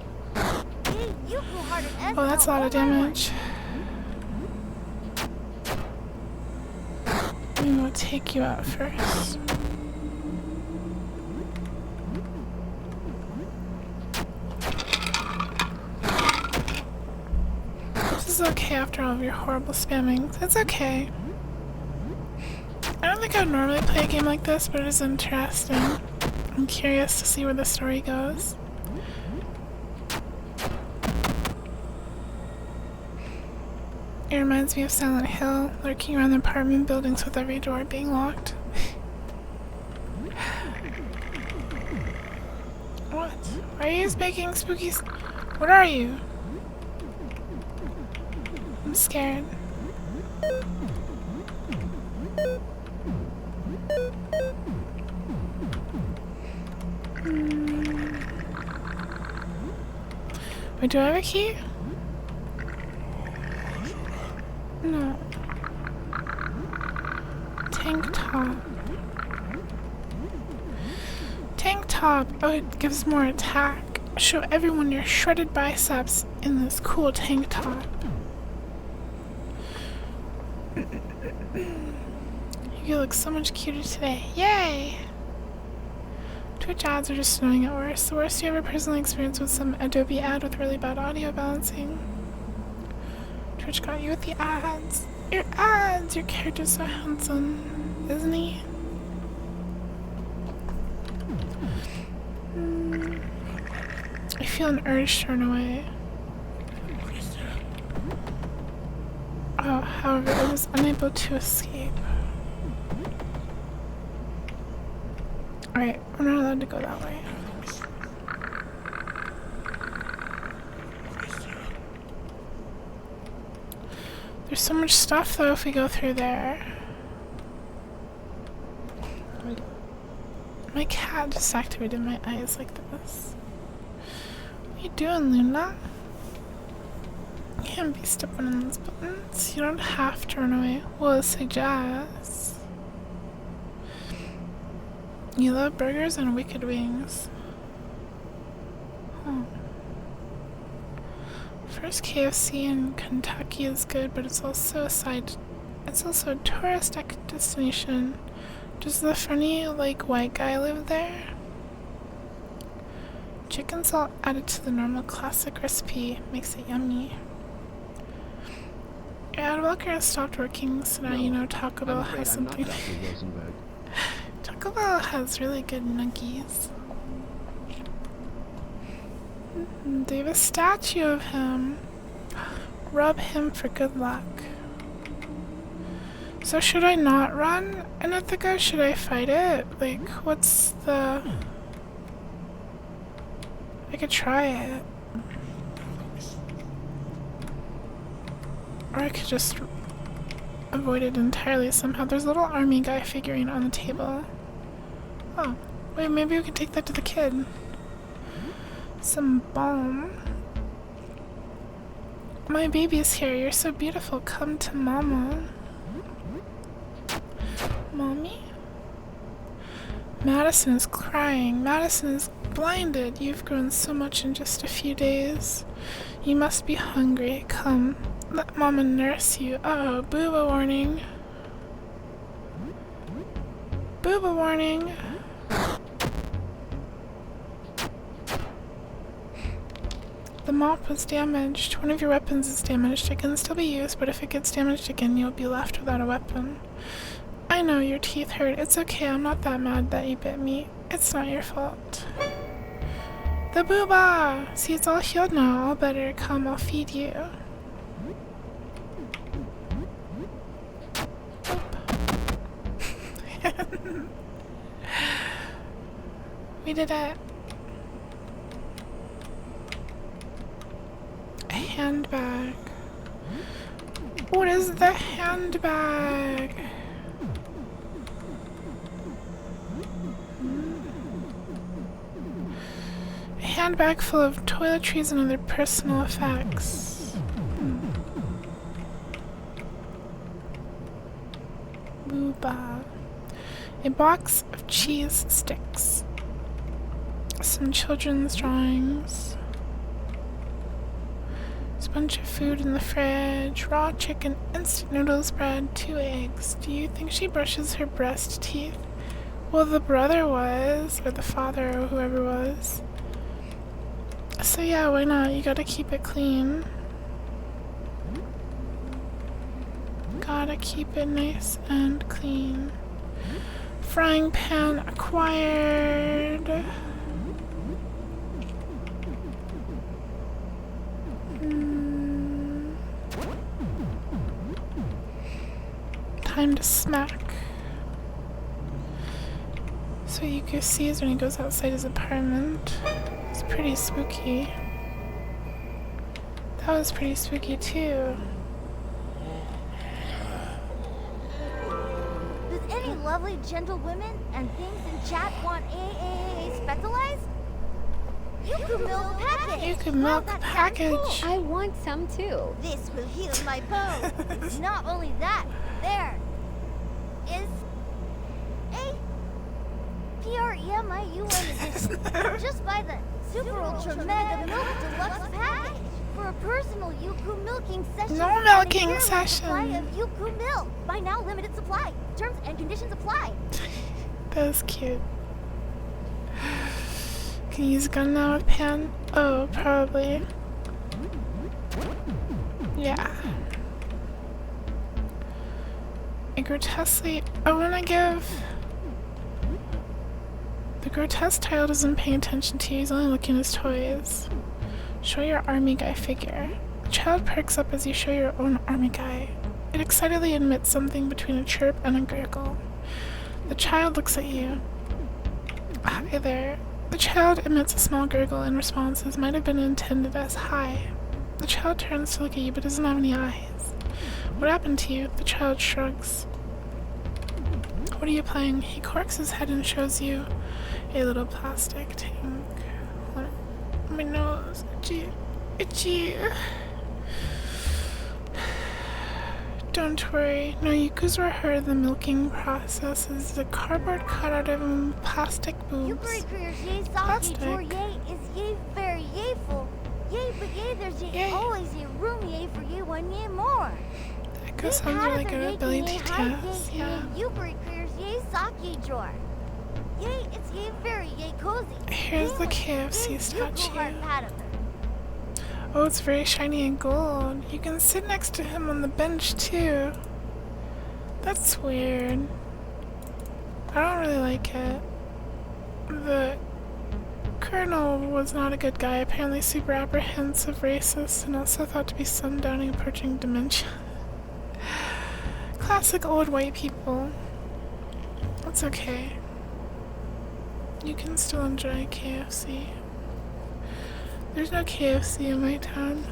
B: Yay, you hearted.
A: Oh, that's a lot of damage. I'm gonna take you out first. This is okay after all of your horrible spamming. It's okay. I don't think I'd normally play a game like this, but it is interesting. I'm curious to see where the story goes. It reminds me of Silent Hill, lurking around the apartment buildings with every door being locked. What? Why are you making spooky What are you? I'm scared. Wait, do I have a key? No. Tank top. Tank top. Oh, it gives more attack. Show everyone your shredded biceps in this cool tank top. You look so much cuter today. Yay! Twitch ads are just annoying at worst. The worst you ever personally experienced was some Adobe ad with really bad audio balancing. Twitch got you with the ads. Your ads! Your character's so handsome, isn't he? I feel an urge to run away. Oh, however, I was unable to escape. Alright, we're not allowed to go that way. There's so much stuff though if we go through there. My cat just activated my eyes like this. What are you doing, Luna? You can't be stepping on those buttons. You don't have to run away. Well, it suggests. You love burgers and wicked wings. Huh. First KFC in Kentucky is good, but it's also a tourist destination. Does the funny, white guy live there? Chicken salt added to the normal classic recipe makes it yummy. Your ad blocker has stopped working, so now you know Taco Bell has something. Taco Bell has really good nuggies. They have a statue of him. Rub him for good luck. So should I not run an Ithaca? Should I fight it? What's the... I could try it. Or I could just avoid it entirely somehow. There's a little army guy figurine on the table. Oh, wait, maybe we can take that to the kid. Some balm. My baby's here. You're so beautiful. Come to mama. Mommy? Madison is crying. Madison is blinded. You've grown so much in just a few days. You must be hungry. Come. Let mama nurse you. Uh-oh, booba warning. Booba warning. The mop was damaged. One of your weapons is damaged. It can still be used, but if it gets damaged again, you'll be left without a weapon. I know your teeth hurt. It's okay. I'm not that mad that you bit me. It's not your fault. The booba! See, it's all healed now. All better. Come, I'll feed you. We did it. A handbag. What is the handbag? A handbag full of toiletries and other personal effects. Booba. A box of cheese sticks. Some children's drawings. There's a bunch of food in the fridge. Raw chicken, instant noodles, bread, 2 eggs. Do you think she brushes her breast teeth? Well, the brother was, or the father, or whoever was. So yeah, why not? You gotta keep it clean. Gotta keep it nice and clean. Frying pan acquired. Time to smack. So Yuku sees when he goes outside his apartment. It's pretty spooky. That was pretty spooky too.
B: Does any lovely gentlewomen and things in chat want specialized? Yuku milk package!
A: Yuku milk package!
B: Cool. I want some too. This will heal my bones. Not only that, there is a PREMIUN edition. Just buy the Super Ultra Mega Milk Deluxe package for a personal Yuku milking session.
A: No milking session.
B: Supply of Yuku milk. Buy now, limited supply. Terms and conditions apply.
A: That was cute. Can you use a gun now with pan? Oh, probably. Yeah. A grotesquely. I wanna give. The grotesque child isn't paying attention to you, he's only looking at his toys. Show your army guy figure. The child perks up as you show your own army guy. It excitedly emits something between a chirp and a gurgle. The child looks at you. Hi there. The child emits a small gurgle in responses might have been intended as hi. The child turns to look at you but doesn't have any eyes. What happened to you? The child shrugs. What are you playing? He corks his head and shows you a little plastic tank. My nose. Itchy. Itchy. Don't worry. No Yukus were heard. The milking process is the cardboard cut out of plastic boobs.
B: Plastic. Yay is yay very yayful. Yay, but yay, there's yay always a room yay for yay one yay more.
A: That goes sounds really good at Billy details. Yeah.
B: Yay sake drawer. Yay, it's yay very yay cozy.
A: Here's the KFC statue. Oh, it's very shiny and gold. You can sit next to him on the bench too. That's weird. I don't really like it. The colonel was not a good guy, apparently super apprehensive, racist, and also thought to be sundowning approaching dementia. Classic old white people. It's okay. You can still enjoy KFC. There's no KFC in my town.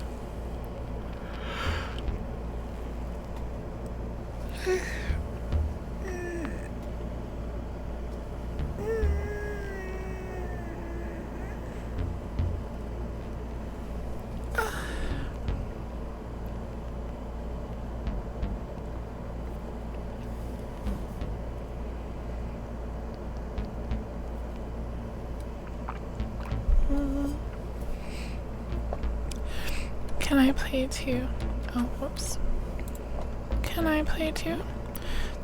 A: Can I play too? Oh, whoops. Can I play too?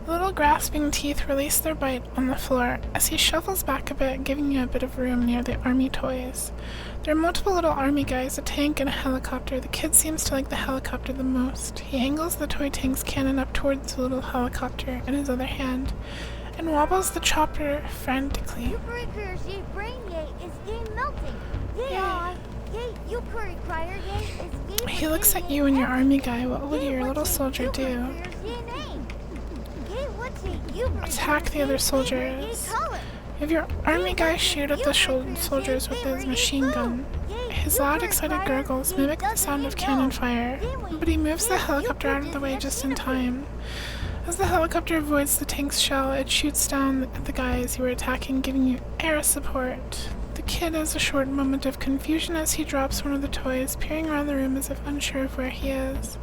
A: The little grasping teeth release their bite on the floor as he shuffles back a bit, giving you a bit of room near the army toys. There are multiple little army guys, a tank, and a helicopter. The kid seems to like the helicopter the most. He angles the toy tank's cannon up towards the little helicopter in his other hand and wobbles the chopper frantically. He looks at you and your army guy. What would your little soldier do? Attack the other soldiers. Have your army guy shoot at the soldiers with his machine gun. His loud, excited gurgles mimic the sound of cannon fire, but he moves the helicopter out of the way just in time. As the helicopter avoids the tank's shell, it shoots down at the guys you were attacking, giving you air support. The kid has a short moment of confusion as he drops one of the toys, peering around the room as if unsure of where he is.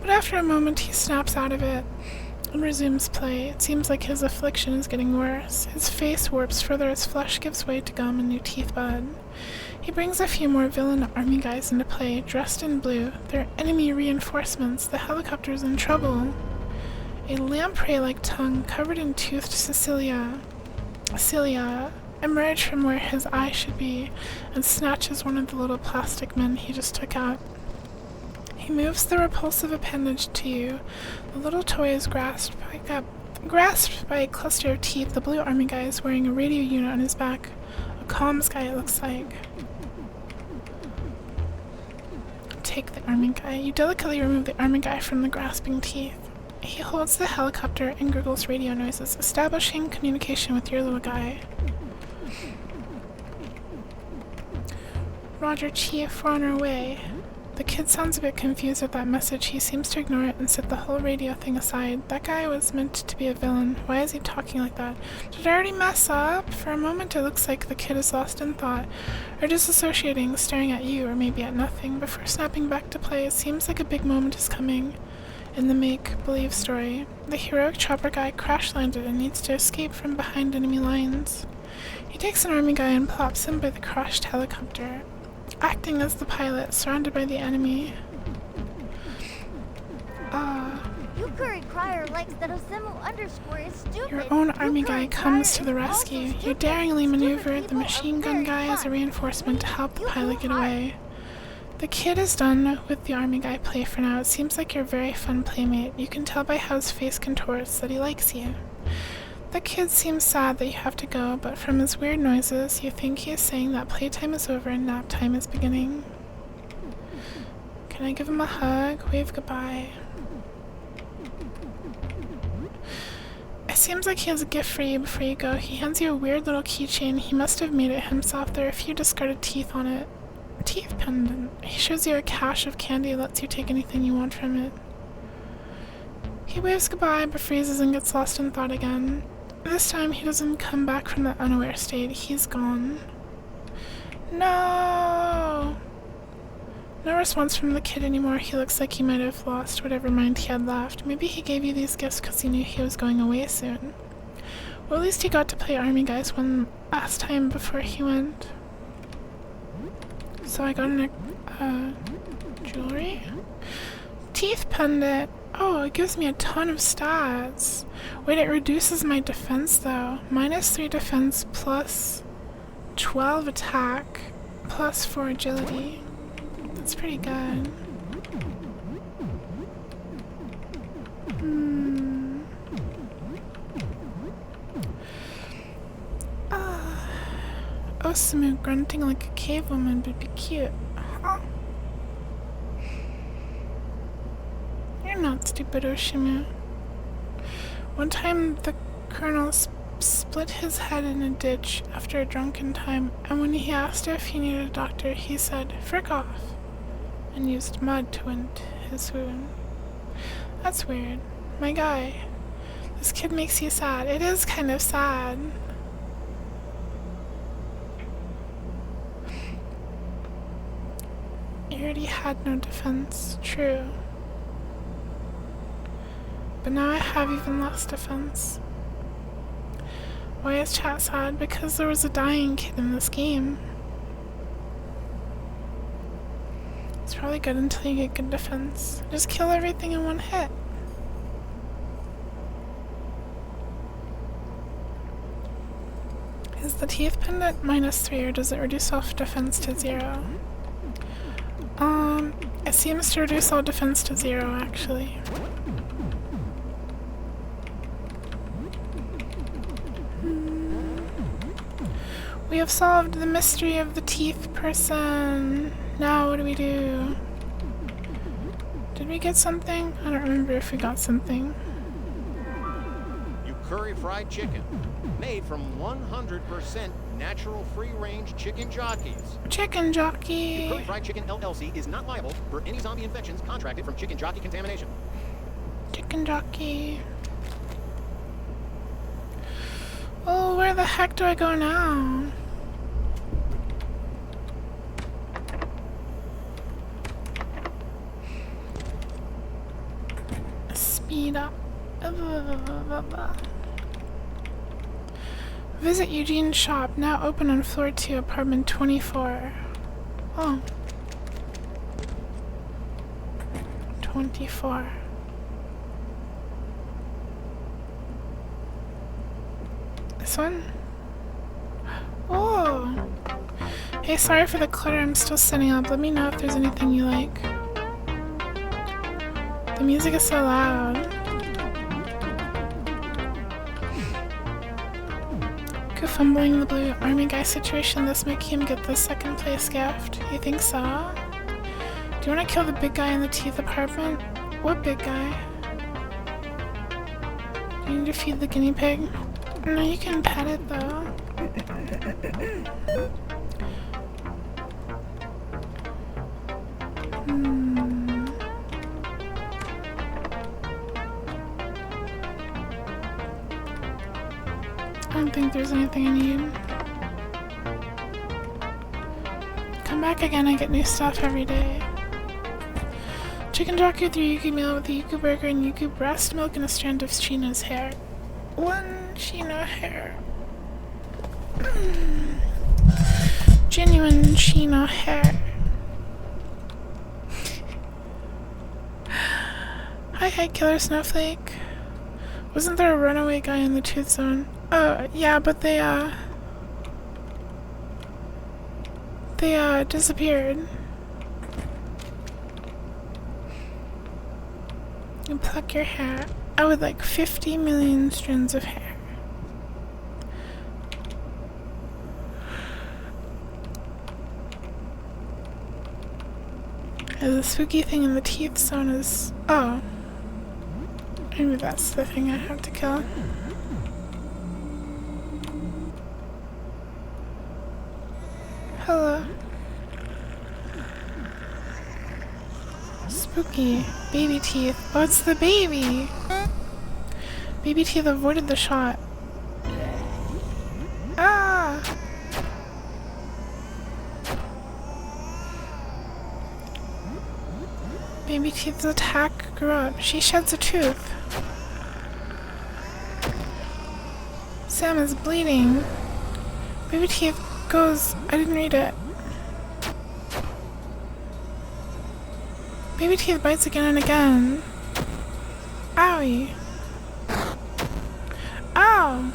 A: But after a moment, he snaps out of it and resumes play. It seems like his affliction is getting worse. His face warps further as flesh gives way to gum and new teeth bud. He brings a few more villain army guys into play, dressed in blue. They're enemy reinforcements. The helicopter's in trouble. A lamprey-like tongue covered in toothed cilia emerge from where his eye should be and snatches one of the little plastic men he just took out. He moves the repulsive appendage to you. The little toy is grasped by a cluster of teeth. The blue army guy is wearing a radio unit on his back. A comms guy, it looks like. Take the army guy. You delicately remove the army guy from the grasping teeth. He holds the helicopter and gurgles radio noises, establishing communication with your little guy. Roger, Chief, we're on our way. The kid sounds a bit confused at that message. He seems to ignore it and set the whole radio thing aside. That guy was meant to be a villain. Why is he talking like that? Did I already mess up? For a moment it looks like the kid is lost in thought, or disassociating, staring at you, or maybe at nothing. Before snapping back to play, it seems like a big moment is coming. In the make-believe story, the heroic chopper guy crash-landed and needs to escape from behind enemy lines. He takes an army guy and plops him by the crashed helicopter, acting as the pilot, surrounded by the enemy. Your own army guy comes to the rescue. You daringly maneuver the machine gun guy as a reinforcement to help the pilot get away. The kid is done with the army guy play for now. It seems like you're a very fun playmate. You can tell by how his face contorts that he likes you. The kid seems sad that you have to go, but from his weird noises, you think he is saying that playtime is over and nap time is beginning. Can I give him a hug? Wave goodbye. It seems like he has a gift for you before you go. He hands you a weird little keychain. He must have made it himself. There are a few discarded teeth on it. Teeth pendant. He shows you a cache of candy, lets you take anything you want from it. He waves goodbye, but freezes and gets lost in thought again. This time he doesn't come back from the unaware state. He's gone. No! No response from the kid anymore. He looks like he might have lost whatever mind he had left. Maybe he gave you these gifts because he knew he was going away soon. Well, at least he got to play army guys one last time before he went. So I got an jewelry? Teeth pendant. Oh, it gives me a ton of stats. Wait, it reduces my defense though. -3 defense plus 12 attack plus 4 agility. That's pretty good. Osamu grunting like a cave woman would be cute. Huh? You're not stupid, Oshimu. One time the colonel split his head in a ditch after a drunken time, and when he asked if he needed a doctor, he said, "Frick off," and used mud to wind his wound. That's weird. My guy, this kid makes you sad. It is kind of sad. You already had no defense. True. But now I have even less defense. Why is chat sad? Because there was a dying kid in this game. It's probably good until you get good defense. Just kill everything in one hit. Is the teeth pendant -3 or does it reduce all defense to 0? It seems to reduce all defense to 0 actually. We have solved the mystery of the teeth person. Now what do we do? Did we get something? I don't remember if we got something.
P: Curry fried chicken, made from 100% natural free-range chicken jockeys.
A: Chicken jockey.
P: Curry Fried Chicken LLC is not liable for any zombie infections contracted from chicken jockey contamination.
A: Chicken jockey. Oh, where the heck do I go now? Speed up. Visit Eugene's shop, now open on floor 2, apartment 24. Oh. 24. This one? Oh! Hey, sorry for the clutter, I'm still setting up. Let me know if there's anything you like. The music is so loud. Fumbling the blue army guy situation, this make him get the second place gift. You think so? Do you want to kill the big guy in the teeth apartment? What big guy? Do you need to feed the guinea pig? No, you can pet it though. I don't think there's anything I need. Come back again, I get new stuff every day. Chicken jockey with your yuku meal with a yuku burger and yuku breast milk and a strand of Sheena's hair. One Sheena hair. Genuine Sheena hair. Hi, Killer Snowflake. Wasn't there a runaway guy in the tooth zone? Yeah, but they disappeared. You pluck your hair. I would like 50 million strands of hair. And the spooky thing in the teeth zone is... Oh. Maybe that's the thing I have to kill. Hello. Spooky. Baby teeth. Oh, it's the baby! Baby teeth avoided the shot. Ah! Baby teeth's attack grew up. She sheds a tooth. Sam is bleeding. Baby teeth goes... I didn't read it. Baby teeth bites again and again. Owie. Ow!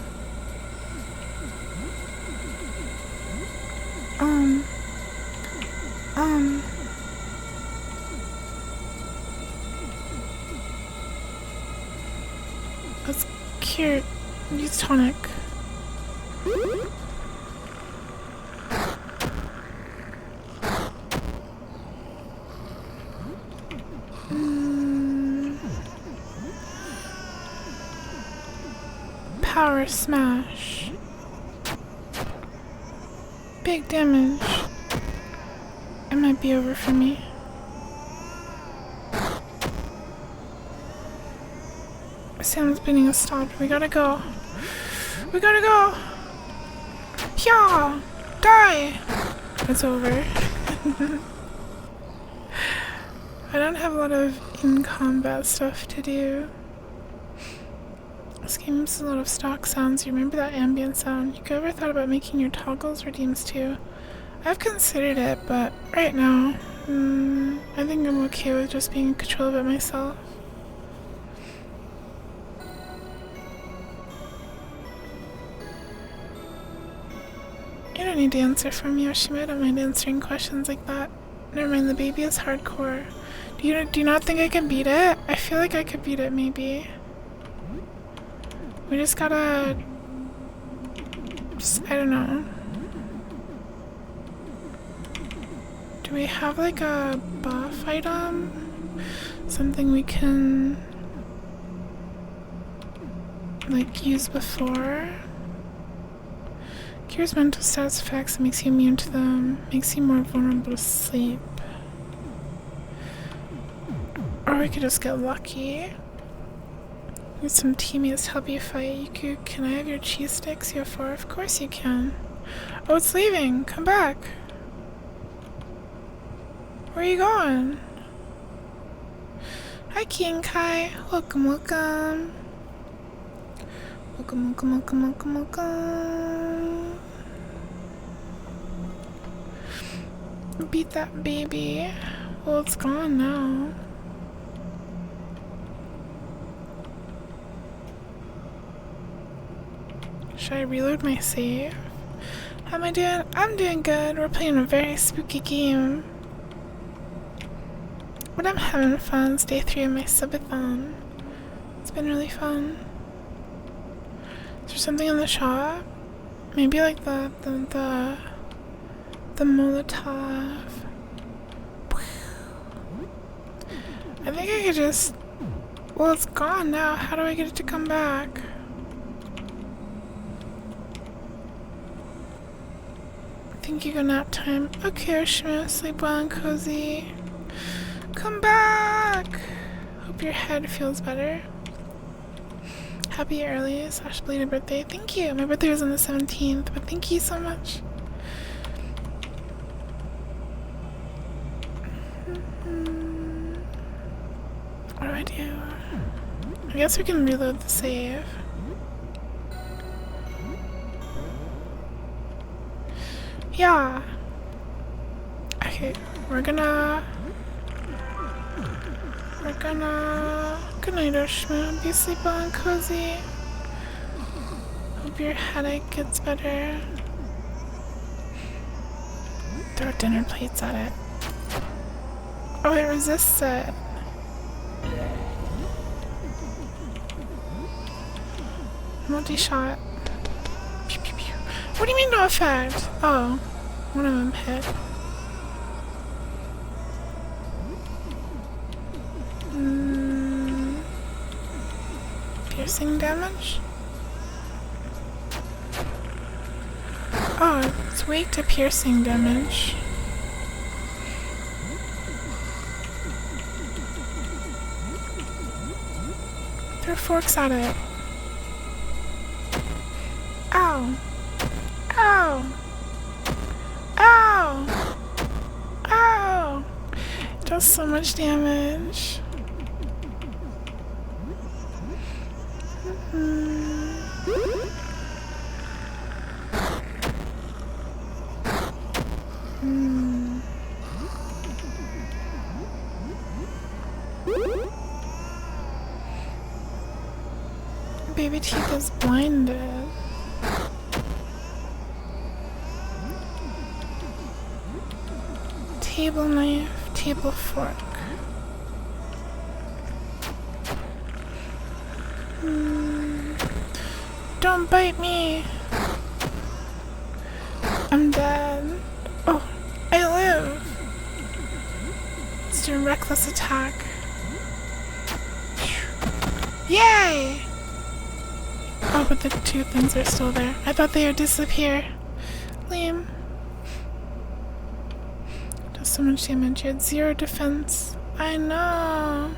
A: That's cute. Use tonic. Power smash. Big damage. It might be over for me. Sam's bleeding has stopped. We gotta go. We gotta go! Yeah! Die! It's over. I don't have a lot of in-combat stuff to do. This game uses a lot of stock sounds. You remember that ambient sound? You ever thought about making your toggles redeems too? I've considered it, but right now, I think I'm okay with just being in control of it myself. You don't need to answer for me, Yoshima. I don't mind answering questions like that. Never mind, the baby is hardcore. Do you not think I can beat it? I feel like I could beat it, maybe. We just gotta... I don't know. we have like a buff item? Something we can like use before? Cures mental status effects and makes you immune to them. Makes you more vulnerable to sleep. Or we could just get lucky. Need some teammates to help you fight. Yuku, can I have your cheese sticks? You have 4? Of course you can. Oh, it's leaving. Come back. Where are you going? Hi, King Kai. Welcome, welcome. Welcome, welcome, welcome, welcome, welcome. Beat that baby. Well, it's gone now. Should I reload my save? How am I doing? I'm doing good. We're playing a very spooky game. But I'm having fun. It's day 3 of my subathon. It's been really fun. Is there something in the shop? Maybe like the Molotov. I think I could just... Well, it's gone now. How do I get it to come back? I think you go nap time. Okay, Oshima, sleep well and cozy. Come back! Hope your head feels better. Happy early / belated birthday. Thank you. My birthday was on the 17th, but thank you so much. What do I do? I guess we can reload the save. Yeah. Okay, we're gonna... Good night, Oshima. Be asleep well and cozy. Hope your headache gets better. Throw dinner plates at it. Oh, it resists it. Multi-shot. Pew, pew, pew. What do you mean no effect? Oh, one of them hit. Piercing damage? Oh, it's weak to piercing damage. Throw forks at it. Ow! Ow! Ow! Ow! It does so much damage. Baby Teeth is blinded. Table knife, table fork. Don't bite me! I'm dead. Oh, I live! Let's do a reckless attack. Yay! Oh, but the 2 things are still there. I thought they would disappear. Lame. Does so much damage. You had 0 defense. I know.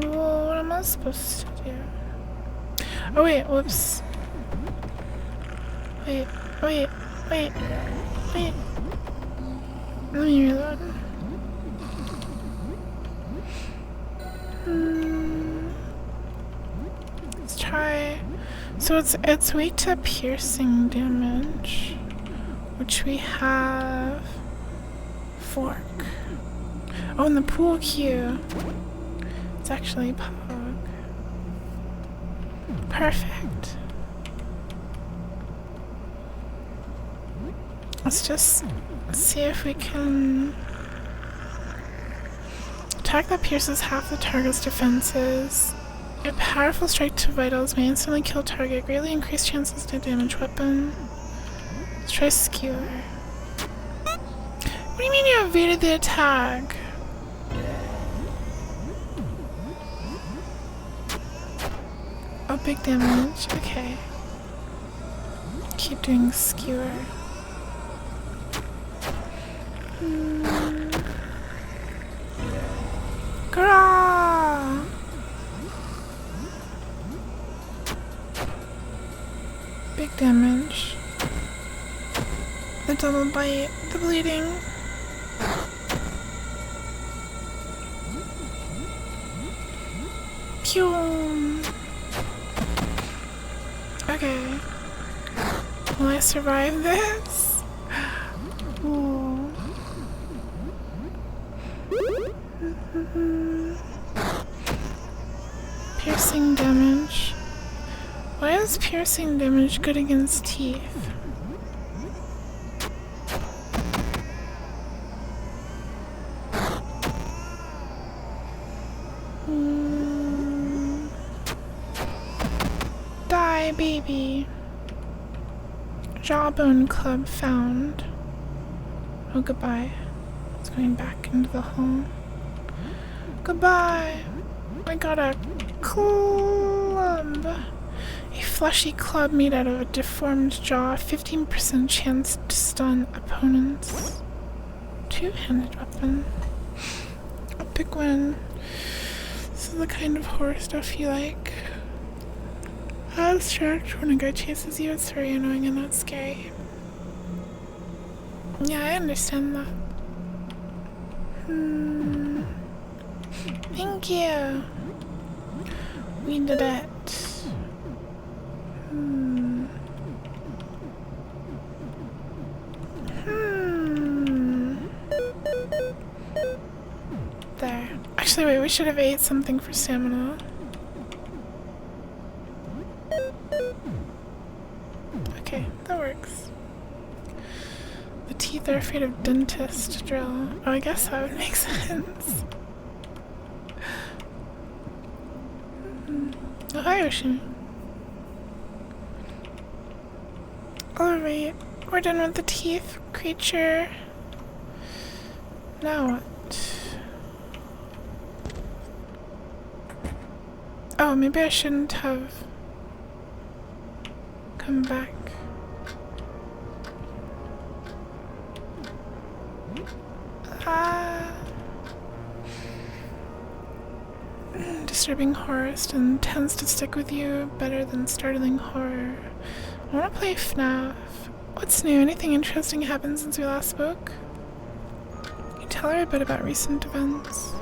A: Well, what am I supposed to do? Oh wait, whoops. Wait. Let me reload. Let's try. So it's weak to piercing damage, which we have fork. Oh, and the pool cue. It's actually Pog. Perfect. Let's just see if we can attack that pierces half the target's defenses. A powerful strike to vitals may instantly kill target, greatly increase chances to damage weapon. Let's try skewer. What do you mean you evaded the attack? Oh, big damage. Okay. Keep doing skewer. Grah! Big damage. The double bite. The bleeding. Pew! Okay. Will I survive this? Ooh. Piercing damage. Why is piercing damage good against teeth? Die, baby. Jawbone club found. Oh, goodbye. It's going back into the hole. Goodbye. I got a club. A fleshy club made out of a deformed jaw. 15% chance to stun opponents. Two-handed weapon. A big one. This is the kind of horror stuff you like. Abstract, when a guy chases you, it's very annoying and not scary. Yeah, I understand that. Thank you. We did it. There. Actually, wait, we should have ate something for stamina. Okay, that works. The teeth are afraid of dentist drill. Oh, I guess that would make sense. Oh, hi, Ocean. Alright, we're done with the teeth creature. Now what? Oh, maybe I shouldn't have come back. Disturbing horror tends to stick with you better than startling horror. I want to play FNAF. What's new? Anything interesting happened since we last spoke? Can you tell her a bit about recent events?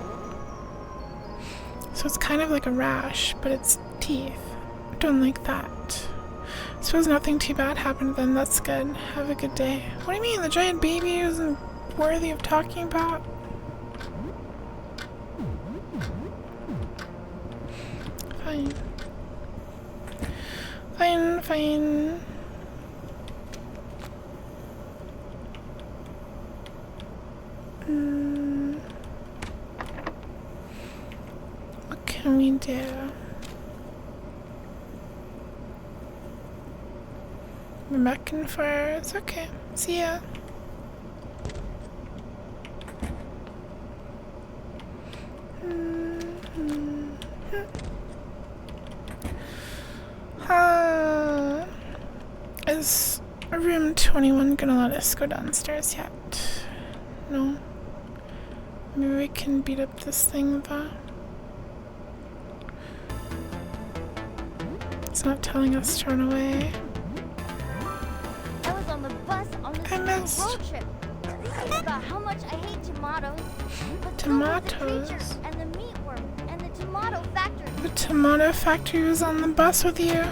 A: So it's kind of like a rash, but it's teeth. I don't like that. I suppose nothing too bad happened then. That's good. Have a good day. What do you mean? The giant baby isn't worthy of talking about? Fine. Fine, fine. What can we do? We're back in fire. It's okay. See ya. Is room 21 gonna let us go downstairs yet? No? Maybe we can beat up this thing though. It's not telling us to run away.
B: I was on the bus on this little road trip, thinking about how much I hate tomatoes. But
A: Tomatoes?
B: So was the creature, and the meatworm, and the tomato factory.
A: The tomato factory was on the bus with you?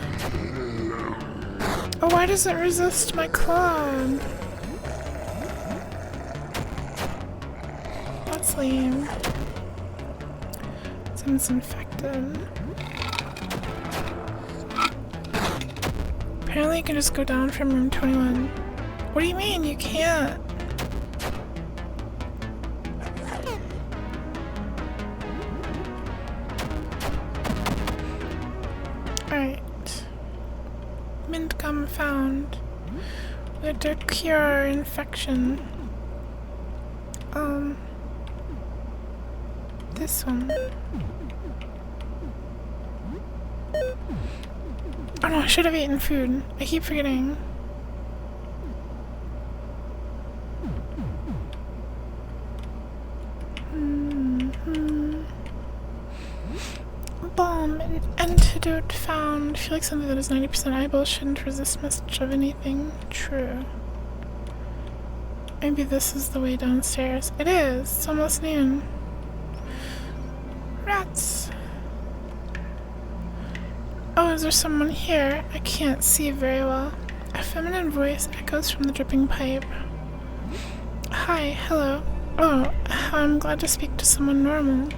A: Oh, why does it resist my club? That's lame. Seems infected. Apparently you can just go down from room 21. What do you mean? You can't. Alright. Mint gum found. We have to cure infection. This one. Oh no, I should have eaten food. I keep forgetting. Balm, an antidote found. I feel like something that is 90% eyeball shouldn't resist much of anything. True. Maybe this is the way downstairs. It is! It's almost noon. Rats! Oh, is there someone here? I can't see very well. A feminine voice echoes from the dripping pipe. Hi, hello. Oh, I'm glad to speak to someone normal.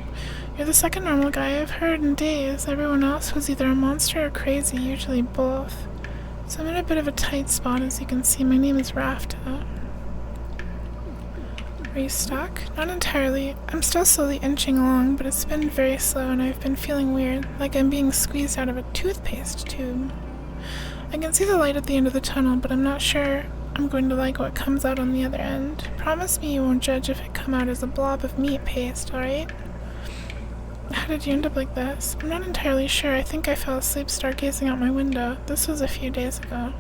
A: You're the second normal guy I've heard in days. Everyone else was either a monster or crazy, usually both. So I'm in a bit of a tight spot, as you can see. My name is Rafta. Are you stuck? Not entirely. I'm still slowly inching along, but it's been very slow and I've been feeling weird, like I'm being squeezed out of a toothpaste tube. I can see the light at the end of the tunnel, but I'm not sure I'm going to like what comes out on the other end. Promise me you won't judge if it come out as a blob of meat paste, alright? How did you end up like this? I'm not entirely sure. I think I fell asleep stargazing out my window. This was a few days ago.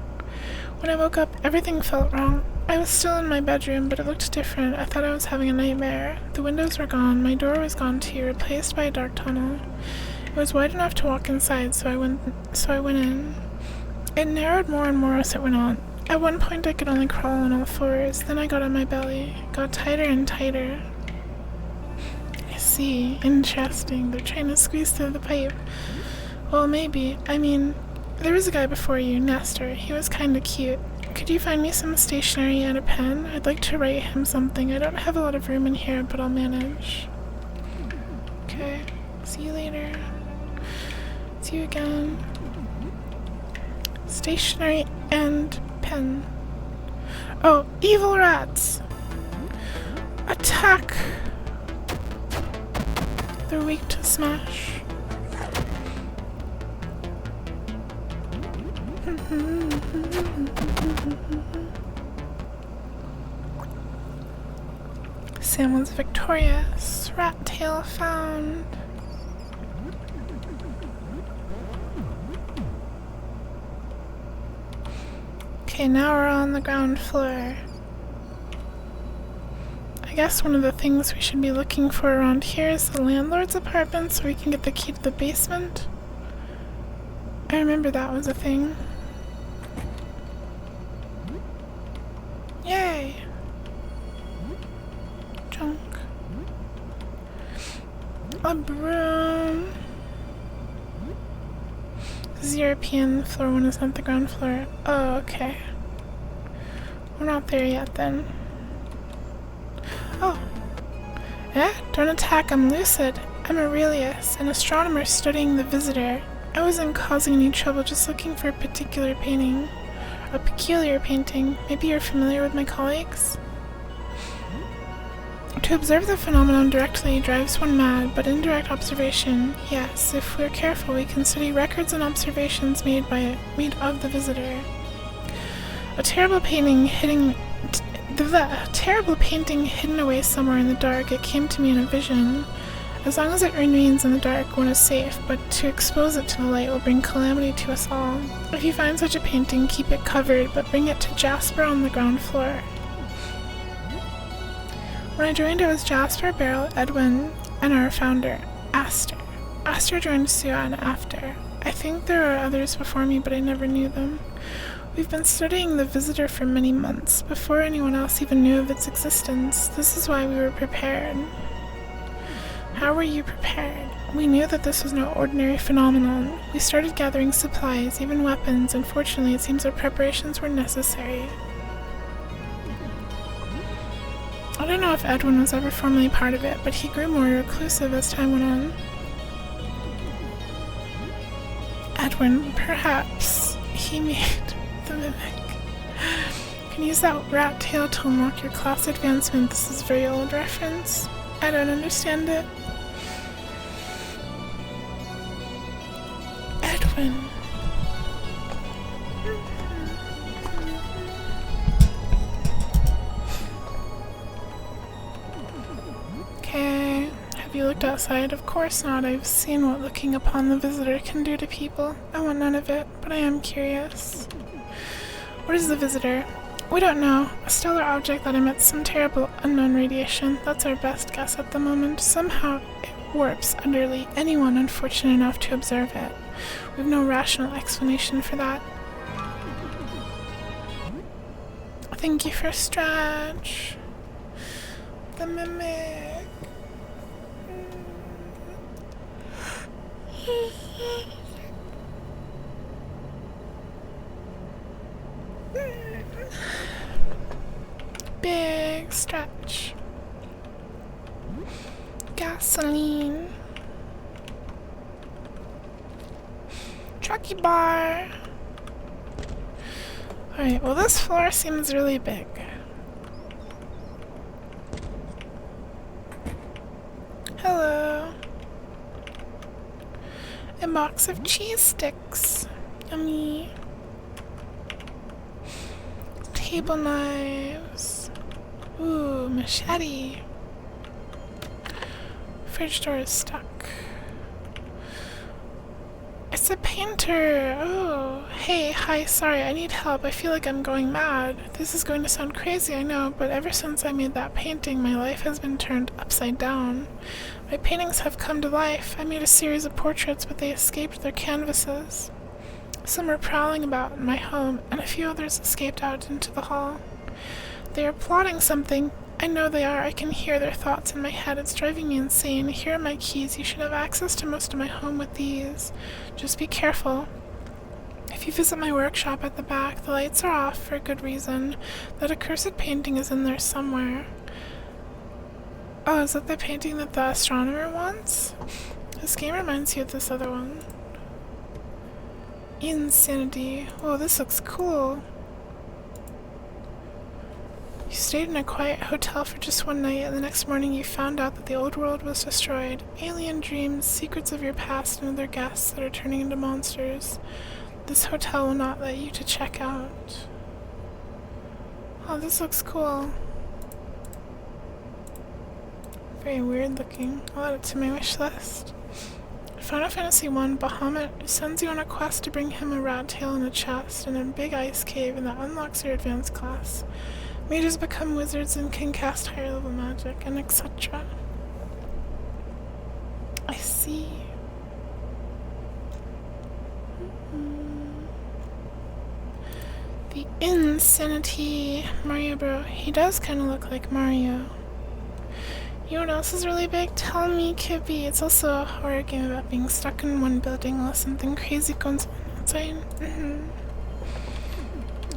A: When I woke up, everything felt wrong. I was still in my bedroom, but it looked different. I thought I was having a nightmare. The windows were gone. My door was gone too, replaced by a dark tunnel. It was wide enough to walk inside, so I went in. It narrowed more and more as it went on. At one point I could only crawl on all fours. Then I got on my belly. Got tighter and tighter. I see. Interesting. They're trying to squeeze through the pipe. Well, maybe. I mean, there was a guy before you, Nestor. He was kinda cute. Could you find me some stationery and a pen? I'd like to write him something. I don't have a lot of room in here, but I'll manage. Okay. See you later. See you again. Stationery and pen. Oh, evil rats! Attack! They're weak to smash. Sam was victorious. Rat tail found. Okay, now we're on the ground floor. I guess one of the things we should be looking for around here is the landlord's apartment so we can get the key to the basement. I remember that was a thing. Yay! Junk. A broom. This is European, floor 1 is not the ground floor. Oh, okay. We're not there yet then. Oh. Eh? Don't attack, I'm lucid. I'm Aurelius, an astronomer studying the visitor. I wasn't causing any trouble, just looking for a particular painting. A peculiar painting. Maybe you're familiar with my colleagues? To observe the phenomenon directly drives one mad, but indirect observation, yes. If we're careful, we can study records and observations made of the visitor. A terrible painting hidden away somewhere in the dark. It came to me in a vision. As long as it remains in the dark, one is safe, but to expose it to the light will bring calamity to us all. If you find such a painting, keep it covered, but bring it to Jasper on the ground floor. When I joined, it was Jasper, Beryl, Edwin, and our founder, Aster. Aster joined Suan after. I think there were others before me, but I never knew them. We've been studying the visitor for many months, before anyone else even knew of its existence. This is why we were prepared. How were you prepared? We knew that this was no ordinary phenomenon. We started gathering supplies, even weapons, and fortunately it seems our preparations were necessary. I don't know if Edwin was ever formally part of it, but he grew more reclusive as time went on. Edwin, perhaps he made the mimic. Can use that rat tail to unlock your class advancement. This is a very old reference. I don't understand it. Edwin. looked outside? Of course not. I've seen what looking upon the visitor can do to people. I want none of it, but I am curious. What is the visitor? We don't know. A stellar object that emits some terrible unknown radiation. That's our best guess at the moment. Somehow it warps utterly anyone unfortunate enough to observe it. We have no rational explanation for that. Thank you for Stretch. The mimic. Big Stretch. Gasoline. Trucky bar. Alright, well this floor seems really big. Hello. A box of cheese sticks. Yummy. Table knives. Ooh, machete. Fridge door is stuck. It's a painter! Oh, hey, hi, sorry, I need help. I feel like I'm going mad. This is going to sound crazy, I know, but ever since I made that painting, my life has been turned upside down. My paintings have come to life. I made a series of portraits, but they escaped their canvases. Some are prowling about in my home, and a few others escaped out into the hall. They are plotting something. I know they are. I can hear their thoughts in my head. It's driving me insane. Here are my keys. You should have access to most of my home with these. Just be careful. If you visit my workshop at the back, the lights are off for a good reason. That accursed painting is in there somewhere. Oh, is that the painting that the astronomer wants? This game reminds you of this other one. Insanity. Oh, this looks cool. You stayed in a quiet hotel for just one night, and the next morning you found out that the old world was destroyed. Alien dreams, secrets of your past, and other guests that are turning into monsters. This hotel will not let you to check out. Oh, this looks cool. Very weird looking. I'll add it to my wish list. Final Fantasy I Bahamut sends you on a quest to bring him a rat tail in a chest and a big ice cave, and that unlocks your advanced class. Mages become wizards and can cast higher level magic, and etc. I see. The Insanity Mario Bro. He does kind of look like Mario. You know what else is really big? Tell me, Kibby. It's also a horror game about being stuck in one building while something crazy goes on outside.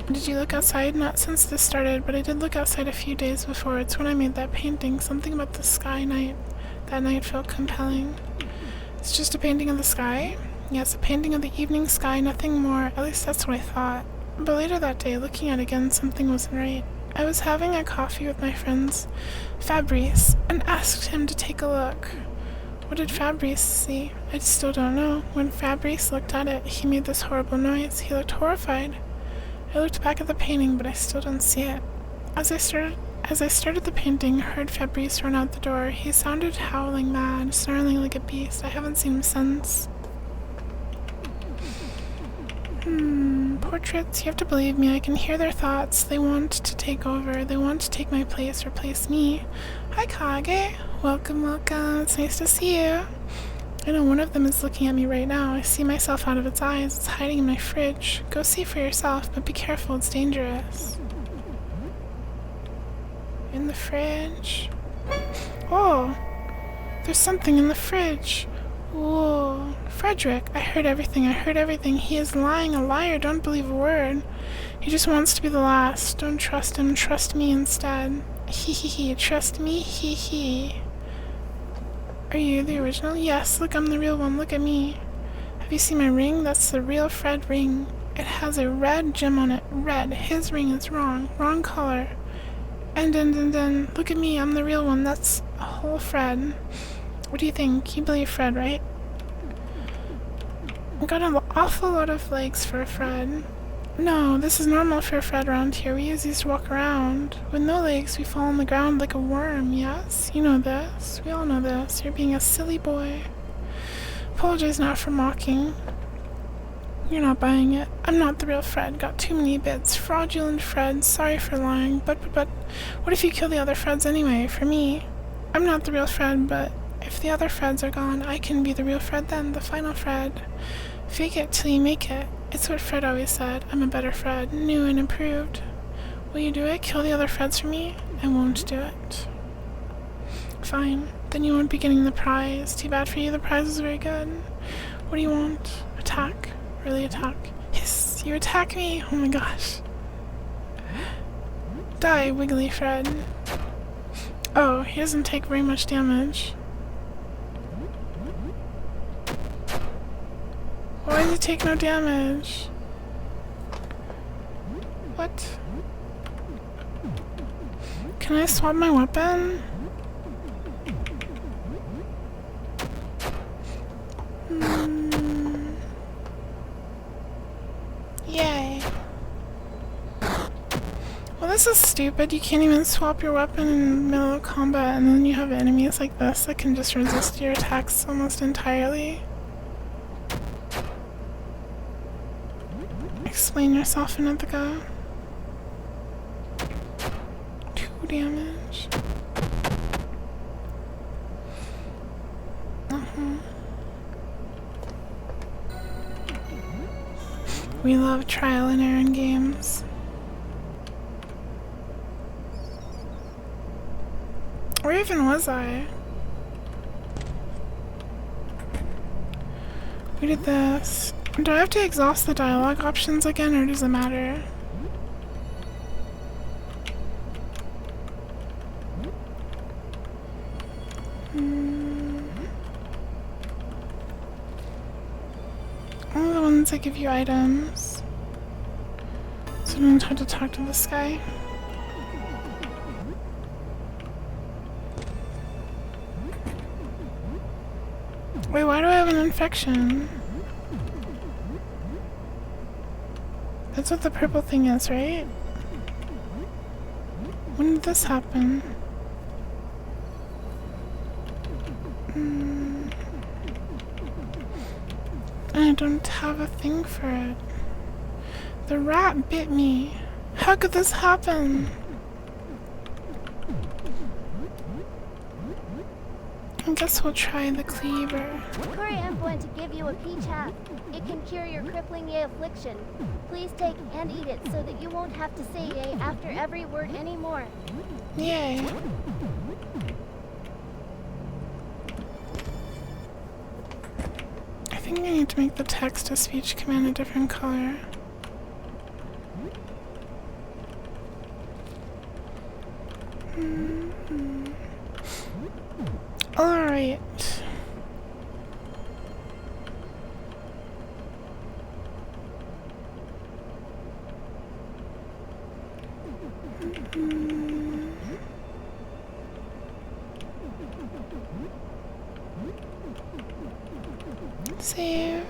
A: Did you look outside? Not since this started, but I did look outside a few days before. It's when I made that painting. Something about the sky night. That night felt compelling. It's just a painting of the sky? Yes, a painting of the evening sky, nothing more. At least that's what I thought. But later that day, looking at it again, something wasn't right. I was having a coffee with my friends, Fabrice, and asked him to take a look. What did Fabrice see? I still don't know. When Fabrice looked at it, he made this horrible noise. He looked horrified. I looked back at the painting, but I still don't see it. As I started the painting, heard Fabrice run out the door. He sounded howling mad, snarling like a beast. I haven't seen him since. Portraits, you have to believe me. I can hear their thoughts. They want to take over. They want to take my place, replace me. Hi, Kage. Welcome, welcome. It's nice to see you. I know one of them is looking at me right now. I see myself out of its eyes. It's hiding in my fridge. Go see for yourself, but be careful. It's dangerous. In the fridge. Oh, there's something in the fridge. Whoa. Frederick, I heard everything. I heard everything. He is lying, a liar. Don't believe a word. He just wants to be the last. Don't trust him. Trust me instead. Hee hee hee. Trust me. Hee hee. Are you the original? Yes. Look, I'm the real one. Look at me. Have you seen my ring? That's the real Fred ring. It has a red gem on it. Red. His ring is wrong. Wrong color. And look at me. I'm the real one. That's a whole Fred. What do you think? You believe Fred, right? I got an awful lot of legs for a Fred. No, this is normal for a Fred around here. We use these to walk around. With no legs, we fall on the ground like a worm, yes? You know this. We all know this. You're being a silly boy. Apologize not for mocking. You're not buying it. I'm not the real Fred. Got too many bits. Fraudulent Fred. Sorry for lying. But, what if you kill the other Freds anyway? For me, I'm not the real Fred, but if the other Freds are gone, I can be the real Fred then, the final Fred. Fake it till you make it. It's what Fred always said. I'm a better Fred. New and improved. Will you do it? Kill the other Freds for me? I won't do it. Fine. Then you won't be getting the prize. Too bad for you. The prize is very good. What do you want? Attack. Really attack. Hiss. You attack me? Oh my gosh. Die, Wiggly Fred. Oh, he doesn't take very much damage. Why does he take no damage? What? Can I swap my weapon? Yay. Well, this is stupid. You can't even swap your weapon in the middle of combat, and then you have enemies like this that can just resist your attacks almost entirely. Explain yourself another go. 2 damage. We love trial and error in games. Where even was I? We did this. Do I have to exhaust the dialogue options again, or does it matter? Only the ones that give you items. So I don't have to talk to this guy. Wait, why do I have an infection? That's what the purple thing is, right? When did this happen? I don't have a thing for it. The rat bit me. How could this happen? I guess we'll try the cleaver.
B: Curry, I'm going to give you a peach hat. It can cure your crippling yay affliction. Please take and eat it so that you won't have to say yay after every word anymore.
A: Yay. I think I need to make the text-to-speech command a different color. Alright. Save.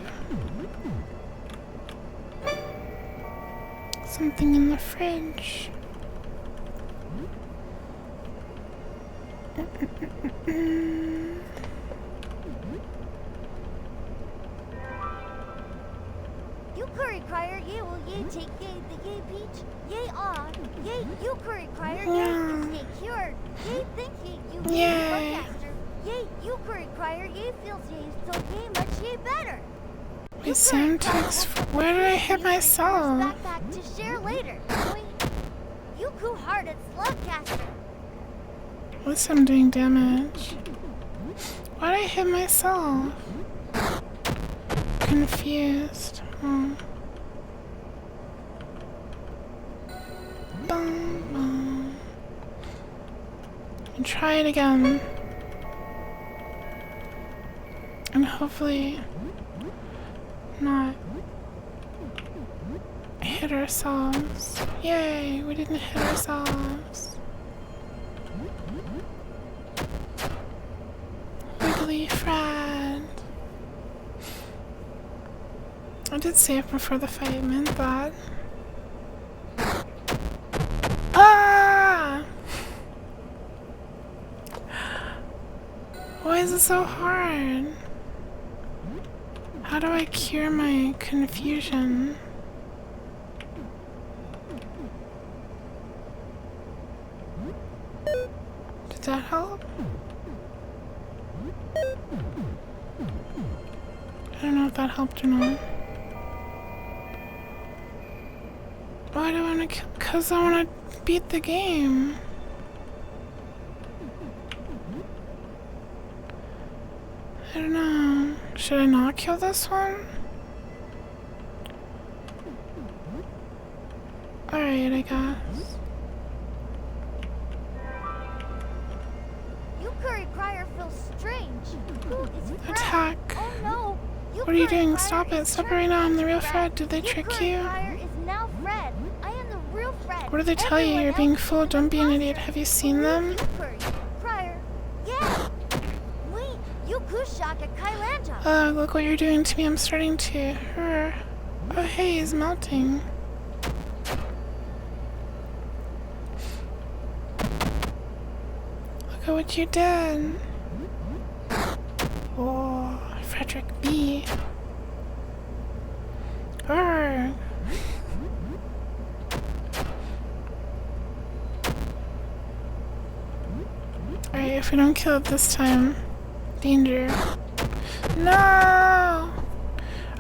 A: Something in the fridge.
B: You curry crier, yay will yay take yay the yay peach, yay aw, yay you curry crier, yay is yay cured, yay think yay you yay faster, yay you curry crier, yay feels yay so yay much yay better.
A: Wait, Samtex, where did I hit myself?
B: Backpack to share later. Yuku hearted slugcaster.
A: At least I'm doing damage. Why did I hit myself? Confused. Bum, bum. And try it again. And hopefully not hit ourselves. Yay, we didn't hit ourselves. Wiggly Fred. I did save before the fight, meant that. Why is it so hard? How do I cure my confusion? Did that help? I don't know if that helped or not. Why do I want to kill? Because I want to beat the game. I don't know. Should I not kill this one? Alright, I guess.
B: Yukari Crier feels strange. Who is Fred?
A: Attack.
B: Oh no!
A: What are you
B: Yukari
A: doing?
B: Crier
A: Stop it.
B: is
A: Stop it
B: turning
A: right now. I'm the real
B: into
A: Fred. Did they trick
B: Yukari
A: you?
B: Crier is now Fred. I am the real Fred.
A: What do they tell you?
B: Everyone
A: You're being
B: else
A: fooled.
B: is
A: Don't be an
B: imposter.
A: idiot. Have you seen them?
B: Yukari Crier. Yeah. Wait, Yukushaka Kailanta.
A: Look what you're doing to me. I'm starting to. Oh, hey, he's melting. Look at what you did. Oh, Frederick B. Alright, if we don't kill it this time, danger. No!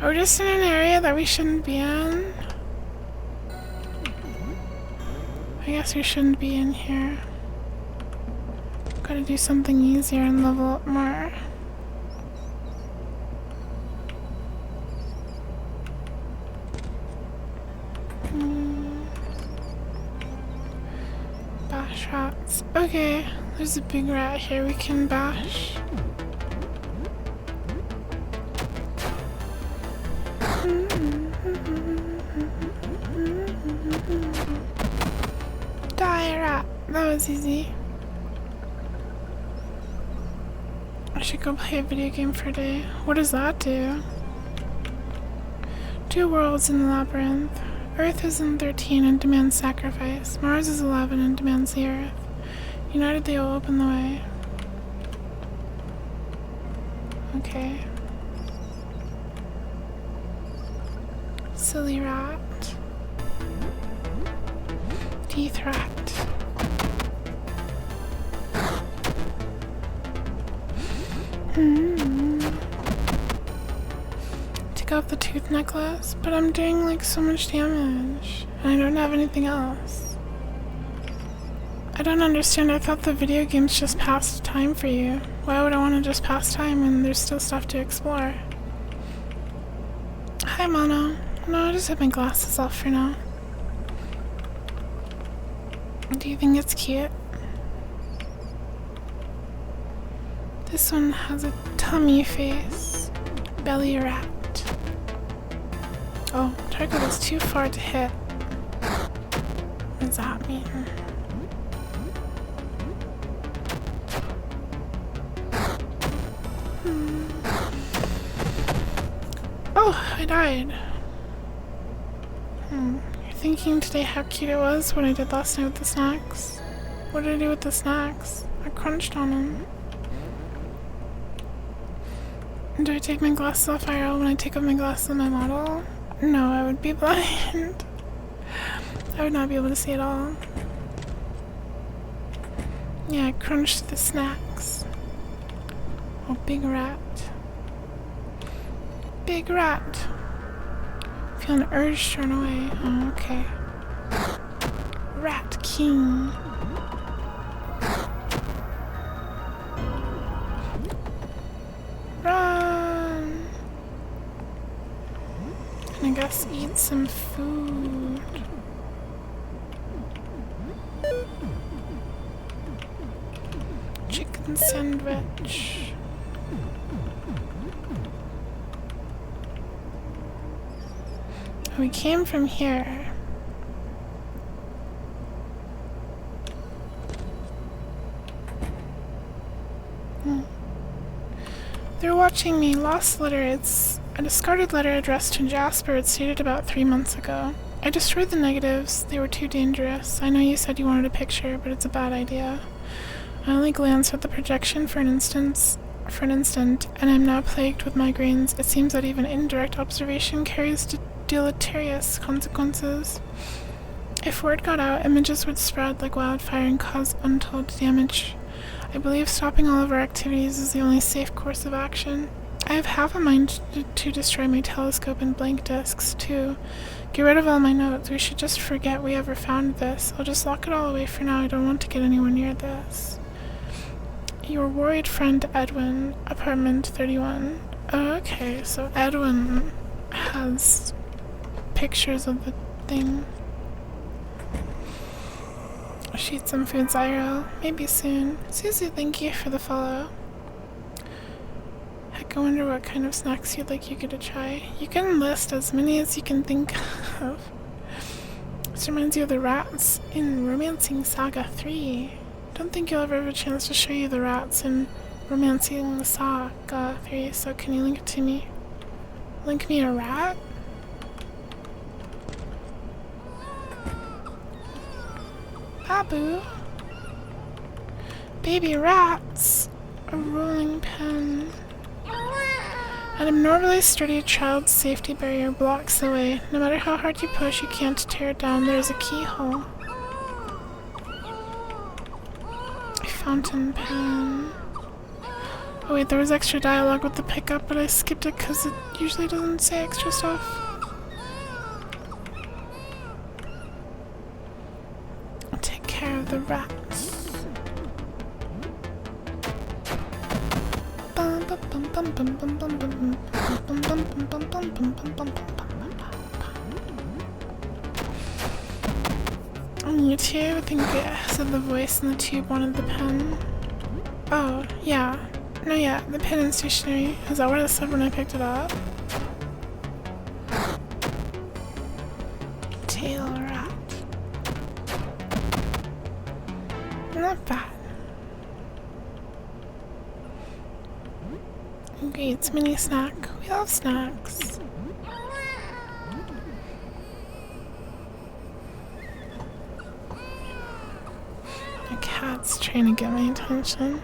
A: Are we just in an area that we shouldn't be in? I guess we shouldn't be in here. Gotta do something easier and level up more. Bash rats. Okay, there's a big rat here we can bash. Die, rat. That was easy. I should go play a video game for a day. What does that do? 2 worlds in the labyrinth. Earth is in 13 and demands sacrifice. Mars is 11 and demands the Earth. United they will open the way. Okay. Silly rat. Teeth rat. Take off the tooth necklace, but I'm doing like so much damage, and I don't have anything else. I don't understand. I thought the video games just passed time for you. Why would I want to just pass time when there's still stuff to explore? Hi, Mono. No, I just have my glasses off for now. Do you think it's cute? This one has a tummy face. Belly rat. Oh, target was too far to hit. What does that mean? Oh, I died. You're thinking today how cute it was what I did last night with the snacks? What did I do with the snacks? I crunched on them. Do I take my glasses off IRL when I take off my glasses on my model? No, I would be blind. I would not be able to see at all. Yeah, I crunched the snacks. Oh, big rat. Big rat. Feel an urge to run away. Oh, okay. Rat King. Run! And I guess eat some food. Chicken sandwich. We came from here. They're watching me. Lost letter. It's a discarded letter addressed to Jasper. It's dated about 3 months ago. I destroyed the negatives. They were too dangerous. I know you said you wanted a picture, but it's a bad idea. I only glanced at the projection for an instant for an instant, and I'm now plagued with migraines. It seems that even indirect observation carries deleterious consequences. If word got out, images would spread like wildfire and cause untold damage. I believe stopping all of our activities is the only safe course of action. I have half a mind to destroy my telescope and blank discs, too. Get rid of all my notes. We should just forget we ever found this. I'll just lock it all away for now. I don't want to get anywhere near this. Your worried friend Edwin, apartment 31. Okay, so Edwin has pictures of the thing. She eats some food, Zyro. Maybe soon. Susie, thank you for the follow. Heck, I wonder what kind of snacks you'd like Yuku to try. You can list as many as you can think of. This reminds you of the rats in Romancing Saga 3. Don't think you'll ever have a chance to show you the rats in Romancing Saga 3, so can you link it to me? Link me a rat? Babu. Baby rats. A rolling pin. An abnormally sturdy child's safety barrier blocks the way. No matter how hard you push, you can't tear it down. There's a keyhole. A fountain pen. Oh wait, there was extra dialogue with the pickup, but I skipped it because it usually doesn't say extra stuff. Take care of the rats. On YouTube, I think it said the voice in the tube wanted the pen. Oh, yeah. No, yeah, the pen and stationery. Is that what it said when I picked it up? Tail rat. Not bad. Okay, it's mini snack. We love snacks. My cat's trying to get my attention.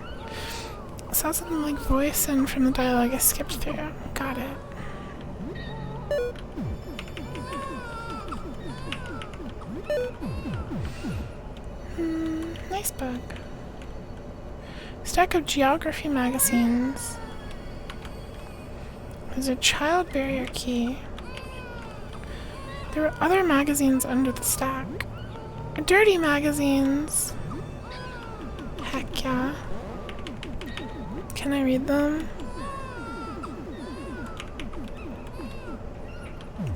A: I saw something like voice in from the dialogue I skipped through. Got it. Nice bug. Stack of geography magazines. There's a child barrier key. There were other magazines under the stack. Dirty magazines. Heck yeah. Can I read them?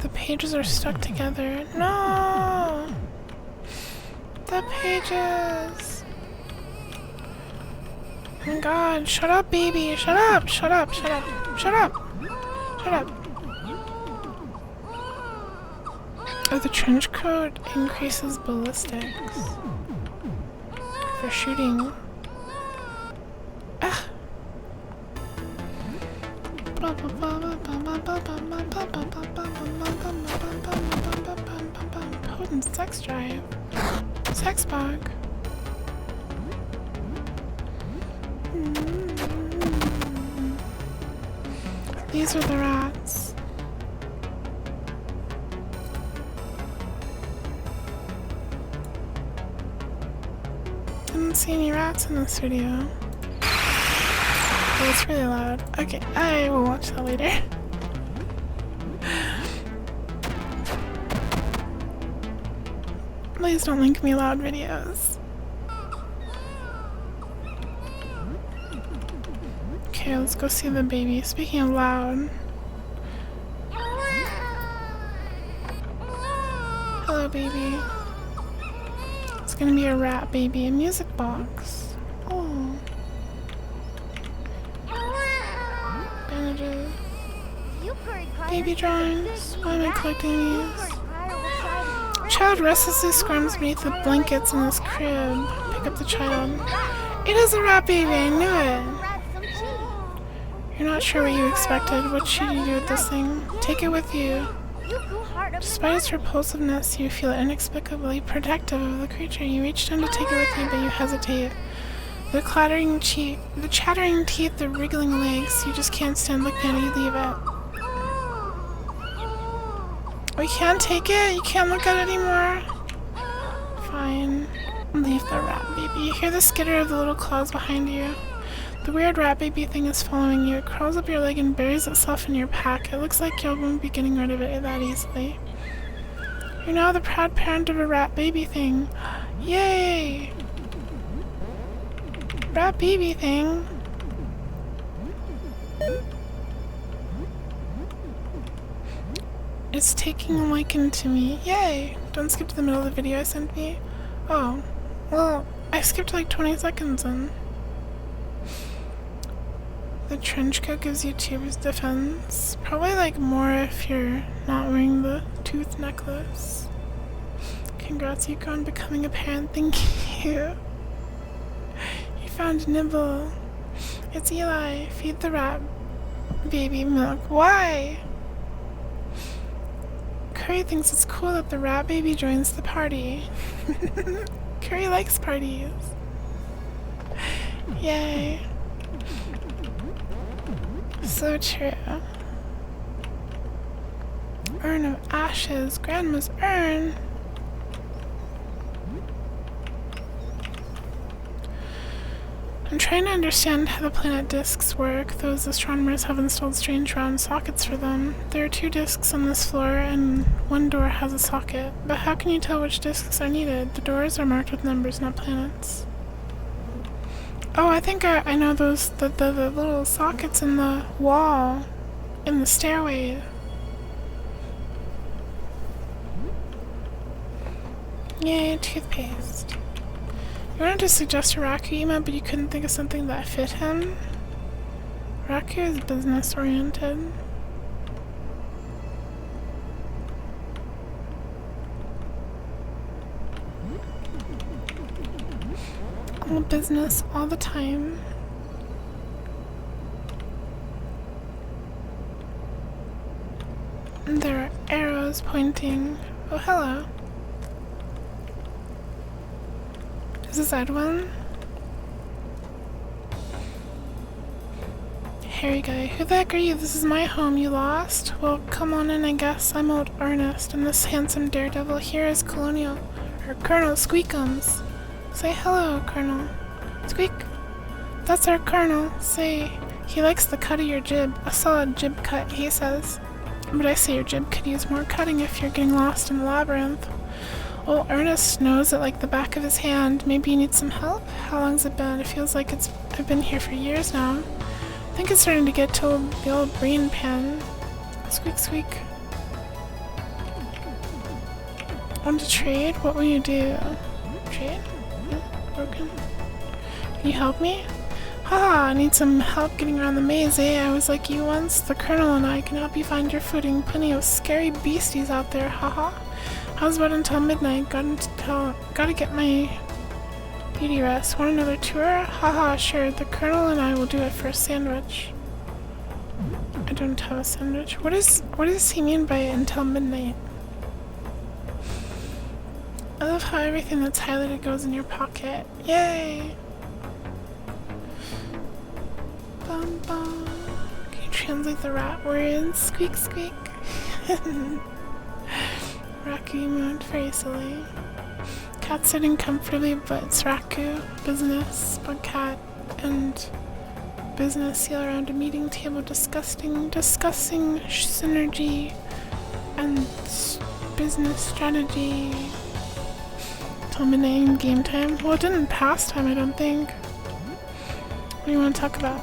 A: The pages are stuck together. No! The pages! Oh my god, shut up, baby! Shut up! Shut up! Shut up! Shut up! Shut up! Oh, the trench coat increases ballistics. For shooting. Ah! Potent sex drive. Sex bug. These are the rats. I didn't see any rats in this video. Oh, it's really loud. Okay, I will watch that later. Please don't link me loud videos. Okay, let's go see the baby. Speaking of loud. Hello, baby. It's gonna be a rat baby, a music box. Oh. Bandages. Baby drawings. Why am I collecting these? Child restlessly squirms beneath the blankets in his crib. Pick up the child. It is a rat baby, I knew it. You're not sure what you expected. What should you do with this thing? Take it with you. Despite its repulsiveness, you feel inexplicably protective of the creature. You reach down to take it with you, but you hesitate. The chattering teeth, the wriggling legs. You just can't stand looking at it, you leave it. We can't take it? You can't look at it anymore? Fine. Leave the rat baby. You hear the skitter of the little claws behind you. The weird rat baby thing is following you. It crawls up your leg and buries itself in your pack. It looks like you won't be getting rid of it that easily. You're now the proud parent of a rat baby thing. Yay! Rat baby thing. It's taking a liking to me. Yay! Don't skip to the middle of the video I sent me. Oh. Well, I skipped like 20 seconds in. The trench coat gives you 2 defense. Probably like more if you're not wearing the tooth necklace. Congrats, Yuko, on becoming a parent. Thank you. You found Nibble. It's Eli. Feed the rat baby milk. Why? Curry thinks it's cool that the rat baby joins the party. Curry likes parties. Yay. So true. Urn of ashes. Grandma's urn. I'm trying to understand how the planet discs work. Those astronomers have installed strange round sockets for them. There are 2 discs on this floor, and 1 door has a socket. But how can you tell which discs are needed? The doors are marked with numbers, not planets. Oh, I think I know those, the little sockets in the wall, in the stairway. Yay, toothpaste. You wanted to suggest a Raku email, but you couldn't think of something that fit him? Raku is business-oriented. All business, all the time. And there are arrows pointing. Oh, hello. Is this Edwin? Hairy guy. Who the heck are you? This is my home. You lost? Well, come on in, I guess. I'm old Ernest, and this handsome daredevil here is Colonial, or Colonel Squeakums. Say hello, Colonel. Squeak. That's our Colonel. Say, he likes the cut of your jib. A solid jib cut, he says. But I say your jib could use more cutting if you're getting lost in the labyrinth. Well, Ernest knows it like the back of his hand. Maybe you need some help? How long's it been? It feels like I've been here for years now. I think it's starting to get to the old brain pan. Squeak, squeak. Want to trade? What will you do? Trade? No? Broken? Can you help me? Haha, I need some help getting around the maze, eh? I was like you once. The Colonel and I can help you find your footing. Plenty of scary beasties out there, haha. How's about until midnight? Gotta get my beauty rest. Want another tour? Haha, sure. The Colonel and I will do it for a sandwich. I don't have a sandwich. What does he mean by until midnight? I love how everything that's highlighted goes in your pocket. Yay! Bum bum. Can you translate the rat words? Squeak squeak. Raku moved very silly. Cat sitting comfortably, but it's Raku. Business, bug cat, and business seal around a meeting table discussing synergy and business strategy. Till midnight game time. Well, it didn't pass time, I don't think. What do you want to talk about?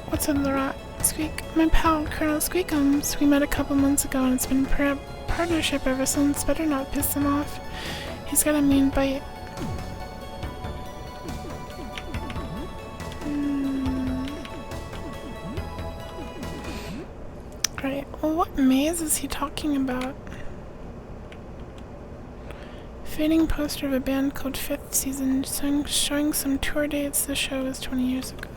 A: What's in the rat? Squeak. My pal, Colonel Squeakums. We met a couple months ago and it's been partnership ever since. Better not piss him off. He's got a mean bite. Right. Well, what maze is he talking about? Fading poster of a band called Fifth Season showing some tour dates. The show was 20 years ago.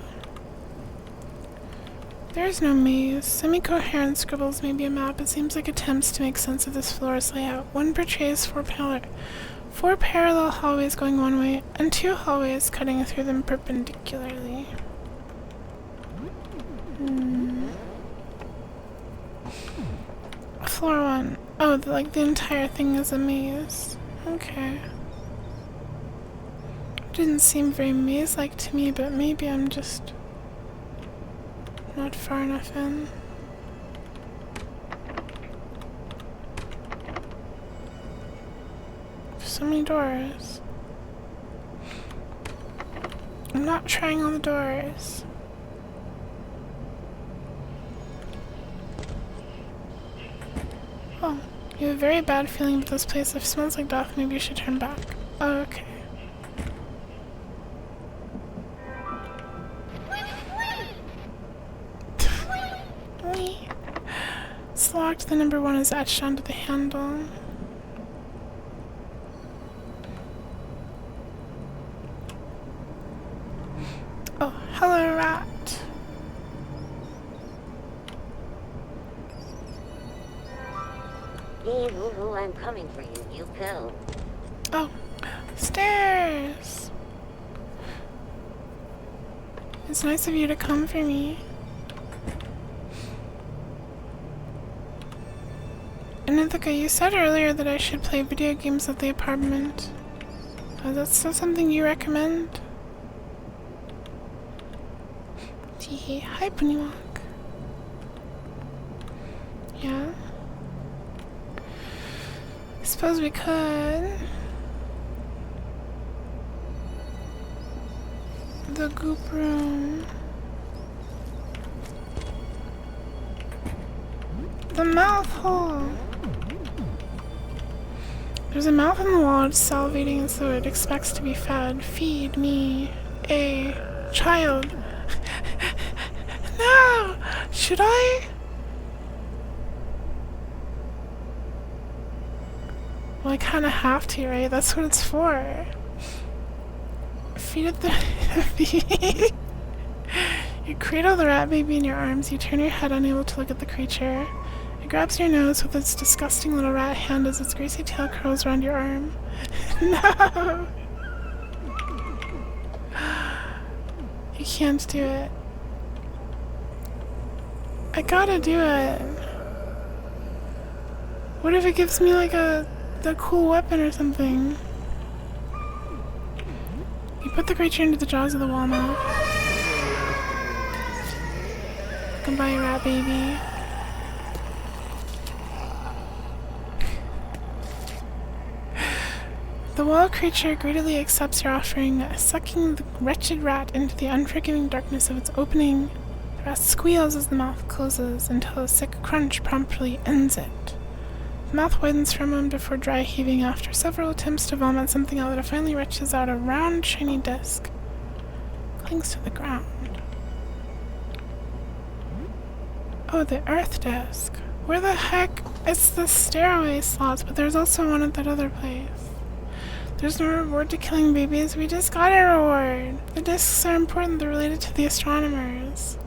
A: There is no maze. Semi-coherent scribbles may be a map. It seems like attempts to make sense of this floor's layout. One portrays four parallel hallways going one way, and two hallways cutting through them perpendicularly. Floor 1. Oh, like the entire thing is a maze. Okay. Didn't seem very maze-like to me, but maybe I'm just not far enough in. So many doors. I'm not trying all the doors. Oh, you have a very bad feeling about this place. If it smells like death, maybe you should turn back. Oh, okay. It's locked. The number 1 is etched onto the handle. Oh, hello, rat.
Q: I'm coming for you, yuku.
A: Oh, stairs. It's nice of you to come for me. Anithika, you said earlier that I should play video games at the apartment. That's still something you recommend? Teehee, hi Puniwak. Yeah? I suppose we could. The goop room. The mouth hole. There's a mouth in the wall. It's salivating as though it expects to be fed. Feed me a child. No! Should I? Well, I kind of have to, right? That's what it's for. Feed it the You cradle the rat baby in your arms. You turn your head, unable to look at the creature. It grabs your nose with its disgusting little rat hand as its greasy tail curls around your arm. No! You can't do it. I gotta do it. What if it gives me like the cool weapon or something? You put the creature into the jaws of the wall now. Goodbye, rat baby. The wall creature greedily accepts your offering, sucking the wretched rat into the unforgiving darkness of its opening. The rat squeals as the mouth closes until a sick crunch promptly ends it. The mouth widens for a moment before dry heaving. After several attempts to vomit something out, it finally reaches out a round, shiny disc. Clings to the ground. Oh, the earth disc. Where the heck? It's the stairway slots, but there's also one at that other place. There's no reward to killing babies. We just got a reward. The discs are important. They're related to the astronomers.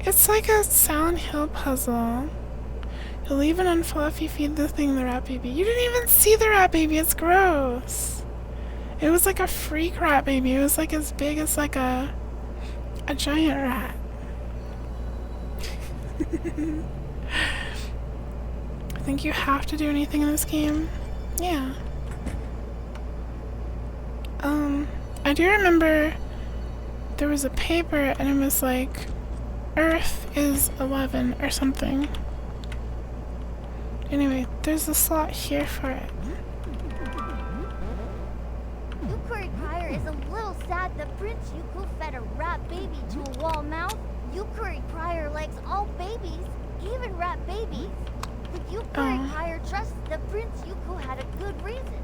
A: It's like a Silent Hill puzzle. You'll even unfall if you feed the thing the rat baby. You didn't even see the rat baby. It's gross. It was like a freak rat baby. It was like as big as like a giant rat. I think you have to do anything in this game. Yeah. I do remember there was a paper and it was like Earth is 11 or something. Anyway, there's a slot here for it.
B: Yukuri Prior is a little sad that Prince Yuku fed a rat baby to a wall mouth. Yukuri Prior likes all babies, even rat babies. But Yukuri Prior trusts that Prince Yuku had a good reason.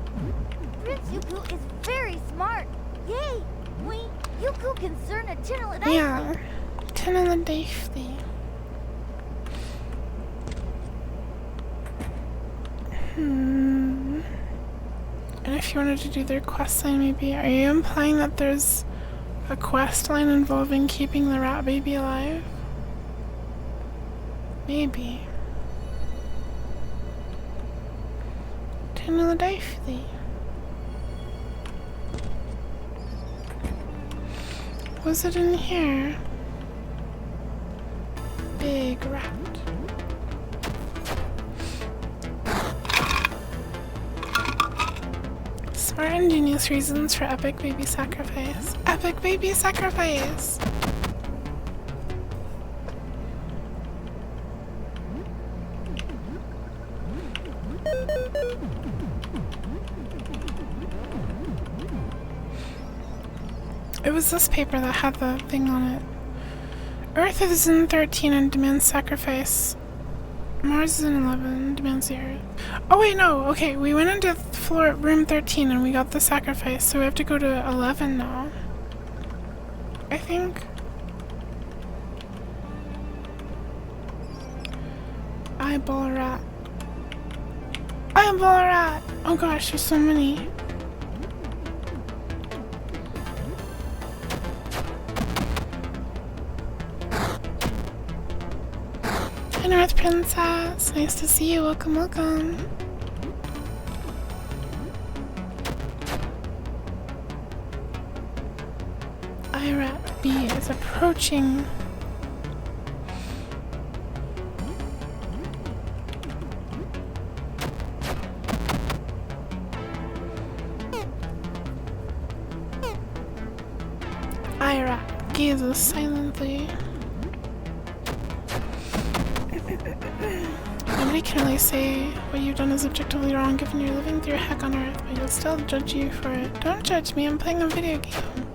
B: Prince Yuku is very smart. Yay! Yuku can learn a tinnitus.
A: Yeah, tinnitus. And if you wanted to do their quest line, maybe. Are you implying that there's a quest line involving keeping the rat baby alive? Maybe. $10 die for thee. Was it in here? Big rat. Smart and genius reasons for epic baby sacrifice. Epic baby sacrifice! It was this paper that had the thing on it. Earth is in 13 and demands sacrifice. Mars is in 11, demands the Earth. Oh wait, no, okay, we went into room 13 and we got the sacrifice, so we have to go to 11 now. I think. Eyeball rat. Eyeball rat! Oh gosh, there's so many. Hi, North Princess. Nice to see you. Welcome, welcome. IRAT B is approaching. IRAT gazes silently. Nobody can really say what you've done is objectively wrong given you're living through a heck on Earth, but you'll still judge you for it. Don't judge me, I'm playing a video game.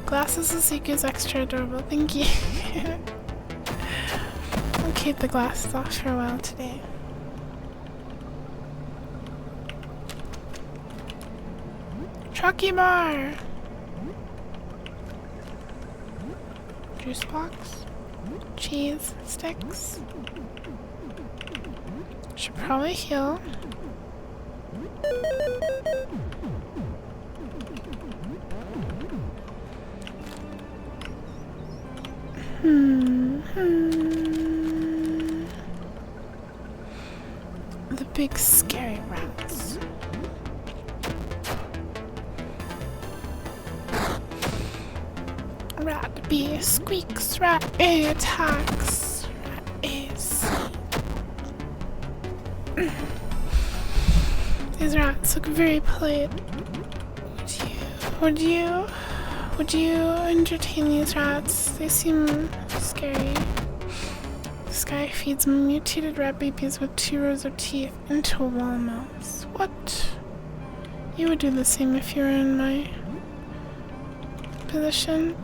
A: Glasses is Yuku's extra adorable, thank you. I'll keep the glasses off for a while today. Trucky bar! Juice box? Cheese sticks? Should probably heal. The big scary rats. Rat B squeaks, rat A attacks, rat A These rats look very polite. Would you entertain these rats? They seem scary. This guy feeds mutated rat babies with 2 rows of teeth into a wall mouse. What? You would do the same if you were in my position.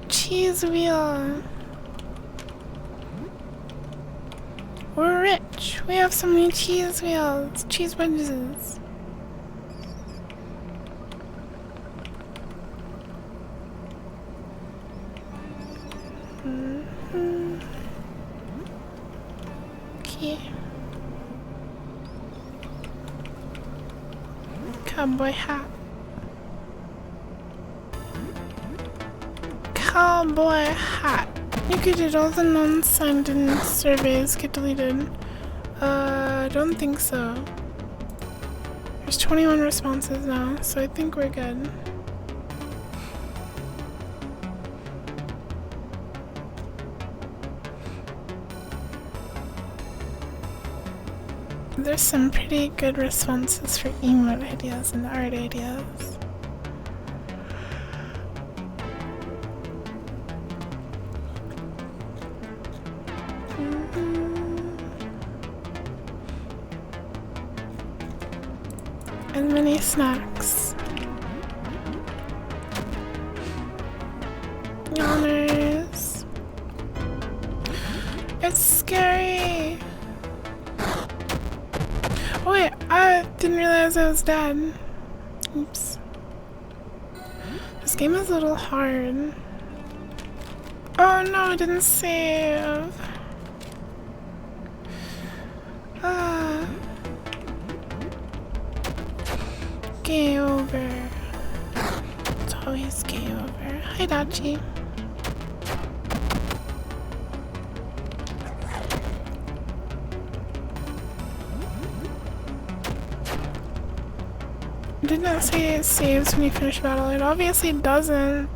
A: Cheese wheel. We're rich. We have so many cheese wheels. Cheese wedges. Okay. Cowboy hat. Cowboy hat. You could did all the non-signed in surveys get deleted. I don't think so. There's 21 responses now, so I think we're good. There's some pretty good responses for emote ideas and art ideas. And many snacks. Yawners. It's scary. Oh wait, I didn't realize I was dead. Oops. This game is a little hard. Oh no, I didn't save. Game over. It's always game over. Hi, Dachi. Did not say it saves when you finish battle. It obviously doesn't.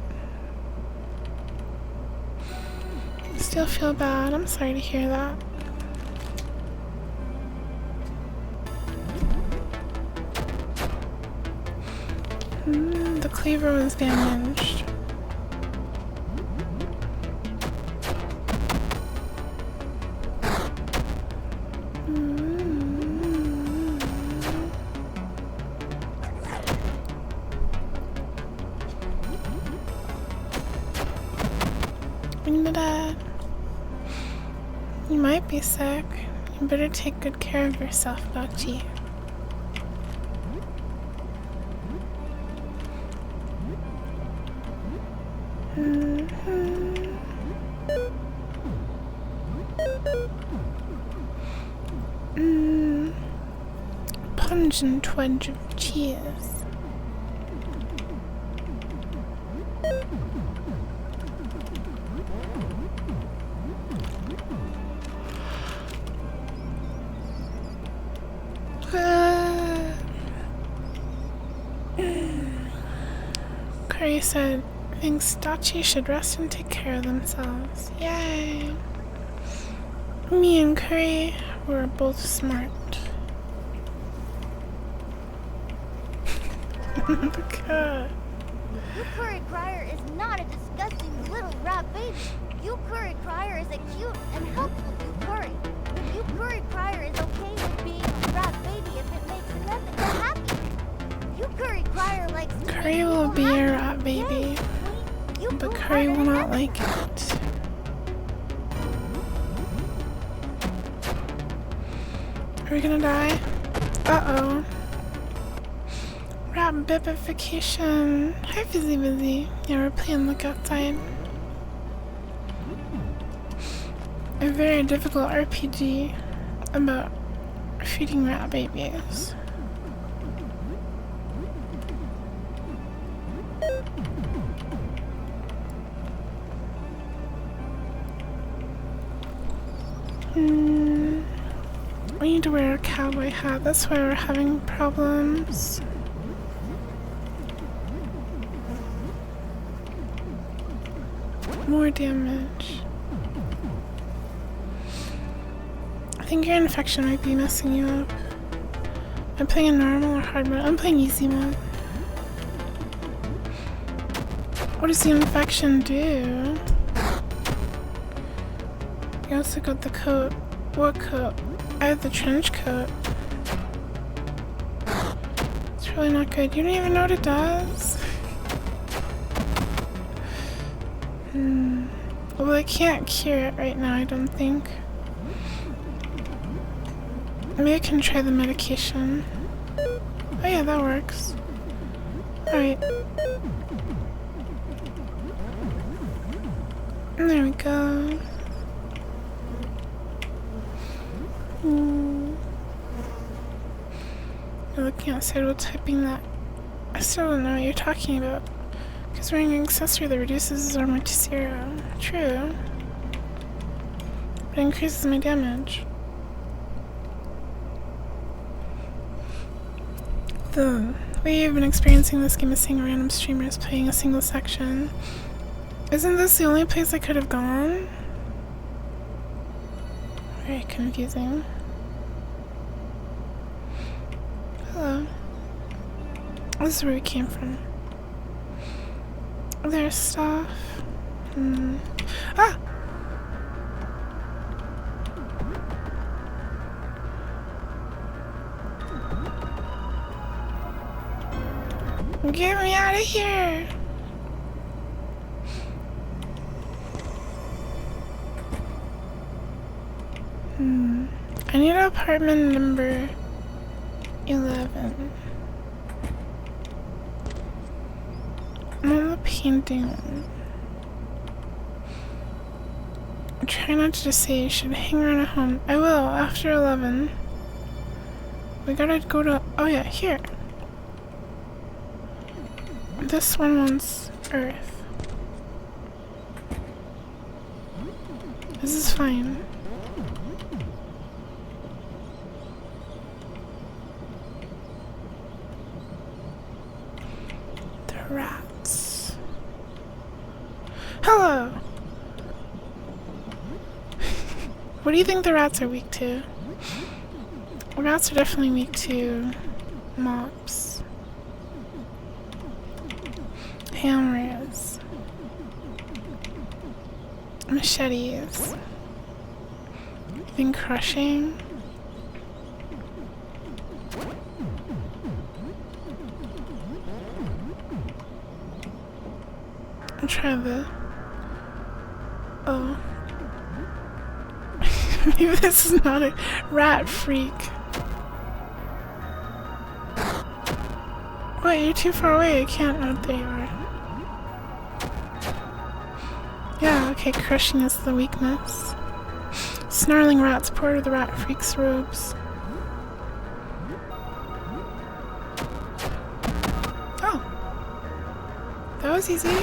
A: Still feel bad. I'm sorry to hear that. The cleaver was damaged. Bring the dad. You might be sick. You better take good care of yourself, Bachi. Pungent twedge of cheese. Curry said, thinks Dachi should rest and take care of themselves. Yay! Me and Curry were both smart. The cat.
B: Yukuri Crier is not a disgusting little rat baby. Yukuri Crier is a cute and helpful Yukuri. Yukuri Crier is okay with being a rat baby if it makes Nethica happy. Yukuri Crier likes to
A: Curry will be a rat baby, but Curry will not like it. Are we gonna die? Uh-oh. Rat bibification. Hi, Fizzy Busy. Yeah, we're playing look outside. A very difficult RPG about feeding rat babies. We need to wear a cowboy hat. That's why we're having problems. More damage. I think your infection might be messing you up. I'm playing in normal or hard mode. I'm playing easy mode. What does the infection do? You also got the coat. What coat? I have the trench coat. It's really not good. You don't even know what it does? Well, I can't cure it right now, I don't think. Maybe I can try the medication. Oh yeah, that works. Alright. There we go. You're looking outside while typing that. I still don't know what you're talking about. Because wearing an accessory that reduces his armor to 0. True. But it increases my damage. The way you've been experiencing this game is seeing random streamers playing a single section. Isn't this the only place I could have gone? Very confusing. Hello. This is where we came from. There's stuff. Ah! Get me out of here! I need apartment number 11. I'm on the painting. Try not to just say you should hang around at home. I will, after 11. We gotta go to... Oh yeah, here. This one wants Earth. This is fine. Rats. Hello! What do you think the rats are weak to? Rats are definitely weak to mops. Hammers. Machetes. You think crushing? I'll try the... Oh. Maybe this is not a rat freak. Wait, you're too far away. I can't. Oh, there you are. Yeah, okay, crushing is the weakness. Snarling rats pour to the rat freak's robes. Oh. That was easy.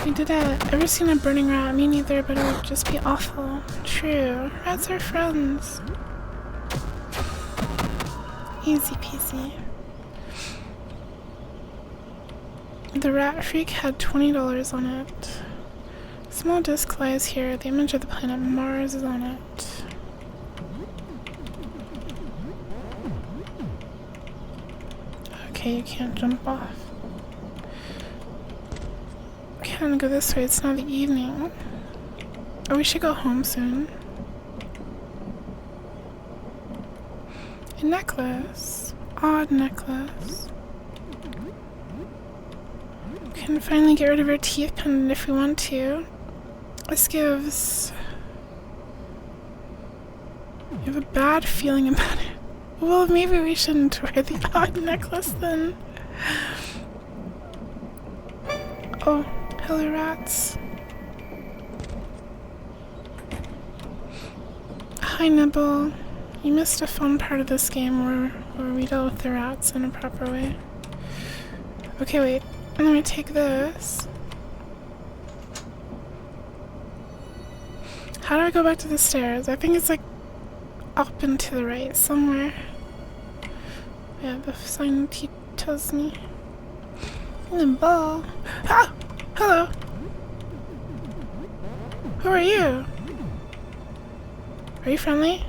A: We did it. Ever seen a burning rat? Me neither, but it would just be awful. True. Rats are friends. Easy peasy. The rat freak had $20 on it. Small disc lies here. The image of the planet Mars is on it. Okay, you can't jump off. Can't go this way, it's now the evening. Oh, we should go home soon. A necklace. Odd necklace. We can finally get rid of our teeth pendant if we want to. This gives... You have a bad feeling about it. Well, maybe we shouldn't wear the odd necklace then. Oh. Hello, rats. Hi, Nibble. You missed a fun part of this game where we dealt with the rats in a proper way. Okay, wait. I'm gonna take this. How do I go back to the stairs? I think it's like up and to the right somewhere. Yeah, the sign tells me. Nibble. Ah! Hello. Who are you? Are you friendly?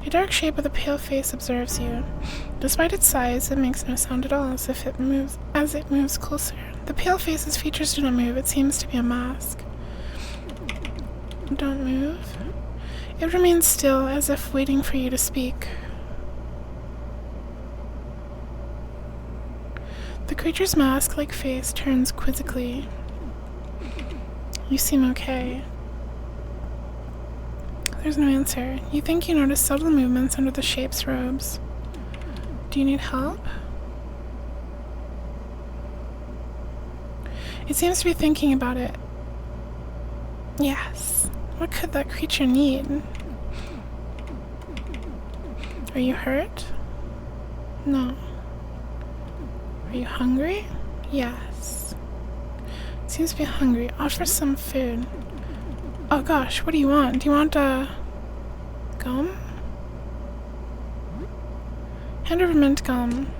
A: A dark shape with a pale face observes you. Despite its size, it makes no sound at all as it moves closer. The pale face's features do not move. It seems to be a mask. Don't move. It remains still, as if waiting for you to speak. The creature's mask-like face turns quizzically. You seem okay. There's no answer. You think you notice subtle movements under the shape's robes. Do you need help? It seems to be thinking about it. Yes. What could that creature need? Are you hurt? No. Are you hungry? Yes. Seems to be hungry. Offer some food. Oh gosh, what do you want? Do you want, gum? Hand over mint gum.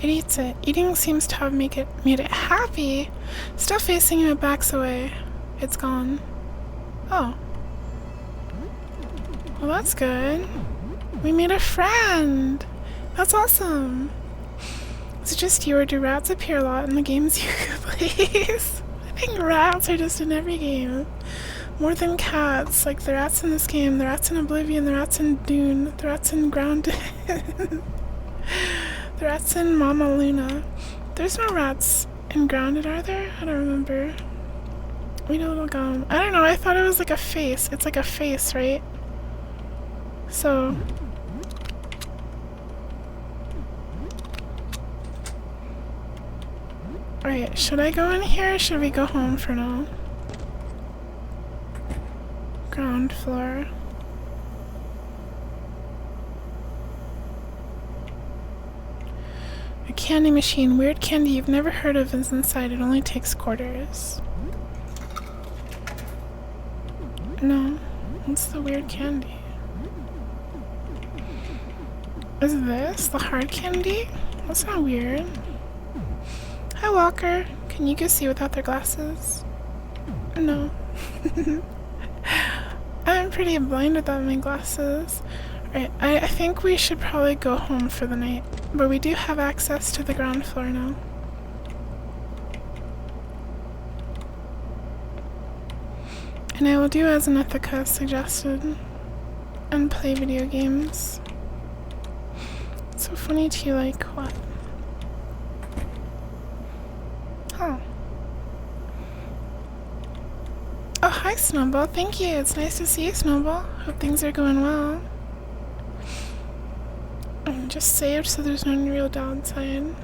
A: It eats it. Eating seems to have made it happy. Still facing him, it backs away. It's gone. Oh. Well, that's good. We made a friend. That's awesome. Is it just you, or do rats appear a lot in the games you plays? I think rats are just in every game. More than cats. Like the rats in this game, the rats in Oblivion, the rats in Dune, the rats in Grounded. The rats in Mama Luna. There's no rats in Grounded, are there? I don't remember. We need a little gum. I don't know, I thought it was like a face. It's like a face, right? So... Alright, should I go in here or should we go home for now? Ground floor. A candy machine. Weird candy you've never heard of is inside. It only takes quarters. No. What's the weird candy? Is this the hard candy? That's not weird. Hi, Walker. Can you go see without their glasses? No. I'm pretty blind without my glasses. Right, I think we should probably go home for the night, but we do have access to the ground floor now. And I will do as Anethika suggested and play video games. So funny to you, like what? Huh. Oh, hi Snowball, thank you. It's nice to see you, Snowball. Hope things are going well. I'm just saved so there's no real downside.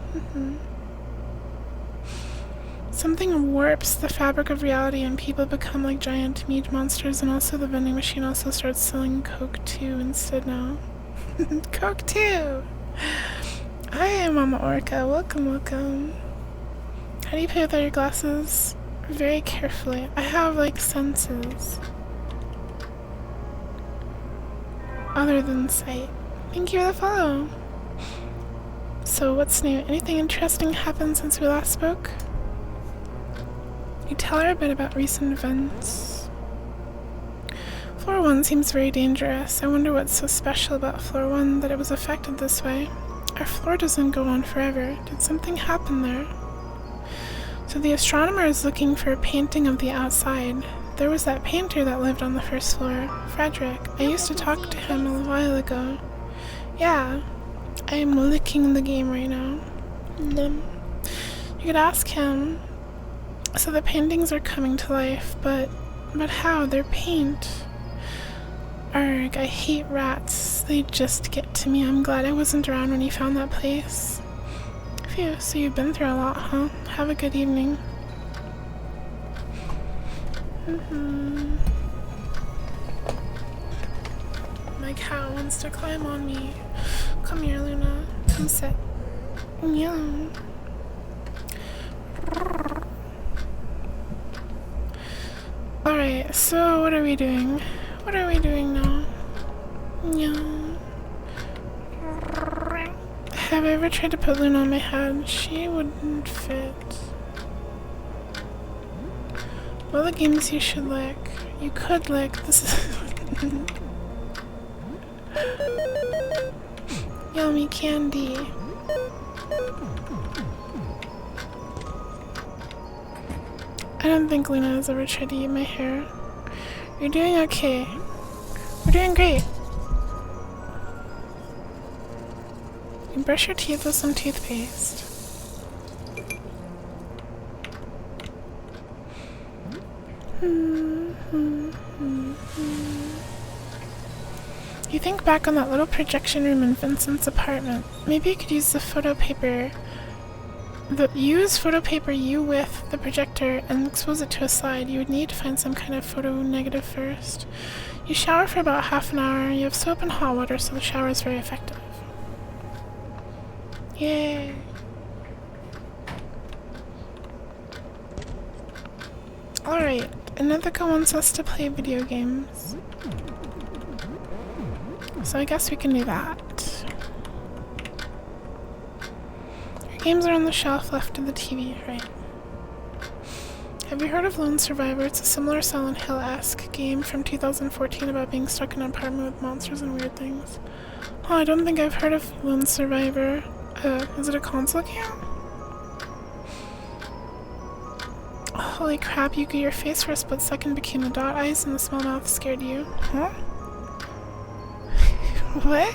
A: Something warps the fabric of reality and people become like giant meat monsters, and also the vending machine also starts selling Coke 2 instead now. Coke 2! Hi, Mama Orca. Welcome, welcome. How do you play without your glasses? Very carefully. I have like senses. Other than sight. Thank you for the follow. So what's new? Anything interesting happened since we last spoke? You tell her a bit about recent events. Floor 1 seems very dangerous. I wonder what's so special about Floor 1 that it was affected this way. Our floor doesn't go on forever. Did something happen there? So the astronomer is looking for a painting of the outside. There was that painter that lived on the first floor, Frederick. I used to talk to him a while ago. Yeah, I am licking the game right now. You could ask him. So the paintings are coming to life, but how? They're paint. Arg, I hate rats. They just get to me. I'm glad I wasn't around when you found that place. Phew, so you've been through a lot, huh? Have a good evening. My cat wants to climb on me. Come here, Luna. Come sit. Meow. Alright, so what are we doing? What are we doing now? Meow. Have I ever tried to put Luna on my head? She wouldn't fit. All the games you should lick. You could lick. This is yummy candy. I don't think Luna has ever tried to eat my hair. You're doing okay. We're doing great. You brush your teeth with some toothpaste. You think back on that little projection room in Vincent's apartment. Maybe you could use the photo paper. Use photo paper you with the projector and expose it to a slide. You would need to find some kind of photo negative first. You shower for about half an hour. You have soap and hot water, so the shower is very effective. Yay! Alright, Anethika wants us to play video games. So I guess we can do that. Your games are on the shelf left of the TV, right? Have you heard of Lone Survivor? It's a similar Silent Hill-esque game from 2014 about being stuck in an apartment with monsters and weird things. Oh, I don't think I've heard of Lone Survivor. Is it a console game? Holy crap, Yuku, your face for a split second became a dot eyes and the small mouth scared you. Huh? What?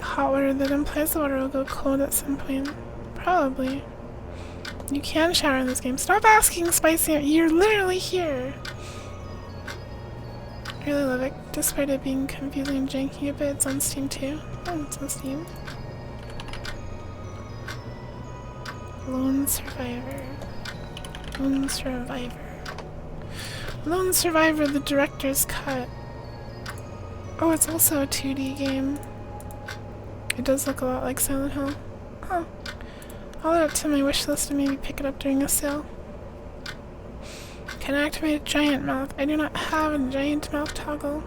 A: Hot water that implies the water will go cold at some point. Probably. You can shower in this game. Stop asking, Spicy. You're literally here. I really love it, despite it being confusing and janky a bit. It's on Steam too. Oh, it's on Steam. Lone Survivor. Lone Survivor. Lone Survivor, the director's cut. Oh, it's also a 2D game. It does look a lot like Silent Hill. Oh. I'll add it to my wish list and maybe pick it up during a sale. Can I activate a giant mouth? I do not have a giant mouth toggle.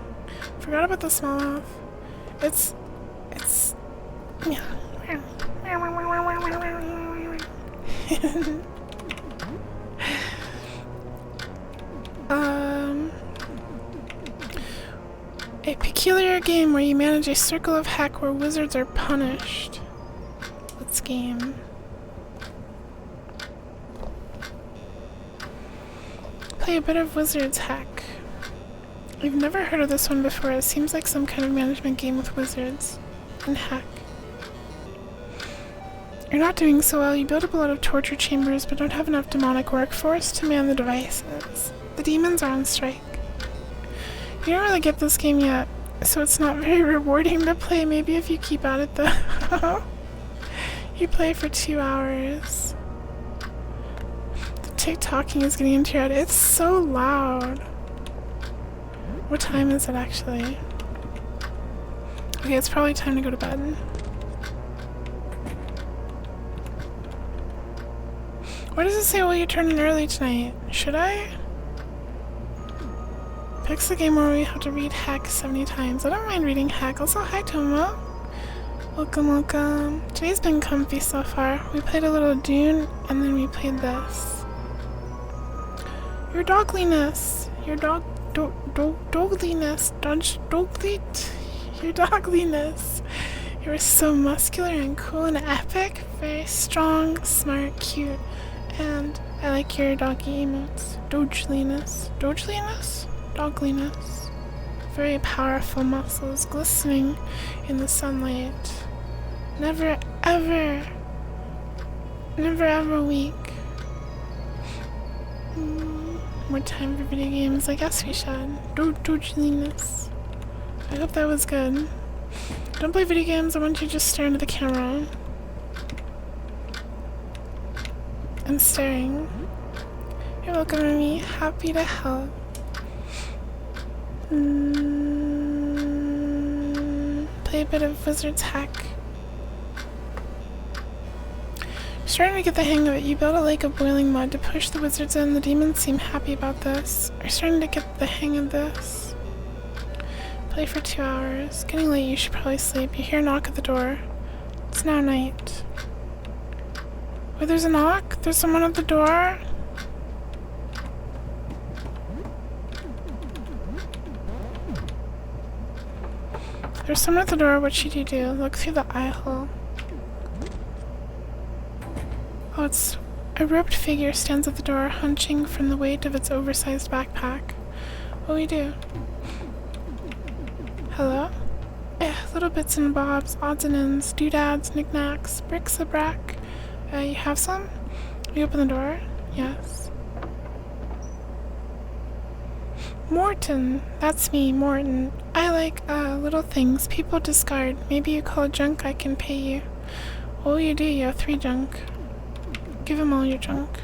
A: Forgot about the smallmouth. It's a peculiar game where you manage a circle of heck where wizards are punished. Let's game. Play a bit of wizards heck. I've never heard of this one before. It seems like some kind of management game with wizards and heck. You're not doing so well. You build up a lot of torture chambers but don't have enough demonic workforce to man the devices. The demons are on strike. You don't really get this game yet, so it's not very rewarding to play. Maybe if you keep at it though. You play for 2 hours. The tick-tocking is getting into your head. It's so loud. What time is it actually? Okay, it's probably time to go to bed. Why does it say, will you turn in early tonight? Should I? Picks the game where we have to read heck 70 times. I don't mind reading heck. Also, hi Tomo. Welcome, welcome. Today's been comfy so far. We played a little Dune, and then we played this. Your dogliness. Your dogliness. Your dogliness. You were so muscular and cool and epic. Very strong, smart, cute. And I like your doggy emotes. Dogliness. Dogliness? Dogliness. Very powerful muscles glistening in the sunlight. Never ever weak. More time for video games. I guess we should. Dogliness. I hope that was good. Don't play video games. I want you to just stare into the camera. I'm staring. You're welcome to me. Happy to help. Play a bit of wizard's hack. Starting to get the hang of it. You build a lake of boiling mud to push the wizards in. The demons seem happy about this. Are starting to get the hang of this. Play for 2 hours. Getting late, you should probably sleep. You hear a knock at the door. It's now night. Wait, there's a knock? There's someone at the door? There's someone at the door. What should you do? Look through the eye hole. Oh, it's a robed figure stands at the door, hunching from the weight of its oversized backpack. What do we do? Hello? Little bits and bobs, odds and ends, doodads, knickknacks, bricks-a-brack. You have some? You open the door? Yes. Morton! That's me, Morton. I like, little things people discard. Maybe you call it junk, I can pay you. What will you do? You have 3 junk. Give him all your junk.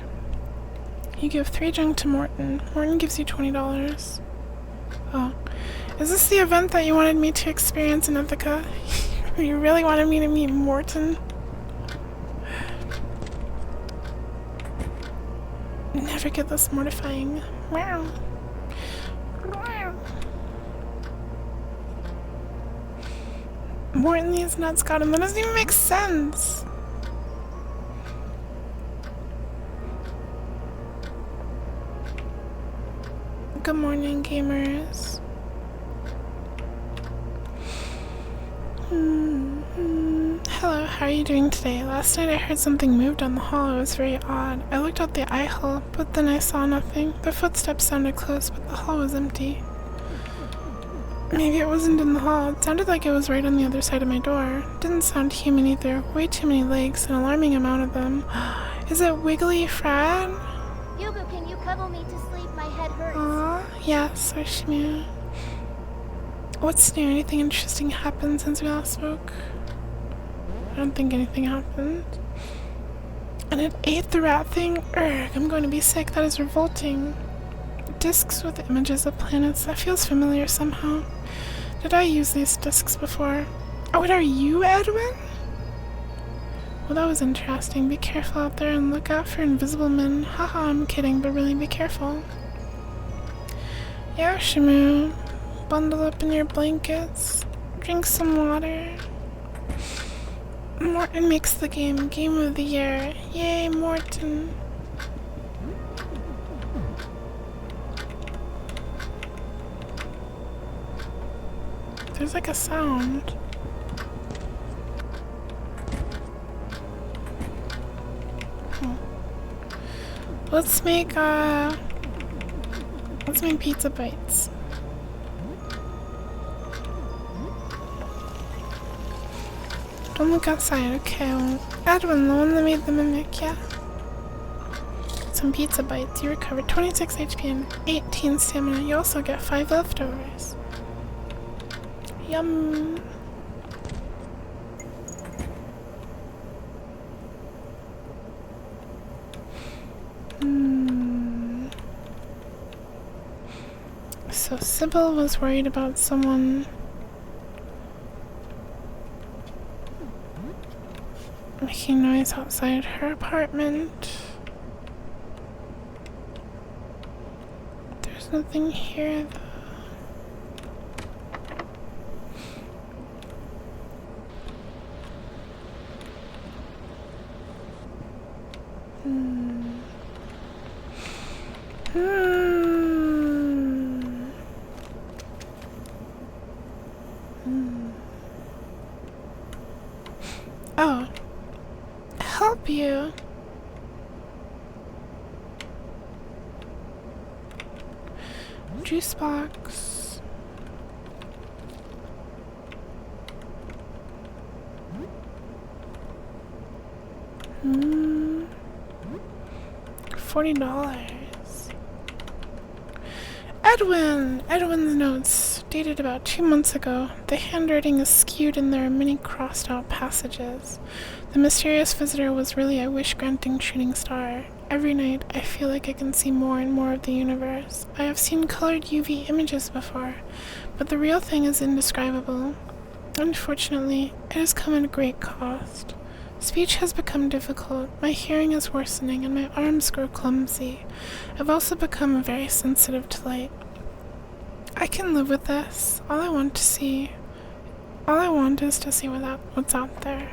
A: You give 3 junk to Morton. Morton gives you $20. Oh. Is this the event that you wanted me to experience in Ithaca? You really wanted me to meet Morton? Never get this mortifying. Meow. Morton, these nuts got him. That doesn't even make sense. Good morning, gamers. Hello, how are you doing today? Last night I heard something move down the hall. It was very odd. I looked out the eye hole, but then I saw nothing. The footsteps sounded close, but the hall was empty. Maybe it wasn't in the hall. It sounded like it was right on the other side of my door. Didn't sound human either. Way too many legs, an alarming amount of them. Is it Wiggly Frad?
B: Yuku, can you cuddle me to sleep? My head hurts.
A: Aw, yes, Arshimia. What's new? Anything interesting happened since we last spoke? I don't think anything happened. And it ate the rat thing? Urgh, I'm going to be sick. That is revolting. Discs with images of planets. That feels familiar somehow. Did I use these discs before? Oh, what are you, Edwin? Well, that was interesting. Be careful out there and look out for invisible men. Haha, I'm kidding, but really be careful. Yeah, Shimu. bundle up in your blankets, drink some water. Morton makes the game Game of the Year. Yay, Morton. There's like a sound. Let's make pizza bites. Don't look outside, okay. Well, Edwin, the one that made the mimic, yeah. Some pizza bites. You recover 26 HP and 18 stamina. You also get 5 leftovers. Yum. So Sybil was worried about someone making noise outside her apartment. There's nothing here though. Oh, help you. Juice box. $40. Edwin's notes, dated about 2 months ago. The handwriting is skewed and there are many crossed out passages. The mysterious visitor was really a wish-granting shooting star. Every night, I feel like I can see more and more of the universe. I have seen colored UV images before, but the real thing is indescribable. Unfortunately, it has come at a great cost. Speech has become difficult, my hearing is worsening, and my arms grow clumsy. I've also become very sensitive to light. I can live with this. All I want is to see what's out there.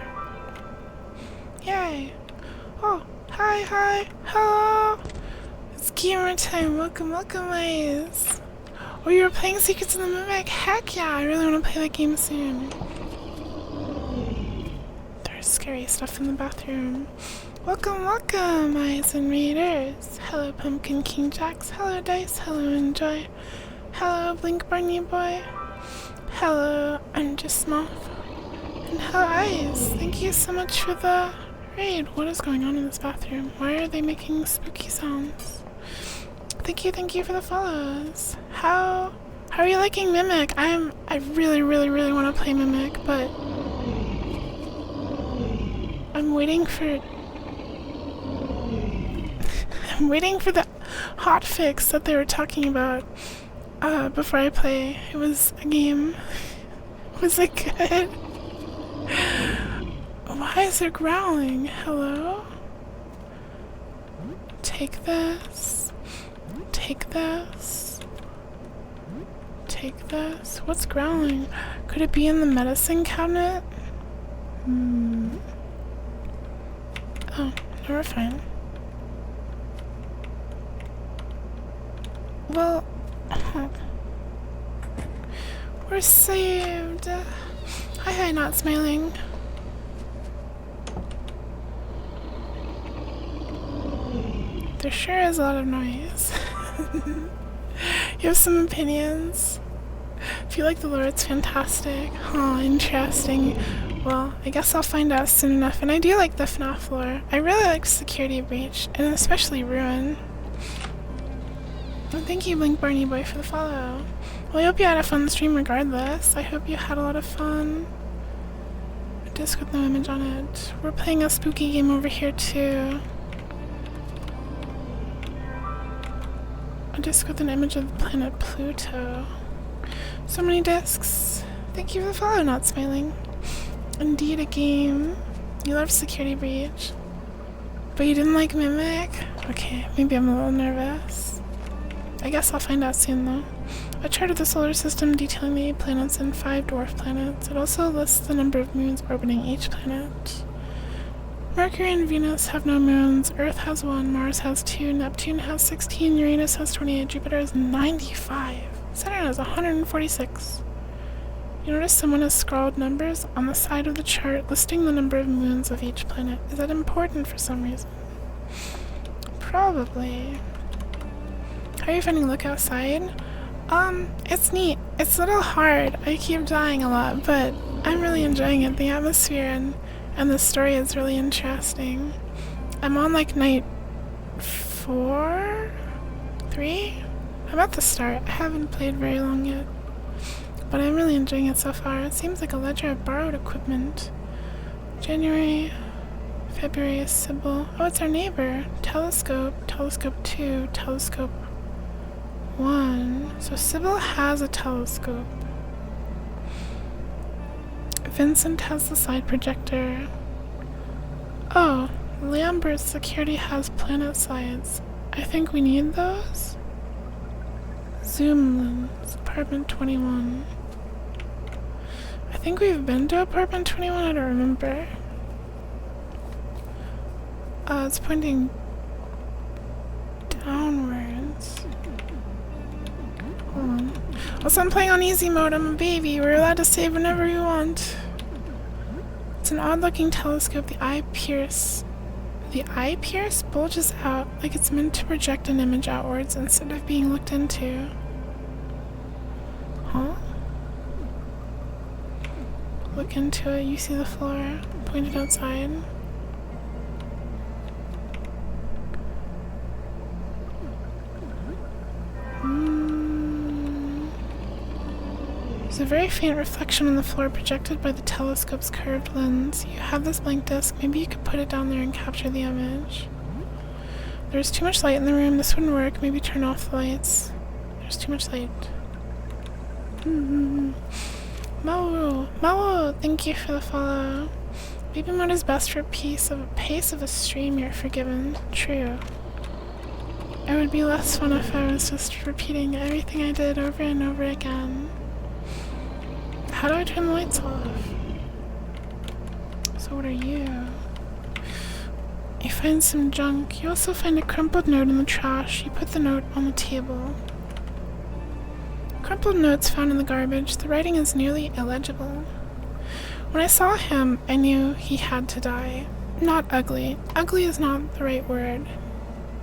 A: Yay! Oh, hi, hello! It's gamer time, welcome, guys! Oh, you're playing Secrets of the Mimic? Heck yeah, I really want to play that game soon. There's scary stuff in the bathroom. Welcome, eyes and readers. Hello, Pumpkin King Jacks. Hello, Dice. Hello, Enjoy. Hello, Blink Barney Boy. Hello, I'm just Moth. And hello, Eyes. Thank you so much for the raid. What is going on in this bathroom? Why are they making spooky sounds? Thank you for the follows. How are you liking Mimic? I really want to play Mimic, but I'm waiting for the hot fix that they were talking about before I play. It was a game. Was it good? Why is it growling? Hello? Take this. Take this. Take this. What's growling? Could it be in the medicine cabinet? Oh, never mind. Well, we're saved. Hi, not smiling. There sure is a lot of noise. You have some opinions? If you like the lore, it's fantastic. Huh, interesting. Well, I guess I'll find out soon enough. And I do like the FNAF lore. I really like Security Breach, and especially Ruin. Well, thank you, Blink Barney Boy, for the follow. Well, I hope you had a fun stream regardless. I hope you had a lot of fun. A disc with no image on it. We're playing a spooky game over here, too. A disc with an image of the planet Pluto. So many discs. Thank you for the follow, not smiling. Indeed, a game. You love Security Breach. But you didn't like Mimic? Okay, maybe I'm a little nervous. I guess I'll find out soon, though. A chart of the solar system detailing the 8 planets and 5 dwarf planets. It also lists the number of moons orbiting each planet. Mercury and Venus have no moons. Earth has 1, Mars has 2, Neptune has 16, Uranus has 28, Jupiter has 95, Saturn has 146. You notice someone has scrawled numbers on the side of the chart listing the number of moons of each planet. Is that important for some reason? Probably. How are you finding Look Outside? It's neat. It's a little hard. I keep dying a lot, but I'm really enjoying it. The atmosphere and the story is really interesting. I'm on like night 4? 3? I'm at the start. I haven't played very long yet. But I'm really enjoying it so far. It seems like a ledger of borrowed equipment. January, February is Sybil. Oh, it's our neighbor. Telescope, telescope 2, telescope 1. So Sybil has a telescope. Vincent has the side projector. Oh, Lambert's security has planet sides. I think we need those. Zoom lens, apartment 21. I think we've been to apartment 21, I don't remember. It's pointing downwards. Hold on. Also, I'm playing on easy mode. I'm a baby. We're allowed to save whenever we want. It's an odd-looking telescope. The eye pierce bulges out like it's meant to project an image outwards instead of being looked into. Huh? Look into it. You see the floor pointed outside. There's a very faint reflection on the floor projected by the telescope's curved lens. You have this blank disc. Maybe you could put it down there and capture the image. There's too much light in the room. This wouldn't work. Maybe turn off the lights. There's too much light. Mau, thank you for the follow. Baby mode is best for pace of a stream. You're forgiven. True. It would be less fun if I was just repeating everything I did over and over again. How do I turn the lights off? So what are you? You find some junk. You also find a crumpled note in the trash. You put the note on the table. Crumpled notes found in the garbage. The writing is nearly illegible. When I saw him, I knew he had to die. Not ugly. Ugly is not the right word.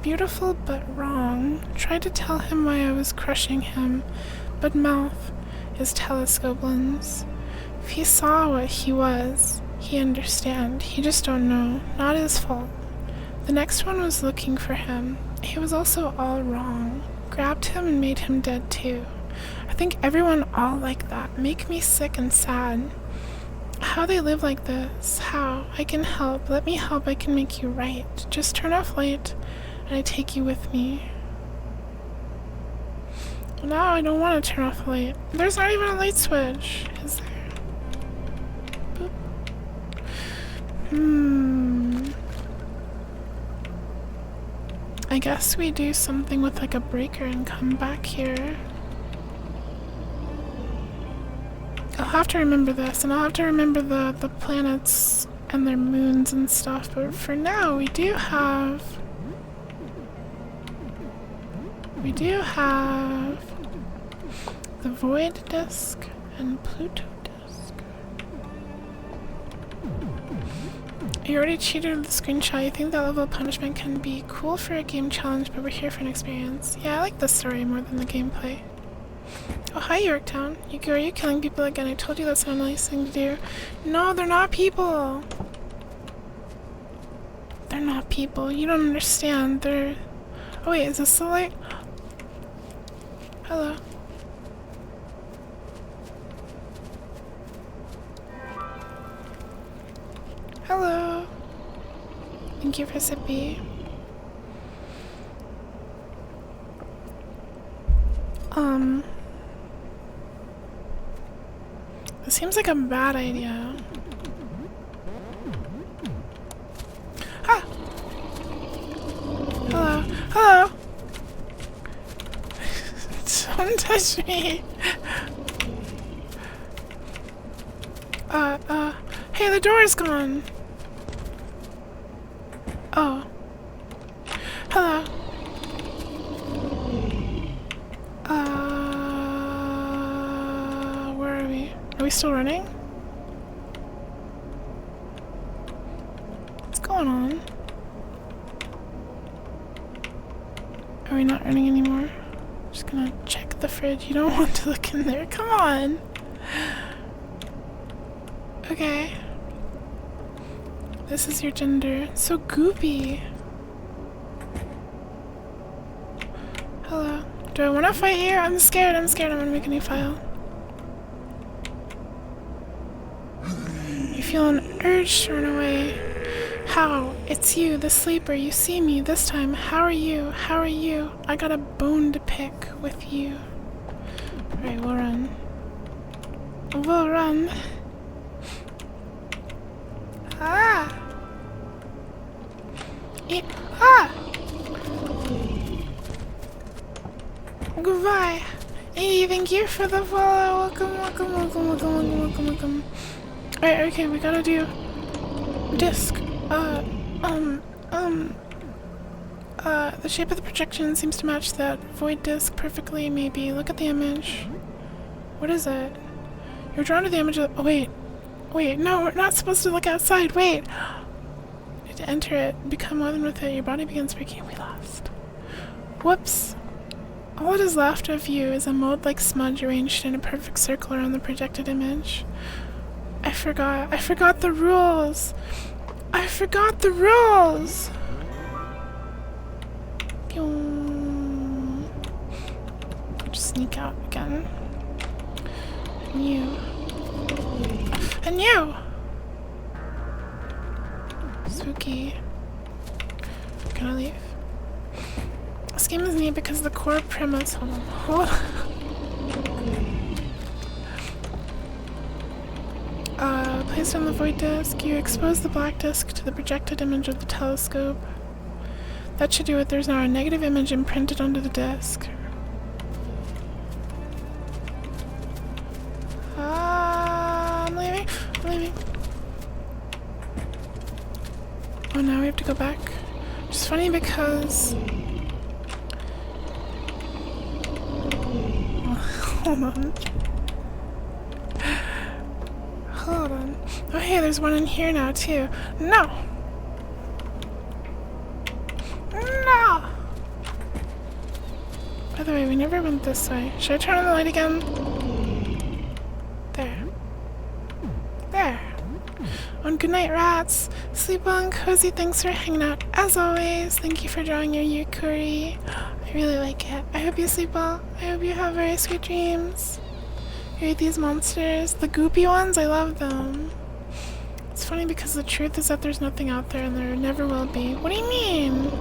A: Beautiful but wrong. Tried to tell him why I was crushing him, but mouth is telescope lens. If he saw what he was, he understand. He just don't know. Not his fault. The next one was looking for him. He was also all wrong. Grabbed him and made him dead too. I think everyone all like that. Make me sick and sad. How they live like this? How? I can help. Let me help. I can make you right. Just turn off light and I take you with me. Now I don't want to turn off the light. There's not even a light switch, is there? Boop. I guess we do something with like a breaker and come back here. I'll have to remember this, and I'll have to remember the planets and their moons and stuff, but for now we do have the Void Disk and Pluto Disk. You already cheated with the screenshot. You think that level of punishment can be cool for a game challenge, but we're here for an experience. Yeah, I like the story more than the gameplay. Oh, hi, Yorktown. Yuku, are you killing people again? I told you that's not a nice thing to do. No, they're not people. They're not people. You don't understand. They're... Oh, wait, is this the light? Hello. Hello. Thank you for Sippy. This seems like a bad idea. Ah! Hello. Hello! Don't touch me. Hey, the door is gone. Oh. Hello. Where are we? Are we still running? What's going on? Are we not running anymore? Just gonna check the fridge. You don't want to look in there. Come on. Okay. This is your gender. So goopy. Hello. Do I want to fight you? I'm scared. I'm scared. I'm gonna make a new file. You feel an urge to run away. How? It's you, the sleeper. You see me this time. How are you? How are you? I got a bone to pick with you. Alright, we'll run. We'll run. Ah! Ah! Goodbye. Hey, thank you for the follow. Welcome, welcome, welcome, welcome, welcome, welcome, welcome. Alright, okay, we gotta do disc. The shape of the projection seems to match that void disc perfectly, maybe. Look at the image. What is it? You're drawn to the image of— oh, wait. Wait, no, we're not supposed to look outside. Wait. You need to enter it, become one with it. Your body begins breaking. We lost. Whoops. All that is left of you is a mold-like smudge arranged in a perfect circle around the projected image. I forgot the rules. I forgot the rules. Just sneak out again. And you. And you! Spooky. Can I leave? This game is neat because the core premise— hold on. Hold on. Placed on the void disk, you expose the black disk to the projected image of the telescope. That should do it. There's now a negative image imprinted onto the disk. I'm leaving. I'm leaving. Oh, now we have to go back. Which is funny because— hold on. Hold on. Oh, hey, there's one in here now, too. No! No! By the way, we never went this way. Should I turn on the light again? There. There. Oh, and good night, rats. Sleep well and cozy. Thanks for hanging out. As always, thank you for drawing your yukuri. I really like it. I hope you sleep well. I hope you have very sweet dreams. You hate these monsters. The goopy ones, I love them. It's funny because the truth is that there's nothing out there and there never will be. What do you mean?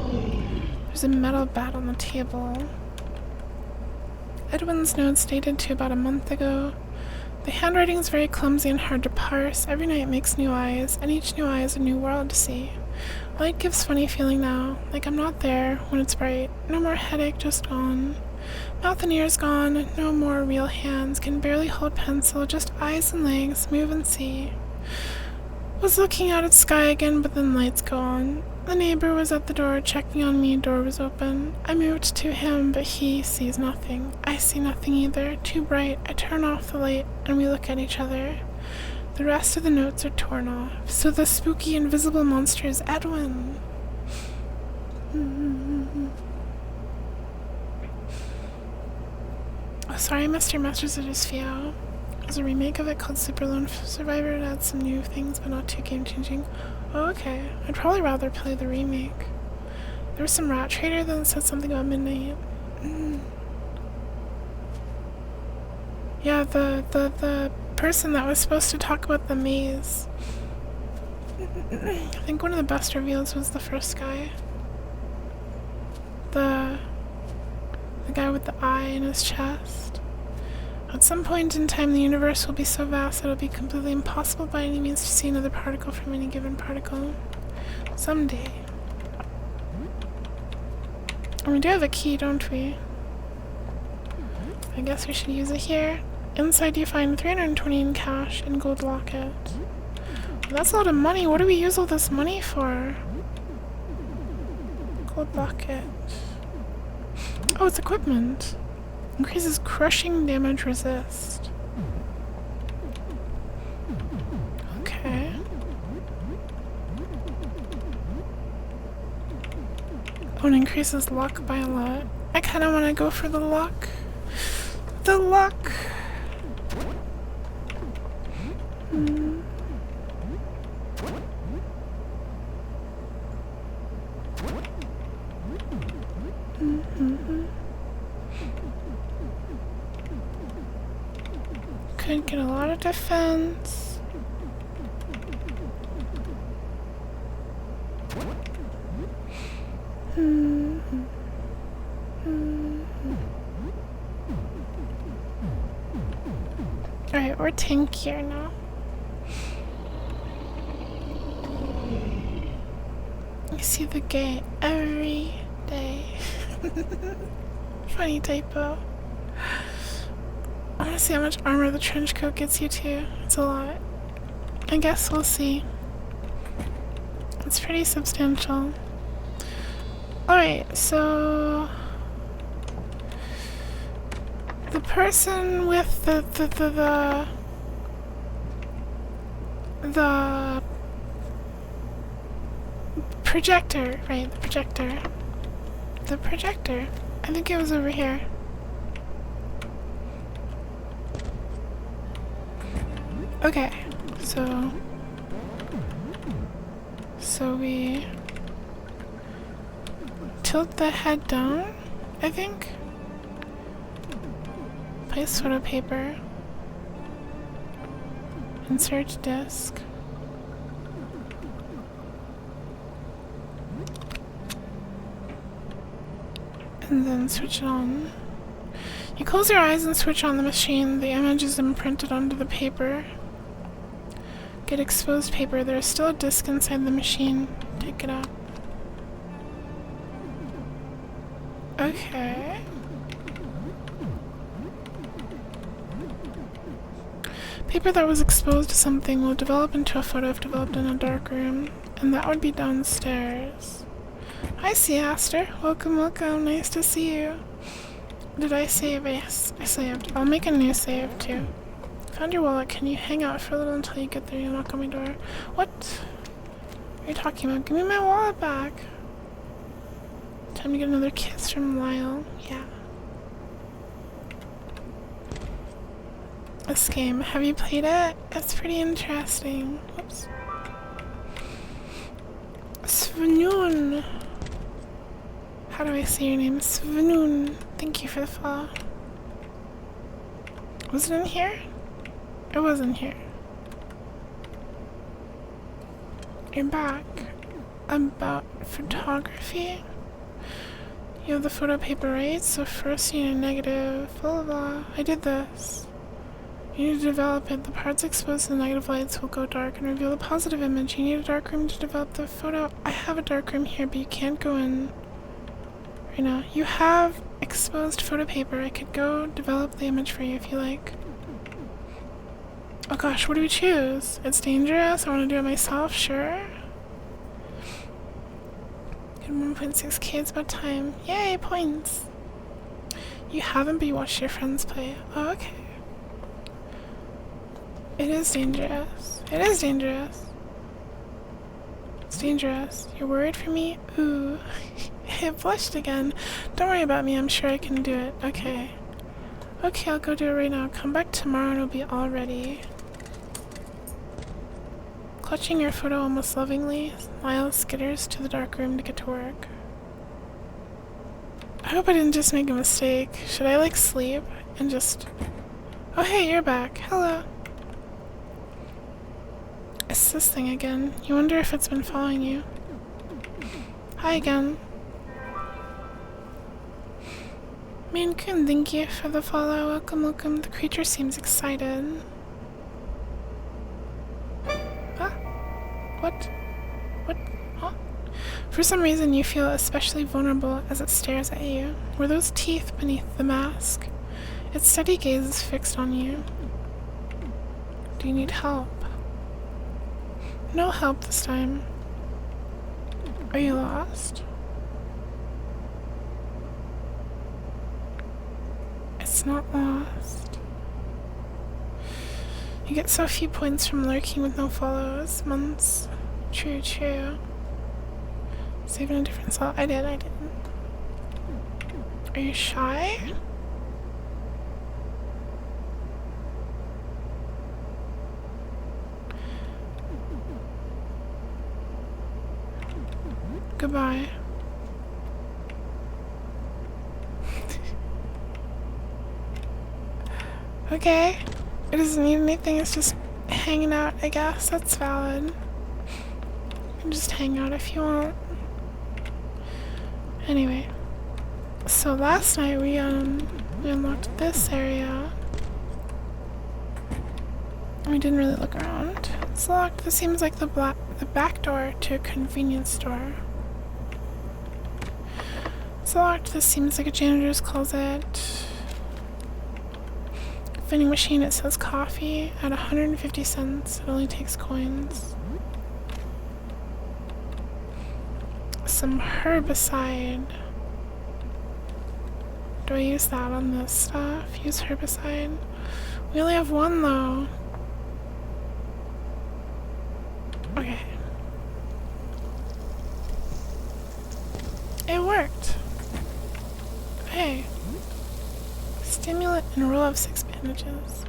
A: There's a metal bat on the table. Edwin's notes dated to about a month ago. The handwriting is very clumsy and hard to parse. Every night makes new eyes, and each new eye is a new world to see. Light gives funny feeling now, like I'm not there when it's bright. No more headache, just gone. Mouth and ears gone, no more real hands, can barely hold pencil, just eyes and legs, move and see. Was looking out at sky again, but then lights go on. The neighbor was at the door, checking on me, door was open. I moved to him, but he sees nothing. I see nothing either, too bright. I turn off the light, and we look at each other. The rest of the notes are torn off. So the spooky invisible monster is Edwin. Oh, sorry I missed your messages, Fio. There's a remake of it called Super Lone Survivor. It adds some new things, but not too game-changing. Oh, okay. I'd probably rather play the remake. There was some rat trader that said something about midnight. Yeah, the person that was supposed to talk about the maze. I think one of the best reveals was the first guy. The guy with the eye in his chest. At some point in time, the universe will be so vast that it'll be completely impossible by any means to see another particle from any given particle. Someday. And we do have a key, don't we? I guess we should use it here. Inside you find 320 in cash and gold locket. That's a lot of money. What do we use all this money for? Gold locket. Oh, it's equipment. Increases crushing damage resist. Okay. Oh, it increases luck by a lot. I kind of want to go for the luck. The luck! Could get a lot of defense. Alright, we're tankier now. I see the gate every day. Funny typo. I want to see how much armor the trench coat gets you to. It's a lot. I guess we'll see. It's pretty substantial. Alright, so the person with the projector, right, the projector. The projector. I think it was over here. Okay, so we tilt the head down, I think. Place photo paper. Insert disk. And then switch it on. You close your eyes and switch on the machine. The image is imprinted onto the paper. Get exposed paper. There is still a disk inside the machine. Take it out. Okay. Paper that was exposed to something will develop into a photo if developed in a dark room. And that would be downstairs. Hi, Sea Aster. Welcome, welcome. Nice to see you. Did I save? Yes, I saved. I'll make a new save, too. Found your wallet. Can you hang out for a little until you get there? You knock on my door. What are you talking about? Give me my wallet back. Time to get another kiss from Lyle. Yeah. This game. Have you played it? It's pretty interesting. Whoops. Svenoon. How do I say your name? Svenoon. Thank you for the follow. Was it in here? It wasn't here. You're back. About photography? You have the photo paper, right? So first you need a negative, blah blah blah. I did this. You need to develop it. The parts exposed to the negative lights will go dark and reveal a positive image. You need a dark room to develop the photo. I have a dark room here, but you can't go in right now. You have exposed photo paper. I could go develop the image for you if you like. Oh gosh, what do we choose? It's dangerous. I want to do it myself, sure. Get 1.6k, it's about time. Yay, points! You haven't, but you watched your friends play. Oh, okay. It is dangerous. It is dangerous. It's dangerous. You're worried for me? Ooh. I blushed again. Don't worry about me, I'm sure I can do it. Okay. Okay, I'll go do it right now. Come back tomorrow and it'll be all ready. Clutching your photo almost lovingly, Lyle skitters to the dark room to get to work. I hope I didn't just make a mistake. Should I, like, sleep and just... Oh, hey, you're back. Hello. It's this thing again. You wonder if it's been following you. Hi again. Mancun, thank you for the follow. Welcome, welcome. The creature seems excited. What? What? Huh? For some reason you feel especially vulnerable as it stares at you. Were those teeth beneath the mask? Its steady gaze is fixed on you. Do you need help? No help this time. Are you lost? It's not lost. You get so few points from lurking with no follows. Months. True. Saving a different slot. I did. Are you shy? Goodbye. Okay. It doesn't need anything, it's just hanging out, I guess. That's valid. You can just hang out if you want. Anyway. So last night we unlocked this area. We didn't really look around. It's locked. This seems like the back door to a convenience store. It's locked. This seems like a janitor's closet. Vending machine, it says coffee at 150 cents. It only takes coins. Some herbicide. Do I use that on this stuff? Use herbicide? We only have one though. Okay. It worked. Hey. Stimulant and roll of 6 bandages.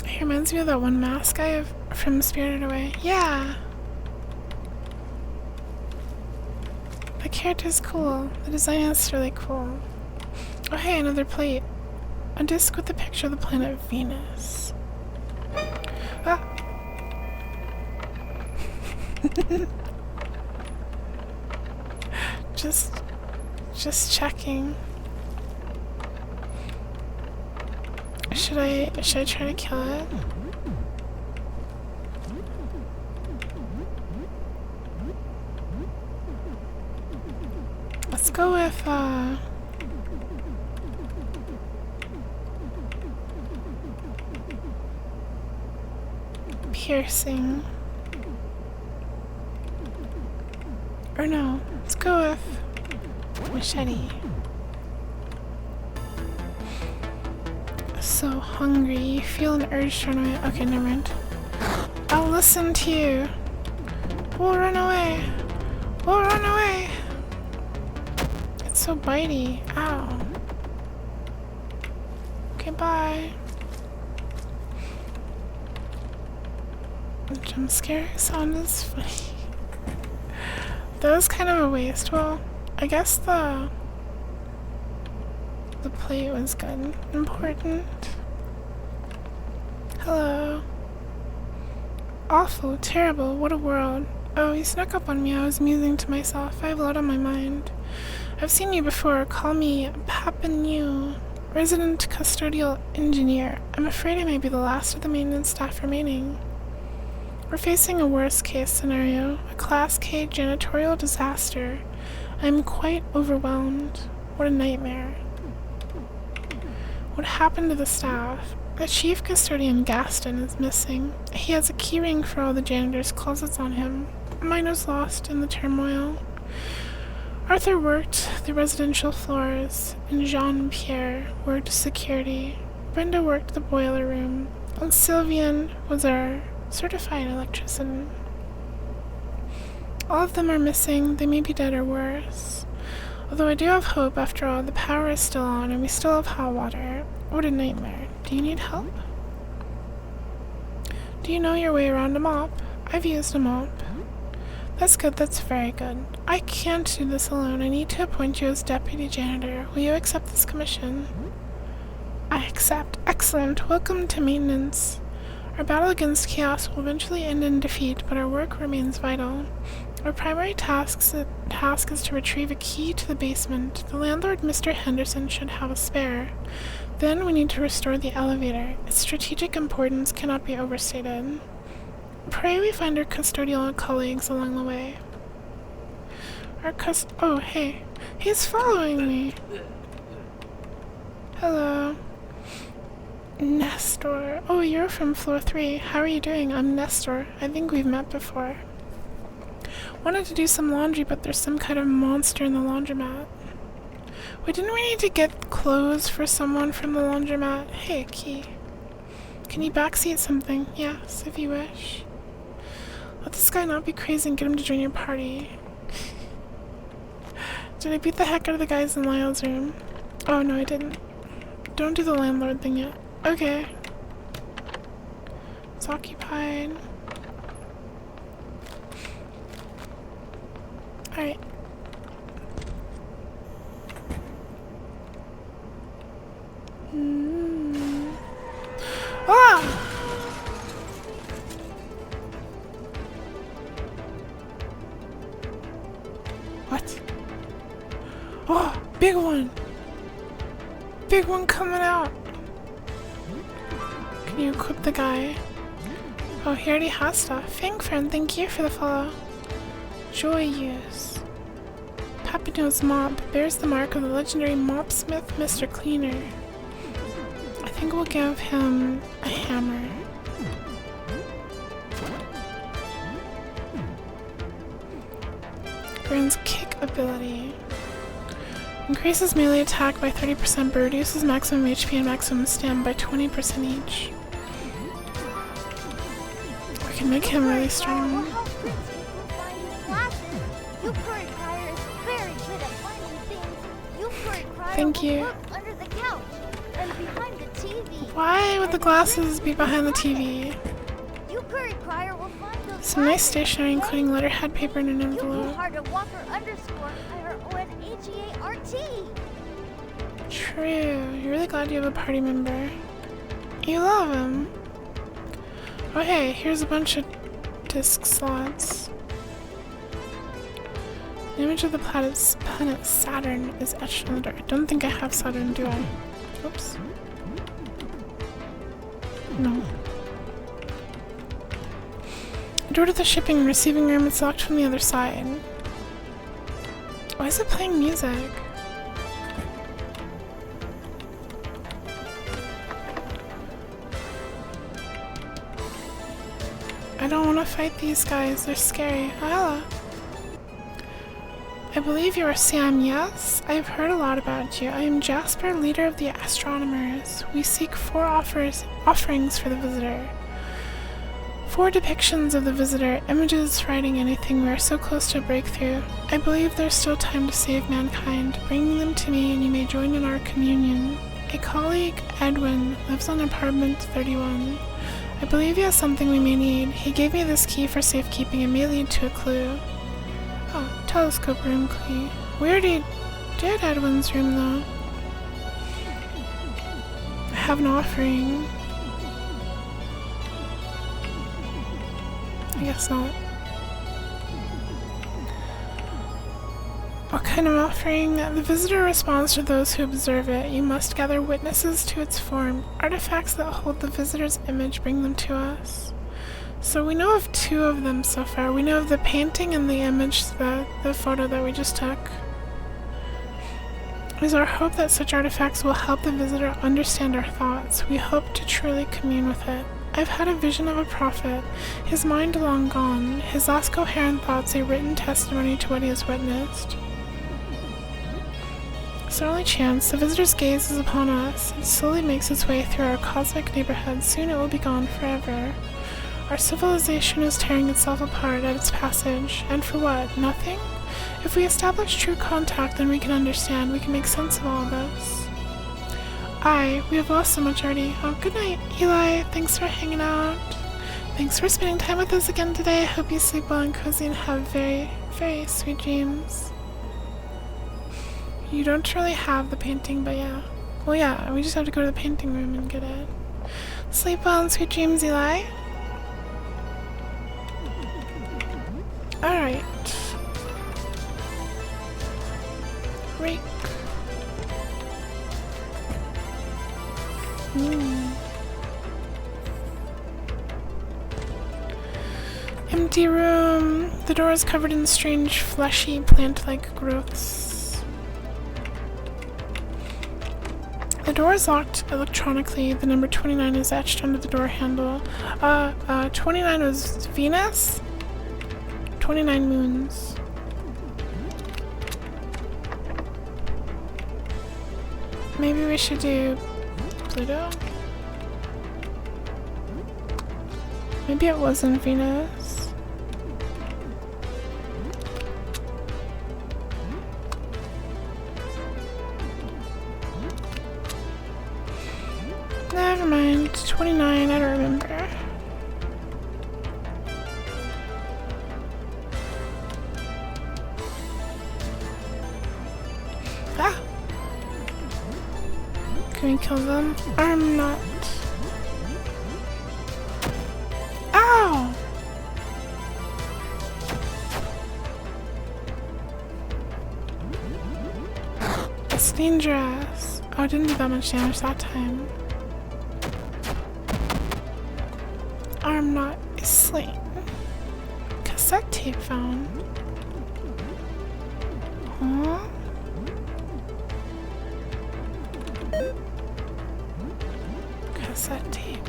A: It reminds me of that one mask I have from Spirited Away. Yeah! The character's cool. The design is really cool. Oh hey, another plate. A disc with a picture of the planet Venus. Ah! Just checking. Should I try to kill it? Let's go with piercing. Or no, let's go with machete. So hungry, you feel an urge to run away. Okay, never mind. I'll listen to you. We'll run away. We'll run away. It's so bitey. Ow. Okay, bye. The jump scare sound is funny. That was kind of a waste. Well, I guess the plate was good. Important. Hello. Awful. Terrible. What a world. Oh, you snuck up on me. I was musing to myself. I have a lot on my mind. I've seen you before. Call me Papa New, resident custodial engineer. I'm afraid I may be the last of the maintenance staff remaining. We're facing a worst-case scenario, a Class K janitorial disaster. I'm quite overwhelmed. What a nightmare. What happened to the staff? The chief custodian, Gaston, is missing. He has a keyring for all the janitor's closets on him. Mine was lost in the turmoil. Arthur worked the residential floors, and Jean-Pierre worked security. Brenda worked the boiler room, and Sylvian was our certified electrician. All of them are missing. They may be dead or worse. Although I do have hope, after all, the power is still on and we still have hot water. What a nightmare. Do you need help? Do you know your way around a mop? I've used a mop. That's good, that's very good. I can't do this alone. I need to appoint you as deputy janitor. Will you accept this commission? I accept. Excellent. Welcome to maintenance. Our battle against chaos will eventually end in defeat, but our work remains vital. Our primary task is to retrieve a key to the basement. The landlord, Mr. Henderson, should have a spare. Then we need to restore the elevator. Its strategic importance cannot be overstated. Pray we find our custodial colleagues along the way. Oh, hey. He's following me. Hello. Nestor. Oh, you're from floor 3. How are you doing? I'm Nestor. I think we've met before. Wanted to do some laundry, but there's some kind of monster in the laundromat. Wait, didn't we need to get clothes for someone from the laundromat? Hey, key. Can you backseat something? Yes, if you wish. Let this guy not be crazy and get him to join your party. Did I beat the heck out of the guys in Lyle's room? Oh, no, I didn't. Don't do the landlord thing yet. Okay. It's occupied. Alright. Ah! What? Oh, big one! Big one coming out! Can you equip the guy? Oh, he already has stuff. Fang friend, thank you for the follow. Joy use. Papino's mop bears the mark of the legendary mopsmith Mr. Cleaner. I think we'll give him a hammer. Grants kick ability. Increases melee attack by 30%, but reduces maximum HP and maximum stam by 20% each. We can make him really strong. Thank you. Why would the glasses be behind the TV? Some nice stationery, including letterhead, paper, and an envelope. True. You're really glad you have a party member. You love him. Oh hey, here's a bunch of disc slots. The image of the planet Saturn is etched on the door. I don't think I have Saturn, do I? Oops. No. Door to the shipping and receiving room is locked from the other side. Why is it playing music? I don't want to fight these guys, they're scary. Oh, hello. I believe you are Sam, yes? I have heard a lot about you. I am Jasper, leader of the astronomers. We seek 4 offerings for the visitor. 4 depictions of the visitor, images, writing, anything. We are so close to a breakthrough. I believe there's still time to save mankind. Bring them to me and you may join in our communion. A colleague, Edwin, lives on apartment 31. I believe he has something we may need. He gave me this key for safekeeping and may lead to a clue. Oh, telescope room key. We already did Edwin's room though. I have an offering. I guess not. What kind of offering? The visitor responds to those who observe it. You must gather witnesses to its form. Artifacts that hold the visitor's image bring them to us. So we know of 2 of them so far. We know of the painting and the image, the photo that we just took. It is our hope that such artifacts will help the visitor understand our thoughts. We hope to truly commune with it. I've had a vision of a prophet, his mind long gone, his last coherent thoughts a written testimony to what he has witnessed. It's our only chance. The visitor's gaze is upon us. It slowly makes its way through our cosmic neighborhood. Soon it will be gone forever. Our civilization is tearing itself apart at its passage. And for what? Nothing? If we establish true contact, then we can understand. We can make sense of all this. We have lost so much already. Oh, good night, Eli. Thanks for hanging out. Thanks for spending time with us again today. I hope you sleep well and cozy and have very, very sweet dreams. You don't really have the painting, but yeah. Well, yeah, we just have to go to the painting room and get it. Sleep well and sweet dreams, Eli. Alright. Rake. Empty room. The door is covered in strange, fleshy, plant-like growths. The door is locked electronically. The number 29 is etched under the door handle. 29 was Venus? 29 moons. Maybe we should do Pluto? Maybe it wasn't Venus. Never mind. 29, I don't remember. Ah! Can we kill them? I'm not. Ow! It's dangerous. Oh, it didn't do that much damage that time. Arm knot is slain. Cassette tape found. Huh? Cassette tape.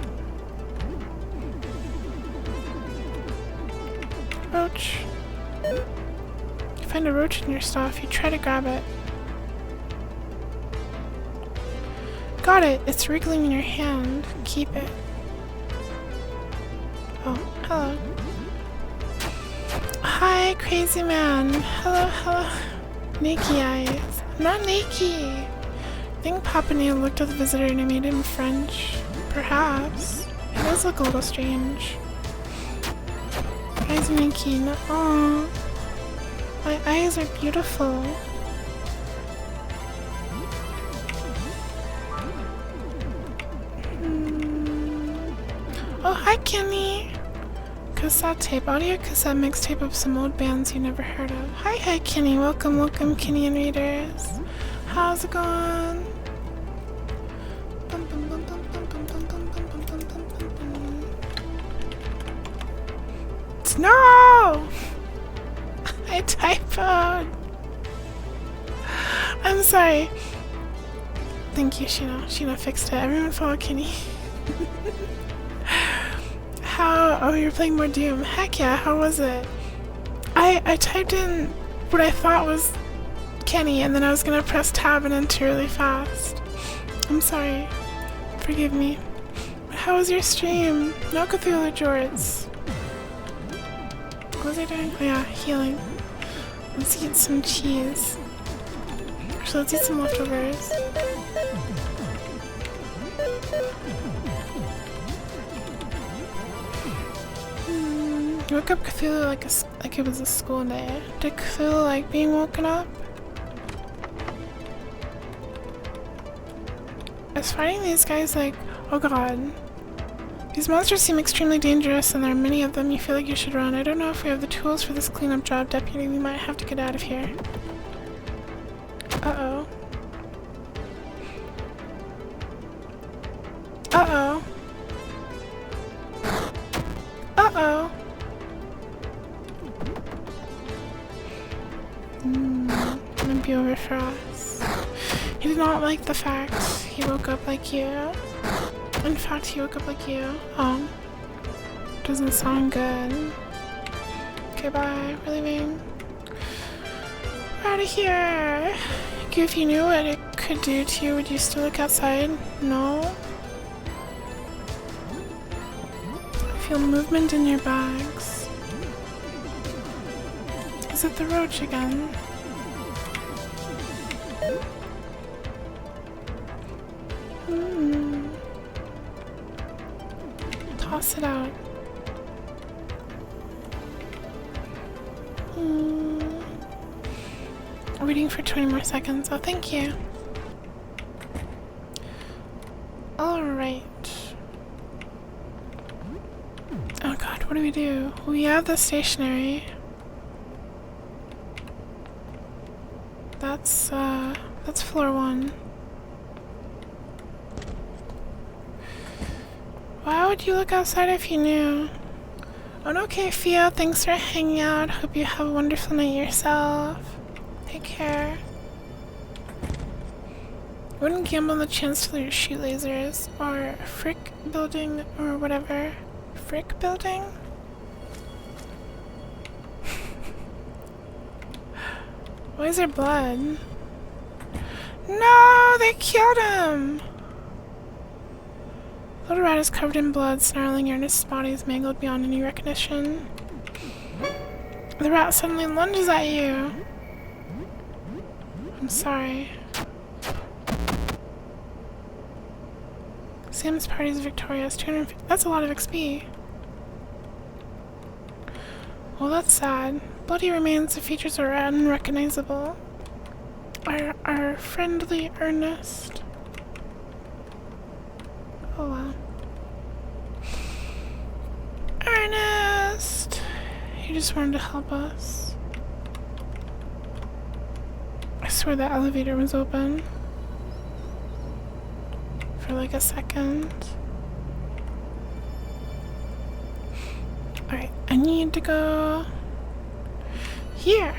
A: Roach. You find a roach in your stuff, you try to grab it. Got it! It's wriggling in your hand. Keep it. Oh, hello. Hi, crazy man. Hello, hello. Nakey eyes. I'm not naked. I think Papa Neil looked at the visitor and it made him French. Perhaps. It does look a little strange. Eyes making. Aww. My eyes are beautiful. Oh, hi, Kenny. Cassette tape, audio cassette mixtape of some old bands you never heard of. Hi, Kenny. Welcome, welcome, Kenny and readers. How's it going? No! I typoed. I'm sorry. Thank you, Sheena. Sheena fixed it. Everyone follow Kenny. Oh, you're playing more Doom. Heck yeah, how was it? I typed in what I thought was Kenny, and then I was gonna press tab and enter really fast. I'm sorry. Forgive me. How was your stream? No Cthulhu Jorts. What was I doing? Oh yeah, healing. Let's eat some cheese. Actually, let's eat some leftovers. You woke up Cthulhu like it was a school day. Did Cthulhu like being woken up? I was fighting these guys like, oh god. These monsters seem extremely dangerous and there are many of them. You feel like you should run. I don't know if we have the tools for this cleanup job, Deputy. We might have to get out of here. Uh-oh. Uh-oh. Uh-oh. Gonna be over for us. He did not like the fact he woke up like you. In fact, he woke up like you. Oh. Doesn't sound good. Okay, bye. We're leaving. We're out of here. If you knew what it could do to you, would you still look outside? No. I feel movement in your bags. Is it the roach again? Toss it out. Waiting for 20 more seconds. Oh, thank you. Alright. Oh god, what do we do? We have the stationery. That's floor 1. Why would you look outside if you knew? Oh, okay, Fio, thanks for hanging out. Hope you have a wonderful night yourself. Take care. Wouldn't gamble the chance to lose shoot lasers or frick building or whatever. Frick building? Why is there blood? No, they killed him! Little rat is covered in blood, snarling. Ernest's body is mangled beyond any recognition. The rat suddenly lunges at you. I'm sorry. Sam's party is victorious. 250. That's a lot of XP. Well, that's sad. Bloody remains, the features are unrecognizable. Our friendly Ernest. Oh wow. Ernest! He just wanted to help us. I swear the elevator was open. For like a second. Alright, I need to go here.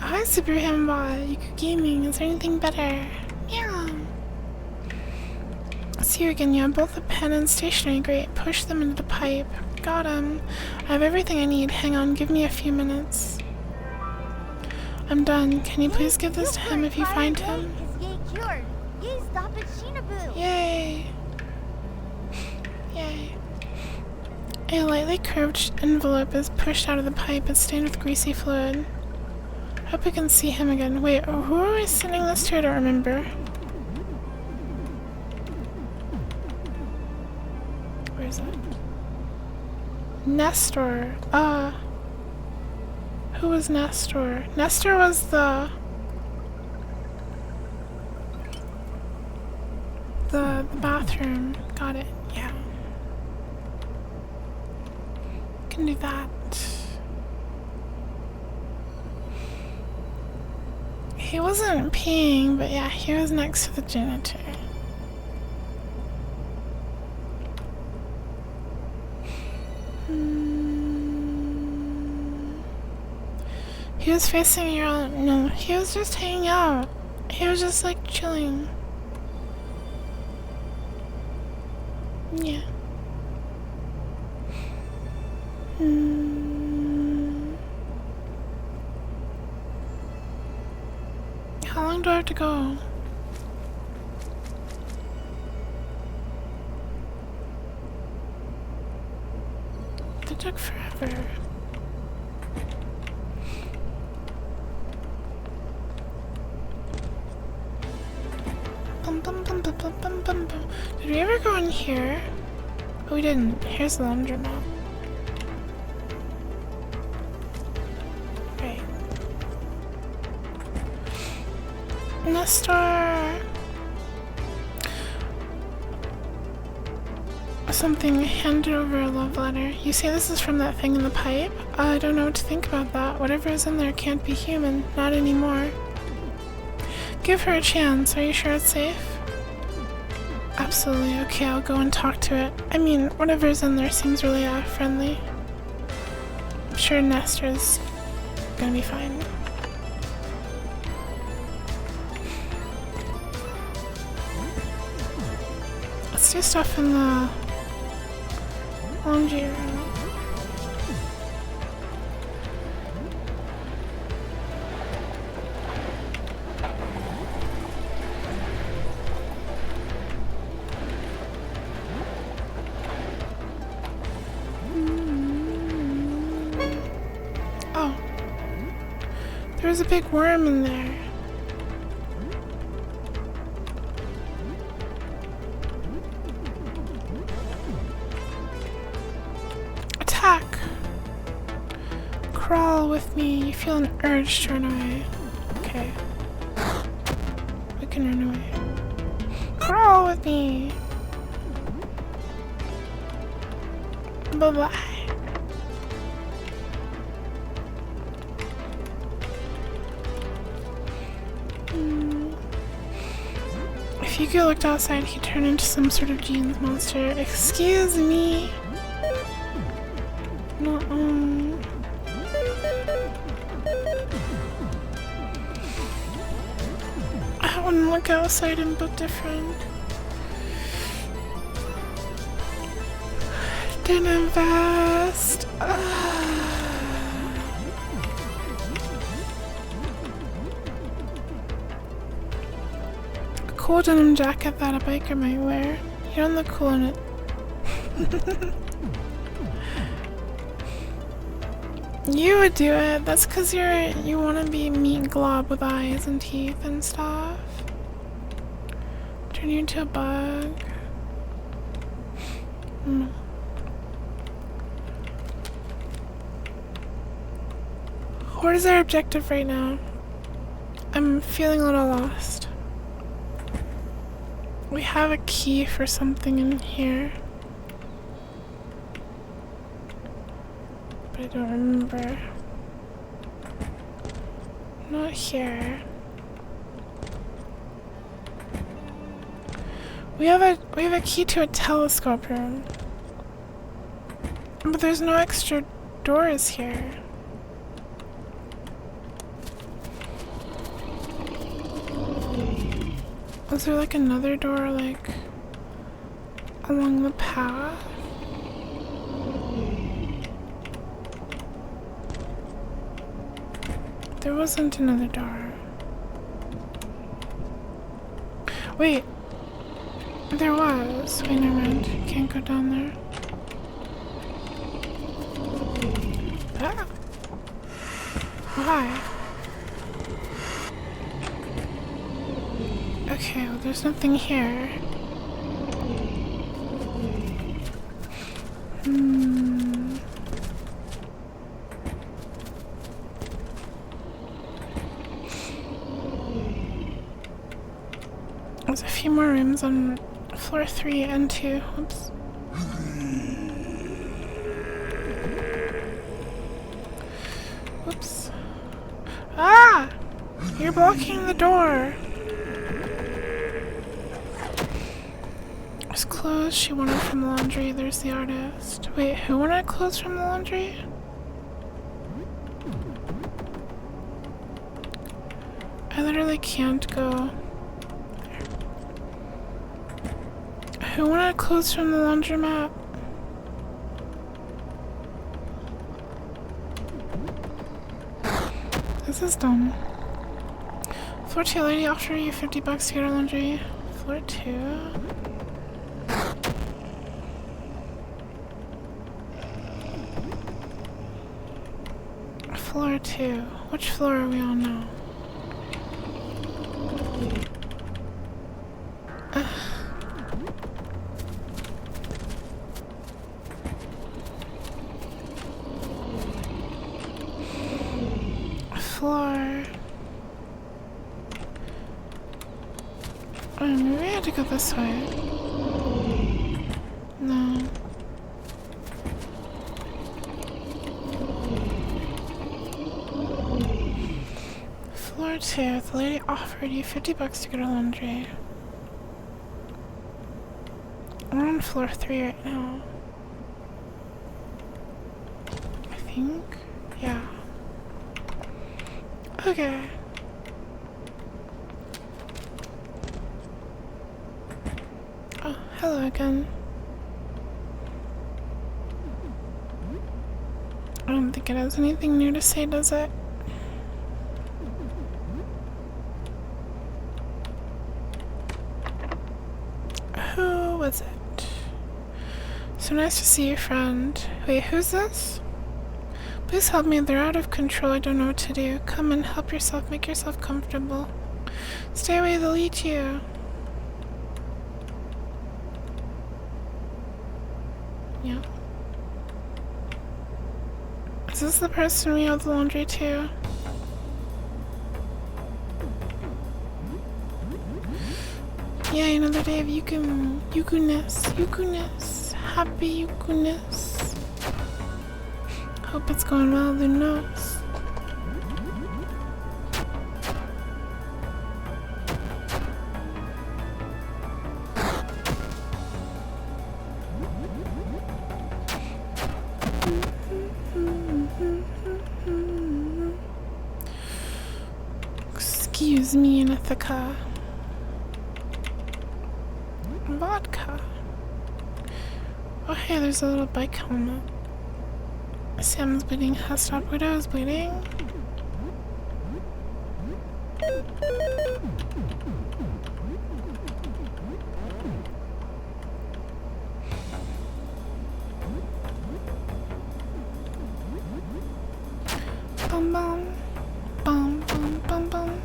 A: Hi, Super Handball. Yuku Gaming. Is there anything better? Yeah. See you again. Yeah, both the pen and stationery. Great. Push them into the pipe. Got him. I have everything I need. Hang on. Give me a few minutes. I'm done. Can you please give this to him if you find him? Yay. Yay. A lightly curved envelope is pushed out of the pipe. It's stained with greasy fluid. Hope we can see him again. Wait, who are we sending this to? I don't remember. Where is it? Nestor. Who was Nestor? Nestor was the bathroom. Got it. Yeah. Can do that. He wasn't peeing, but yeah, he was next to the janitor. He was facing your own. No, he was just hanging out. He was just like chilling. Yeah. How long do I have to go? It took forever. Did we ever go in here? Oh, we didn't. Here's the laundromat. Right. Nestor! Something handed over a love letter. You say this is from that thing in the pipe? I don't know what to think about that. Whatever is in there can't be human. Not anymore. Give her a chance. Are you sure it's safe? Absolutely. Okay, I'll go and talk to it. I mean, whatever's in there seems really friendly. I'm sure Nestor's gonna be fine. Let's do stuff in the laundry room. There's a big worm in there. Attack! Crawl with me. You feel an urge to run away. Okay. We can run away. Crawl with me! Bye-bye. If Yuku looked outside, he turned into some sort of jeans monster. Excuse me. Ow. want to look outside and build different. Didn't invest. A cool denim jacket that a biker might wear. You don't look cool in it. You would do it. That's because you want to be a meat glob with eyes and teeth and stuff. Turn you into a bug. Mm. What is our objective right now? I'm feeling a little lost. We have a key for something in here. But I don't remember. Not here. We have a key to a telescope room. But there's no extra doors here. Was there like another door like along the path? There wasn't another door. Wait. There was. Wait, never mind. Can't go down there. Ah. Why? Okay, well there's nothing here. There's a few more rooms on floor 3 and 2. Oops. Whoops. Ah! You're blocking the door. There's clothes she wanted from the laundry. There's the artist. Wait, who wanted clothes from the laundry? I literally can't go. Who wanted clothes from the laundromat? This is dumb. Floor 2 lady offered you $50 to get her laundry. Floor 2. Floor 2. Which floor are we on now? Floor. Oh, maybe I had to go this way. No. Floor 2. The lady offered you $50 to get her laundry. We're on floor 3 right now. I think. Yeah. Okay. Oh, hello again. I don't think it has anything new to say, does it? Who was it? So nice to see you, friend. Wait, who's this? Please help me, they're out of control, I don't know what to do. Come and help yourself, make yourself comfortable. Stay away, they'll eat you. Yeah. Is this the person we owe the laundry to? Yay, another day of yuku-ness. Happy yuku-ness. Hope it's going well, who knows? Excuse me, Anithika. some vodka. Oh hey, there's a little bike helmet. Sam's bleeding has stopped. Widow is bleeding. Bum bum. Bum bum bum bum.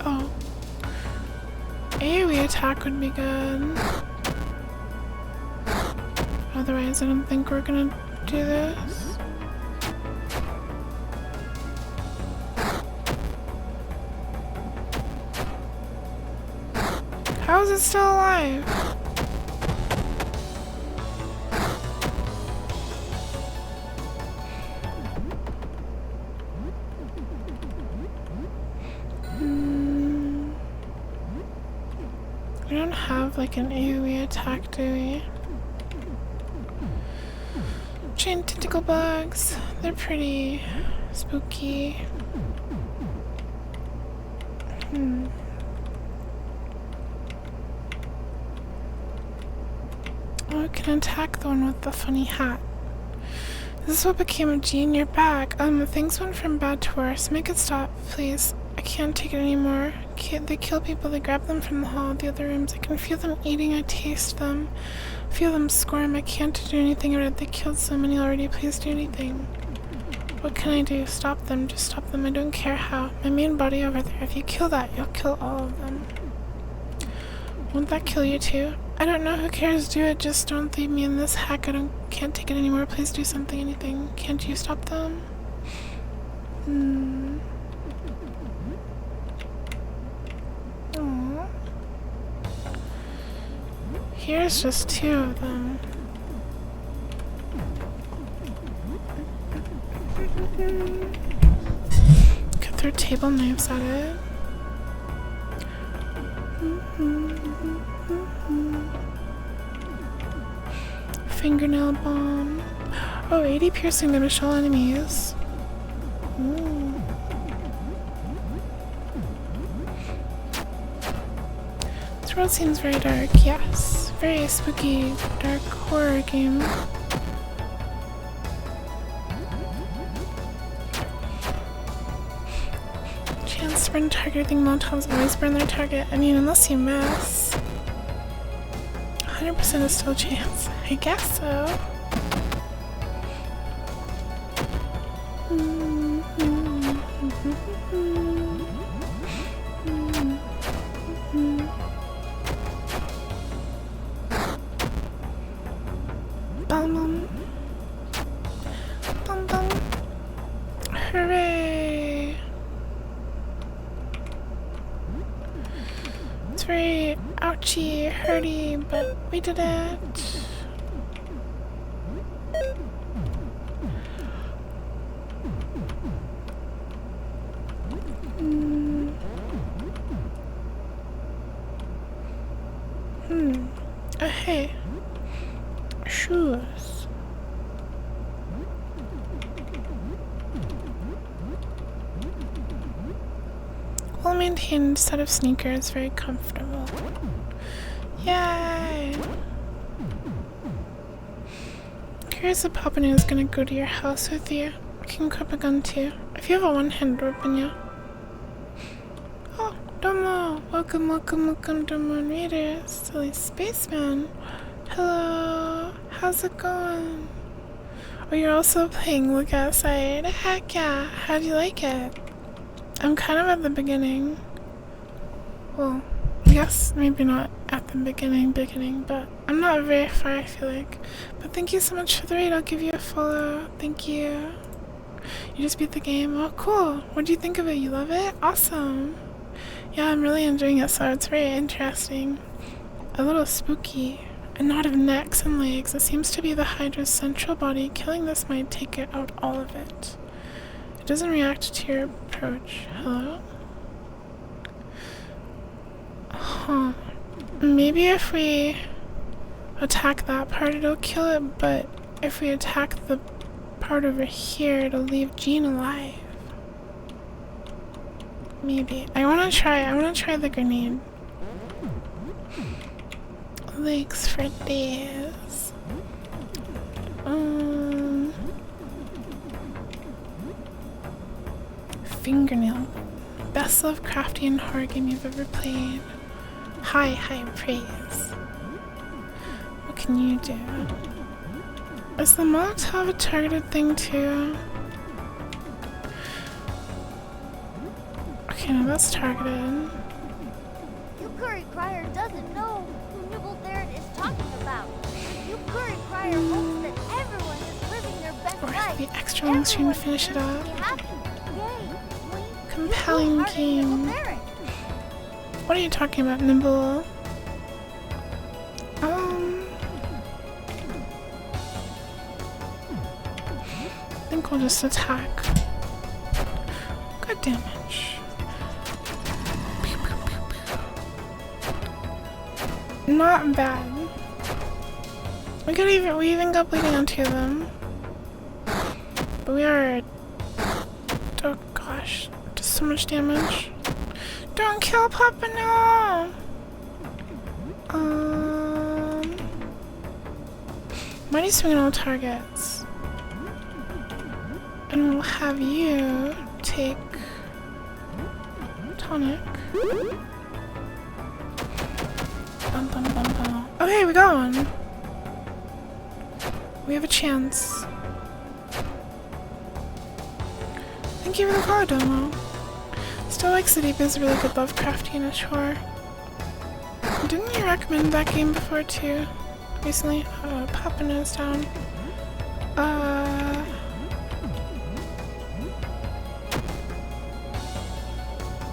A: Oh. AoE attack would be good. Otherwise, I don't think we're gonna do this. How is it still alive? We don't have like an AoE attack, do we? Giant tentacle bugs. They're pretty spooky. Oh, I can attack the one with the funny hat. This is what became of Jean. You're back. Things went from bad to worse. Make it stop, please. I can't take it anymore. They kill people. They grab them from the hall, the other rooms. I can feel them eating. I taste them. Feel them squirm. I can't do anything about it. They killed so many already. Please do anything. What can I do? Stop them. Just stop them. I don't care how. My main body over there. If you kill that, you'll kill all of them. Won't that kill you too? I don't know. Who cares? Do it. Just don't leave me in this hack. Can't take it anymore. Please do something. Anything. Can't you stop them? Aww. Here's just 2 of them. Could throw table knives at it. Fingernail bomb. Oh, 80 piercing damage to all enemies. Ooh. This world seems very dark, yes. Very spooky, dark horror game. Chance to burn target. I think Molotovs always burn their target. I mean, unless you miss. 100% is still a chance. I guess so. Bum bum. Bum bum. Hooray! It's very ouchy, hurty, but we did it. Oh, hey. Shoes. Well-maintained set of sneakers, very comfortable. Yay! Curious if Papa is gonna go to your house with you. I can grab a gun too. If you have a one-hand weapon, yeah. Oh, Domo! Welcome, Domo and Raiders. Silly Spaceman. Hello, how's it going? Oh, you're also playing Look Outside. Heck yeah, how'd you like it? I'm kind of at the beginning. Well, I guess maybe not at the beginning, but I'm not very far, I feel like. But thank you so much for the raid. I'll give you a follow. Thank you. You just beat the game. Oh, cool. What do you think of it? You love it? Awesome. Yeah, I'm really enjoying it, so it's very interesting. A little spooky. A knot of necks and legs. It seems to be the Hydra's central body. Killing this might take it out all of it. It doesn't react to your approach. Hello? Huh. Maybe if we attack that part, it'll kill it, but if we attack the part over here, it'll leave Jean alive. Maybe. I wanna try the grenade. lakes for days. Fingernail. Best Lovecraftian horror game you've ever played. High praise. What can you do? Is the Molotov a targeted thing too? Okay, no, that's targeted.
B: Yukuri Crier doesn't know who Nibble Barrett is talking about. Yukuri Crier hopes that everyone is living their best life.
A: The extra long stream to finish it up. Compelling game. What are you talking about, Nimble? I think we'll just attack. Good damage. Not bad. We even got bleeding on 2 of them. But we are... Oh gosh. Just so much damage. Don't kill Papa, no! Mighty swing on all targets. And we'll have you take tonic. Bum, bum, bum, bum. Okay, we got one. We have a chance. Thank you for the follow, Domo. Still like City, but it's a really good Lovecraftian horror. Didn't you recommend that game before too? Recently? Papa Nose down.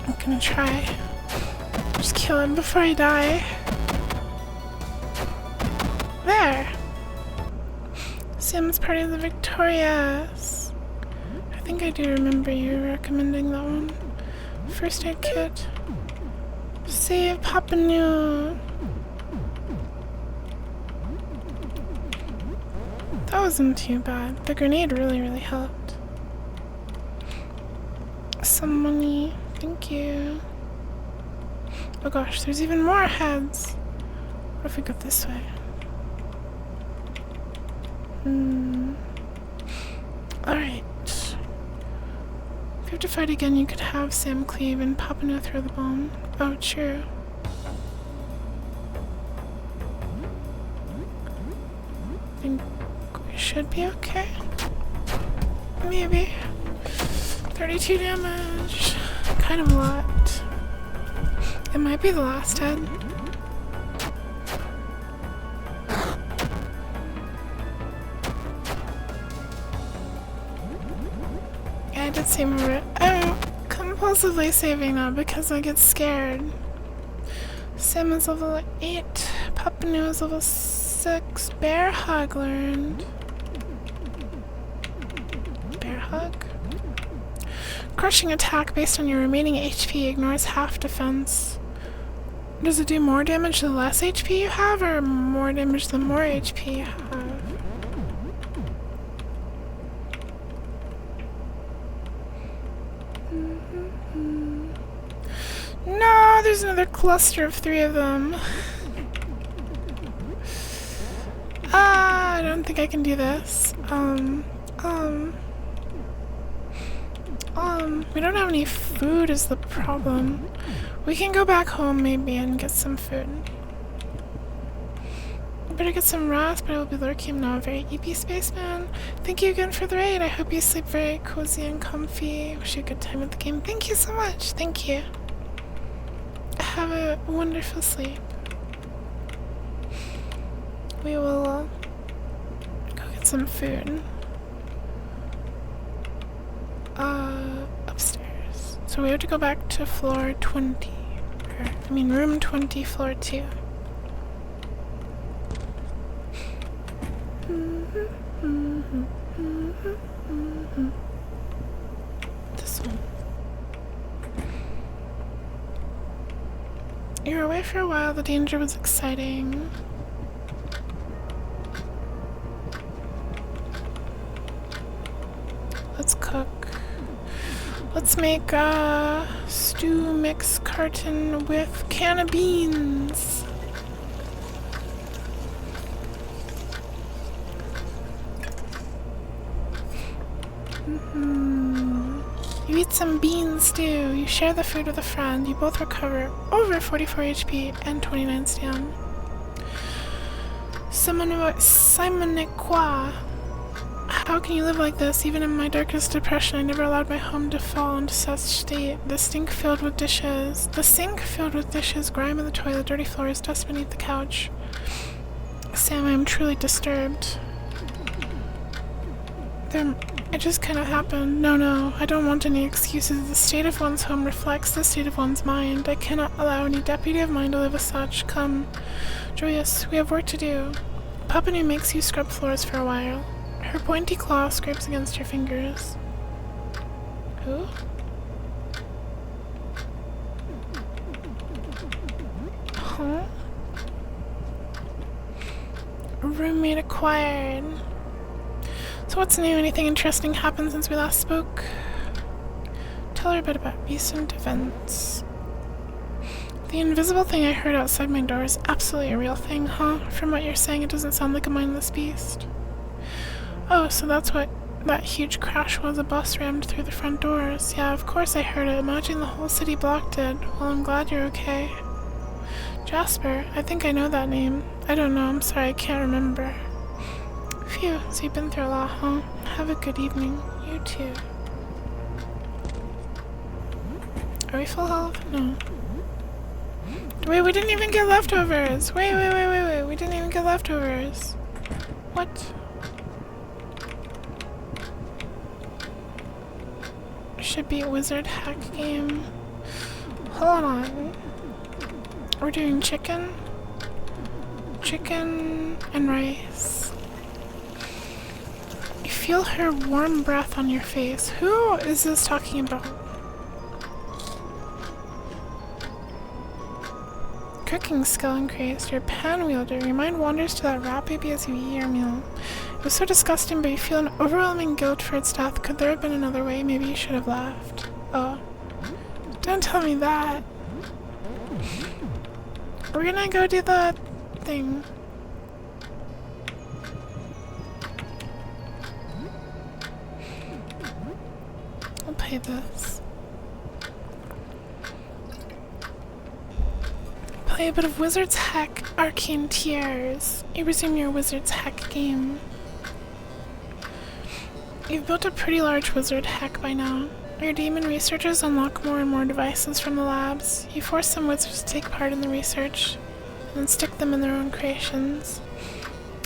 A: I'm gonna try. Just kill him before I die. There! Sam's Party of the Victorious. I think I do remember you recommending that one. First aid kit. Save Papa New. That wasn't too bad. The grenade really helped. Some money. Thank you. Oh gosh, there's even more heads. What if we go this way? Alright. If you have to fight again, you could have Sam cleave and Papa No throw the bomb. Oh, true. I think we should be okay. Maybe. 32 damage. Kind of a lot. It might be the last head. Yeah, I did save it. I'm compulsively saving now because I get scared. Sam is level 8. Papa New is level 6. Bear Hug learned. Bear Hug? Crushing attack based on your remaining HP ignores half defense. Does it do more damage the less HP you have, or more damage the more HP you have? No, there's another cluster of 3 of them. I don't think I can do this. We don't have any food is the problem. We can go back home maybe and get some food. Better get some rest, but I will be lurking now. Very EP Spaceman. Thank you again for the raid. I hope you sleep very cozy and comfy. Wish you a good time with the game. Thank you so much. Thank you. Have a wonderful sleep. We will go get some food. Upstairs. So we have to go back to floor 20. Room 20, floor 2. This one. You were away for a while, the danger was exciting. Let's cook. Let's make a stew mix carton with can of beans. Eat some bean stew. You share the food with a friend. You both recover over 44 HP and 29 stam. Simonequa. How can you live like this? Even in my darkest depression, I never allowed my home to fall into such state. The sink filled with dishes, grime in the toilet, dirty floors, dust beneath the couch. Sam, I am truly disturbed. It just kind of happened. No, I don't want any excuses. The state of one's home reflects the state of one's mind. I cannot allow any deputy of mine to live as such. Come, Joyous, we have work to do. Papanu makes you scrub floors for a while. Her pointy claw scrapes against your fingers. Who? Huh? Roommate acquired. So what's new? Anything interesting happened since we last spoke? Tell her a bit about recent events. The invisible thing I heard outside my door is absolutely a real thing, huh? From what you're saying, it doesn't sound like a mindless beast. Oh, so that's what that huge crash was. A bus rammed through the front doors. Yeah, of course I heard it. Imagine the whole city blocked it. Well, I'm glad you're okay. Jasper, I think I know that name. I don't know, I'm sorry, I can't remember. Phew, so you've been through a lot, huh? Have a good evening. You too. Are we full health? No. Wait, we didn't even get leftovers! Wait, we didn't even get leftovers. What? Should be a wizard hack game. Hold on. We're doing chicken and rice. You feel her warm breath on your face. Who is this talking about? Cooking skill increased. You're a pan wielder. Your mind wanders to that rat baby as you eat your meal. It was so disgusting, but you feel an overwhelming guilt for its death. Could there have been another way? Maybe you should have left. Oh. Don't tell me that. We're gonna go do the thing. I'll pay this. Play a bit of Wizard's Hack Arcane Tiers. You resume your Wizard's Hack game. You've built a pretty large wizard hack by now. Your demon researchers unlock more and more devices from the labs. You force some wizards to take part in the research, and then stick them in their own creations.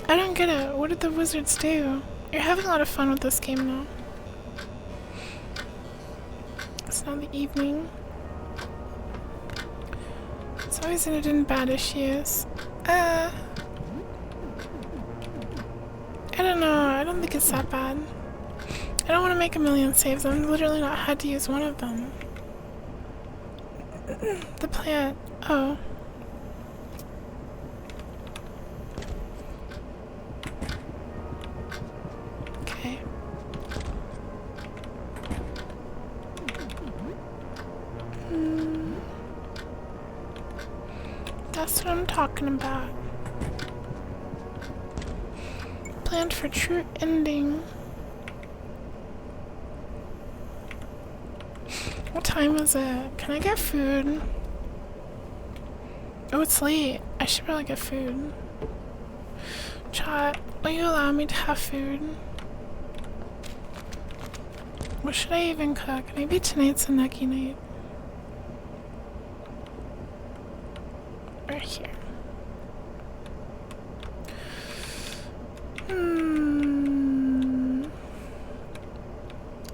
A: I don't get it. What did the wizards do? You're having a lot of fun with this game now. It's now the evening. It's always ended in bad issues. I don't know. I don't think it's that bad. I don't want to make a million saves. I've literally not had to use one of them. The plant. Oh. Okay. That's what I'm talking about. Planned for true ending. What time is it? Can I get food? Oh, it's late. I should probably get food. Chat, will you allow me to have food? What should I even cook? Maybe tonight's a necky night. Right here.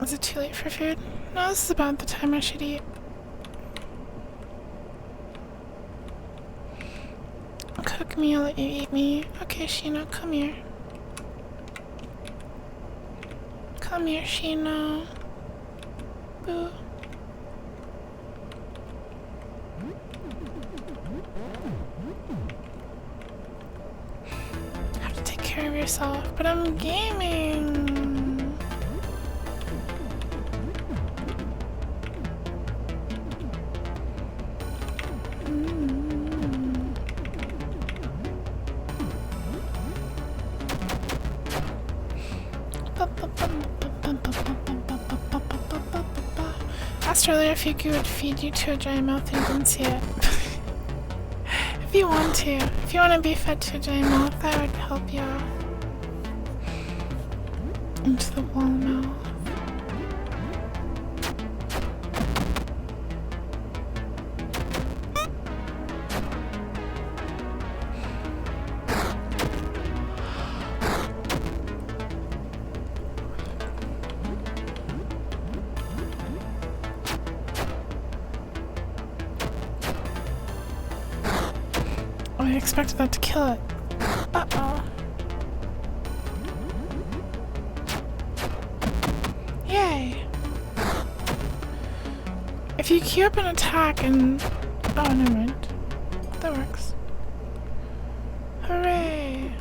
A: Is it too late for food? No, this is about the time I should eat. Cook me, I'll let you eat me. Okay, Sheena, come here. Come here, Sheena. Boo. Have to take care of yourself, but I'm gaming. asked earlier if Yuku would feed you to a giant mouth and you didn't see it. If you want to. If you want to be fed to a giant mouth, I would help you out. Into the wall mouth. Oh, I expected that to kill it. Uh-oh. Yay! If you queue up an attack and... Oh, never mind. That works. Hooray!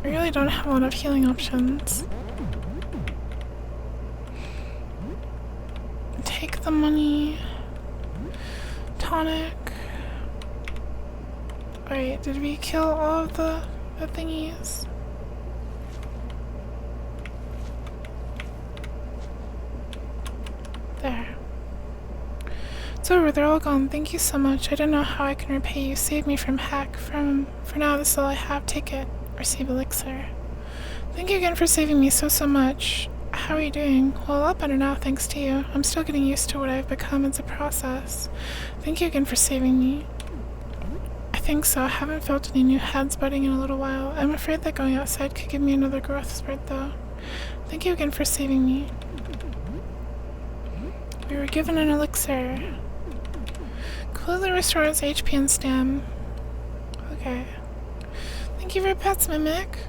A: I really don't have a lot of healing options. Take the money. Tonic. Wait, did we kill all of the thingies? There. It's over, they're all gone. Thank you so much. I don't know how I can repay you. Save me from heck. For now, this is all I have. Take it. Receive elixir. Thank you again for saving me so much. How are you doing? Well, a lot better now, thanks to you. I'm still getting used to what I've become. It's a process. Thank you again for saving me. I think so. I haven't felt any new heads budding in a little while. I'm afraid that going outside could give me another growth spurt, though. Thank you again for saving me. We were given an elixir. Completely restores HP and stam. Okay. Thank you for pets, Mimic.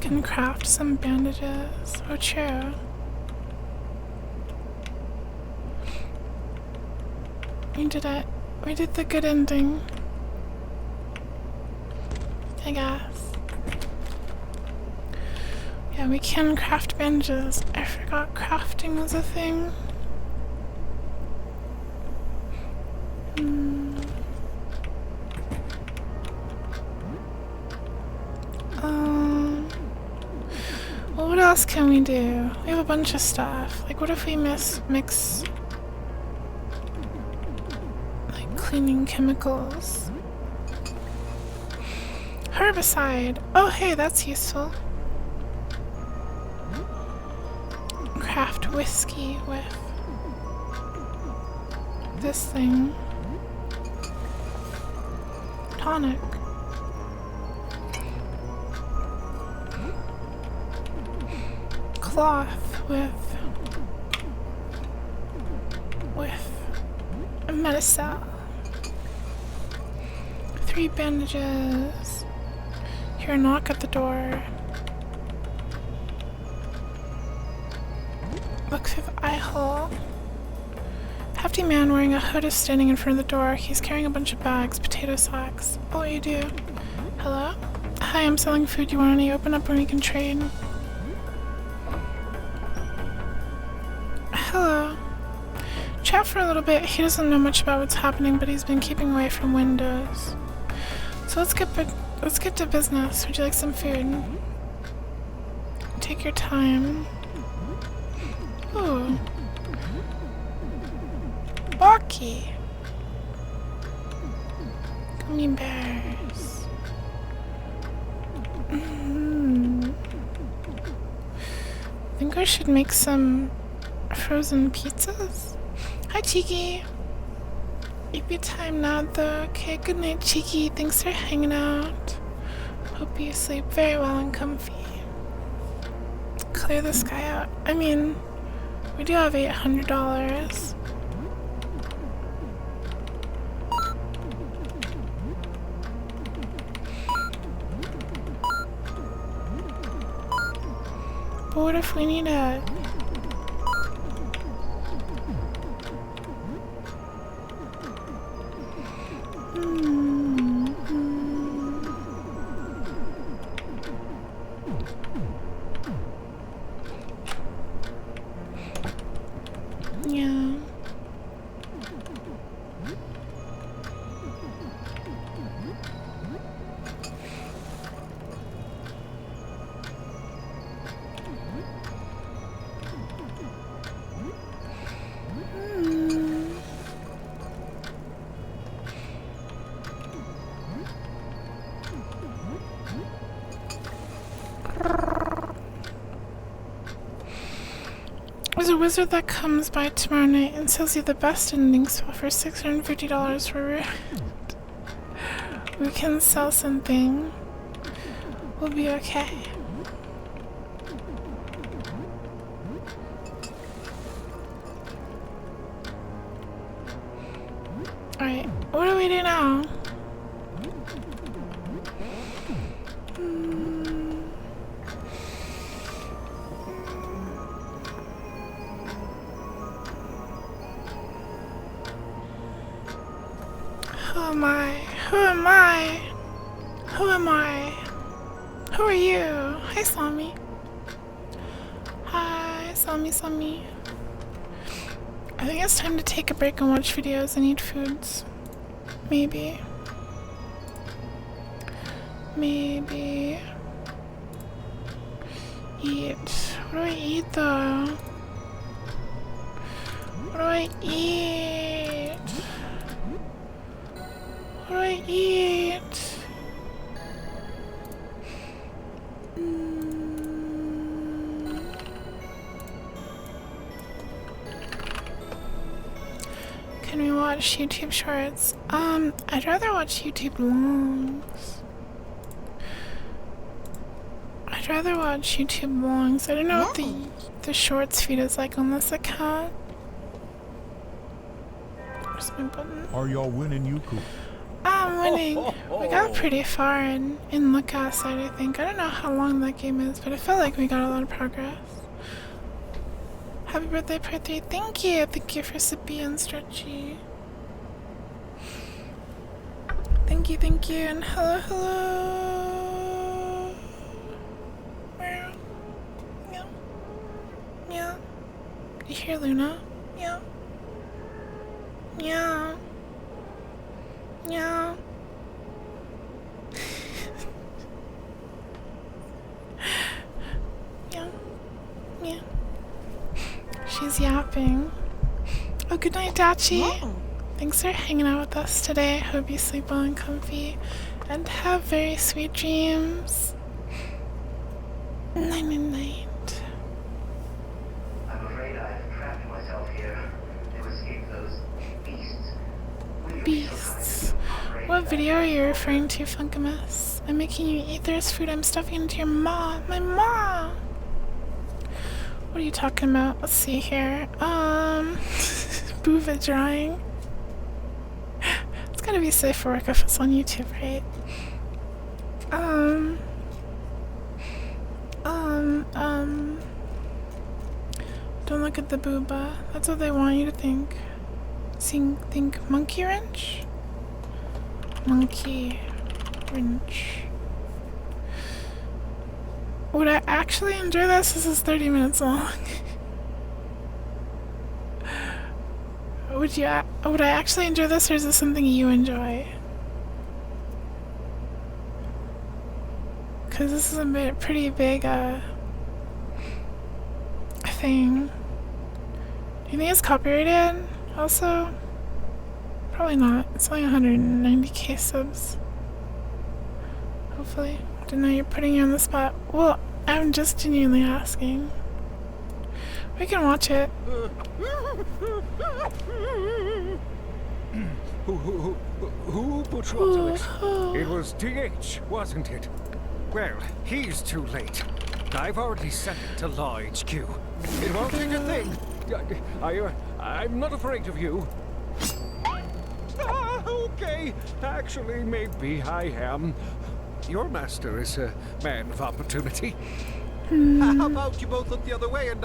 A: Can craft some bandages. Oh, true. We did it. We did the good ending. I guess. Yeah, we can craft bandages. I forgot crafting was a thing. Well, what else can we do? We have a bunch of stuff. Like, what if we mix like cleaning chemicals? Herbicide. Oh, hey, that's useful. Craft whiskey with this thing. Tonic. Cloth with a medicine. 3 bandages. Hear a knock at the door. Look through the eye hole. Hefty man wearing a hood is standing in front of the door. He's carrying a bunch of bags, potato sacks. Oh, you do. Hello? Hi, I'm selling food. You want any? Open up and we can trade. Hello. Chat for a little bit. He doesn't know much about what's happening, but he's been keeping away from windows. So let's get to business. Would you like some food? Take your time. Ooh. Walkie. Gummy bears. I think I should make some frozen pizzas. Hi, Cheeky. Eat your time now, though. Okay, good night, Cheeky. Thanks for hanging out. Hope you sleep very well and comfy. Clear the sky out. I mean, we do have $800. But what if we need a... Yeah. There's a wizard that comes by tomorrow night and sells you the best ending spell for $650 for root. We can sell something. We'll be okay. Alright, what do we do now? Who am I? Who am I? Who am I? Who are you? Hi, Slami. Hi, Slami. I think it's time to take a break and watch videos and eat foods. Maybe. Maybe. Eat. What do I eat though? What do I eat? What do I eat? Can we watch YouTube shorts? I'd rather watch YouTube longs. I'd rather watch YouTube longs. I don't know what the shorts feed is like on this account. Where's my button?
N: Are y'all winning, Yuku?
A: I'm winning. We got pretty far in Lookout side, I think. I don't know how long that game is, but I felt like we got a lot of progress. Happy birthday, part 3. Thank you. Thank you for Sippy and Stretchy. Thank you. And hello. Meow. Meow. You hear Luna? Meow. Meow. Meow. Meow. Meow. She's yapping. Oh, good night, Dachi. Thanks for hanging out with us today. Hope you sleep well and comfy and have very sweet dreams. Night.
R: I'm afraid I've trapped myself here to escape those beasts.
A: Beasts. What video are you referring to, Funkamus? I'm making you eat this food I'm stuffing into your maw. My maw! What are you talking about? Let's see here. Boova drawing. It's gotta be safe for work if it's on YouTube, right? Don't look at the booba. That's what they want you to think. Think monkey wrench? Monkey wrench. Would I actually enjoy this? This is 30 minutes long. Would I actually enjoy this, or is this something you enjoy? Cause this is a pretty big thing. Do you think it's copyrighted? Also, probably not. It's only 190k subs. Hopefully. Didn't know you're putting you on the spot. Well, I'm just genuinely asking. We can watch it.
S: Who put you up to this? It was DH, wasn't it? Well, he's too late. I've already sent it to Law HQ. It won't take a thing. I'm not afraid of you. Okay. Actually, maybe I am. Your master is a man of opportunity.
P: How about you both look the other way and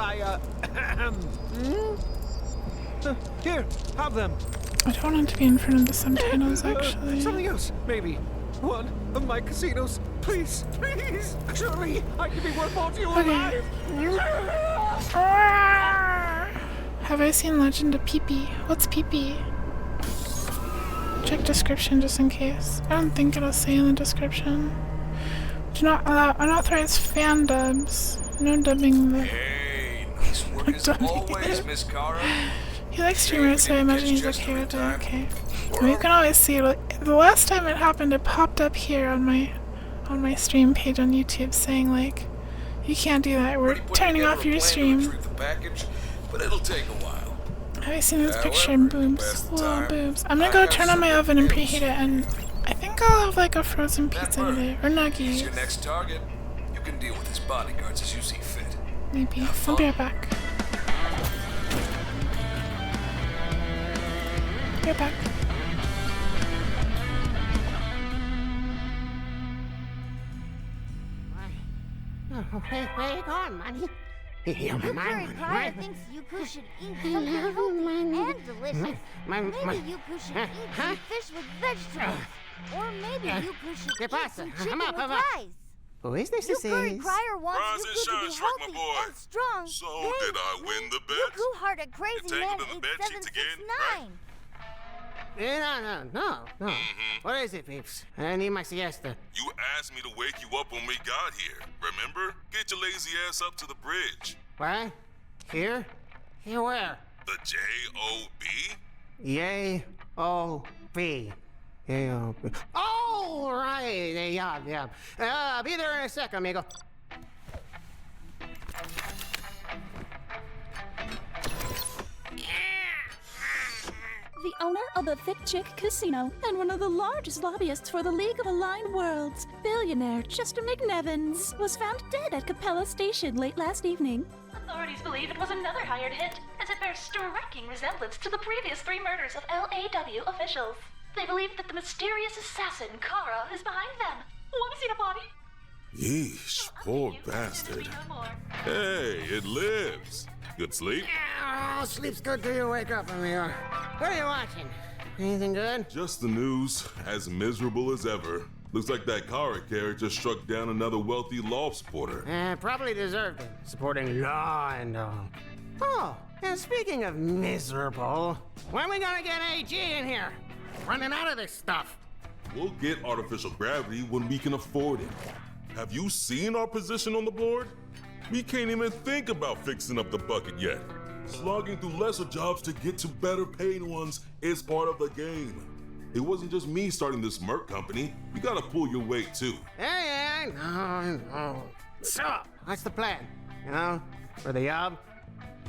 P: here, have them.
A: I don't want it to be in front of the subtitles, actually.
P: Something else, maybe. One of my casinos. Please. Surely I can be worth more to you alive.
A: Have I seen Legend of Pee-Pee? What's Pee-Pee? Check description just in case. I don't think it'll say in the description. Do not allow unauthorized fan dubs. No dubbing.
T: Hey, nice work as always, Miss Kara.
A: He likes streamers, so I imagine he's okay with it. Okay. Well, you can always see it. The last time it happened, it popped up here on my stream page on YouTube saying like, you can't do that. We're turning off your stream.
T: but it'll take a while.
A: Have you seen this picture? Boobs. Little boobs. I'm gonna go turn on my oven and preheat it, and I think I'll have like a frozen pizza today. Or
T: He's
A: nuggies.
T: your next target. You can deal with his bodyguards as you see fit.
A: Maybe. I'll be right back. Be right back.
F: Where you going, Money?
B: Blueberry Pryor thinks Yuku should eat something healthy and delicious. Maybe Yuku should eat some fish with vegetables. Or maybe Yuku should eat some chicken with rice.
F: Who is this?
B: Yuku Pryor wants Yuku to be healthy and strong.
U: So did I win the bet?
B: Yuku Heart at Crazy Man 8769.
F: No. What is it, peeps? I need my siesta.
U: You asked me to wake you up when we got here. Remember? Get your lazy ass up to the bridge.
F: What? Here? Here where?
U: The J-O-B?
F: J-O-B. J-O-B. Oh, right. Yeah. Be there in a sec, amigo.
V: The owner of the Thick Chick Casino and one of the largest lobbyists for the League of Aligned Worlds, billionaire Chester McNevins, was found dead at Capella Station late last evening.
W: Authorities believe it was another hired hit, as it bears striking resemblance to the previous 3 murders of LAW officials. They believe that the mysterious assassin, Kara, is behind them. Want to see the body?
U: Yeesh, poor bastard. Hey, it lives. Good sleep?
F: Oh, sleep's good till you wake up, amigo. What are you watching? Anything good?
U: Just the news, as miserable as ever. Looks like that Kara character struck down another wealthy law supporter.
F: Probably deserved it, supporting law and all. Oh, and speaking of miserable, when are we gonna get AG in here? Running out of this stuff.
U: We'll get artificial gravity when we can afford it. Have you seen our position on the board? We can't even think about fixing up the bucket yet. Slogging through lesser jobs to get to better paid ones is part of the game. It wasn't just me starting this Merc company. You gotta pull your weight too.
F: Yeah, no. So, what's the plan? You know, for the job?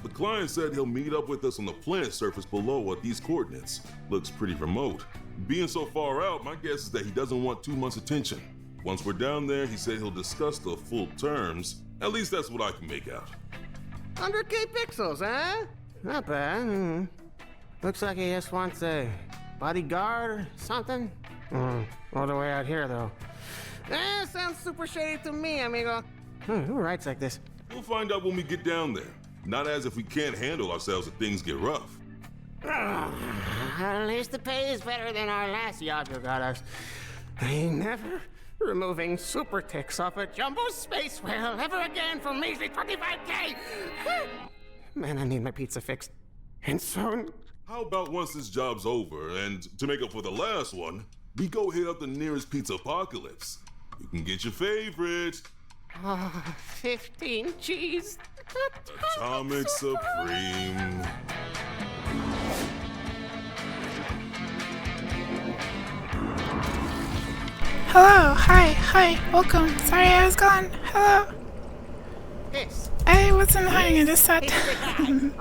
U: The client said he'll meet up with us on the planet surface below at these coordinates. Looks pretty remote. Being so far out, my guess is that he doesn't want too much attention. Once we're down there, he said he'll discuss the full terms. At least that's what I can make out.
F: 100K pixels, huh? Not bad. Looks like he just wants a bodyguard or something. All the way out here, though. Sounds super shady to me, amigo. Who writes like this?
U: We'll find out when we get down there. Not as if we can't handle ourselves if things get rough.
F: At least the pay is better than our last job you got us. I ain't never removing super ticks off a jumbo space whale ever again for measly 25K. Man, I need my pizza fixed. And soon.
U: How about once this job's over, and to make up for the last one, we go hit up the nearest pizza apocalypse. You can get your favorite.
F: 15 cheese.
U: Atomic Supreme.
A: Hello, hi, welcome. Sorry I was gone. Hello. I wasn't hiding, I just sat down.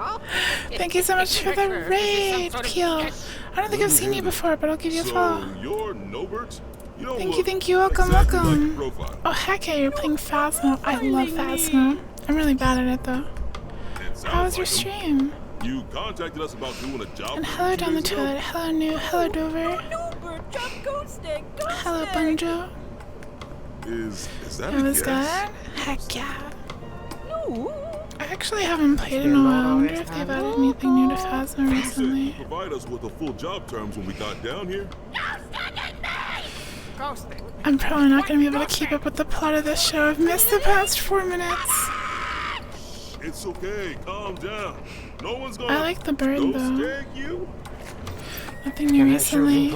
A: Thank you so much for the raid, Peel. I don't think I've seen you before, but I'll give you a follow.
U: You're Nobert?
A: Thank you, welcome. Oh, heck yeah, you're playing Phasmo. I love Phasmo. I'm really bad at it, though. How was your stream?
U: You contacted us about doing a job.
A: And hello down the toilet. Hello, New. Hello, Dover. Hello, Bunjo.
U: Is that
A: It was good? Heck yeah. I actually haven't played in a while. I wonder if they've added anything new to Phasmo recently.
U: Provide us with the full job terms when we got down here.
A: I'm probably not going to be able to keep up with the plot of this show. I've missed the past 4 minutes.
U: It's okay, calm down. No one's gonna.
A: I like the bird though.
U: You.
A: Nothing new recently.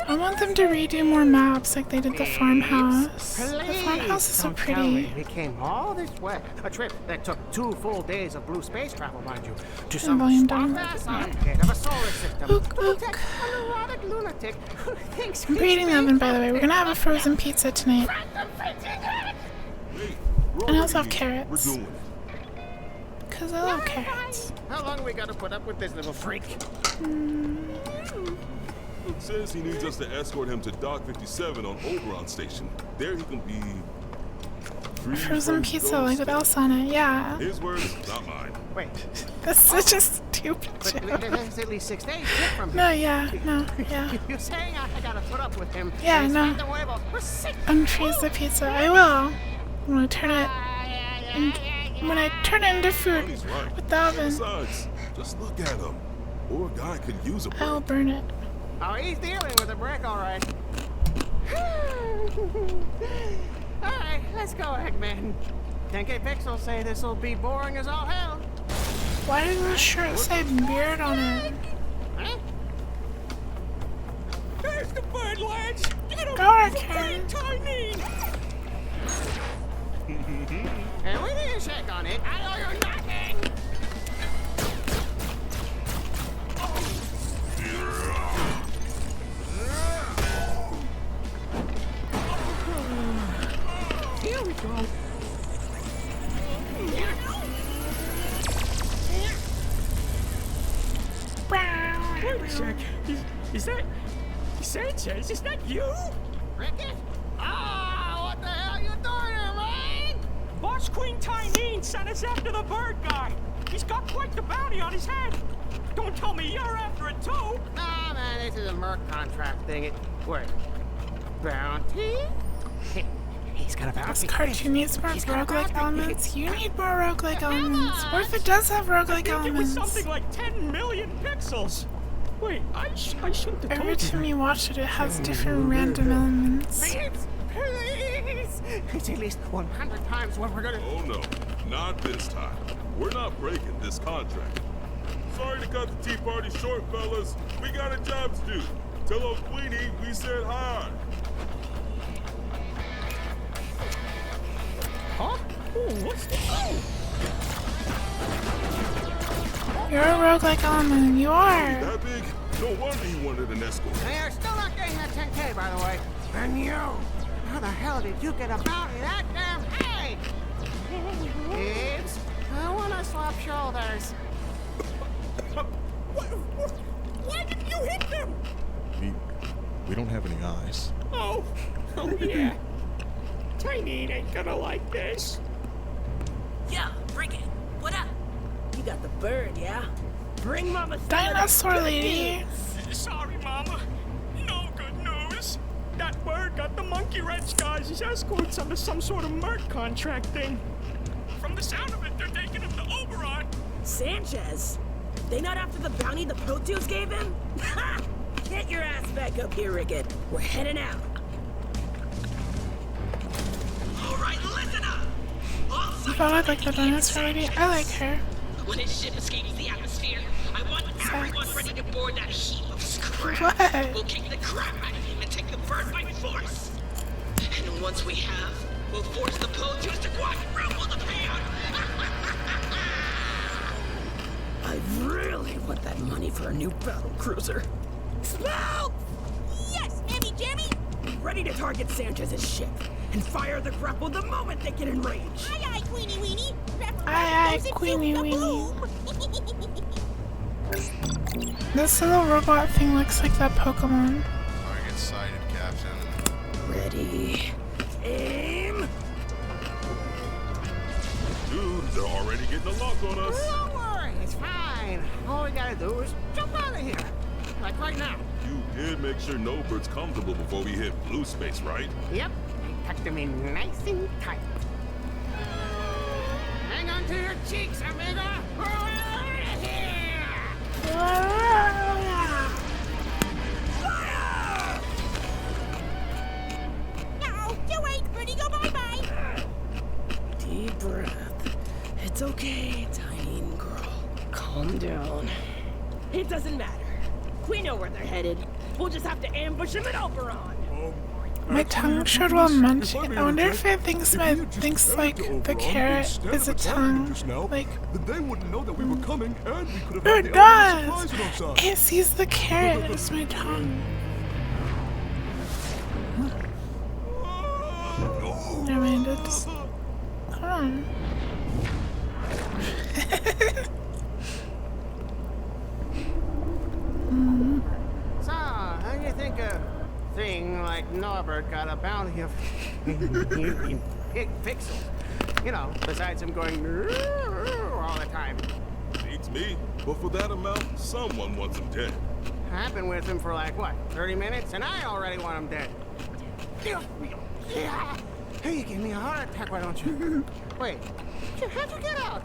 A: I want them to redo more maps like they did the farmhouse. The farmhouse is so pretty.
F: We came all this way. A trip that took 2 full days of blue space travel, mind you. To some spot-ass armpit of a solar system.
A: Ook. I'm preheating the oven, by the way. We're gonna have a frozen pizza tonight. And I also have carrots. Because I love carrots.
M: How long we gotta put up with this little freak?
U: Says he needs us to escort him to Dock 57 on Oberon Station. There he can be free
A: Frozen
U: from
A: pizza, like
U: ghosts.
A: with Elsa on it, yeah.
U: His words, not mine.
M: Wait.
A: That's such a stupid
M: But
A: joke.
M: it's at least 6 days trip from here.
A: No, yeah, no, yeah.
M: You're saying I gotta put up with him?
A: Yeah,
M: and
A: no.
M: spend the huevos for 6
A: Unfreeze the pizza. I will. I'm gonna turn it. When I turn it into food
U: He's right.
A: with the oven,
U: Besides, just look at him. Poor guy could use a break.
A: I'll burn it.
M: Oh, he's dealing with a brick, all right. All right, let's go, Eggman. 10K Pixels say this will be boring as all hell.
A: Why does the shirt say beard on it?
M: Huh?
P: There's the bird, lads! Get him!
A: Go on, Karen.
P: Tiny!
M: And we need a check on it. I know you're knocking.
P: Here we go. Wait a sec. Is that Sanchez? Is that you?
M: Ricky? Ah, what the hell you doing here, man?
P: Boss Queen Tyneen sent us after the bird guy. He's got quite the bounty on his head. Don't tell me you're after it too.
M: Nah, man, this is a Merc contract thing. Wait. Bounty? He's got a bounty.
A: This cartoon needs more
M: He's got a
A: roguelike
M: bounty.
A: elements. You need more roguelike elements. What if it does have roguelike
P: I think it was
A: elements?
P: something like 10 million pixels. Wait, I shouldn't have
A: Every
P: told you
A: time
P: that.
A: you watch it, it has different random elements.
M: Please, please. It's at least 100 times what we're gonna...
U: Oh no, not this time. We're not breaking this contract. Sorry to cut the tea party short, fellas. We got a job to do. Tell old Queenie we said hi.
P: Huh? Oh, what's this? Oh!
A: You're a roguelike element. You are.
U: That big? No wonder he wanted an escort.
M: And you're still not getting that 10K, by the way. And you, how the hell did you get a bounty that damn high? Gibbs, I wanna swap shoulders.
P: Why didn't you hit them?
N: We don't have any eyes.
P: Oh yeah. Tiny ain't gonna like this.
G: Yeah, bring it. What up? You got the bird, yeah? Bring Mama
A: Dinosaur lady.
P: Sorry, Mama. No good news. That bird got the monkey wrench guys as escorts under some sort of Merc contract thing. From the sound of it, they're taking him to Oberon.
G: Sanchez? They not after the bounty the Pro Tools gave him? Ha! Get your ass back up here, Rickett. We're heading out.
H: All right, listen up.
A: You thought I'd like the dinosaur lady? I like her.
H: When this ship escapes the atmosphere, I want everyone ready to board that heap of scrap.
A: What?
H: We'll kick the crap out of him and take the bird by force. And once we have, we'll force the poachers to quadruple the payout.
G: I really want that money for a new battle cruiser. Smoke! Yes, Emmy Jammy! Ready to target Sanchez's ship and fire the grapple the moment they get in range.
B: Aye, aye, Queenie Weenie.
A: Aye, aye, Queenie Weenie. This little robot thing looks like that Pokemon.
N: Target sighted, Captain.
G: Ready. Aim!
U: Dude, they're already getting a lock on us.
M: Don't worry, it's fine. All we gotta do is jump out of here. Like right now.
U: You did make sure No Bird's comfortable before we hit blue space, right?
M: Yep. Tuck them in nice and tight. Hang on to your cheeks, amiga. We're out of here. Fire!
B: No, you ain't pretty. Go bye-bye.
G: Deep breath. It's okay, tiny girl. Calm down. It doesn't matter. We know where they're headed. We'll just have to ambush them at Oberon.
A: My tongue showed while munching. I wonder if it thinks like the carrot is a tongue. Like
N: they wouldn't know that we were coming, and we could have
A: it does. It sees the carrot as my tongue. Never mind. It's hold on.
M: like Norbert got a bounty of in pig pixels. You know, besides him going all the time.
U: Beats me. But for that amount, someone wants him dead.
M: I've been with him for like, what, 30 minutes? And I already want him dead. Yeah. Hey, you give me a heart attack, why don't you? Wait, how'd you get out?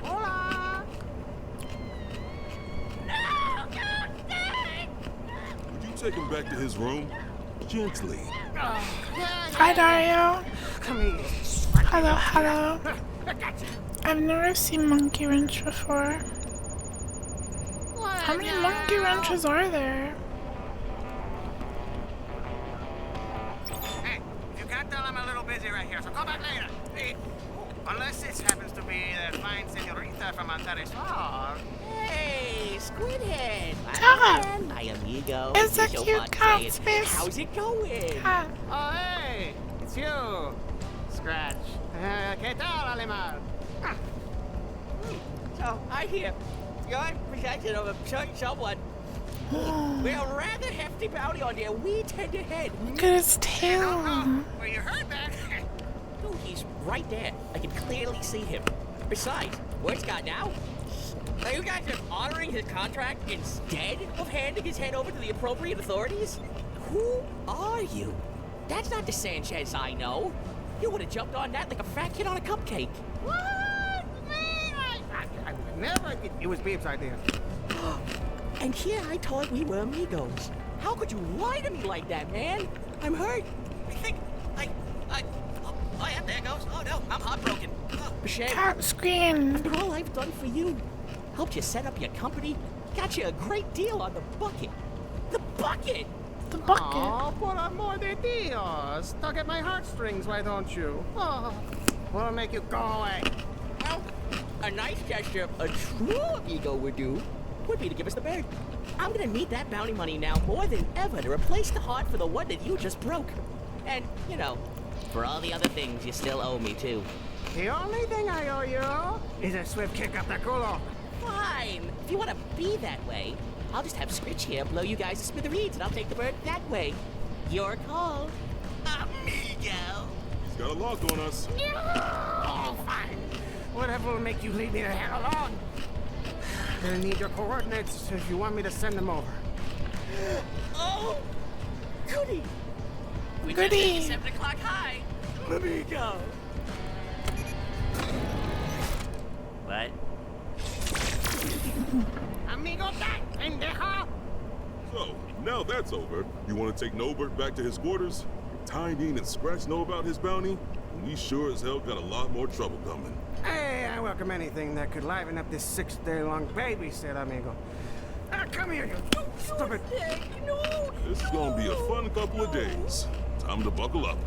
M: Hola!
U: Would you take him back to his room? Gently.
A: Hi, Dario.
M: Come here.
A: Hello, hello. I've never seen Monkey Wrench before. How many Monkey Wrenches are there?
M: Hey, you can't tell I'm a little busy right here, so come back later. Hey, unless this happens to be that fine senorita from Antares Farm.
C: Hey, Squidhead! My amigo.
A: It's a
C: You're so
A: cute
C: fun
A: cat
C: saying,
A: space.
C: How's it going?
A: Cat.
M: Oh, hey, it's you. Scratch. ¿Qué tal, animal?
C: So, I hear you're in possession of a certain someone with a rather hefty bounty on their wee tender head.
A: Look at his tail.
M: Well, you heard that.
C: Dude, he's right there. I can clearly see him. Besides, word's got now. Are you guys just honoring his contract instead of handing his head over to the appropriate authorities? Who are you? That's not the Sanchez I know. You would have jumped on that like a fat kid on a cupcake.
M: What? I would never. It was Beeb's idea.
C: And here I thought we were amigos. How could you lie to me like that, man? I'm hurt. I think oh yeah, there goes. Oh no, I'm heartbroken. Bichet.
A: Cat screen.
C: After all I've done for you, helped you set up your company, got you a great deal on the bucket. The bucket!
A: The bucket.
M: Oh, por amor de Dios. Tug at my heartstrings, why don't you? Oh, what'll make you go away?
C: Well, a nice gesture a true amigo would do would be to give us the bird. I'm gonna need that bounty money now more than ever to replace the heart for the one that you just broke. And, you know, for all the other things you still owe me, too.
M: The only thing I owe you is a swift kick up the culo.
C: Fine. If you want to be that way, I'll just have Scritch here blow you guys to smithereens, and I'll take the bird that way. Your call, amigo.
U: He's got a lock on us.
M: Oh, fine. Whatever will make you leave me the hell alone. Gonna need your coordinates if you want me to send them over.
C: Oh, goody. We
A: Goody.
C: just hit the 7 o'clock high. Amigo. What?
M: Amigo, that pendejo.
U: So, now that's over, you want to take Nobert back to his quarters? If Tiny and Scratch know about his bounty, and we sure as hell got a lot more trouble coming.
M: Hey, I welcome anything that could liven up this 6-day-long babysit, amigo. Come here, you stupid.
C: No.
U: This is gonna be a fun couple of days. Time to buckle up.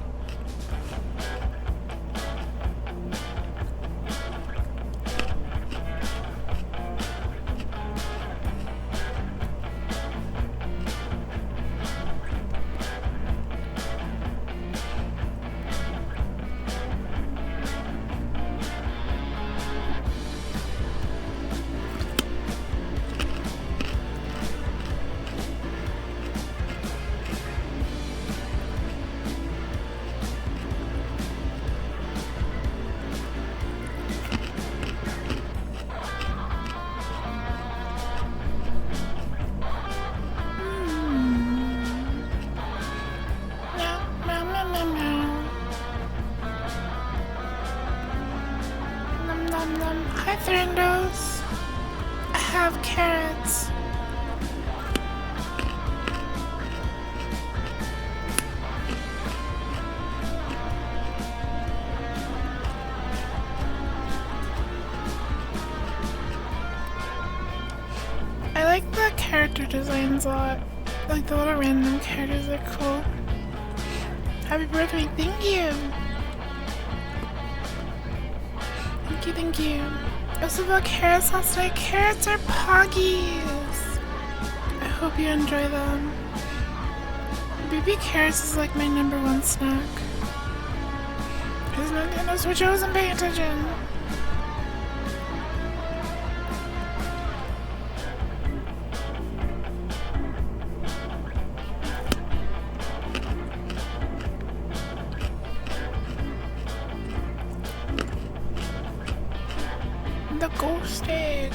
A: Hi, Thrandos. I have carrots. I like the character designs a lot. Like the little random characters are cool. Happy birthday, thank you! Thank you, thank you. I was about carrots last night. Carrots are poggies! I hope you enjoy them. Baby carrots is like my #1 snack. Because Nintendo Switch, I wasn't paying attention. The ghost egg.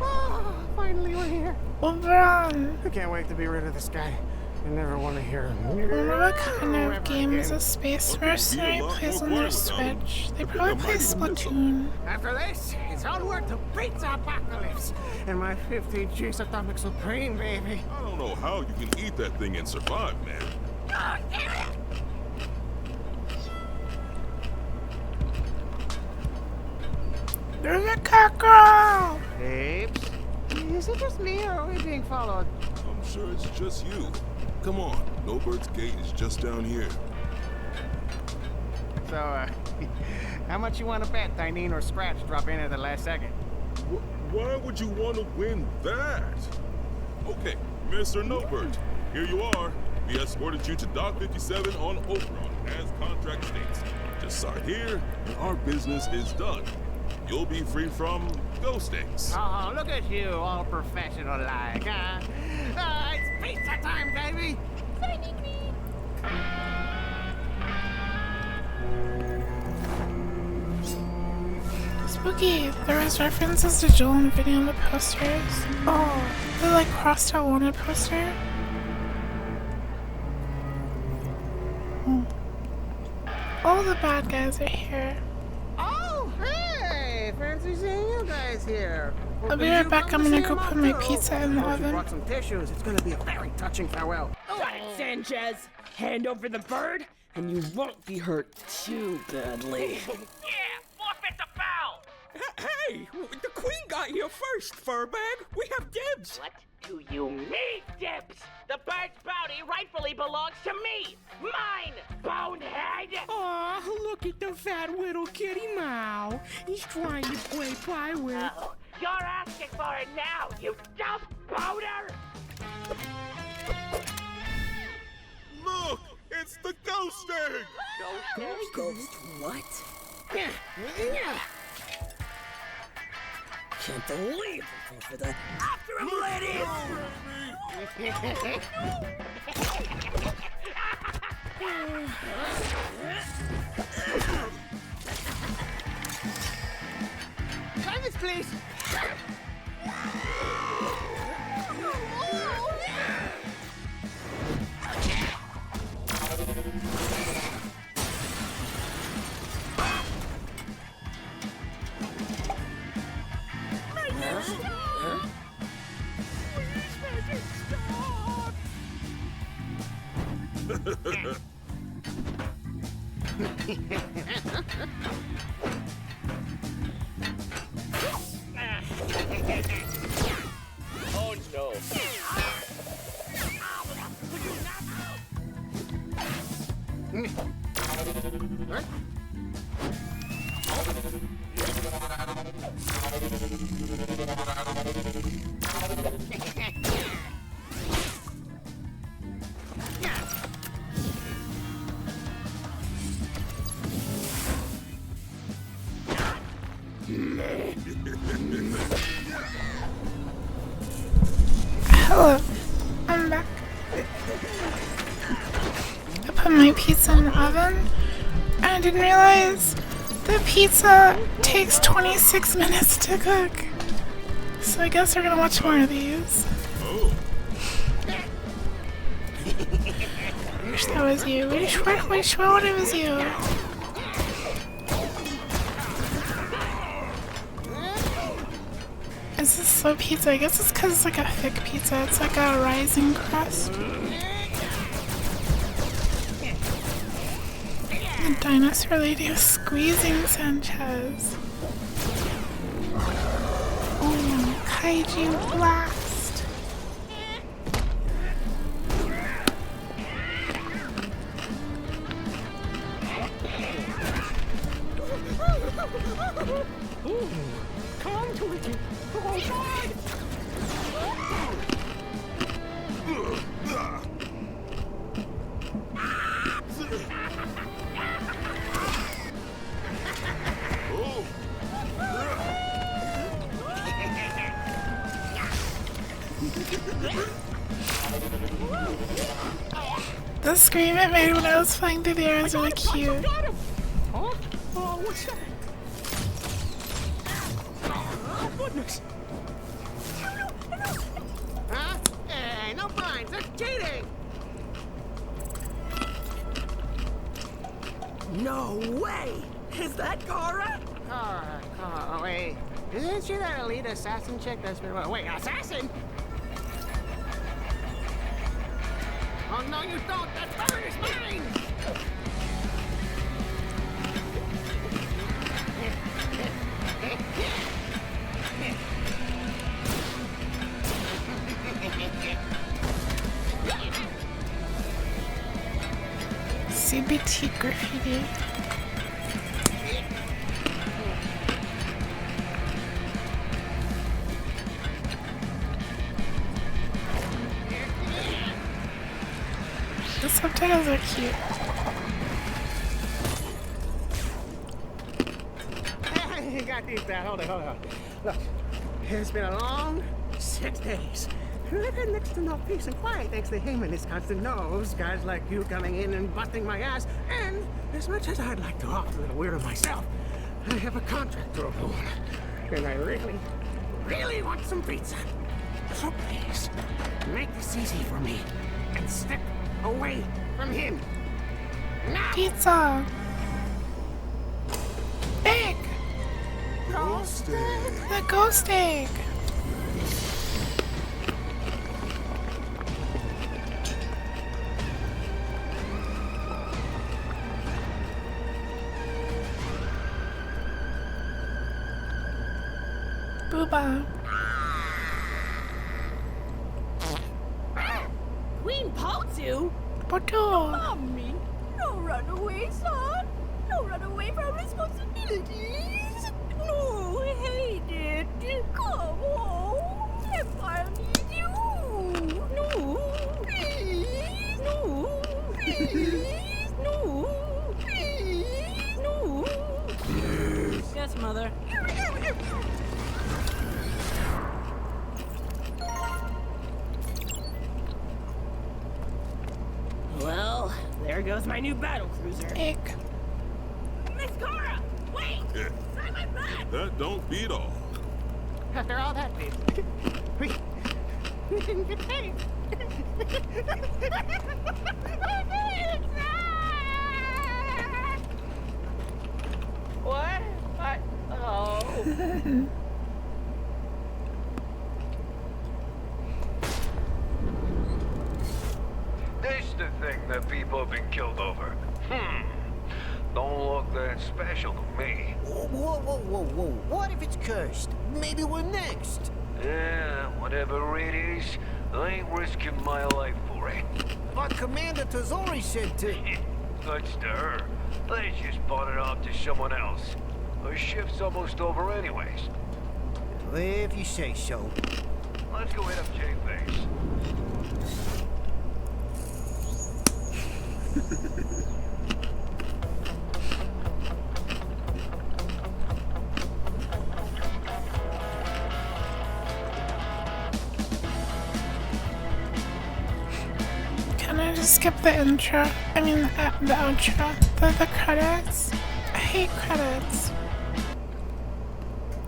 M: Oh, finally we're here.
A: Run.
M: I can't wait to be rid of this guy. I never want to hear him.
A: Remember what kind of game is a space mercenary plays on their Switch? They probably play Splatoon.
M: After this, it's onward to Pizza Apocalypse and my 50 G's Atomic Supreme, baby.
U: I don't know how you can eat that thing and survive, man.
M: God damn it!
A: There's a cockerel!
M: Apes? Is it just me or are we being followed?
U: I'm sure it's just you. Come on, No Bird's gate is just down here.
M: So, how much you want to bet Dineen or Scratch drop in at the last second?
U: Why would you want to win that? Okay, Mr. No Bird, here you are. We escorted you to Dock 57 on Oberon, as contract states. Just sign here, and our business is done. You'll be free from ghost eggs.
M: Oh, look at you, all professional like, huh? It's pizza time, baby! Signing me!
A: Spooky. There was references to Joel and Vinny on the posters. Oh, they like crossed out wanted poster. All the bad guys are here.
M: Oh, hey! Fancy seeing you guys here.
A: I'll be right back. I'm gonna go put my pizza in the oven.
M: Brought some tissues. It's gonna be a very touching farewell.
G: Got it, Sanchez. Hand over the bird, and you won't be hurt too badly.
C: Yeah, forfeit the foul!
G: Hey, the queen got here first, Furbag. We have dibs.
C: What do you mean, dibs? The bird's bounty rightfully belongs to me! Mine, bonehead!
G: Aw, look at the fat little kitty Mao. He's trying to play pie with.
C: Oh, you're asking for it now, you dumb boner!
U: Look, it's the ghost egg!
G: Ghost what? Can't believe it for the after him, ladies!
M: Try this, please.
C: Oh no.
A: Hello, I'm back. I put my pizza in the oven, and I didn't realize the pizza takes 26 minutes to cook. So I guess we're gonna watch more of these. I wish that was you. Wish it was you. Is this slow pizza? I guess it's because it's like a thick pizza. It's like a rising crust. The dinosaur lady is squeezing Sanchez. Oh, kaiju blast.
G: Come to it. Oh, God.
A: The scream it made when I was flying through the air was really cute.
P: Oh, what's that? Oh, goodness.
M: Huh? Hey, no blinds. That's cheating.
G: No way! Is that Kara?
M: Oh, wait. Isn't she that elite assassin chick that's been... Wait, assassin? Oh, no, you don't! That bird is mine!
A: CBT graffiti. The subtitles are cute.
M: You got these down. Hold on. Look, it's been a long 6 days. I've had next to no peace and quiet thanks to him and his constant nose. Guys like you coming in and busting my ass. And as much as I'd like to opt a little weirdo myself, I have a contract to uphold. And I really want some pizza. So please, make this easy for me and step away from him. Now!
A: Pizza! Egg!
M: Ghost egg!
A: The ghost egg! Booba.
D: Queen Potu?
A: Potu!
D: Mommy, don't run away, son. Don't run away from responsibilities. No, I hate it. Come home. Empire needs you. No, please. No, please. No, please. No. Yes, Mother. Well, there goes my new battle cruiser.
A: Egg.
D: Miss Cora, wait!
U: Yeah.
D: Sign my back!
U: That don't beat all.
M: After all that, babe, we didn't get paid.
D: What? Oh.
E: This the thing that people have been killed over. Don't look that special to me.
F: Whoa. What if it's cursed? Maybe we're next.
E: Yeah, whatever it is, I ain't risking my life for it.
F: But Commander Tazori said to...
E: That's to her. Let's just pawn it off to someone else. Our shift's almost over anyways.
F: If you say so.
E: Let's go hit up J-Face.
A: Can I just skip the intro? I mean, the outro. The credits? I hate credits.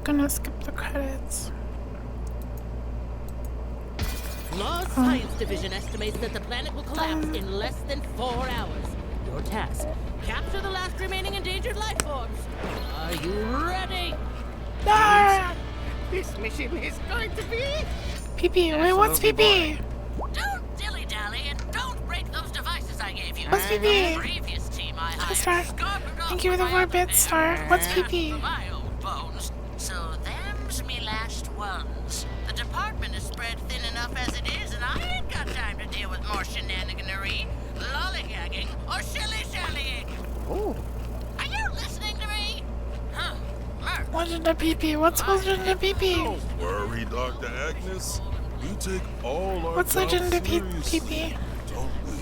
A: Gonna skip the credits.
D: Mars Science Division estimates that the planet will collapse in less than 4 hours. Your task, capture the last remaining endangered life forms. Are you ready?
M: This mission is going to be...
A: PP, wait, what's PP?
D: Don't dilly-dally and don't break those devices I gave you.
A: What's PP?
D: The previous team I hired
A: Star, thank you for the 4 bits, Star. What's PP?
D: my old bones. So them's me last ones. The department is spread thin enough as it is, and I ain't got time to deal with more shenaniganery, lollygagging, or shilly-shallying.
F: Oh.
D: Are you listening to me? Huh. Merc.
A: Legend of PP. What's Legend of PP?
U: Don't worry, Dr. Agnes. You take all our
A: What's
U: jobs
A: Legend of
U: seriously,
A: PP?
U: don't we?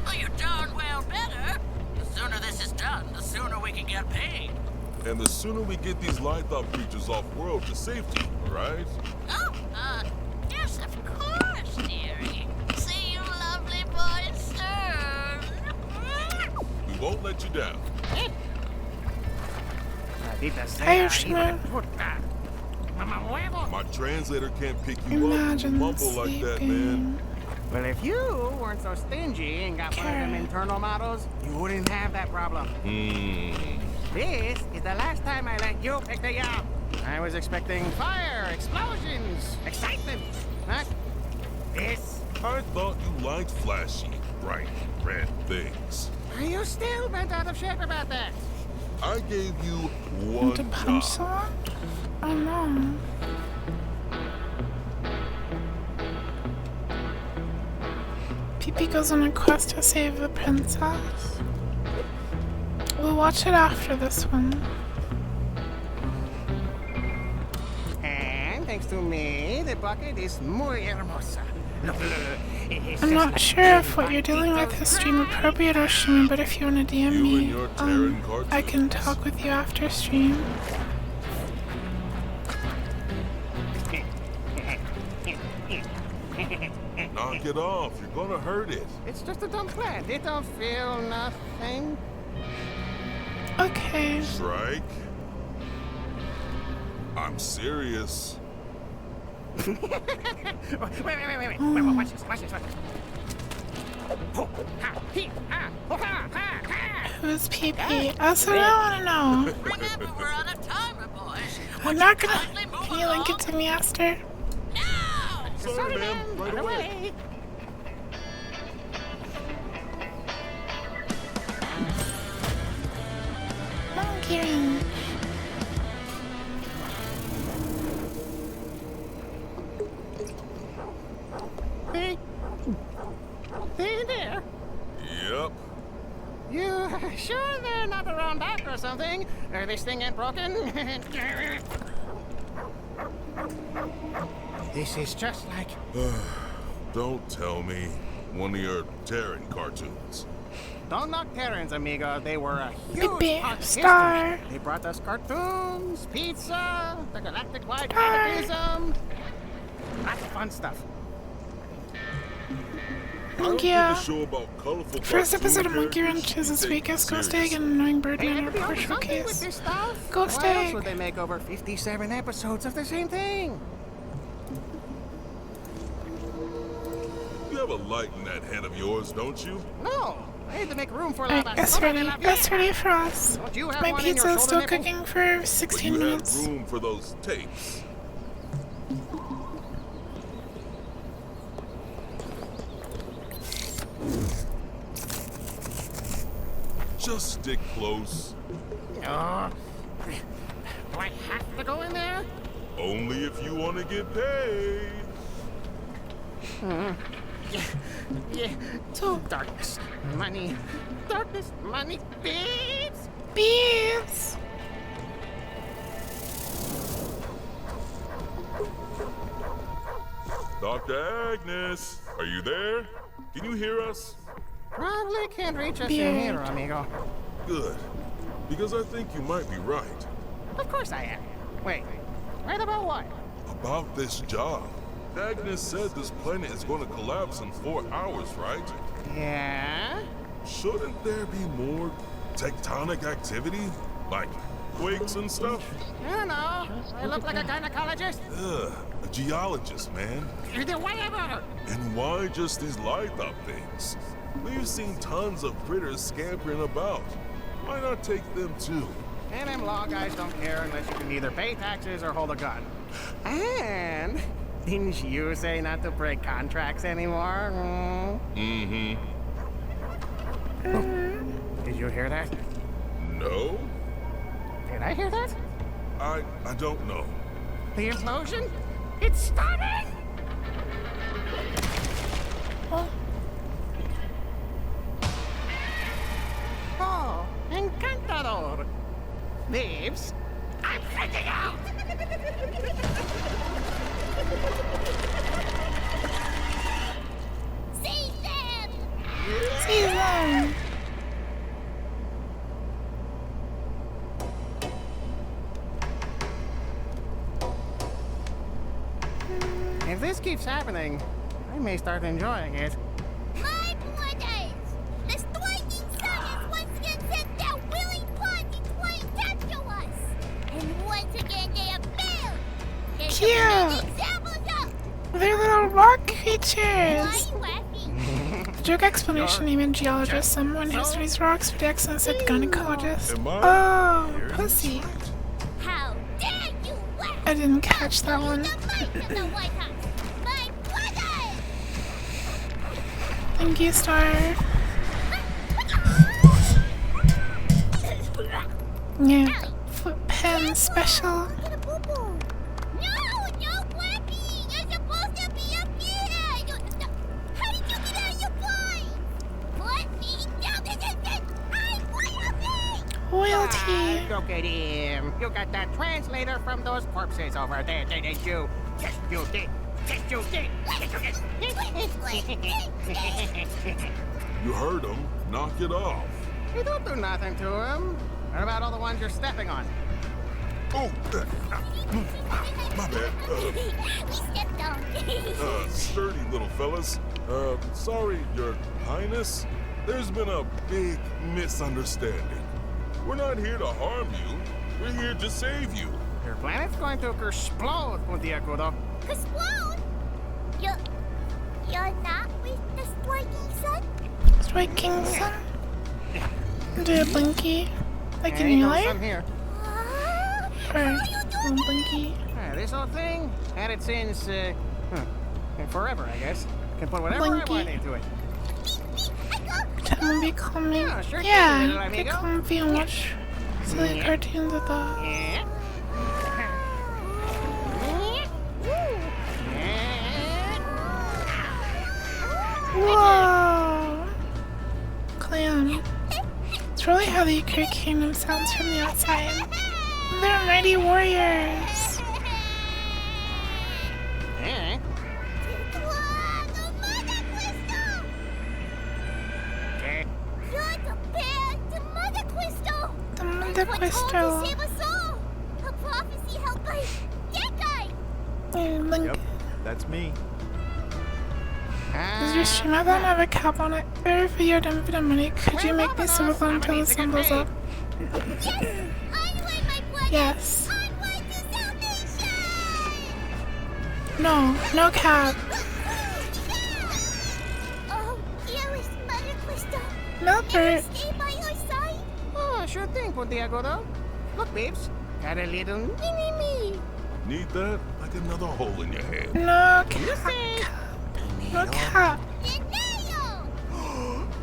D: Well, you darn well better. The sooner this is done, the sooner we can get paid.
U: And the sooner we get these Lythop creatures off-world to safety, right?
D: Oh, yes, of course, dearie.
U: won't let you down.
A: Irishman.
U: My translator can't pick you up when you mumble like that, man.
M: Well, if you weren't so stingy and got one of them internal models, you wouldn't have that problem. This is the last time I let you pick the up. I was expecting fire, explosions, excitement. Huh? This?
U: I thought you liked flashy, bright, red things.
M: Are you still bent out of shape about that?
U: I gave you one
A: To punch
U: job.
A: someone? Oh no. Pee-Pee goes on a quest to save the princess. We'll watch it after this one.
M: And thanks to me, the bucket is muy hermosa. Look, it's
A: I'm
M: just
A: not
M: like
A: sure if what you're dealing with is stream appropriate or stream, but if you want to DM me, I can talk with you after stream.
U: Knock it off. You're gonna hurt it.
M: It's just a dumb plant. It don't feel nothing.
A: Okay.
U: Strike. I'm serious.
M: Wait. Watch this.
A: Who's Pee-Pee? That's what I want to know.
D: Remember, we're on a timer, boys.
A: I'm not gonna... Can you link it to me, Esther?
U: Sorry, ma'am. Right away.
A: Monkey ring.
M: Hey there.
U: Yep.
M: You sure they're not around back or something? Or this thing ain't broken? This is just like...
U: Don't tell me. One of your Terran cartoons.
M: Don't knock Terrans, amigo. They were a huge
A: Big
M: part of
A: star.
M: history. They brought us cartoons, pizza, the galactic-wide catechism. Lots of fun stuff.
A: Thank you. First episode of Monkey Wrench is this week as Ghost Egg and Annoying Birdman Report Showcase. Ghost
M: Why else
A: Egg!
M: would they make over 57 episodes of the same thing?
U: You have a light in that head of yours, don't you?
M: No, I had to make room for
A: Alright, it's ready. It's ready for us.
M: Don't you have
A: My
M: one in your
A: pizza is
M: shoulder
A: still
M: nipple?
A: cooking for
U: But
A: 16
U: you
A: minutes.
U: have room for those tapes. Just stick close.
M: Oh, do I have to go in there?
U: Only if you want to get paid.
M: Yeah. So darkness, money, beads.
A: Beads!
U: Dr. Agnes, are you there? Can you hear us?
M: Probably can't reach us
A: Beard.
M: in here, amigo.
U: Good, because I think you might be right.
M: Of course I am. Wait, right about what?
U: About this job. Agnes said this planet is going to collapse in 4 hours, right?
M: Yeah?
U: Shouldn't there be more tectonic activity? Like quakes and stuff?
M: I don't know. I look like a gynecologist.
U: Ugh, a geologist, man.
M: Whatever.
U: And why just these lithe-up things? We've seen tons of critters scampering about. Why not take them too?
M: And them law guys don't care unless you can either pay taxes or hold a gun. And didn't you say not to break contracts anymore?
U: Mm-hmm.
M: Did you hear that?
U: No?
M: Did I hear that?
U: I don't know.
M: The implosion? It's starting! Oh, encantador. Babes, I'm freaking out!
B: See them!
A: See them!
M: If this keeps happening, I may start enjoying it.
B: My brothers! The striking sun is once again
A: cute! They're little rock creatures! Joke explanation name in geologist. Someone who studies rocks with the accent said gynecologist. Oh, pussy.
B: How dare you
A: I didn't catch that one. Thank you, Star. Yeah, foot pen special. Royalty.
M: Look at him. You got that translator from those corpses over there, didn't you? Yes, you did. Yes, you did.
U: You heard him. Knock it off.
M: You don't do nothing to him. What about all the ones you're stepping on?
U: Oh, my bad. Sturdy little fellas. Sorry, Your Highness. There's been a big misunderstanding. We're not here to harm you. We're here to save you.
M: Your planet's going to explode, Puntiagudo.
B: Explode? You're not with the striking sun?
A: Striking sun? Do a blinky? Like in
M: Ain't
A: real
M: no
A: life?
M: sun here.
A: Or a blinky?
M: This old thing had it since, forever, I guess. Can put whatever
A: Blinky.
M: I want into it.
A: Pretend to be calming.
M: Yeah, sure can,
A: Yeah,
M: little
A: get
M: amigo.
A: comfy and watch silly cartoons with the... Whoa! Clam. It's really how the Yuku Kingdom sounds from the outside. They're mighty warriors.
M: Eh?
B: You're the bear, the Mother Crystal!
A: The Mother Crystal.
B: To save us all! A prophecy held by that guy!
A: Yep,
I: that's me.
A: Does your stream have have a cap on it? Every video done for the money, could you make me subathon until the sun blows up? Yes. No, no cap.
B: Oh, here is Mother Crystal.
A: Melbert.
B: Stay by your side.
M: Oh, sure thing, Puntiagudo. Look, babes. Got a little me.
U: Need that? Like another hole in your head.
A: No cap. No cap.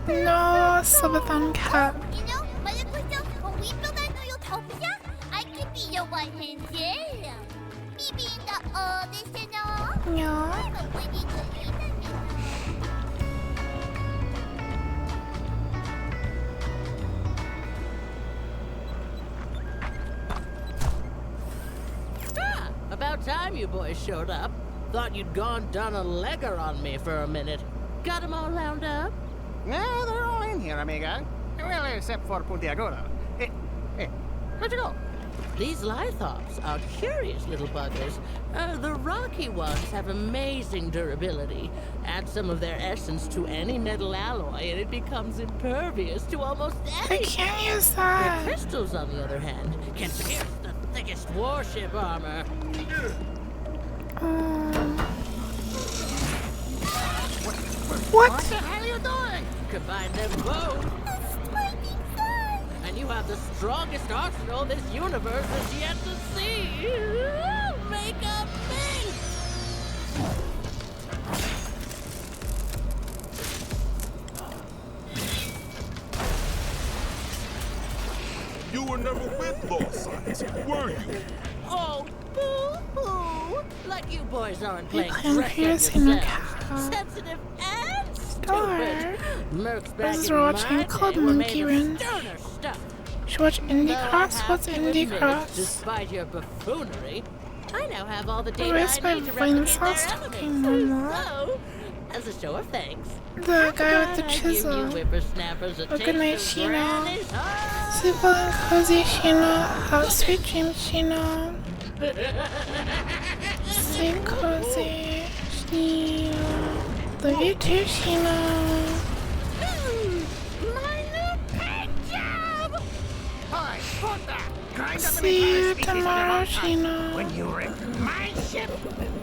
A: No subathon cap.
B: You know, Mother Crystal, when we build our new utopia, I can be your right-hand girl. Me being the oldest and all.
A: Yeah.
B: I'm a winning
D: About time you boys showed up. Thought you'd done a legger on me for a minute. Got 'em all wound up?
M: No, they're all in here, amiga. Well, except for Puntiagudo. Hey, where'd you go?
D: These lithops are curious little buggers. The rocky ones have amazing durability. Add some of their essence to any metal alloy and it becomes impervious to almost anything.
A: I can't use that.
D: The crystals, on the other hand, can pierce the thickest warship armor.
A: What?
D: What the hell are you doing? Combine them both. And you have the strongest arsenal this universe has yet to see. Make a mix.
U: You were never with Lost Science, were you?
D: Oh, boo-hoo. Like you boys aren't playing
A: I'm
D: dress up
A: piercing the
D: yourselves. Sensitive and
A: Star.
D: stupid. Mercs back
A: This is
D: in
A: we're
D: my
A: watching Called
D: day were
A: Monkey
D: made of
A: Run.
D: sterner stuff.
A: Should we watch Indie
D: Though I
A: Cross?
D: have
A: What's
D: to
A: Indie
D: admit,
A: Cross?
D: Despite your buffoonery, I now have all the data
A: Erased
D: I
A: by
D: need to
A: Vine
D: replicate
A: Sauce
D: their
A: talking
D: elements.
A: on
D: So, as a show of thanks,
A: The guy with the
D: I give
A: chisel.
D: you whippersnappers a
A: Oh, good night,
D: taste of
A: Sheena.
D: granny's heart.
A: Super and cozy, Sheena. Hot sweet dreams, Sheena. Sweet cozy, Sheena. Love you too, Sheena.
M: All right, put that.
A: See you tomorrow, Chino.
M: When you wreck my ship,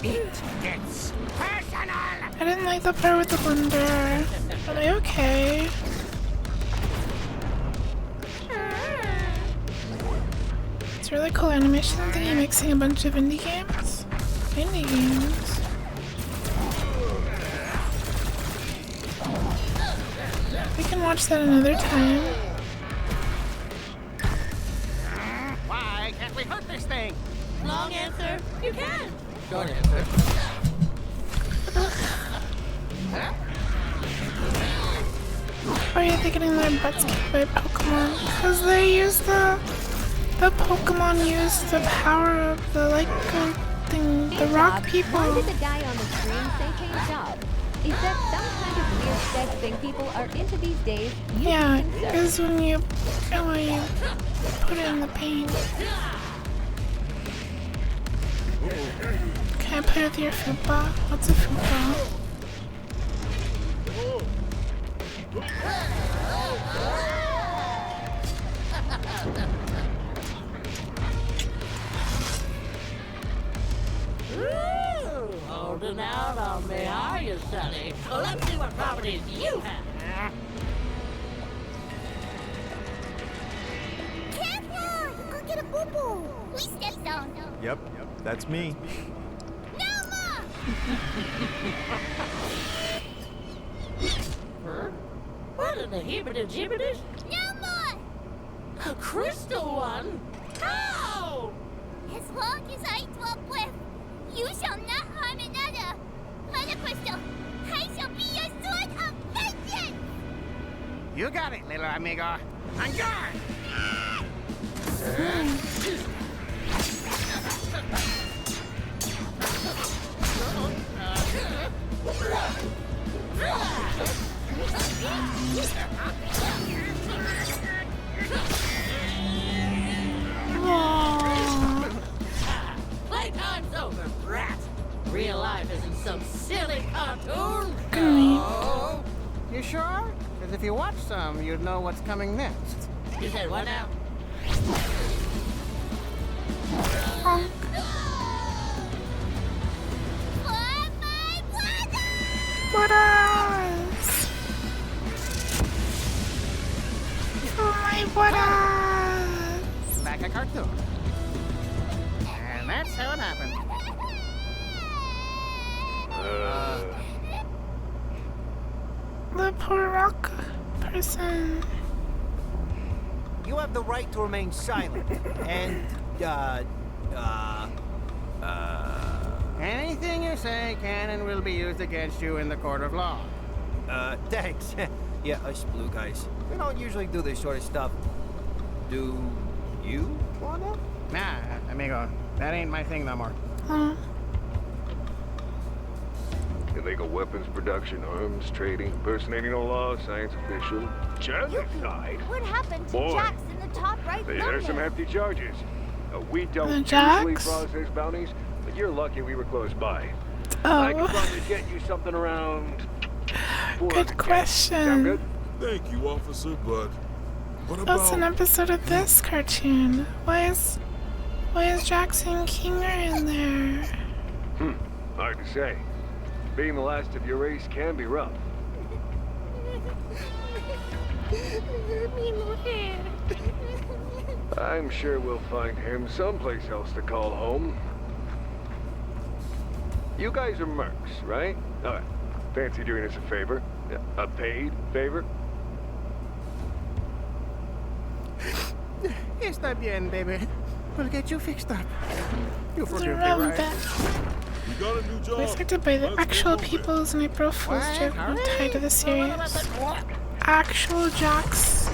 M: it gets personal.
A: I didn't like the part with the blender. Are they okay? It's really cool animation thingy mixing a bunch of indie games. Indie games. We can watch that another time.
M: Why can't we hurt this thing?
D: Long answer, you can.
C: Short answer.
A: Why are they getting their butts kicked by Pokemon? Because they use the Pokemon use the power of the thing, the rock people.
I: Why did the guy on the screen say change job? Is that some kind of weird sex thing people are into these days?
A: Yeah, because when you put it in the paint. Can I play with your fupa? What's a fupa?
D: Holding out on me, are you, Sonny? Well, let's see what properties you have.
B: Careful! Go get a boo-boo. We step down.
J: Yep, that's me.
B: Huh?
D: What in the heebity-jeebities?
B: No more!
D: A crystal one? How?
B: As long as I dwell with, you shall not harm another. Mother Crystal, I shall be your sword of vengeance!
M: You got it, little amigo. On guard!
D: Playtime's over, brat. Real life isn't some silly cartoon.
M: No. You sure? Because if you watch some, you'd know what's coming next.
D: You said what now?
A: What else? Oh my, what else?
M: Like a cartoon. And that's how it happened.
A: The poor rock person.
J: You have the right to remain silent. And,
M: anything you say can and will be used against you in the court of law.
J: Thanks. Yeah, us blue guys. We don't usually do this sort of stuff. Do you wanna?
M: Nah, amigo. That ain't my thing no more.
E: Illegal weapons production, arms trading, impersonating no law, science official, genocide.
B: What happened to
E: Boy,
B: Jax in the top right
E: there's some
B: thumbnail?
E: hefty charges. We don't usually
A: Jax?
E: process bounties, but you're lucky we were close by.
A: Oh.
E: I could probably get you something around.
A: Good question.
E: Sound good?
U: Thank you, officer, but what about...
A: What's an episode of this cartoon? Why is Jackson Kinger in there?
E: Hard to say. Being the last of your race can be rough. I'm sure we'll find him someplace else to call home. You guys are mercs, right? Alright. Fancy doing us a favor? A paid favor?
M: Está bien, baby. We'll get you fixed up. You forgive me,
A: Around
M: right?
A: that.
U: We got a new job.
A: We're affected by the actual people's and April Fool's joke tied to the series. Actual Jax.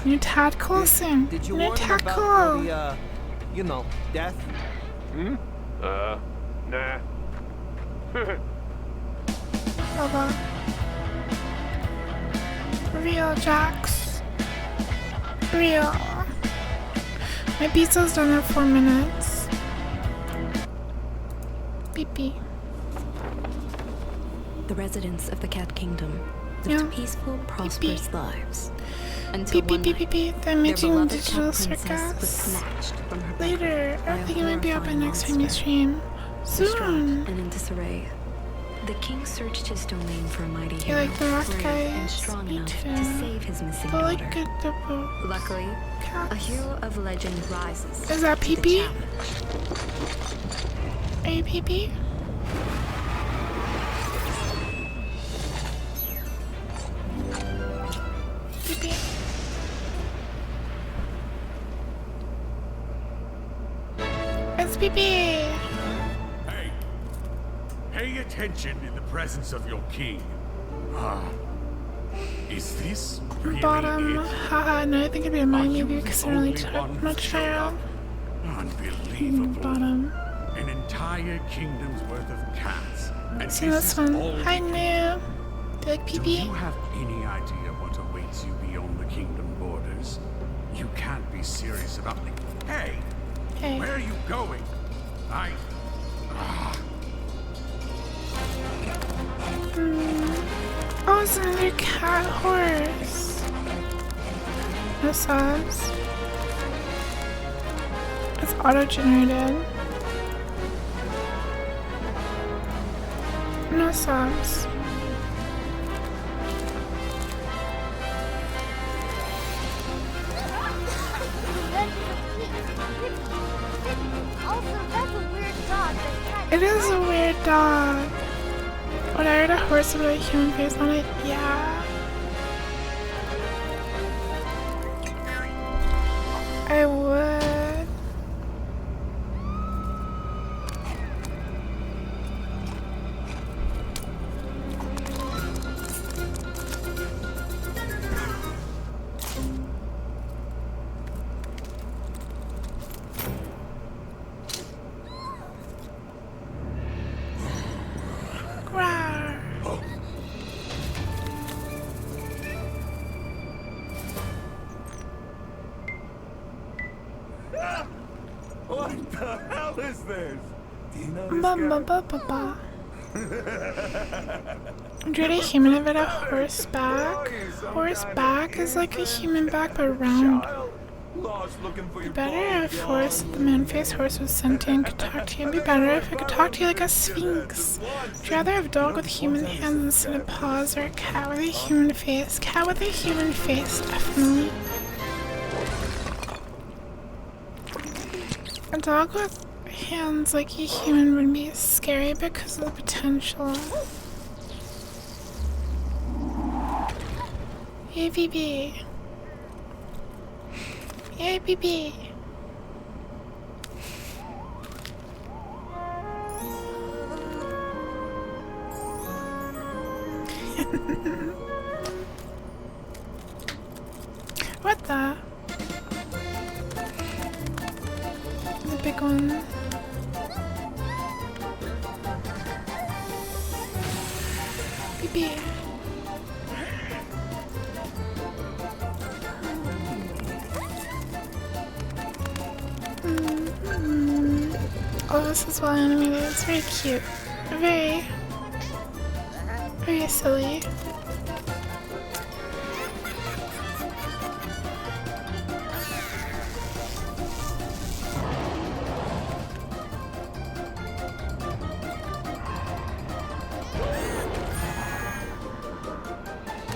A: New Tad Coulson.
J: Did you
A: New
J: warn them
A: Tad
J: about
A: Coul.
J: the, you know, death?
E: Nah.
A: Hold on. Real Jax. Real. My pizza's done in 4 minutes. Beep beep.
K: The residents of the Cat Kingdom lived peaceful, prosperous lives. Until
A: Beep, beep, beep, beep, beep. The amazing digital
K: was
A: circus.
K: snatched from her
A: Later. I think it might be open next time you
K: monster.
A: stream.
K: Distraught
A: Soon.
K: and in disarray, the king searched his domain for a mighty
A: You
K: hero,
A: like the rock
K: brave and
A: guys?
K: strong
A: Me
K: enough
A: too.
K: to save his missing
A: But
K: daughter.
A: like good double.
K: Luckily, a hero of legend rises.
A: Is that
K: to the
A: pee-pee?
K: challenge.
A: Are you pee-pee? Pee-pee. It's pee-pee.
L: Hey, pay attention in the presence of your king. Is this really
A: Bottom.
L: it?
A: Haha, no, I think it'd be a mine
L: Are you
A: maybe because I
L: the
A: really
L: only
A: took
L: one
A: much
L: who showed
A: around.
L: Unbelievable.
A: Bottom.
L: An entire kingdom's worth of cats. And
A: See
L: this
A: this
L: is
A: one.
L: all
A: Hi,
L: you-
A: New. Do you like
L: Do
A: pee-pee?
L: you have any idea what awaits you beyond the kingdom borders? You can't be serious about me. Hey!
A: Hey.
L: Where are you going?
A: Oh, it's another cat horse. No subs. It's auto-generated. No subs.
B: Also, that's a weird dog that's trying to
A: It is a
B: fight.
A: weird dog. Would I ride a horse with a human face on it? Yeah. I would. Rawr.
N: What the hell is this? Do you know this
A: Ba ba
N: guy?
A: ba ba ba. Dread a human of it a horseback? Horseback is like a human back but round.
N: Lost looking for
A: Be
N: your
A: better if horse, the man-faced horse was sentient, could talk to you. Be better if it could talk to you like a sphinx. Would you rather have a dog with human hands instead of paws, or a cat with a human face? Cat with a human face, definitely. A dog with hands like a human would be scary because of the potential. Yay, BB. Yay, BB. What the? The big one. BB. Oh, this is well animated. It's very cute. Very, very silly.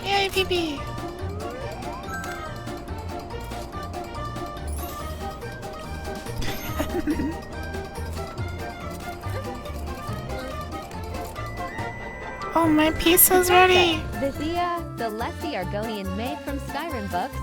A: Yay, BB! Oh, my pizza's ready!
I: The Leslie Argonian maid from Skyrim books.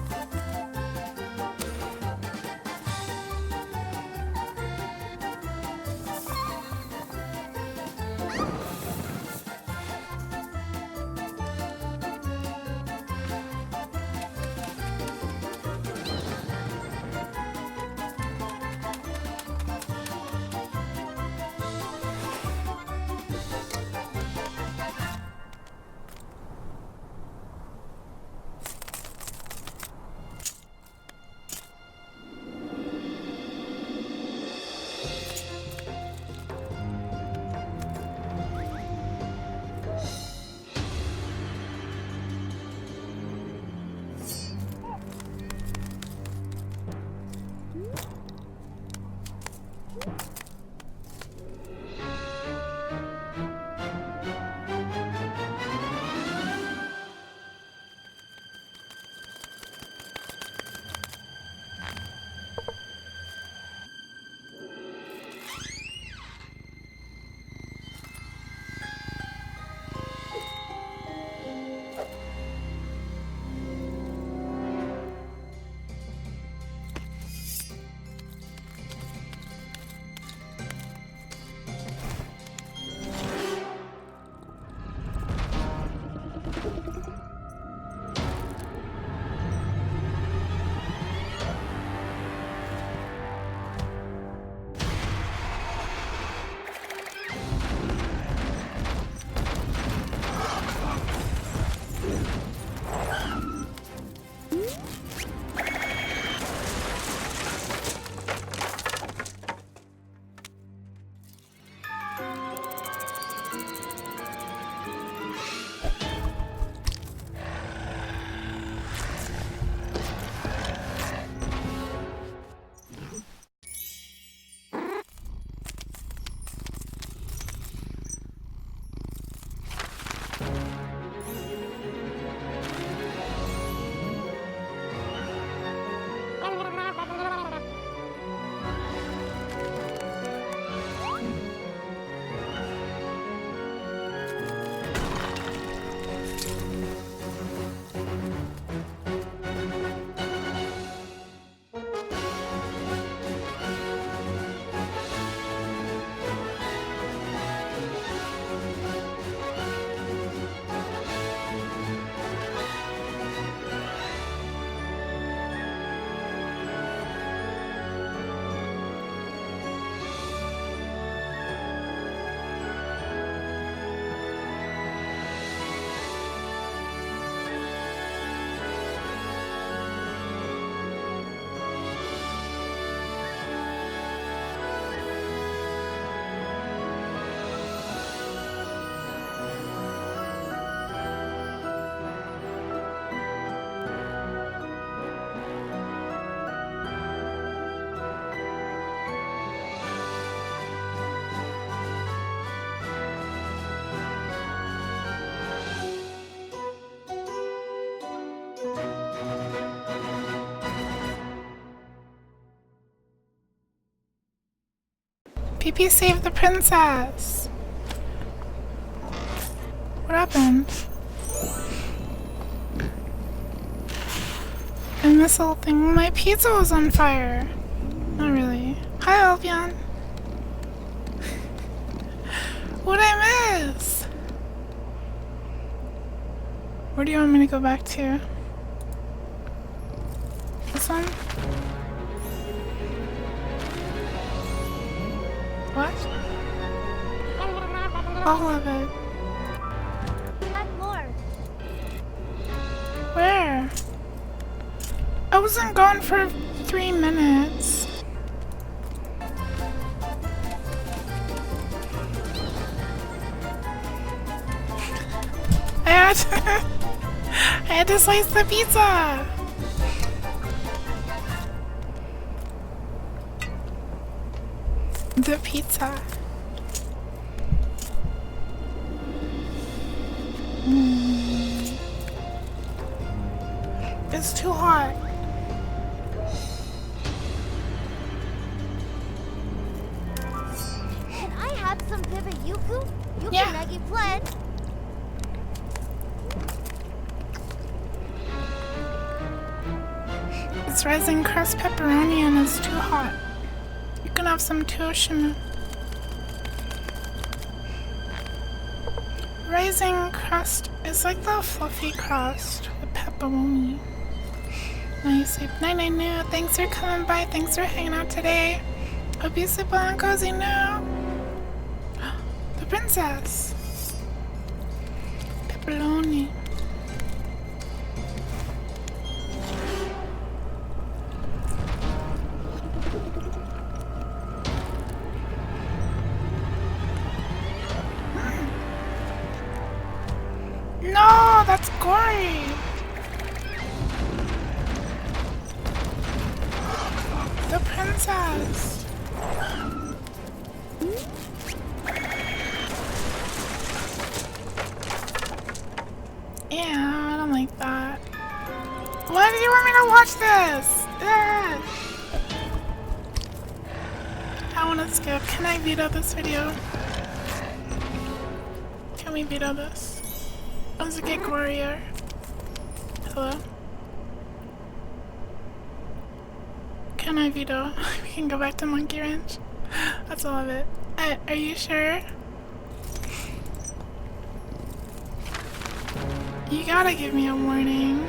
A: PP saved the princess. What happened? And this whole thing, my pizza was on fire. Not really. Hi, Albion. What'd I miss? Where do you want me to go back to? This one? What? All of it.
B: Add more.
A: Where? I wasn't gone for 3 minutes. I had to slice the pizza. The pizza. It's too hot.
B: Can I have some pivot yuku? Yuku
A: Yeah.
B: Nagi Pledge.
A: It's rising crust pepperoni and it's too hot. You can have some too, Shimu. Rising crust is like the fluffy crust with pepperoni. Nice sleep. Night night new. Thanks for coming by. Thanks for hanging out today. Hope you sleep well and cozy now. The princess. Pepperoni. No, that's gory. The princess. Yeah, I don't like that. Why did you want me to watch this? Ugh. I want to skip. Can I veto this video? Can we veto this? Does it get gorier? Hello? Can I veto? We can go back to Monkey Ranch. That's all of it. Are you sure? You gotta give me a warning.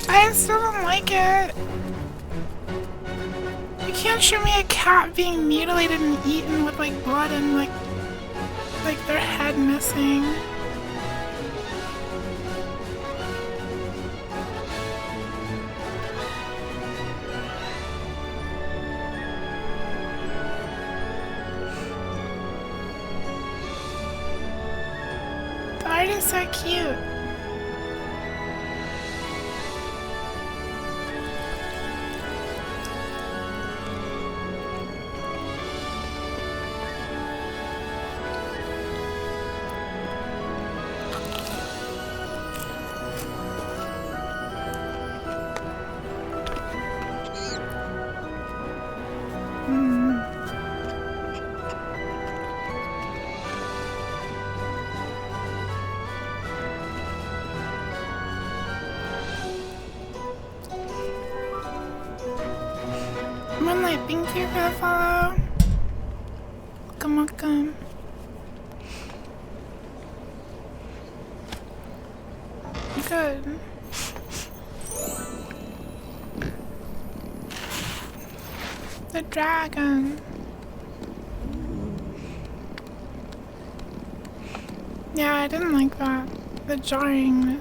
A: I still don't like it. You can't show me a cat being mutilated and eaten with like blood and like their head missing. The art is so cute. Moonlight, thank you for the follow. Welcome, welcome. Good. The dragon. Yeah, I didn't like that. The jarringness.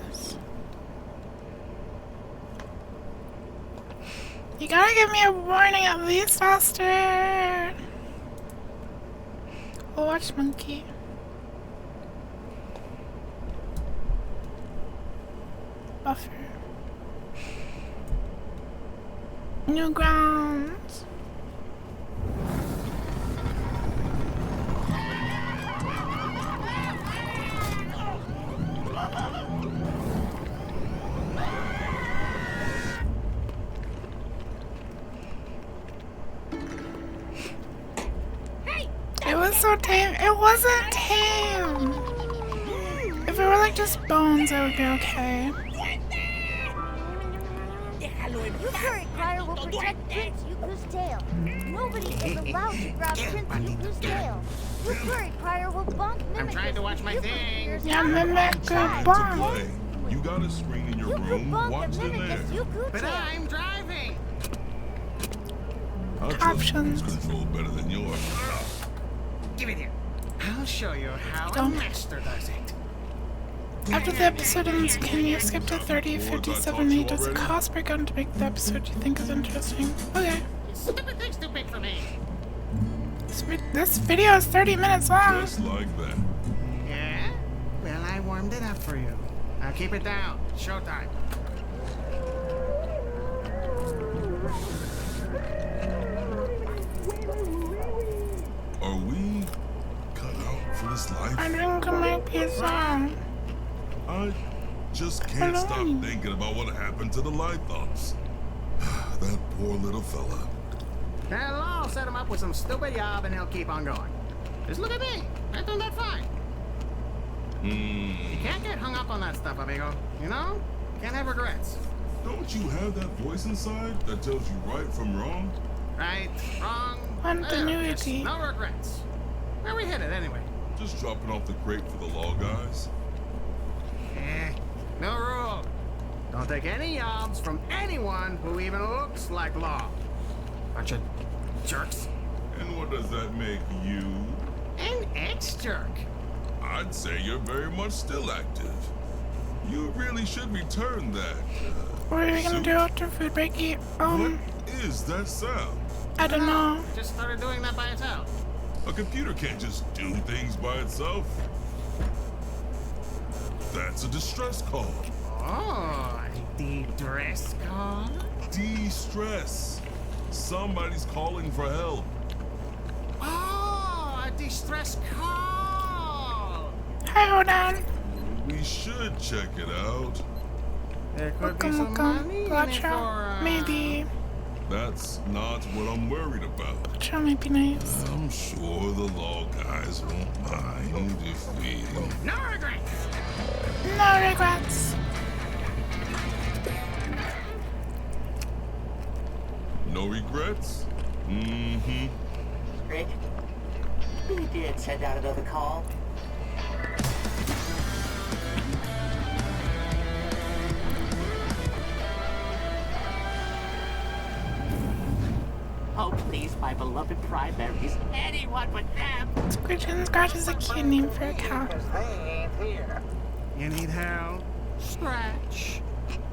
A: You gotta give me a warning at least, faster. We'll watch Monkey. Buffer. New grounds. so tame. It wasn't tame. If it were like just bones, I would be okay.
B: Yuku Crier will protect Prince Yuku's tail. Nobody is allowed to grab Prince Yuku's tail. Yuku Crier will bonk Mimicus.
M: I'm trying to watch my thing.
A: Yeah, Mimicus bonk.
U: You got a screen in your room. Watch it there.
M: But I'm driving.
A: Options.
U: Control better than yours.
M: Give it here. I'll show you how a master does it.
A: After the episode ends, can you skip to 30:57? Does it cost per gun to make the episode you think is interesting? Okay.
M: Stupid thing's too big for me.
A: This video is 30 minutes long.
U: Just like that.
M: Yeah? Well, I warmed it up for you. Now keep it down. Showtime.
U: Are we cut out for this life?
A: I drink my pizza.
U: I just can't stop thinking about what happened to the Lythons. That poor little fella.
M: Hell, I'll set him up with some stupid job and he'll keep on going. Just look at me. I done that fine. You can't get hung up on that stuff, amigo. You know? Can't have regrets.
U: Don't you have that voice inside that tells you right from wrong?
M: Right, wrong.
A: Continuity.
M: No regrets. Where we headed anyway?
U: Just dropping off the crate for the law guys.
M: No rule. Don't take any jobs from anyone who even looks like law. Bunch of jerks.
U: And what does that make you?
M: An ex-jerk.
U: I'd say you're very much still active. You really should return that.
A: What are we gonna do after food break?
U: What is that sound?
A: I don't know.
M: It just started doing that by itself.
U: A computer can't just do things by itself. That's a distress call.
M: Oh, the distress call?
U: De-stress. Somebody's calling for help.
M: Oh, a distress call.
A: Hi, hold on.
U: We should check it out.
M: There could be some money in it for,
A: maybe.
U: That's not what I'm worried about.
A: Gotcha might be nice.
U: I'm sure the law guys won't mind if we...
M: No regrets!
A: No regrets.
U: No regrets? Mm-hmm.
O: Rick, we did send out another call. Oh, please, my beloved primaries. Anyone but them!
A: Scritch and Scratch is a cute name for a cow.
M: You need help? Scratch,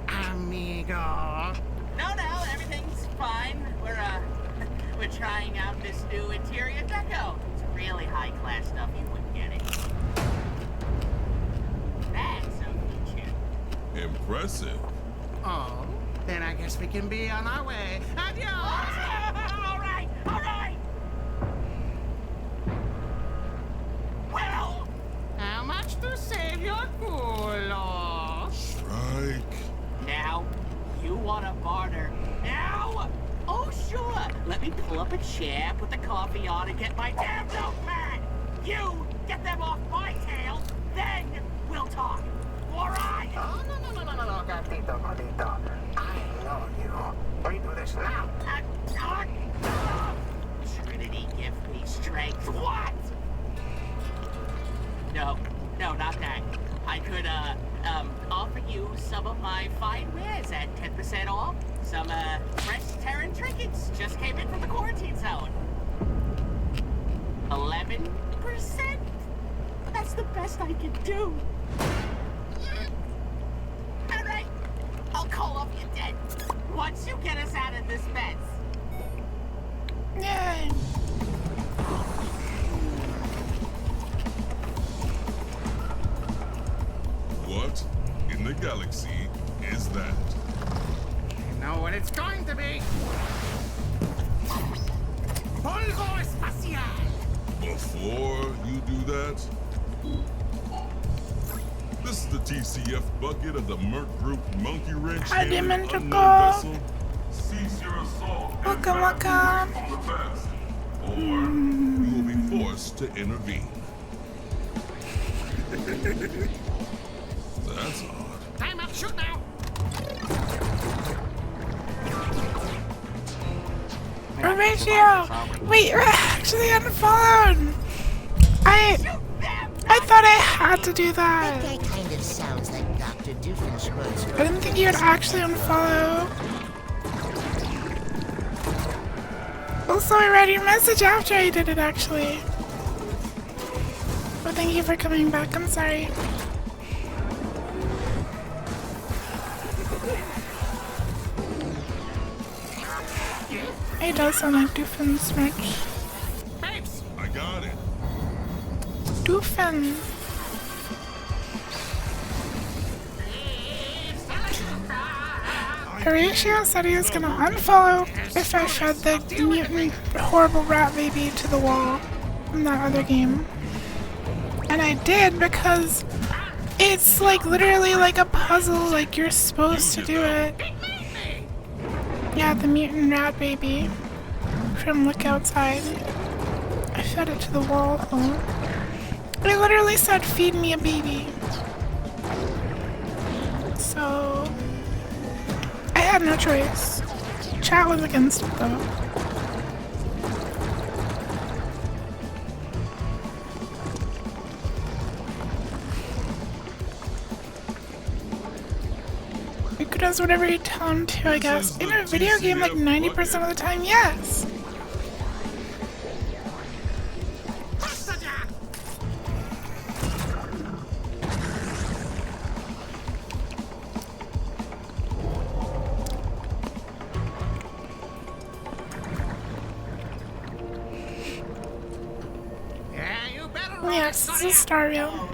M: amigo.
O: No, everything's fine. We're trying out this new interior deco. It's really high-class stuff. You wouldn't get it. That's a feature.
U: Impressive.
M: Oh, then I guess we can be on our way. Adios!
O: All right. Well,
M: how much to save your culo?
U: Strike.
O: Now, you want to barter? Now? Oh, sure. Let me pull up a chair, put the coffee on, and get my damn notepad. You get them off my tail, then we'll talk. All right?
M: Oh, no, gatito, gordito. I know you. We do this now.
O: Trinity, give me strength. What? No, not that. I could, offer you some of my fine wares at 10% off. Some, fresh Terran trinkets just came in from the quarantine zone. 11%? That's the best I can do. All right, I'll call off your debt once you get us out of this mess.
A: Yay!
U: What in the galaxy is that?
M: I know what it's going to be. Polvo espacial.
U: Before you do that, this is the TCF bucket of the Merc Group Monkey Wrench
A: Dimensional.
U: unknown vessel. Cease your assault.
A: Welcome.
U: All the best. or you will be forced to intervene. That's odd.
M: Time up, shoot now!
A: Horatio! Wait, you're actually unfollowed! I thought I had to do that.
F: That guy kind of sounds like Dr. Doofenshmirtz.
A: I didn't think you would actually unfollow. Also, I read your message after I did it, actually. But thank you for coming back. I'm sorry. It does sound like Doofenshmirtz.
U: I got it.
A: Doofen. Horatio said he was gonna unfollow if I fed the mutant horrible rat baby to the wall from that other game. And I did because it's like literally like a puzzle, like you're supposed to do it. Yeah, the mutant rat baby from Look Outside. I fed it to the wall. It literally said, feed me a baby. So I had no choice. Chat was against it though. Yuku does whatever you tell him to, I guess. In a video game, like 90% of the time, yes. Yes, this is Starville.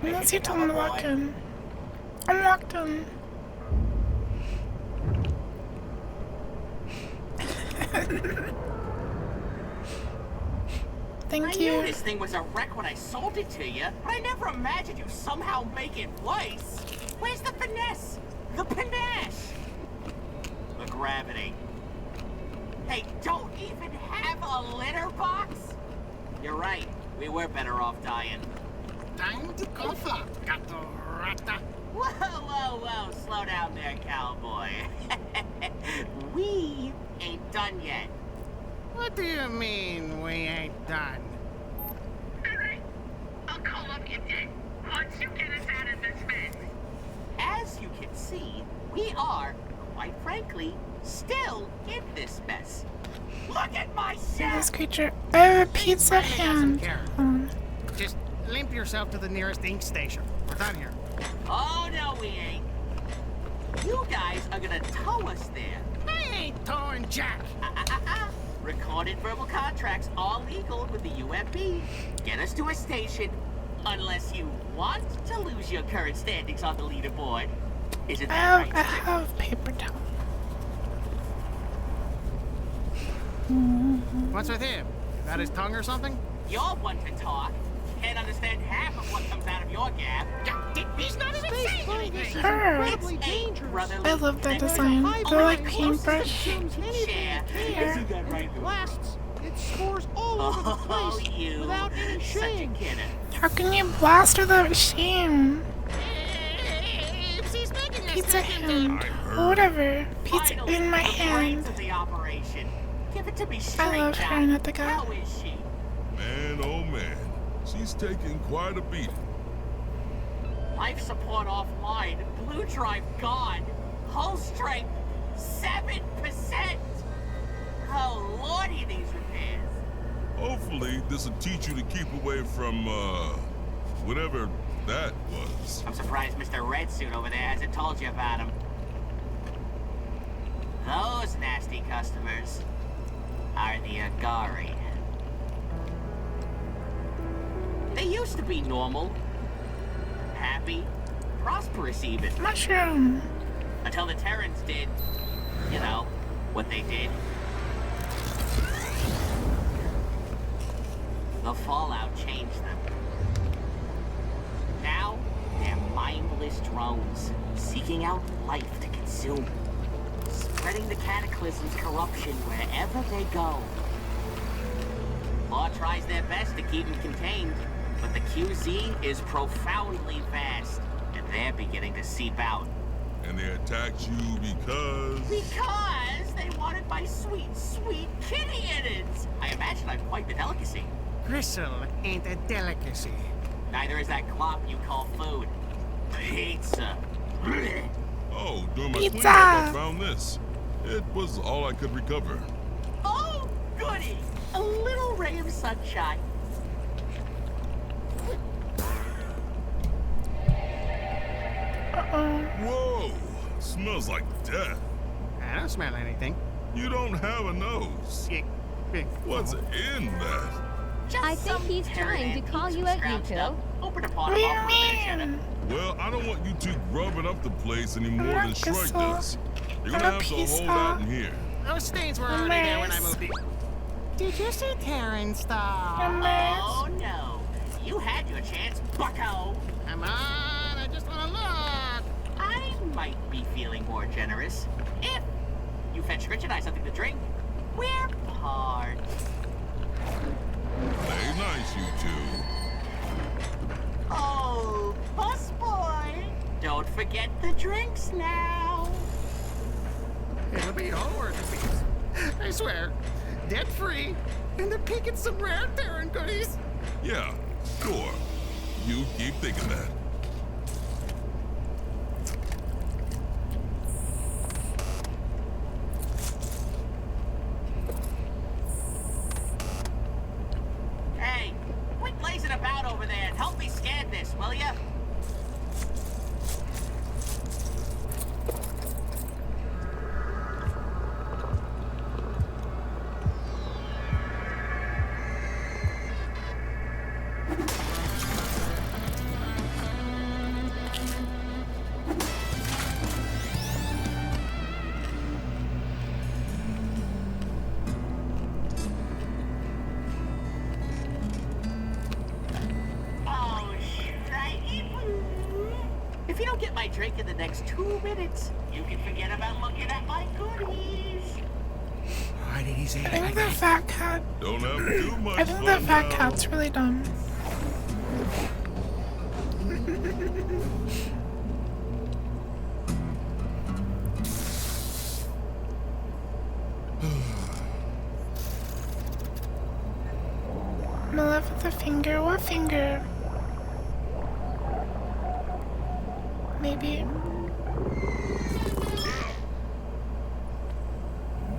A: Unless you tell him to walk in. I'm locked in. Thank you.
O: I knew this thing was a wreck when I sold it to you, but I never imagined you somehow make it worse. Where's the finesse? The panache? The gravity. Hey, don't even have a litter box? You're right. We were better off dying.
M: Time to go far, gato rata.
O: Whoa, whoa, whoa. Slow down there, cowboy. We ain't done yet.
M: What do you mean, we ain't done?
H: Alright. I'll call up your debt once you get us out of this mess.
O: As you can see, we are, quite frankly, still in this mess. Look at my set!
A: This creature. I have a pizza hand.
M: Just limp yourself to the nearest ink station. We're done here.
O: Oh, no, we ain't. You guys are gonna tow us there.
M: I ain't towing Jack.
O: Recorded verbal contracts, all legal with the UMP. Get us to a station, unless you want to lose your current standings on the leaderboard. Isn't that right?
A: I have paper towel.
M: What's with him? Got his tongue or something?
O: You're one to talk. Can't understand half of what comes out of your gap.
M: He's not even saying anything.
A: I love that design. They're like paintbrush.
O: Yeah.
M: Blasts. It scores all over the place without any shame.
A: How can you blast without shame? Pizza hand. Whatever. Pizza in my hand. I love her, not the guy.
U: Man, oh man. She's taking quite a beating.
O: Life support offline. Blue drive gone. Hull strength 7%. Oh lordy, these repairs.
U: Hopefully, this'll teach you to keep away from, whatever that was.
O: I'm surprised Mr. Red Suit over there hasn't told you about him. Those nasty customers are the Agari. They used to be normal, happy, prosperous even.
A: Mushroom.
O: Until the Terrans did, you know, what they did. The fallout changed them. Now, they're mindless drones, seeking out life to consume. spreading the Cataclysm's corruption wherever they go. Law tries their best to keep them contained, but the QZ is profoundly vast, and they're beginning to seep out.
U: And they attacked you because...
O: Because they wanted my sweet, sweet kitty innards! I imagine I'm quite the delicacy.
M: Gristle ain't a delicacy.
O: Neither is that clop you call food. Pizza.
U: Oh, during my cleanup I found this. It was all I could recover.
O: Oh, goody! A little ray of sunshine.
U: Whoa! Smells like death.
M: I don't smell anything.
U: You don't have a nose. What's in that?
I: I think he's trying to call you out, Yuku.
O: Open a pot of off.
U: Well, I don't want you two grubbing up the place any more than Shrek does. You're gonna have to hold out in here.
M: Those stains were already there when I moved in. Did you see Terrence, though?
O: Oh, no. You had your chance, bucko.
M: Come on, I just want to look.
O: I might be feeling more generous if you fetch Rich and I something to drink. We're pards.
U: Play nice, you two.
O: Oh, busboy. Don't forget the drinks now.
M: It'll be all worth it. I swear. Debt free. And they're picking some rare Terran goodies.
U: Yeah, sure. You keep thinking that.
O: Hey, quit lazing about over there and help me scan this, will ya? If you don't get my drink in the next 2 minutes, you can forget about looking at my goodies.
M: Why did he say
A: I think the fat cat.
U: Don't have too much
A: I think the
U: fun
A: fat
U: now.
A: cat's really dumb. Maleficent finger. What finger? Maybe.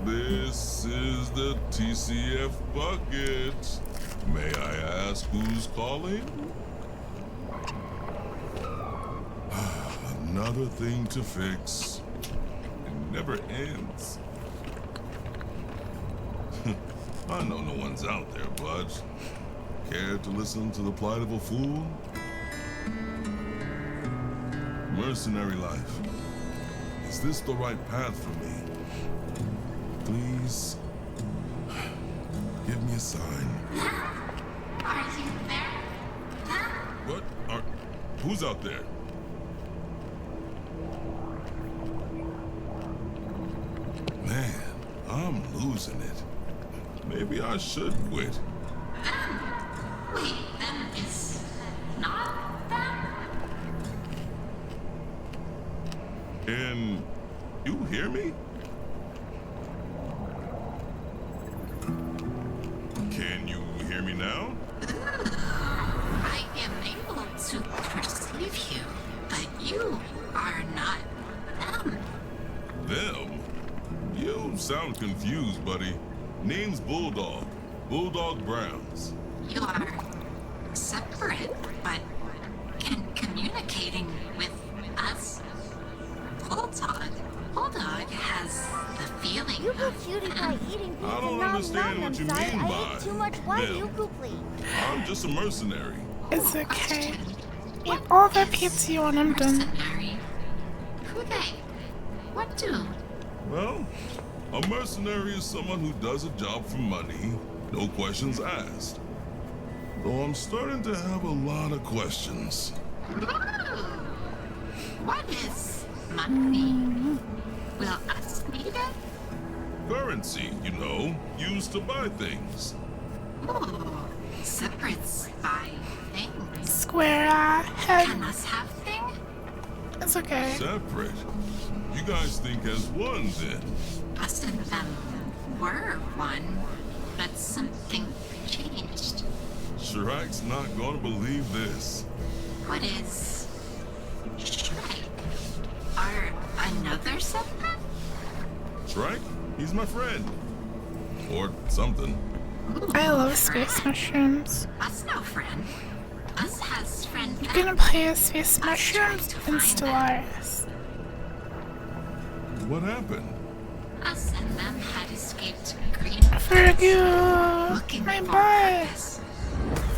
U: This is the TCF bucket. May I ask who's calling? Another thing to fix. It never ends. I know no one's out there, but care to listen to the plight of a fool? Mercenary life. Is this the right path for me? Please, give me a sign.
D: Are you there?
U: What? Who's out there? Man, I'm losing it. Maybe I should quit.
D: Wait, then it's not them?
U: Can you hear me? Can you hear me now?
D: I am able to perceive you, but you are not them.
U: Them? You sound confused, buddy. Name's Bulldog. Bulldog Browns.
D: You are separate, but communicating with us. Bulldog has the feeling.
B: You go cutie pie eating pizza.
U: I don't understand what you mean
B: I
U: by
B: ate too much. Why
U: them.
B: Yuku, please?
U: I'm just a mercenary.
A: It's okay. Eat all the pizza you want, I'm done.
D: Who they? What do?
U: Well, a mercenary is someone who does a job for money, no questions asked. Though I'm starting to have a lot of questions.
D: What is money? will us need it?
U: Currency, you know, used to buy things.
D: Ooh, separates buy things.
A: Square head.
D: Can us have thing?
A: It's okay.
U: Separate? You guys think as one, then?
D: Us and them were one, but something changed.
U: Shrike's not gonna believe this.
D: What is Shrike? Or another separate?
U: Shrike? He's my friend. Or something.
A: I love space mushrooms.
D: Us no friend. Us has friend.
A: You're gonna play as space mushrooms in Stellaris.
U: What happened?
D: Us and them had escaped green.
A: Fergu!
D: Looking
A: My
D: for
A: butt!
D: purpose.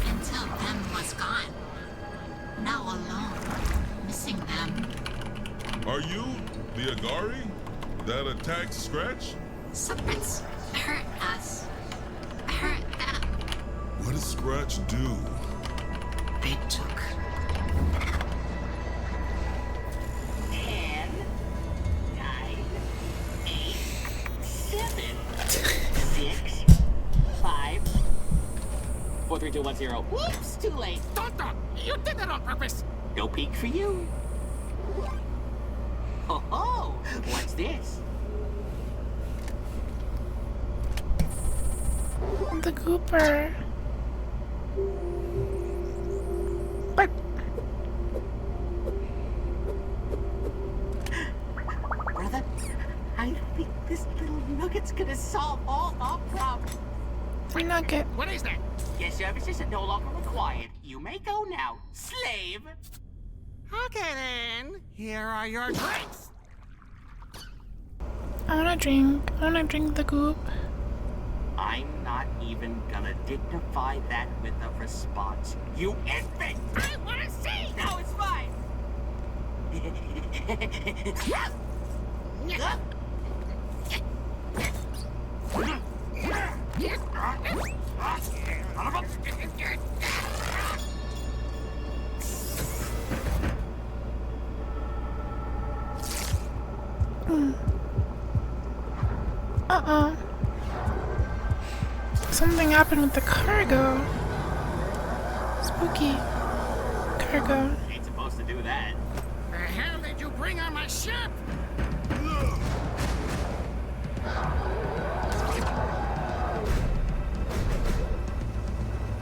D: Until them was gone. Now alone. Missing them.
U: Are you the Agari that attacked Scratch?
D: Separates hurt us. Hurt them.
U: What did Scratch do?
D: They took
O: 10, 9, 8, 7, 6, 5, 4, 3, 2, 1, 0. Whoops, too late.
P: Tonto, you did that on purpose.
O: No peek for you. Ho ho! What's this?
A: The Gooper. What?
O: Brother, I think this little nugget's gonna solve all our problems.
A: Free nugget.
P: What is that?
O: Your services are no longer required. You may go now, slave.
M: Okay then, here are your drinks.
A: I wanna drink the goop.
O: I'm not even gonna dignify that with a response. You infant!
P: I wanna see!
O: No, it's fine!
A: Uh-oh. Something happened with the cargo. Spooky. Cargo.
O: Ain't supposed to do that.
P: The hell did you bring on my ship?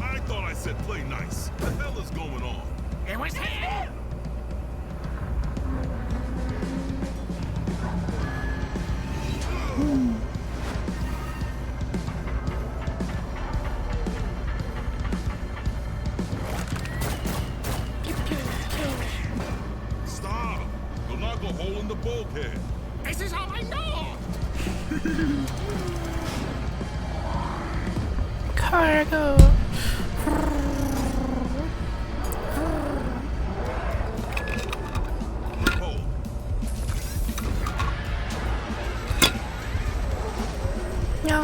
U: I thought I said play nice. What the hell is going on?
P: It was him!
U: Stop! You'll knock a hole in the bulkhead.
P: This is all I know!
A: Cargo. No.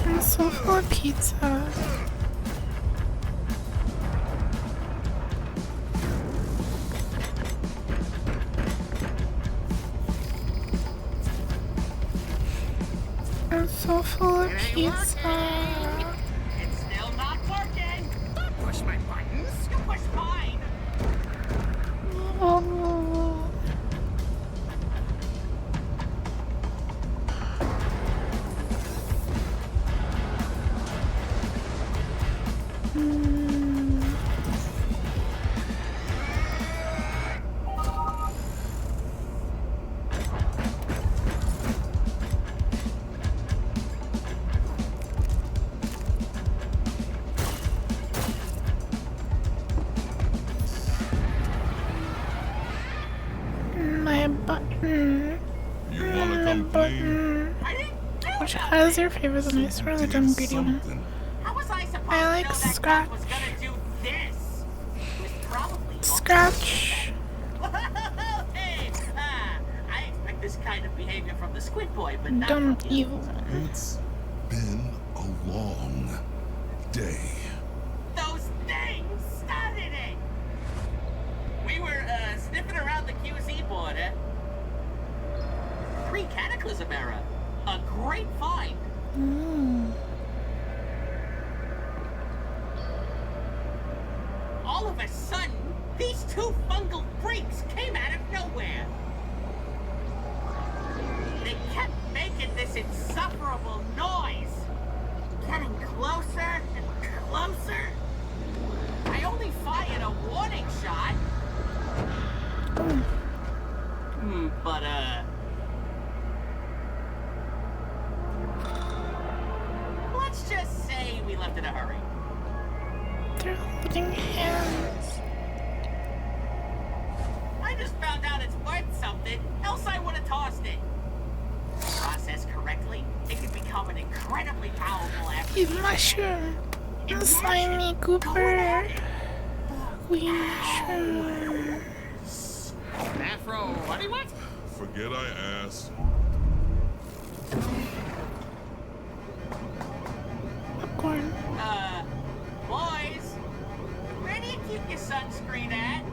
A: I'm so full of pizza. I'm so full of pizza.
O: It's still not working!
P: Don't push my buttons!
O: You push mine!
A: Oh. My button.
U: You wanna come clean?
A: Which has your favorite the nice really dumb greedy one?
O: How was I supposed
A: I
O: to
A: like
O: know that
A: Scratch.
O: guy was gonna do this? It was probably
A: Scratch.
O: Hey, I expect this kind of behavior from the Squid Boy, but not
A: Dumb
O: from you.
A: evil.
U: It's been a long day.
O: Those things started it! We were, sniffing around the QZ border. Pre-Cataclysm era. A great find. All of a sudden, these two fungal freaks came out of nowhere. They kept making this insufferable noise. Getting closer and closer. I only fired a warning shot. But, let's just say we left in a hurry.
A: They're holding hands.
O: I just found out it's worth something, else I would have tossed it. Processed correctly, it could become an incredibly powerful
A: He's mushroom. Slimy Cooper. Queen mushroom.
M: Afro, what do you want?
U: Forget I asked.
A: Popcorn.
O: Boys, where do you keep your sunscreen at?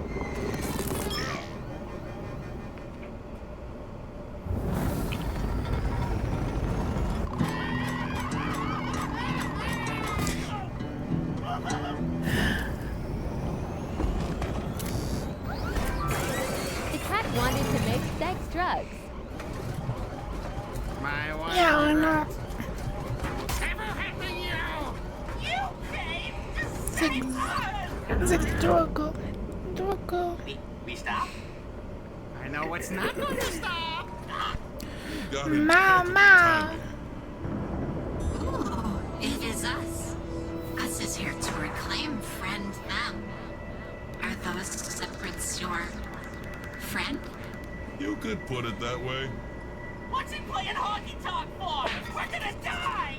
I: The cat wanted to make sex drugs.
M: My wife.
A: Yeah, why not? It's adorable. Adorable.
O: We stop?
M: I know what's not going to stop.
A: Mama.
Q: Ooh, it is us. Us is here to reclaim friend them. Are those separates your friend?
U: You could put it that way.
O: What's he playing honky tonk for? We're gonna die!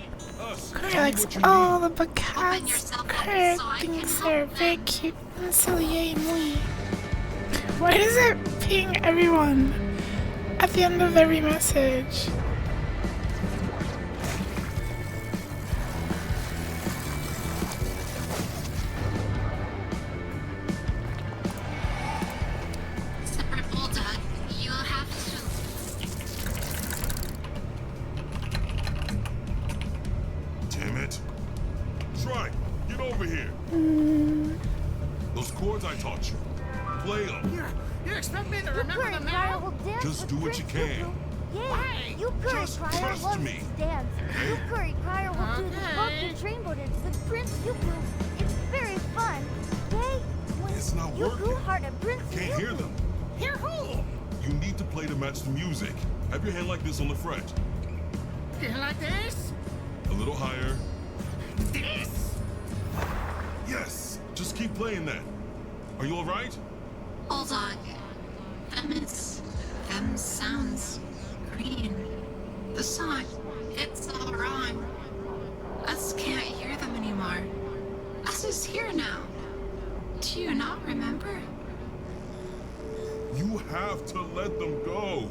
A: Claire likes all the bacats. Claire thinks they're very cute and silly. Yay, muy. Why does it ping everyone at the end of every message?
Q: Separate bulldog, you'll have to.
U: Damn it. Try. Get over here. Those chords I taught you. Play them.
M: You expect me to remember them now?
U: Just do what you can.
B: Yay! You curry
U: Just
B: crier
U: trust
B: loves
U: me.
B: to dance. You curry crier will do the pumpkin train boat with Prince Yuku. It's very fun. Yay!
U: It's not
B: Yuku
U: working.
B: heart of Prince
U: Can't
B: Yuku.
U: hear them.
M: Hear who?
U: You need to play to match the music. Have your hand like this on the fret.
M: You like this?
U: A little higher.
M: This?
U: Yes. Just keep playing that. Are you all right?
Q: Bulldog. Them sounds green. The song, it's all wrong. Us can't hear them anymore. Us is here now. Do you not remember?
U: You have to let them go.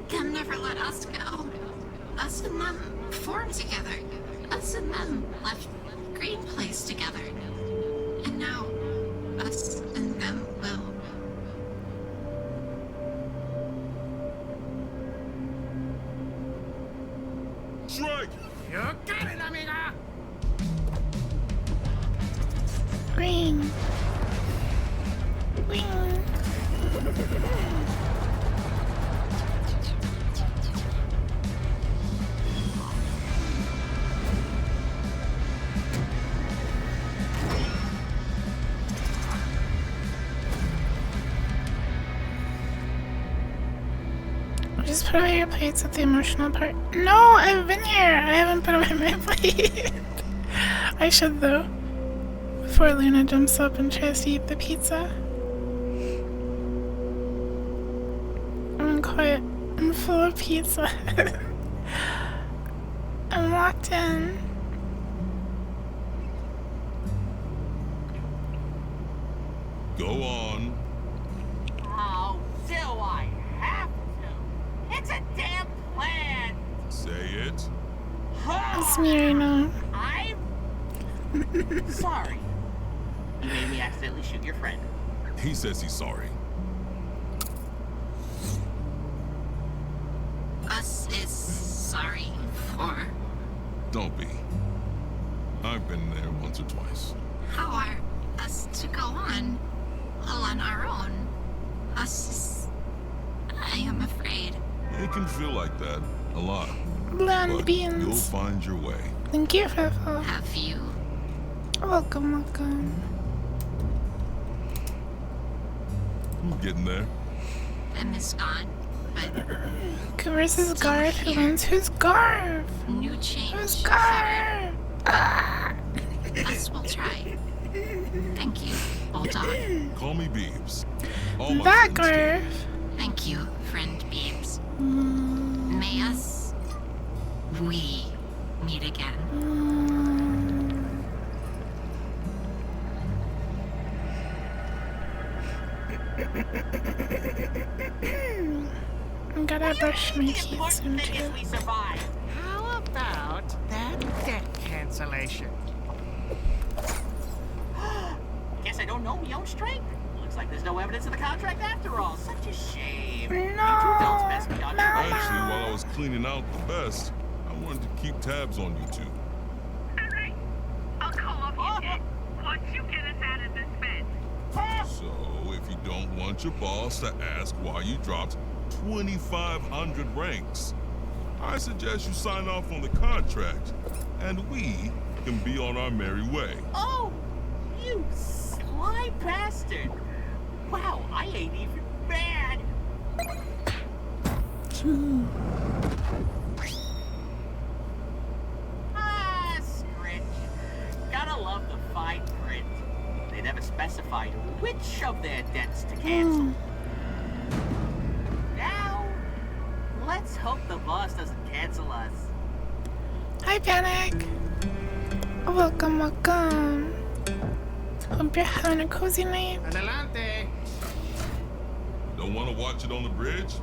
Q: Them never let us go. Us and them formed together. Us and them left Green Place together. And now, us and them will.
U: Strike!
M: You got it, amiga!
A: Green. Green. Just put away your plates at the emotional part. No, I've been here. I haven't put away my plate. I should though. Before Luna jumps up and tries to eat the pizza. I'm quiet. I'm full of pizza. I'm locked in.
U: Go on.
O: How do I have to? It's a damn plan!
U: Say it.
A: It's me right now.
O: Sorry. You made me accidentally shoot your friend.
U: He says he's sorry.
Q: Us is sorry for.
U: Don't be. I've been there once or twice.
Q: How are us to go on? All on our own. Us. I am afraid.
U: It can feel like that a lot.
A: Bland
U: but
A: beans.
U: You'll find your way.
A: Thank you, Fiffle.
Q: Have you?
A: Welcome, welcome.
U: I'm getting there.
Q: I miss God, but.
A: Okay, versus Garth. Who wins? Who's Garth?
Q: New change.
A: Who's Garth?
Q: Us will try. Thank you, Bulldog.
U: Call me Beebs. All my
A: That
U: friends do.
A: Garth.
Q: Thank you, friend Beebs. May us. We meet again.
A: I gotta brush my teeth soon too.
O: We survived.
M: How about that debt cancellation?
O: Guess I don't know my own strength. Looks like there's no evidence of the contract after all. Such a shame.
A: No,
O: You two adults messed me on your way.
U: Actually, while I was cleaning out the best, I wanted to keep tabs on you two.
H: Alright. I'll call off you, Dick, once you get us out of this bed.
U: So, if you don't want your boss to ask why you dropped 2,500 ranks, I suggest you sign off on the contract, and we can be on our merry way.
O: Oh, you sly bastard. Wow, I ain't even mad. Scritch. Gotta love the fine print. They never specified which of their debts to cancel. Now, let's hope the boss doesn't cancel us.
A: Hi, Panic. Welcome, welcome. Hope you're having a cozy night.
M: Adelante.
U: Don't want to watch it on the bridge?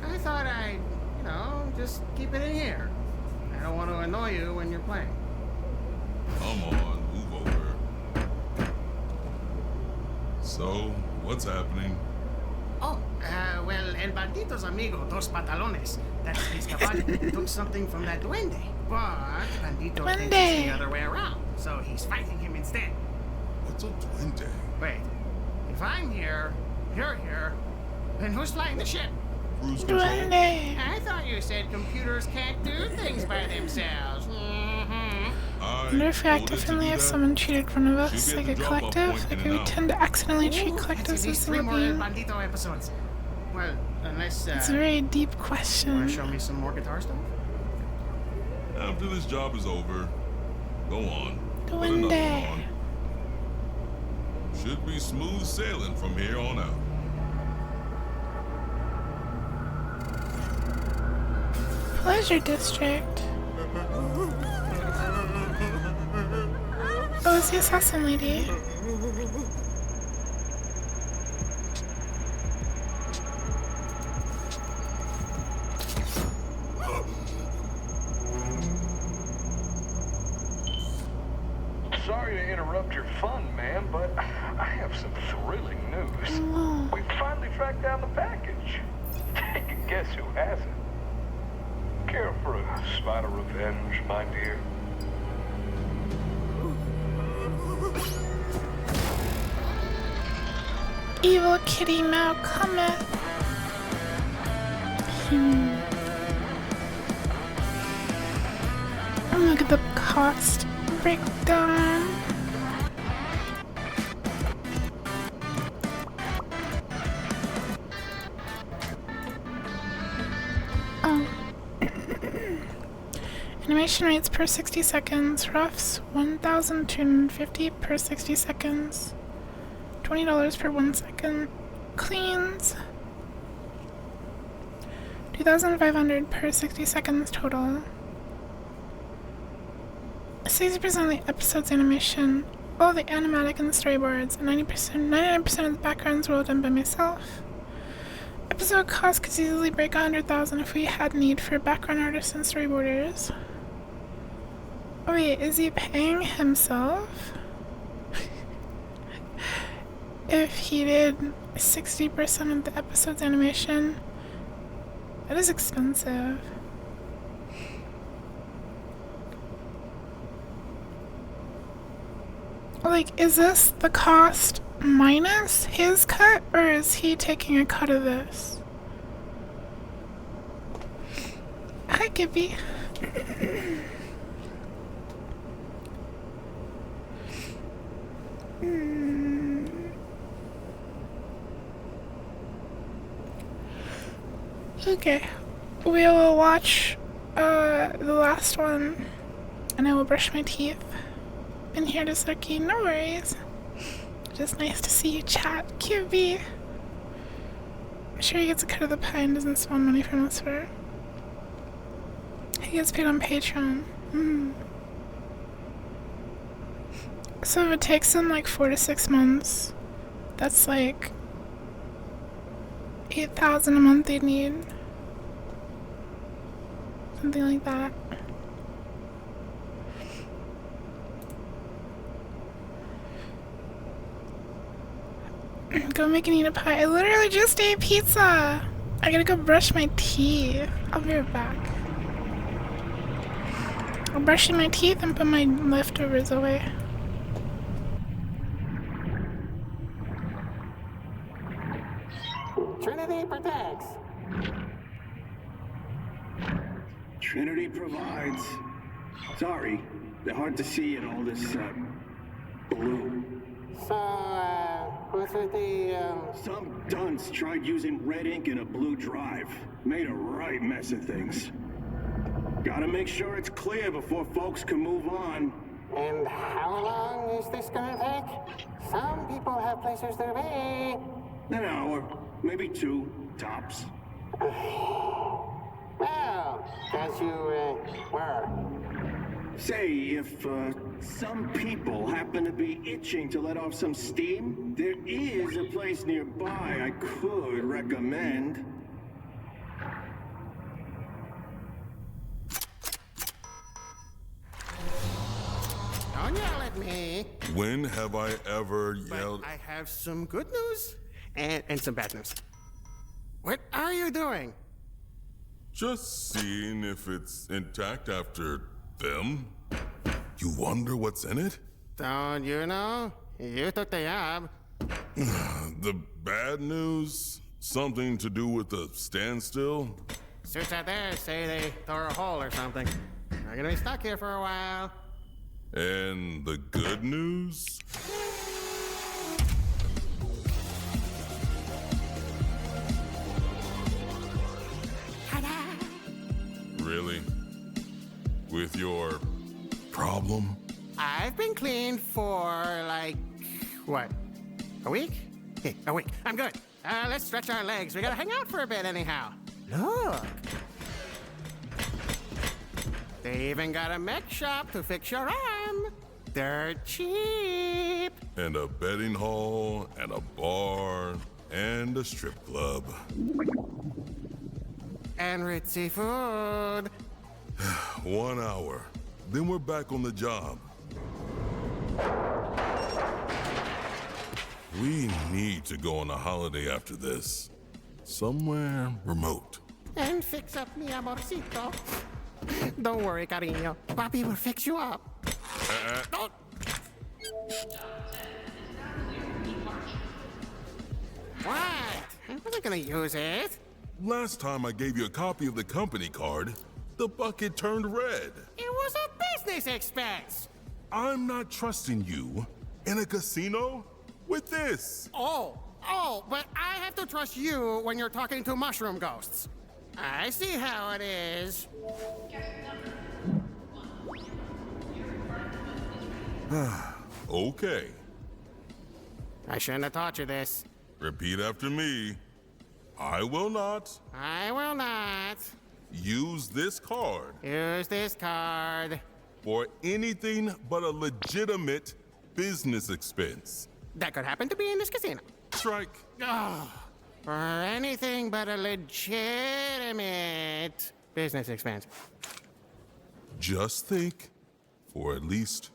M: I thought I'd, just keep it in here. I don't want to annoy you when you're playing.
U: Come on, move over. So, what's happening?
M: Oh, well, El Bandito's amigo, Dos Pantalones, that's his caballo, took something from that duende. But Bandito thinks it's the other way around, so he's fighting him instead.
U: What's a duende?
M: Wait, if I'm here, you're here, then who's flying the ship?
U: Cruise control.
A: Duende.
M: I thought you said computers can't do things by themselves.
A: I wonder if we act differently if someone treated one of us like a collective. Like we tend to accidentally treat collectives as single beings.
M: Bandito episodes. Well, unless
A: It's a very deep
M: you
A: question.
M: want to show me some more guitar stuff?
U: After this job is over, go on. Put another
A: Duende.
U: on. Should be smooth sailing from here on out.
A: Pleasure District. Oh, it's the assassin lady.
E: Sorry to interrupt your fun, ma'am, but I have some thrilling news. We finally tracked down the package. Take a guess who has it. Care for a spider revenge, my dear?
A: Evil kitty now cometh. Look at the cost breakdown. Oh. Animation rates per 60 seconds. Roughs 1,250 per 60 seconds. $20 per 1 second. Cleans 2,500 per 60 seconds total. 60% of the episode's animation, all the animatic and the storyboards, and 99% of the backgrounds were all done by myself. Episode cost could easily break 100,000 if we had need for background artists and storyboarders. Wait, is he paying himself? If he did 60% of the episode's animation, that is expensive. Like, is this the cost minus his cut, or is he taking a cut of this? Hi, Gibby. Okay, we will watch the last one, and I will brush my teeth. And here to Suki, no worries. Just nice to see you chat, QB. I'm sure he gets a cut of the pie and doesn't spawn money from this for. He gets paid on Patreon. So if it takes him like 4 to 6 months, that's like 8,000 a month they need. Something like that. Go make and eat a pie. I literally just ate pizza. I gotta go brush my teeth. I'll be right back. I'm brushing my teeth and put my leftovers away.
M: Trinity protects.
R: Trinity provides. Sorry, they're hard to see in all this, blue.
M: So, what's with the,
R: Some dunce tried using red ink in a blue drive. Made a right mess of things. Gotta make sure it's clear before folks can move on.
M: And how long is this gonna take? Some people have places to be.
R: An hour, maybe 2, tops.
M: Well, as you, were.
R: Say, if, some people happen to be itching to let off some steam, there is a place nearby I could recommend.
M: Don't yell at me.
U: When have I ever yelled?
M: But I have some good news and some bad news. What are you doing?
U: Just seeing if it's intact after them. You wonder what's in it?
M: Don't you know? You took the job.
U: The bad news? Something to do with the standstill?
M: Suits out there say they tore a hole or something. We're gonna be stuck here for a while.
U: And the good news? Really? With your problem?
M: I've been clean for, like, what? A week? Hey, a week. I'm good. Let's stretch our legs. We gotta hang out for a bit anyhow. Look. They even got a mech shop to fix your arm. They're cheap.
U: And a betting hall, and a bar, and a strip club.
M: And ritzy food.
U: 1 hour. Then we're back on the job. We need to go on a holiday after this. Somewhere remote.
M: And fix up mi amorcito. Don't worry, cariño. Papi will fix you up. Don't. What? I wasn't gonna use it.
U: Last time I gave you a copy of the company card, the bucket turned red.
M: It was a business expense.
U: I'm not trusting you in a casino with this.
M: Oh, but I have to trust you when you're talking to mushroom ghosts. I see how it is.
U: Okay.
M: I shouldn't have taught you this.
U: Repeat after me. I will not.
M: I will not.
U: Use this card.
M: Use this card.
U: For anything but a legitimate business expense.
M: That could happen to be in this casino.
U: Strike.
M: Oh, for anything but a legitimate business expense.
U: Just think. for at least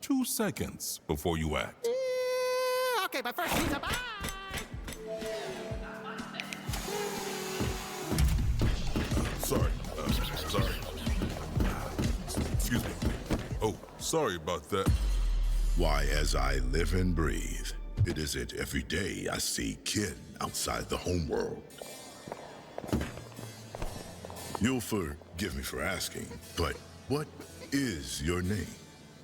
U: 2 seconds before you act.
M: Okay, but first, pizza, bye!
U: Sorry. Excuse me. Oh, sorry about that.
S: Why, as I live and breathe, it isn't every day I see kin outside the homeworld. You'll forgive me for asking, but what is your name?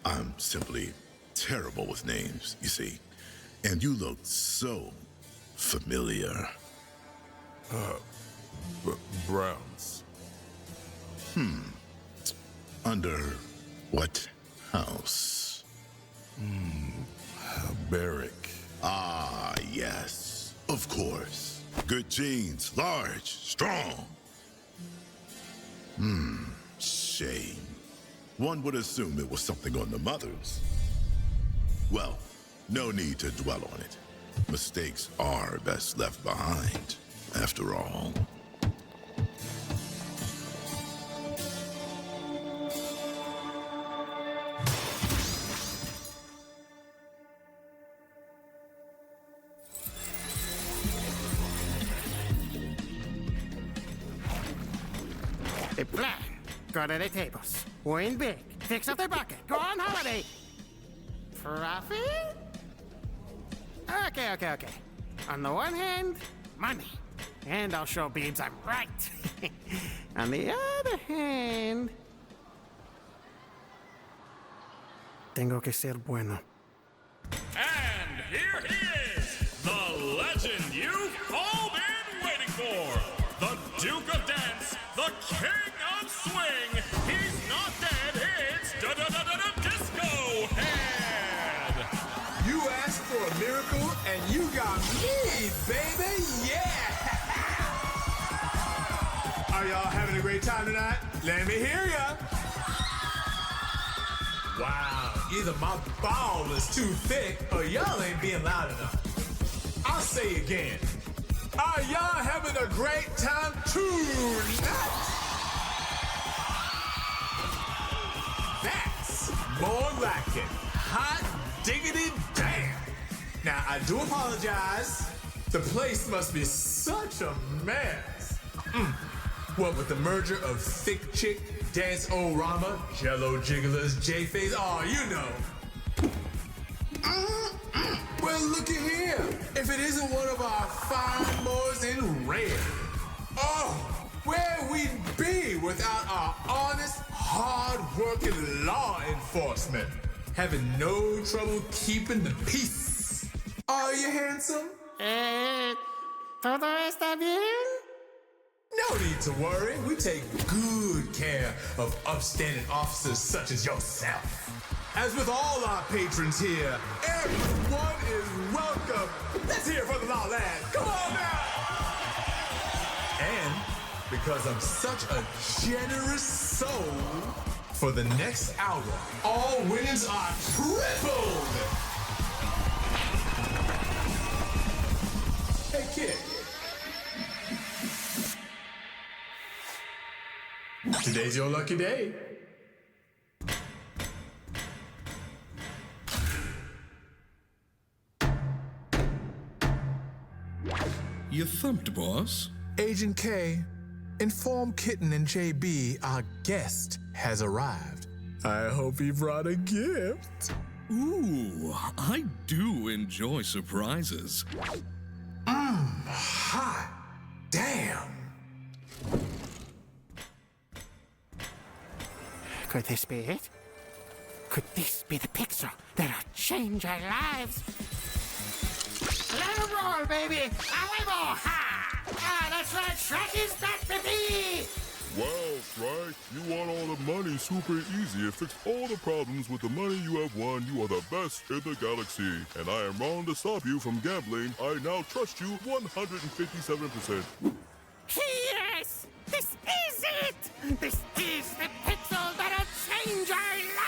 S: I'm simply terrible with names, you see. And you look so familiar.
U: Browns.
S: Under what house?
U: Barrack.
S: Ah, yes. Of course. Good genes, large, strong. Shame. One would assume it was something on the mother's. Well, no need to dwell on it. Mistakes are best left behind, after all.
M: The plan. Go to the tables. Win big. Fix up the bucket. Go on holiday. Profit? Okay. On the one hand, money. And I'll show Beebs I'm right. On the other hand... Tengo que ser bueno.
T: And here he is, the legend you've all been waiting for. The Duke of Dance, the King of Swing. He's not dead, it's Disco Head.
N: You asked for a miracle, and you got me, baby, yeah! Are y'all having a great time tonight? Let me hear ya! Wow, either my ball is too thick, or y'all ain't being loud enough. I'll say again. Are y'all having a great time tonight? That's more like it. Hot diggity damn. Now, I do apologize. The place must be such a mess. What with the merger of Thick Chick, Dance-O-Rama, Jello Jigglers, J-Face, oh, you know. Well, looky here. If it isn't one of our fine boys in red. Oh, where we'd be without our honest, hard-working law enforcement. Having no trouble keeping the peace. Are you handsome?
M: ¿Todo está bien?
N: No need to worry. We take good care of upstanding officers such as yourself. As with all our patrons here, everyone is welcome. Let's hear it for the law lads. Come on now. And because I'm such a generous soul, for the next hour, all winnings are tripled. Hey, kid. Today's your lucky day.
V: You thumped, boss?
N: Agent K, inform Kitten and JB our guest has arrived. I hope he brought a gift.
V: Ooh, I do enjoy surprises.
N: Hot damn.
M: Could this be it? Could this be the pixel that'll change our lives? Let it roll, baby! A huevo! Ha! Ah, that's right, Shrek is back, baby!
U: Wow, Shrek, you want all the money super easy. It fixed all the problems with the money you have won. You are the best in the galaxy. And I am wrong to stop you from gambling. I now trust you 157%.
M: Yes! This is it! This is the pixel that'll change our
X: lives!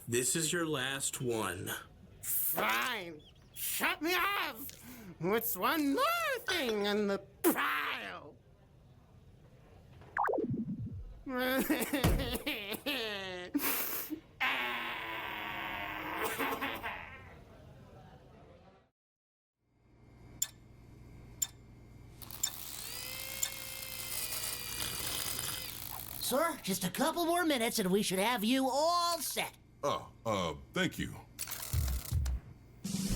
X: This is your last one.
M: Fine. Shut me off! What's one more thing on the pile?
F: Sir, just a couple more minutes and we should have you all set.
U: Thank you.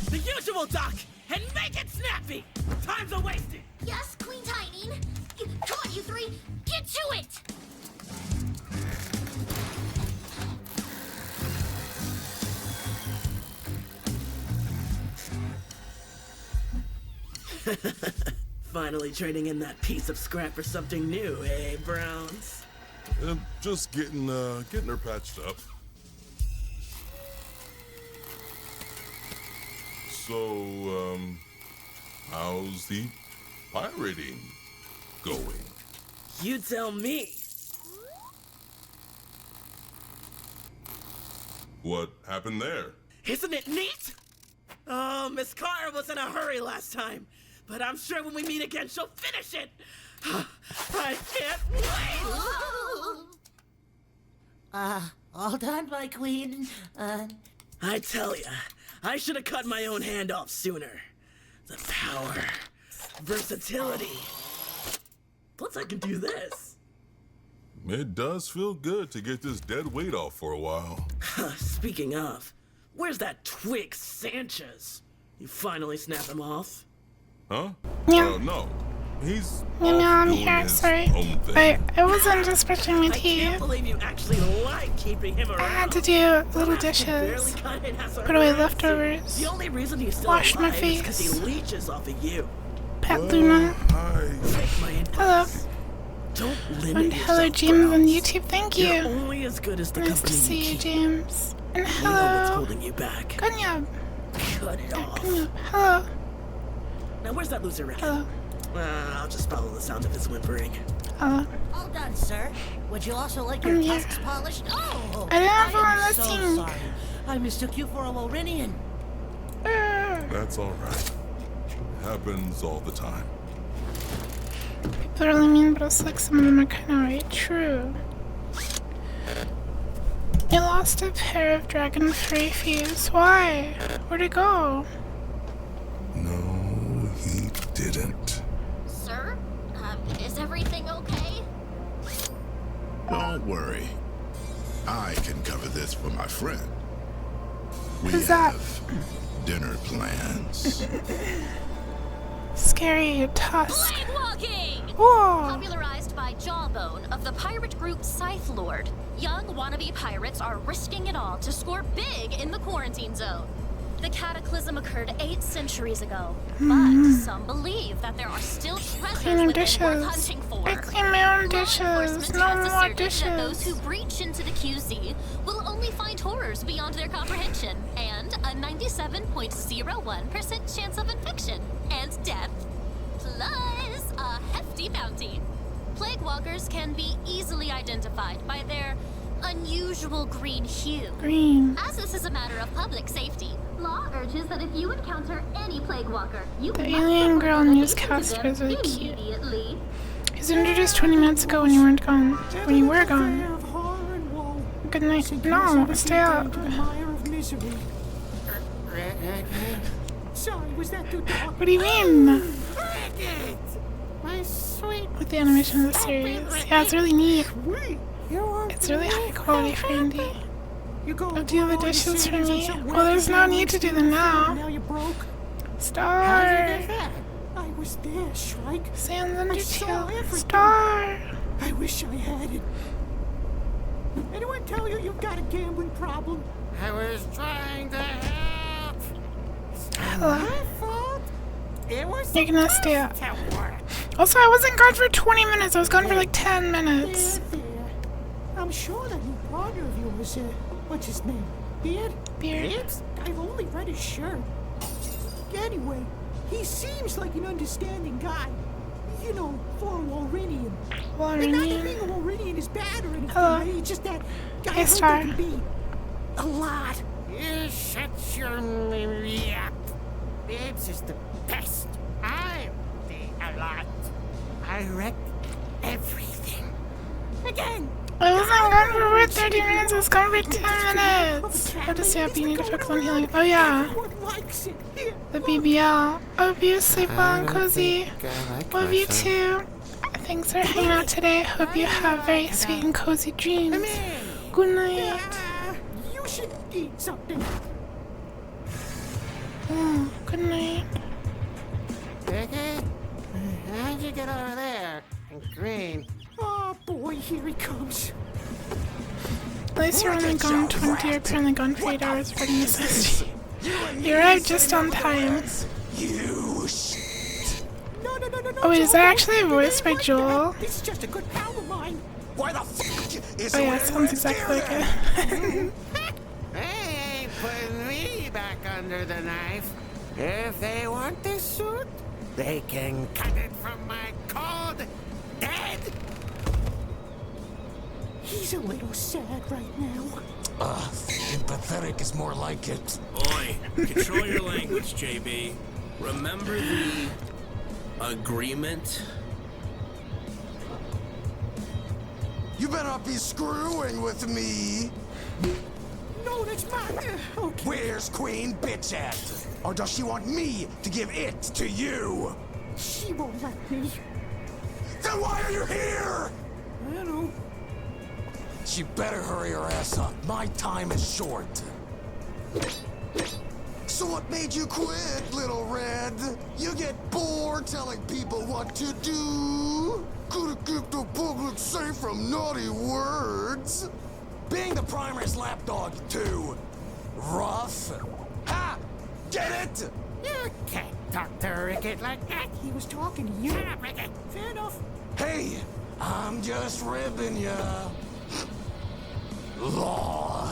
O: The usual, Doc, and make it snappy. Time's a wasted.
B: Yes, Queen Tynene. Come on, you three. Get to it.
O: Finally trading in that piece of scrap for something new, eh, Browns?
U: Just getting her patched up. So, how's the pirating going?
O: You tell me.
U: What happened there?
O: Isn't it neat? Oh, Miss Carr was in a hurry last time, but I'm sure when we meet again, she'll finish it. I can't wait!
F: All done, my queen.
O: I tell ya, I should have cut my own hand off sooner. The power, versatility. Plus, I can do this.
U: It does feel good to get this dead weight off for a while.
O: Speaking of, where's that twig Sanchez? You finally snap him off?
U: Huh?
A: Yeah.
U: No. He's
A: I'm here, sorry. I wasn't just brushing my
O: I can't
A: teeth.
O: believe you actually like keeping him around.
A: I had to do little dishes, put away leftovers,
O: The only reason he's still
A: wash my
O: alive is 'cause
A: face,
O: he leeches off of you.
A: pet Luna.
O: Take my advice.
A: Hello.
O: Don't
A: And
O: limit
A: hello,
O: yourself,
A: James on
O: Browns.
A: YouTube. Thank
O: You're
A: you.
O: only as good as the
A: Nice to
O: company
A: see
O: you
A: you,
O: keep.
A: James. And
O: We know what's
A: hello.
O: holding you back.
A: Good job.
O: Cut it off.
A: Hello.
O: Now where's that loser rabbit?
A: Hello.
O: I'll just follow the sound of his whimpering.
A: Hello.
F: All done, sir. Would you also like your
A: Yeah.
F: tusks polished? Oh,
A: I didn't have one
F: am so
A: listening.
F: sorry. I mistook you for a Warrenian.
U: That's all right. Happens all the time.
A: People are really mean, but also like some of them are kind of right. True. I lost a pair of dragon furry fuse. Why? Where'd it go?
U: No, he didn't.
B: Sir, is everything okay?
S: Don't worry. I can cover this for my friend. We
A: Who's that?
S: have dinner plans.
A: Scary tusk.
B: Walking!
A: Whoa!
B: Popularized by Jawbone of the pirate group Scythe Lord, young wannabe pirates are risking it all to score big in the quarantine zone. The cataclysm occurred 8 centuries ago, but some believe that there are still treasures
A: Clean your
B: within worth
A: dishes.
B: hunting for.
A: I clean my own
B: Law
A: dishes.
B: enforcement
A: No
B: has
A: more
B: asserted that those who
A: dishes.
B: breach into the QZ will only find horrors beyond their comprehension, and a 97.01% chance of infection and death, plus a hefty bounty. Plague walkers can be easily identified by their unusual green hue.
A: Green.
B: As this is a matter of public safety, law urges that if you encounter any plague walker, you
A: The
B: must
A: alien
B: report
A: girl
B: the location to
A: newscaster
B: them
A: is really cute.
B: immediately.
A: He was introduced 20 minutes ago when you weren't gone. When you were gone. Good night. No, stay up.
M: Sorry, was that too dark?
A: What do you mean?
M: My sweet.
A: With the animation of the series. Yeah, it's really neat. It's really high quality for indie. Oh, do the dishes for me? Well, there's no need to do them now.
M: Now you're broke.
A: Star.
M: How did you get that? I was there, Shrike.
A: Sands
M: I
A: under
M: saw
A: tail.
M: everything.
A: Star.
M: I wish I had it. Anyone tell you you've got a gambling problem? I was trying to help.
A: Hello.
M: My fault. It was
A: You're gonna stay up.
M: to work.
A: Also, I wasn't gone for 20 minutes. I was gone for like 10 minutes.
M: There. I'm sure that new partner of yours, what's his name? Beard?
A: Beard.
M: I've only read his shirt. Anyway, he seems like an understanding guy. You know, for a Warrenian. And not that being a Warrenian is bad or anything.
A: Hello.
M: It's just that guy
A: Hey, Star.
M: can be a lot. You shut your mouth. Babes is the best. I'll be a lot. I wreck everything. Again.
A: I wasn't gone for 30 minutes, I was gone for 10 minutes. What does you need to focus on healing? Oh yeah. The BBL. Oh, you sleep well and cozy. Love you too. Thanks for hanging out today. Hope you have very sweet and cozy dreams. Good night.
M: You should eat something.
A: Oh, good night.
M: Vicky? How'd you get over there? And Green. Oh boy, here he comes.
A: At least you're only gone 20, you're apparently gone for 8 hours for necessity. You arrived just on time. Oh wait, is that actually a voice by Joel?
M: It's just a good pal of mine. Why the fuck is
A: Oh yeah, it sounds exactly like it.
M: They ain't putting me back under the knife. If they want this suit, they can cut it from my cold dead. He's a little sad right now.
C: Sympathetic is more like it.
X: Oi, control your language, JB. Remember the agreement?
C: You better not be screwing with me.
M: No, that's mine. Okay.
C: Where's Queen Bitch at? Or does she want me to give it to you?
M: She won't let me.
C: Then why are you here?
M: I don't know.
C: She better hurry her ass up. My time is short. So what made you quit, Little Red? You get bored telling people what to do? Could've kept the public safe from naughty words. Being the primary's lapdog, too. Rough. Ha! Get it?
M: You can't talk to Rickett like that. He was talking to you. Shut up, Rickett. Fair enough.
C: Hey, I'm just ribbing ya. Law.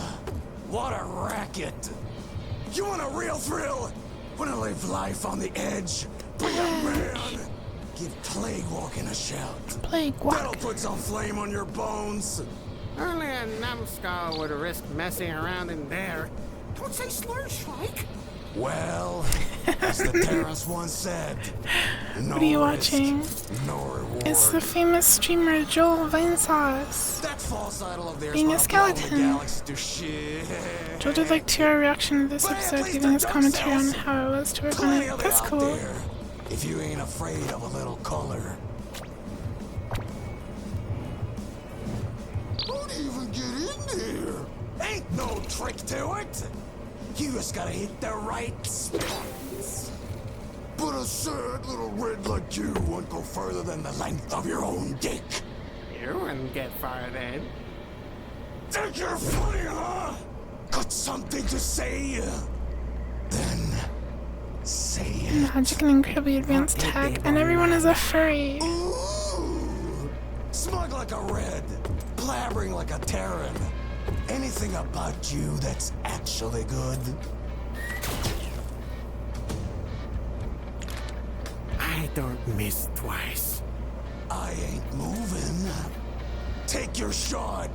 C: What a racket. You want a real thrill? Wanna live life on the edge? Be a man. Give Plague Walking a shout.
A: Plague Walk.
C: That'll put some flame on your bones.
M: Only a numbskull would risk messing around in there. Don't say slurs, Shrike.
C: Well, as the Terrence once said, no
A: What are you
C: risk,
A: watching?
C: no reward.
A: It's the famous streamer Joel Vinesauce
C: That false idol of theirs
A: being a
C: wanna blow the
A: skeleton.
C: galaxy to shit.
A: Joel did like 2-hour reaction to this episode, giving his commentary on how it was to work on
C: Plenty
A: it.
C: of it
A: That's
C: out
A: cool.
C: there, if you ain't afraid of a little color. How'd you even get in there? Ain't no trick to it. You just gotta hit the right spots. But a sad little red like you won't go further than the length of your own dick.
M: You wouldn't get far then.
C: Think you're funny, huh? Got something to say? Then say it.
A: Magic and incredibly advanced tech, and everyone is a furry.
C: Ooh, smug like a red, blabbering like a Terran. Anything about you that's actually good?
M: I don't miss twice.
C: I ain't moving. Take your shot,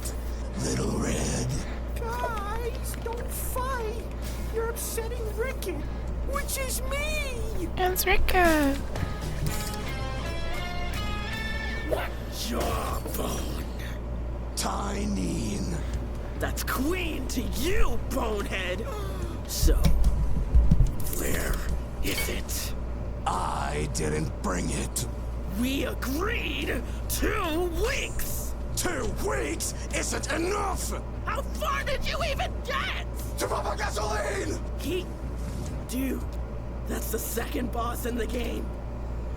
C: Little Red.
M: Guys, don't fight. You're upsetting Rickett, which is me.
A: It's Rickett.
X: What jawbone?
C: Tiny.
X: That's Queen to you, bonehead. So, where is it?
C: I didn't bring it.
X: We agreed 2 weeks.
C: 2 weeks isn't enough.
X: How far did you even get?
C: To pump a gasoline.
X: Dude, that's the second boss in the game.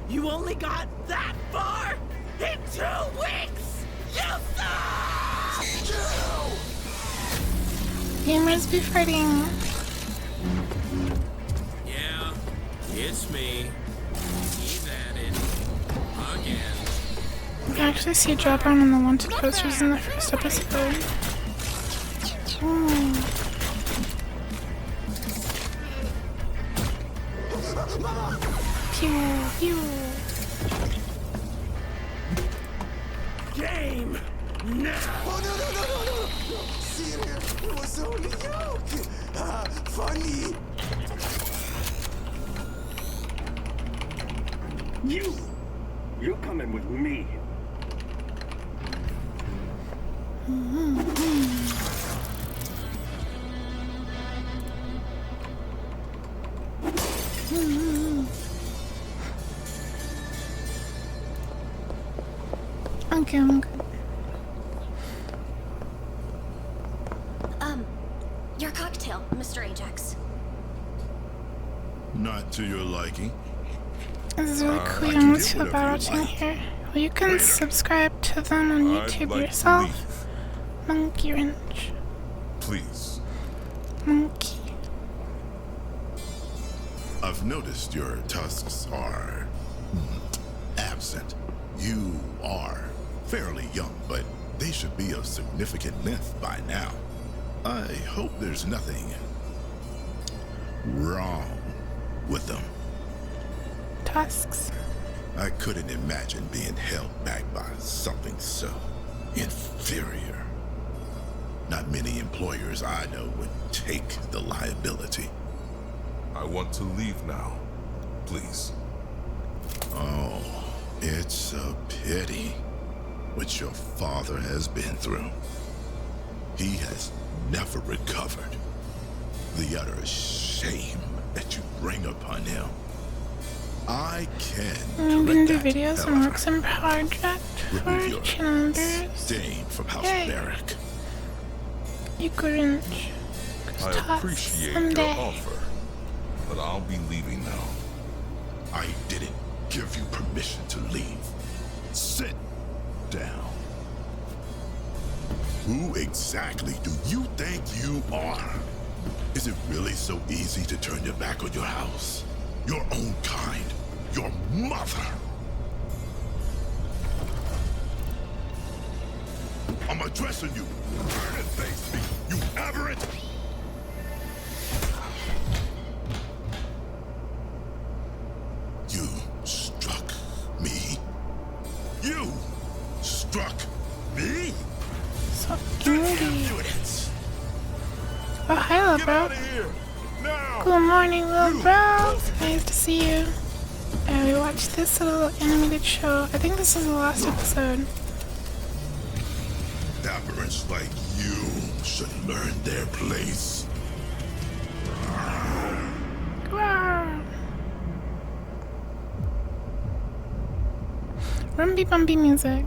X: You only got that far in 2 weeks. You suck.
C: You.
A: Gamers be fighting.
X: Yeah, it's me. He's at it again.
A: You can actually see a drop down on the wanted posters in the first episode. Ooh. Pew, pew.
X: Game now.
C: Oh, no. See it here. It was only joke. Funny.
R: You're coming with me.
A: Okay, I'm good.
G: Your cocktail, Mr. Ajax.
S: Not to your liking.
A: This is really cool. I'm gonna feel about watching here. Well, you can subscribe to them on YouTube yourself. Monkey Wrench.
S: Please.
A: Monkey.
S: I've noticed your tusks are absent. You are fairly young, but they should be of significant length by now. I hope there's nothing wrong with them.
A: Tusks.
S: I couldn't imagine being held back by something so inferior. Not many employers I know would take the liability.
U: I want to leave now. Please.
S: Oh, it's a pity what your father has been through. He has never recovered. The utter shame that you bring upon him. I can
A: I'm gonna do videos and works in project for chambers.
S: Stain from House
A: Yay.
S: Barrack.
A: You couldn't.
U: I appreciate your offer, but I'll be leaving now.
S: I didn't give you permission to leave. Sit down. Who exactly do you think you are? Is it really so easy to turn your back on your house? Your own kind? Your mother? I'm addressing you. Turn and face me, you aberrant! You struck me? You struck me?
A: So dirty. Oh, hi, little bro. Good morning, little bro. Nice to see you. We watched this little animated show. I think this is the last episode.
S: Aberrants like you should learn their place.
A: Rumpy bumpy music.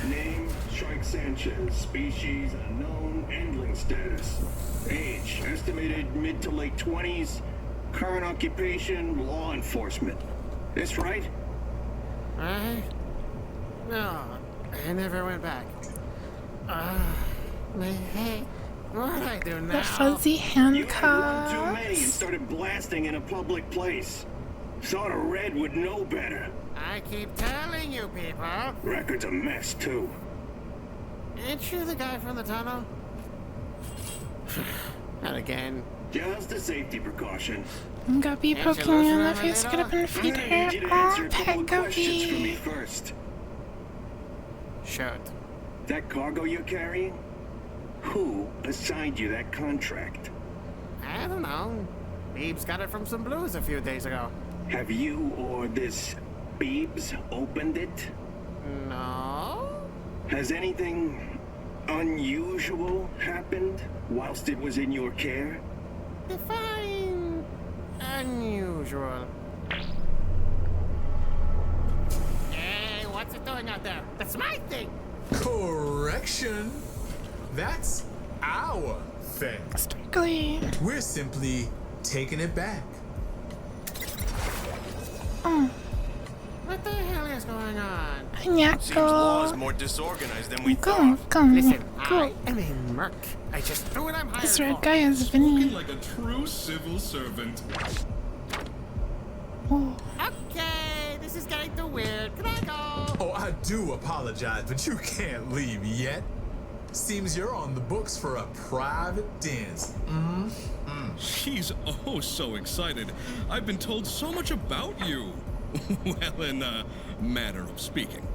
R: Name, Strike Sanchez. Species, unknown. Handling status. Age, estimated mid to late 20s. Current occupation, law enforcement. This right?
M: No, I never went back. Hey, what do I do now?
A: The fuzzy handcuffs.
R: You had one too many and started blasting in a public place. Thought a red would know better.
M: I keep telling you people.
R: Record's a mess, too.
M: Ain't you the guy from the tunnel? Not again.
R: Just a safety precaution.
A: Guppy poking you in the face. Get up and feed her. Oh, pet
R: Questions for me
A: Guppy.
R: first.
M: Shoot.
R: That cargo you're carrying? Who assigned you that contract?
M: I don't know. Beebs got it from some blues a few days ago.
R: Have you or this Beebs opened it?
M: No.
R: Has anything unusual happened whilst it was in your care?
M: Define unusual. Hey, what's it doing out there? That's my thing.
N: Correction. That's our thing.
A: Strictly.
N: We're simply taking it back.
M: What the hell is going on?
A: Seems law is
J: more disorganized than we
A: Go.
M: Listen,
A: Go.
M: I am a merc. I just do what I'm hired
A: This red
M: for.
A: guy is Vinny.
V: Like a true civil servant.
M: Okay, this is getting too weird. Can I go?
N: Oh, I do apologize, but you can't leave yet. Seems you're on the books for a private dance.
V: She's oh so excited. I've been told so much about you. Well, in a manner of speaking.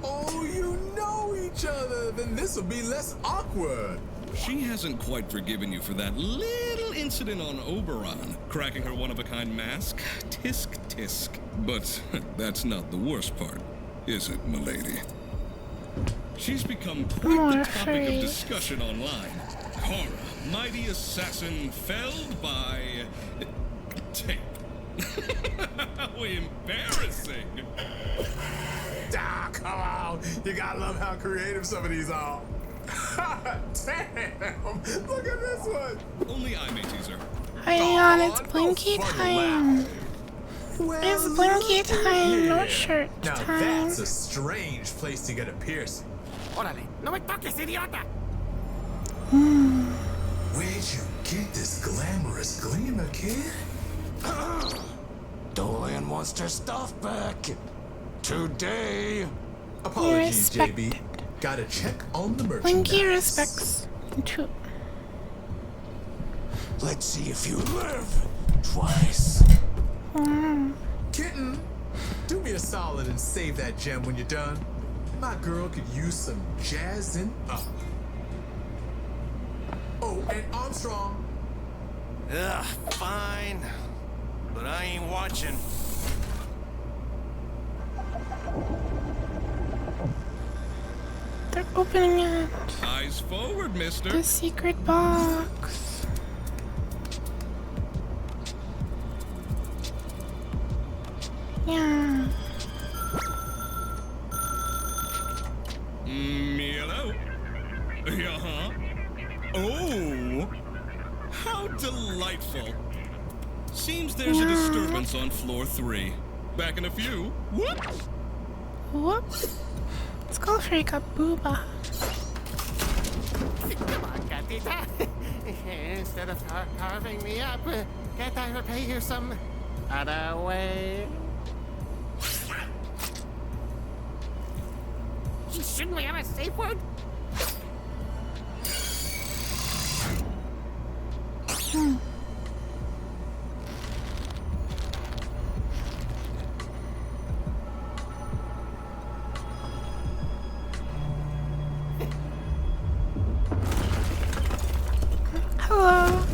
N: Oh, you know each other. Then this will be less awkward.
V: She hasn't quite forgiven you for that little incident on Oberon, cracking her one-of-a-kind mask, tisk tisk. But that's not the worst part, is it, milady? She's become quite the topic of discussion online. Kara, mighty assassin, felled by tape. How embarrassing!
N: Ah, come on. You gotta love how creative some of these are. Damn! Look at this one.
V: Only I may tease her.
A: Hang on, it's Blinky time. It's Blinky time, no shirt
J: Now
A: time.
J: that's a strange place to get a piercing.
M: Órale, no me toques, idiota!
J: Where'd you get this glamorous gleamer, kid?
C: Dolan wants their stuff back. Today.
J: Apologies, JB. Gotta check on the merchandise.
A: Blinky respects too.
C: Let's see if you live twice.
J: Kitten, do me a solid and save that gem when you're done. My girl could use some jazzing up. Oh, and Armstrong.
K: Ugh, fine. But I ain't watching.
A: They're opening it.
V: Eyes forward, mister.
A: The secret box. Yeah.
V: Hello? Uh-huh. Oh! How delightful. Seems there's a disturbance on floor 3. Back in a few. Whoops!
A: Whoops. Let's go freak up Booba.
M: Come on, gatita. Instead of carving me up, can't I repay you some other way? Shouldn't we have a safe word?
A: Hello.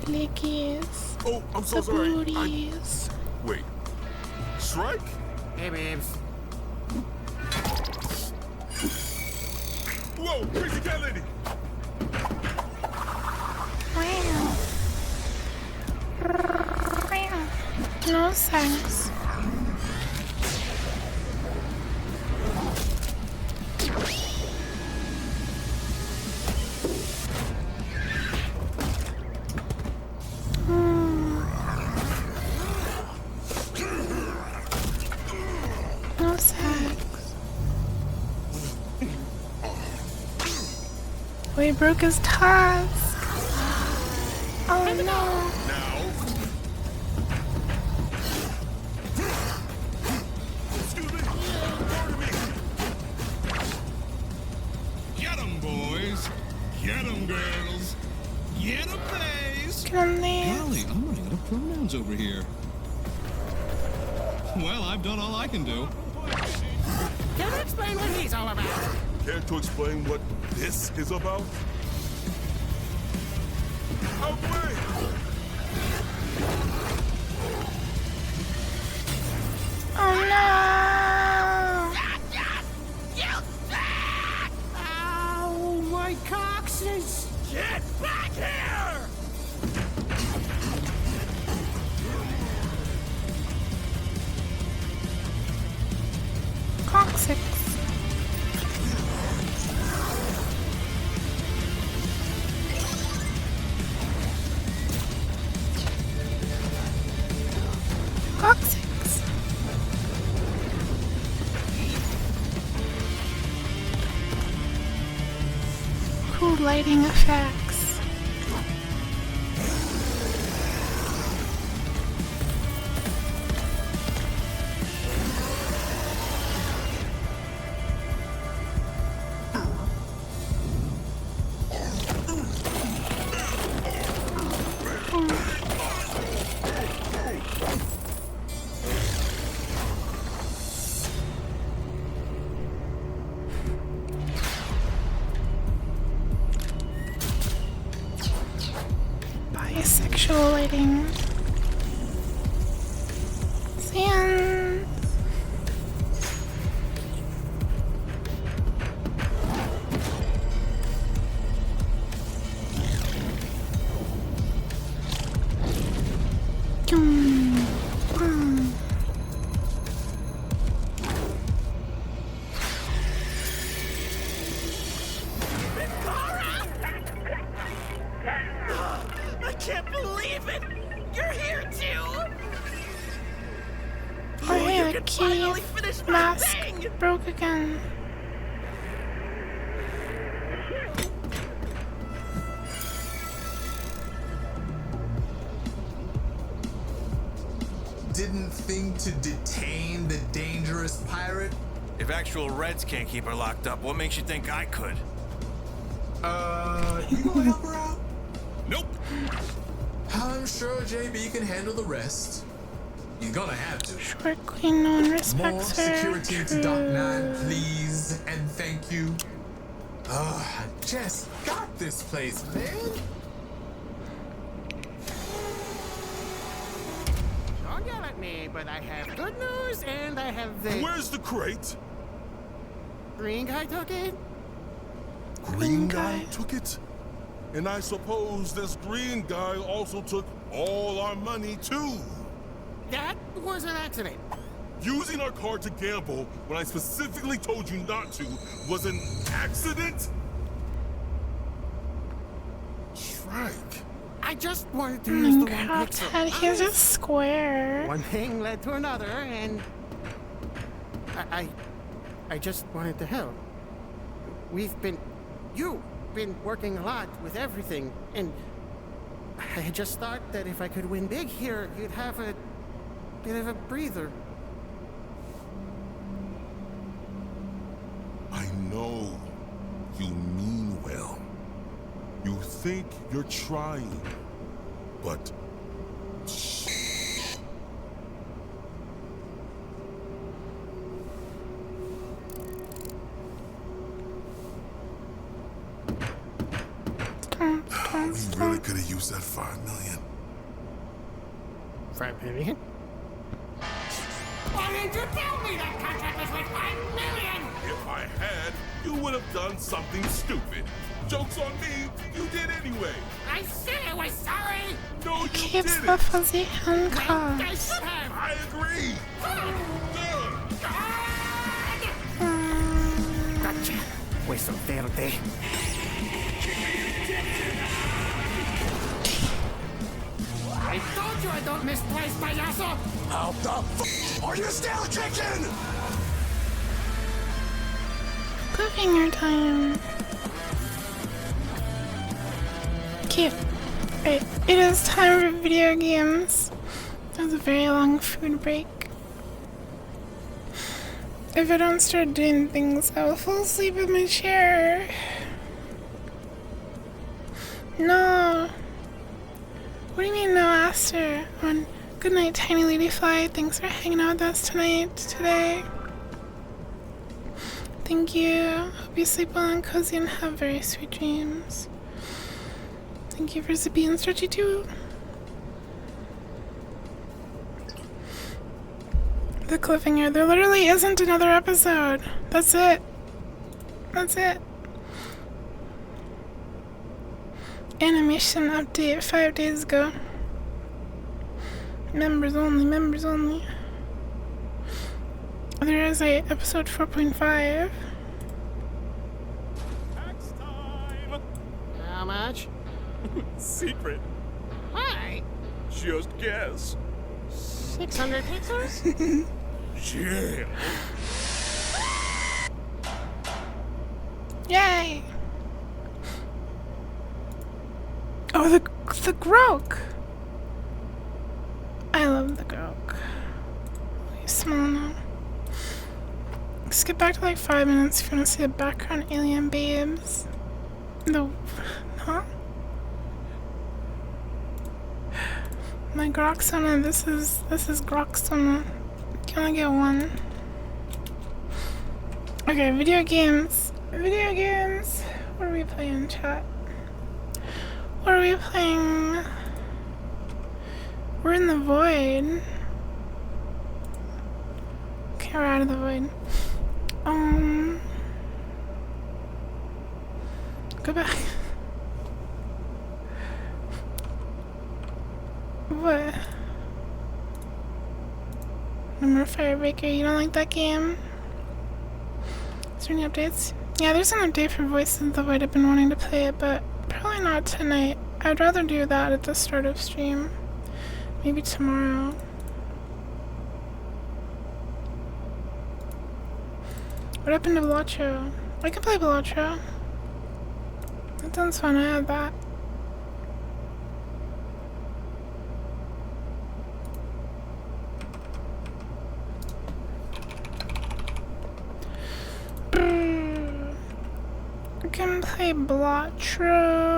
A: Lickies.
U: Oh, I'm so sorry.
A: Booties.
U: Wait. Strike?
M: Hey, babes.
U: Whoa, crazy cat lady!
A: No thanks. No sex. Oh, he broke his tusk. Oh no.
V: Get 'em, boys. Get 'em, girls. Get 'em, please.
A: Get 'em, there.
V: Golly, I'm running out of pronouns over here. Well, I've done all I can do.
M: Can you explain what he's all about?
U: Care to explain what this is about? Out the way!
A: Oh no!
M: Ow, my coccyx!
X: Get back here!
A: Coccyx. Coccyx. Cool lighting effects. exciting. Sand.
X: I can't believe it! You're here too!
A: Oh yeah,
X: you
A: the
X: can finally finish my
A: mask
X: thing!
A: broke again.
J: Didn't think to detain the dangerous pirate?
K: If actual Reds can't keep her locked up, what makes you think I could?
J: You gonna help her out?
K: Nope.
J: I'm sure JB can handle the rest. He's gonna have to.
A: Short queen, no one respects
J: More
A: her.
J: security to Dock 9, please, and thank you. I just got this place, man.
M: Don't yell at me, but I have good news and I have the...
U: Where's the crate?
M: Green guy took it?
U: Green guy took it? And I suppose this green guy also took all our money too.
M: That was an accident.
U: Using our card to gamble when I specifically told you not to was an accident? Shrike.
M: I just wanted to use the one
A: Crowd's
M: pixel.
A: head, he's a square.
M: One thing led to another, and I just wanted to help. You've been working a lot with everything, and I just thought that if I could win big here, you'd have a bit of a breather.
U: I know you mean well. You think you're trying, but we really could have used that 5 million.
M: 5 million?
X: Why didn't you tell me that contract was worth 5 million?
U: If I had, you would have done something stupid. Joke's on me, you did anyway.
X: I said I was sorry.
U: No, you
A: Keeps
U: didn't.
A: the fuzzy handcuffs.
X: I should have.
U: I agree.
M: Gotcha. Hueso verde. I told you I don't miss twice, payaso!
C: How the f are you still kicking?
A: Cliffhanger time. Cute. Right, it is time for video games. That was a very long food break. If I don't start doing things, I will fall asleep in my chair. No. What do you mean no, Aster? Good night, Tiny Lady Fly. Thanks for hanging out with us today. Thank you. Hope you sleep well and cozy and have very sweet dreams. Thank you for Zippy and Stretchy too. The cliffhanger. There literally isn't another episode. That's it. That's it. Animation update 5 days ago. Members only, members only. There is a episode 4.5.
M: How much?
E: Secret.
M: Why?
E: Just guess.
M: 600 pixels?
E: Yeah.
A: Yay! Oh, the Grok! I love the Grok. He's small now. Skip back to like 5 minutes if you want to see the background alien babes. No. Huh? My Groxona, this is Groxona. Can I get one? Okay, video games. Video games. What are we playing, chat? What are we playing? We're in the void. Okay, we're out of the void. Go back. What? No more Firebreaker. You don't like that game? Is there any updates? Yeah, there's an update for Voices of the Void. I've been wanting to play it, but probably not tonight. I'd rather do that at the start of stream. Maybe tomorrow. What happened to Bellotro? I can play Bellotro. That sounds fun, I have that. I can play Bellotro.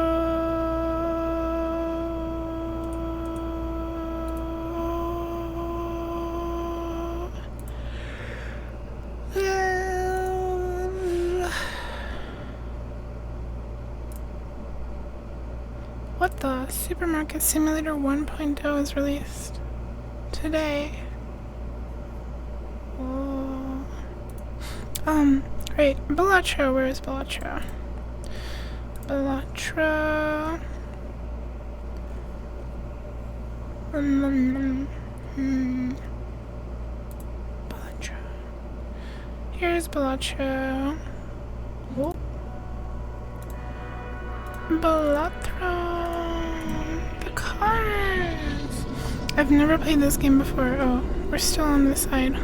A: What the? Supermarket Simulator 1.0 is released today. Whoa. Great. Bellotro, where is Bellotro? Bellotro. Bellotro. Here's Bellotro. Whoa. Bellotro. The cars. I've never played this game before. Oh, we're still on this side.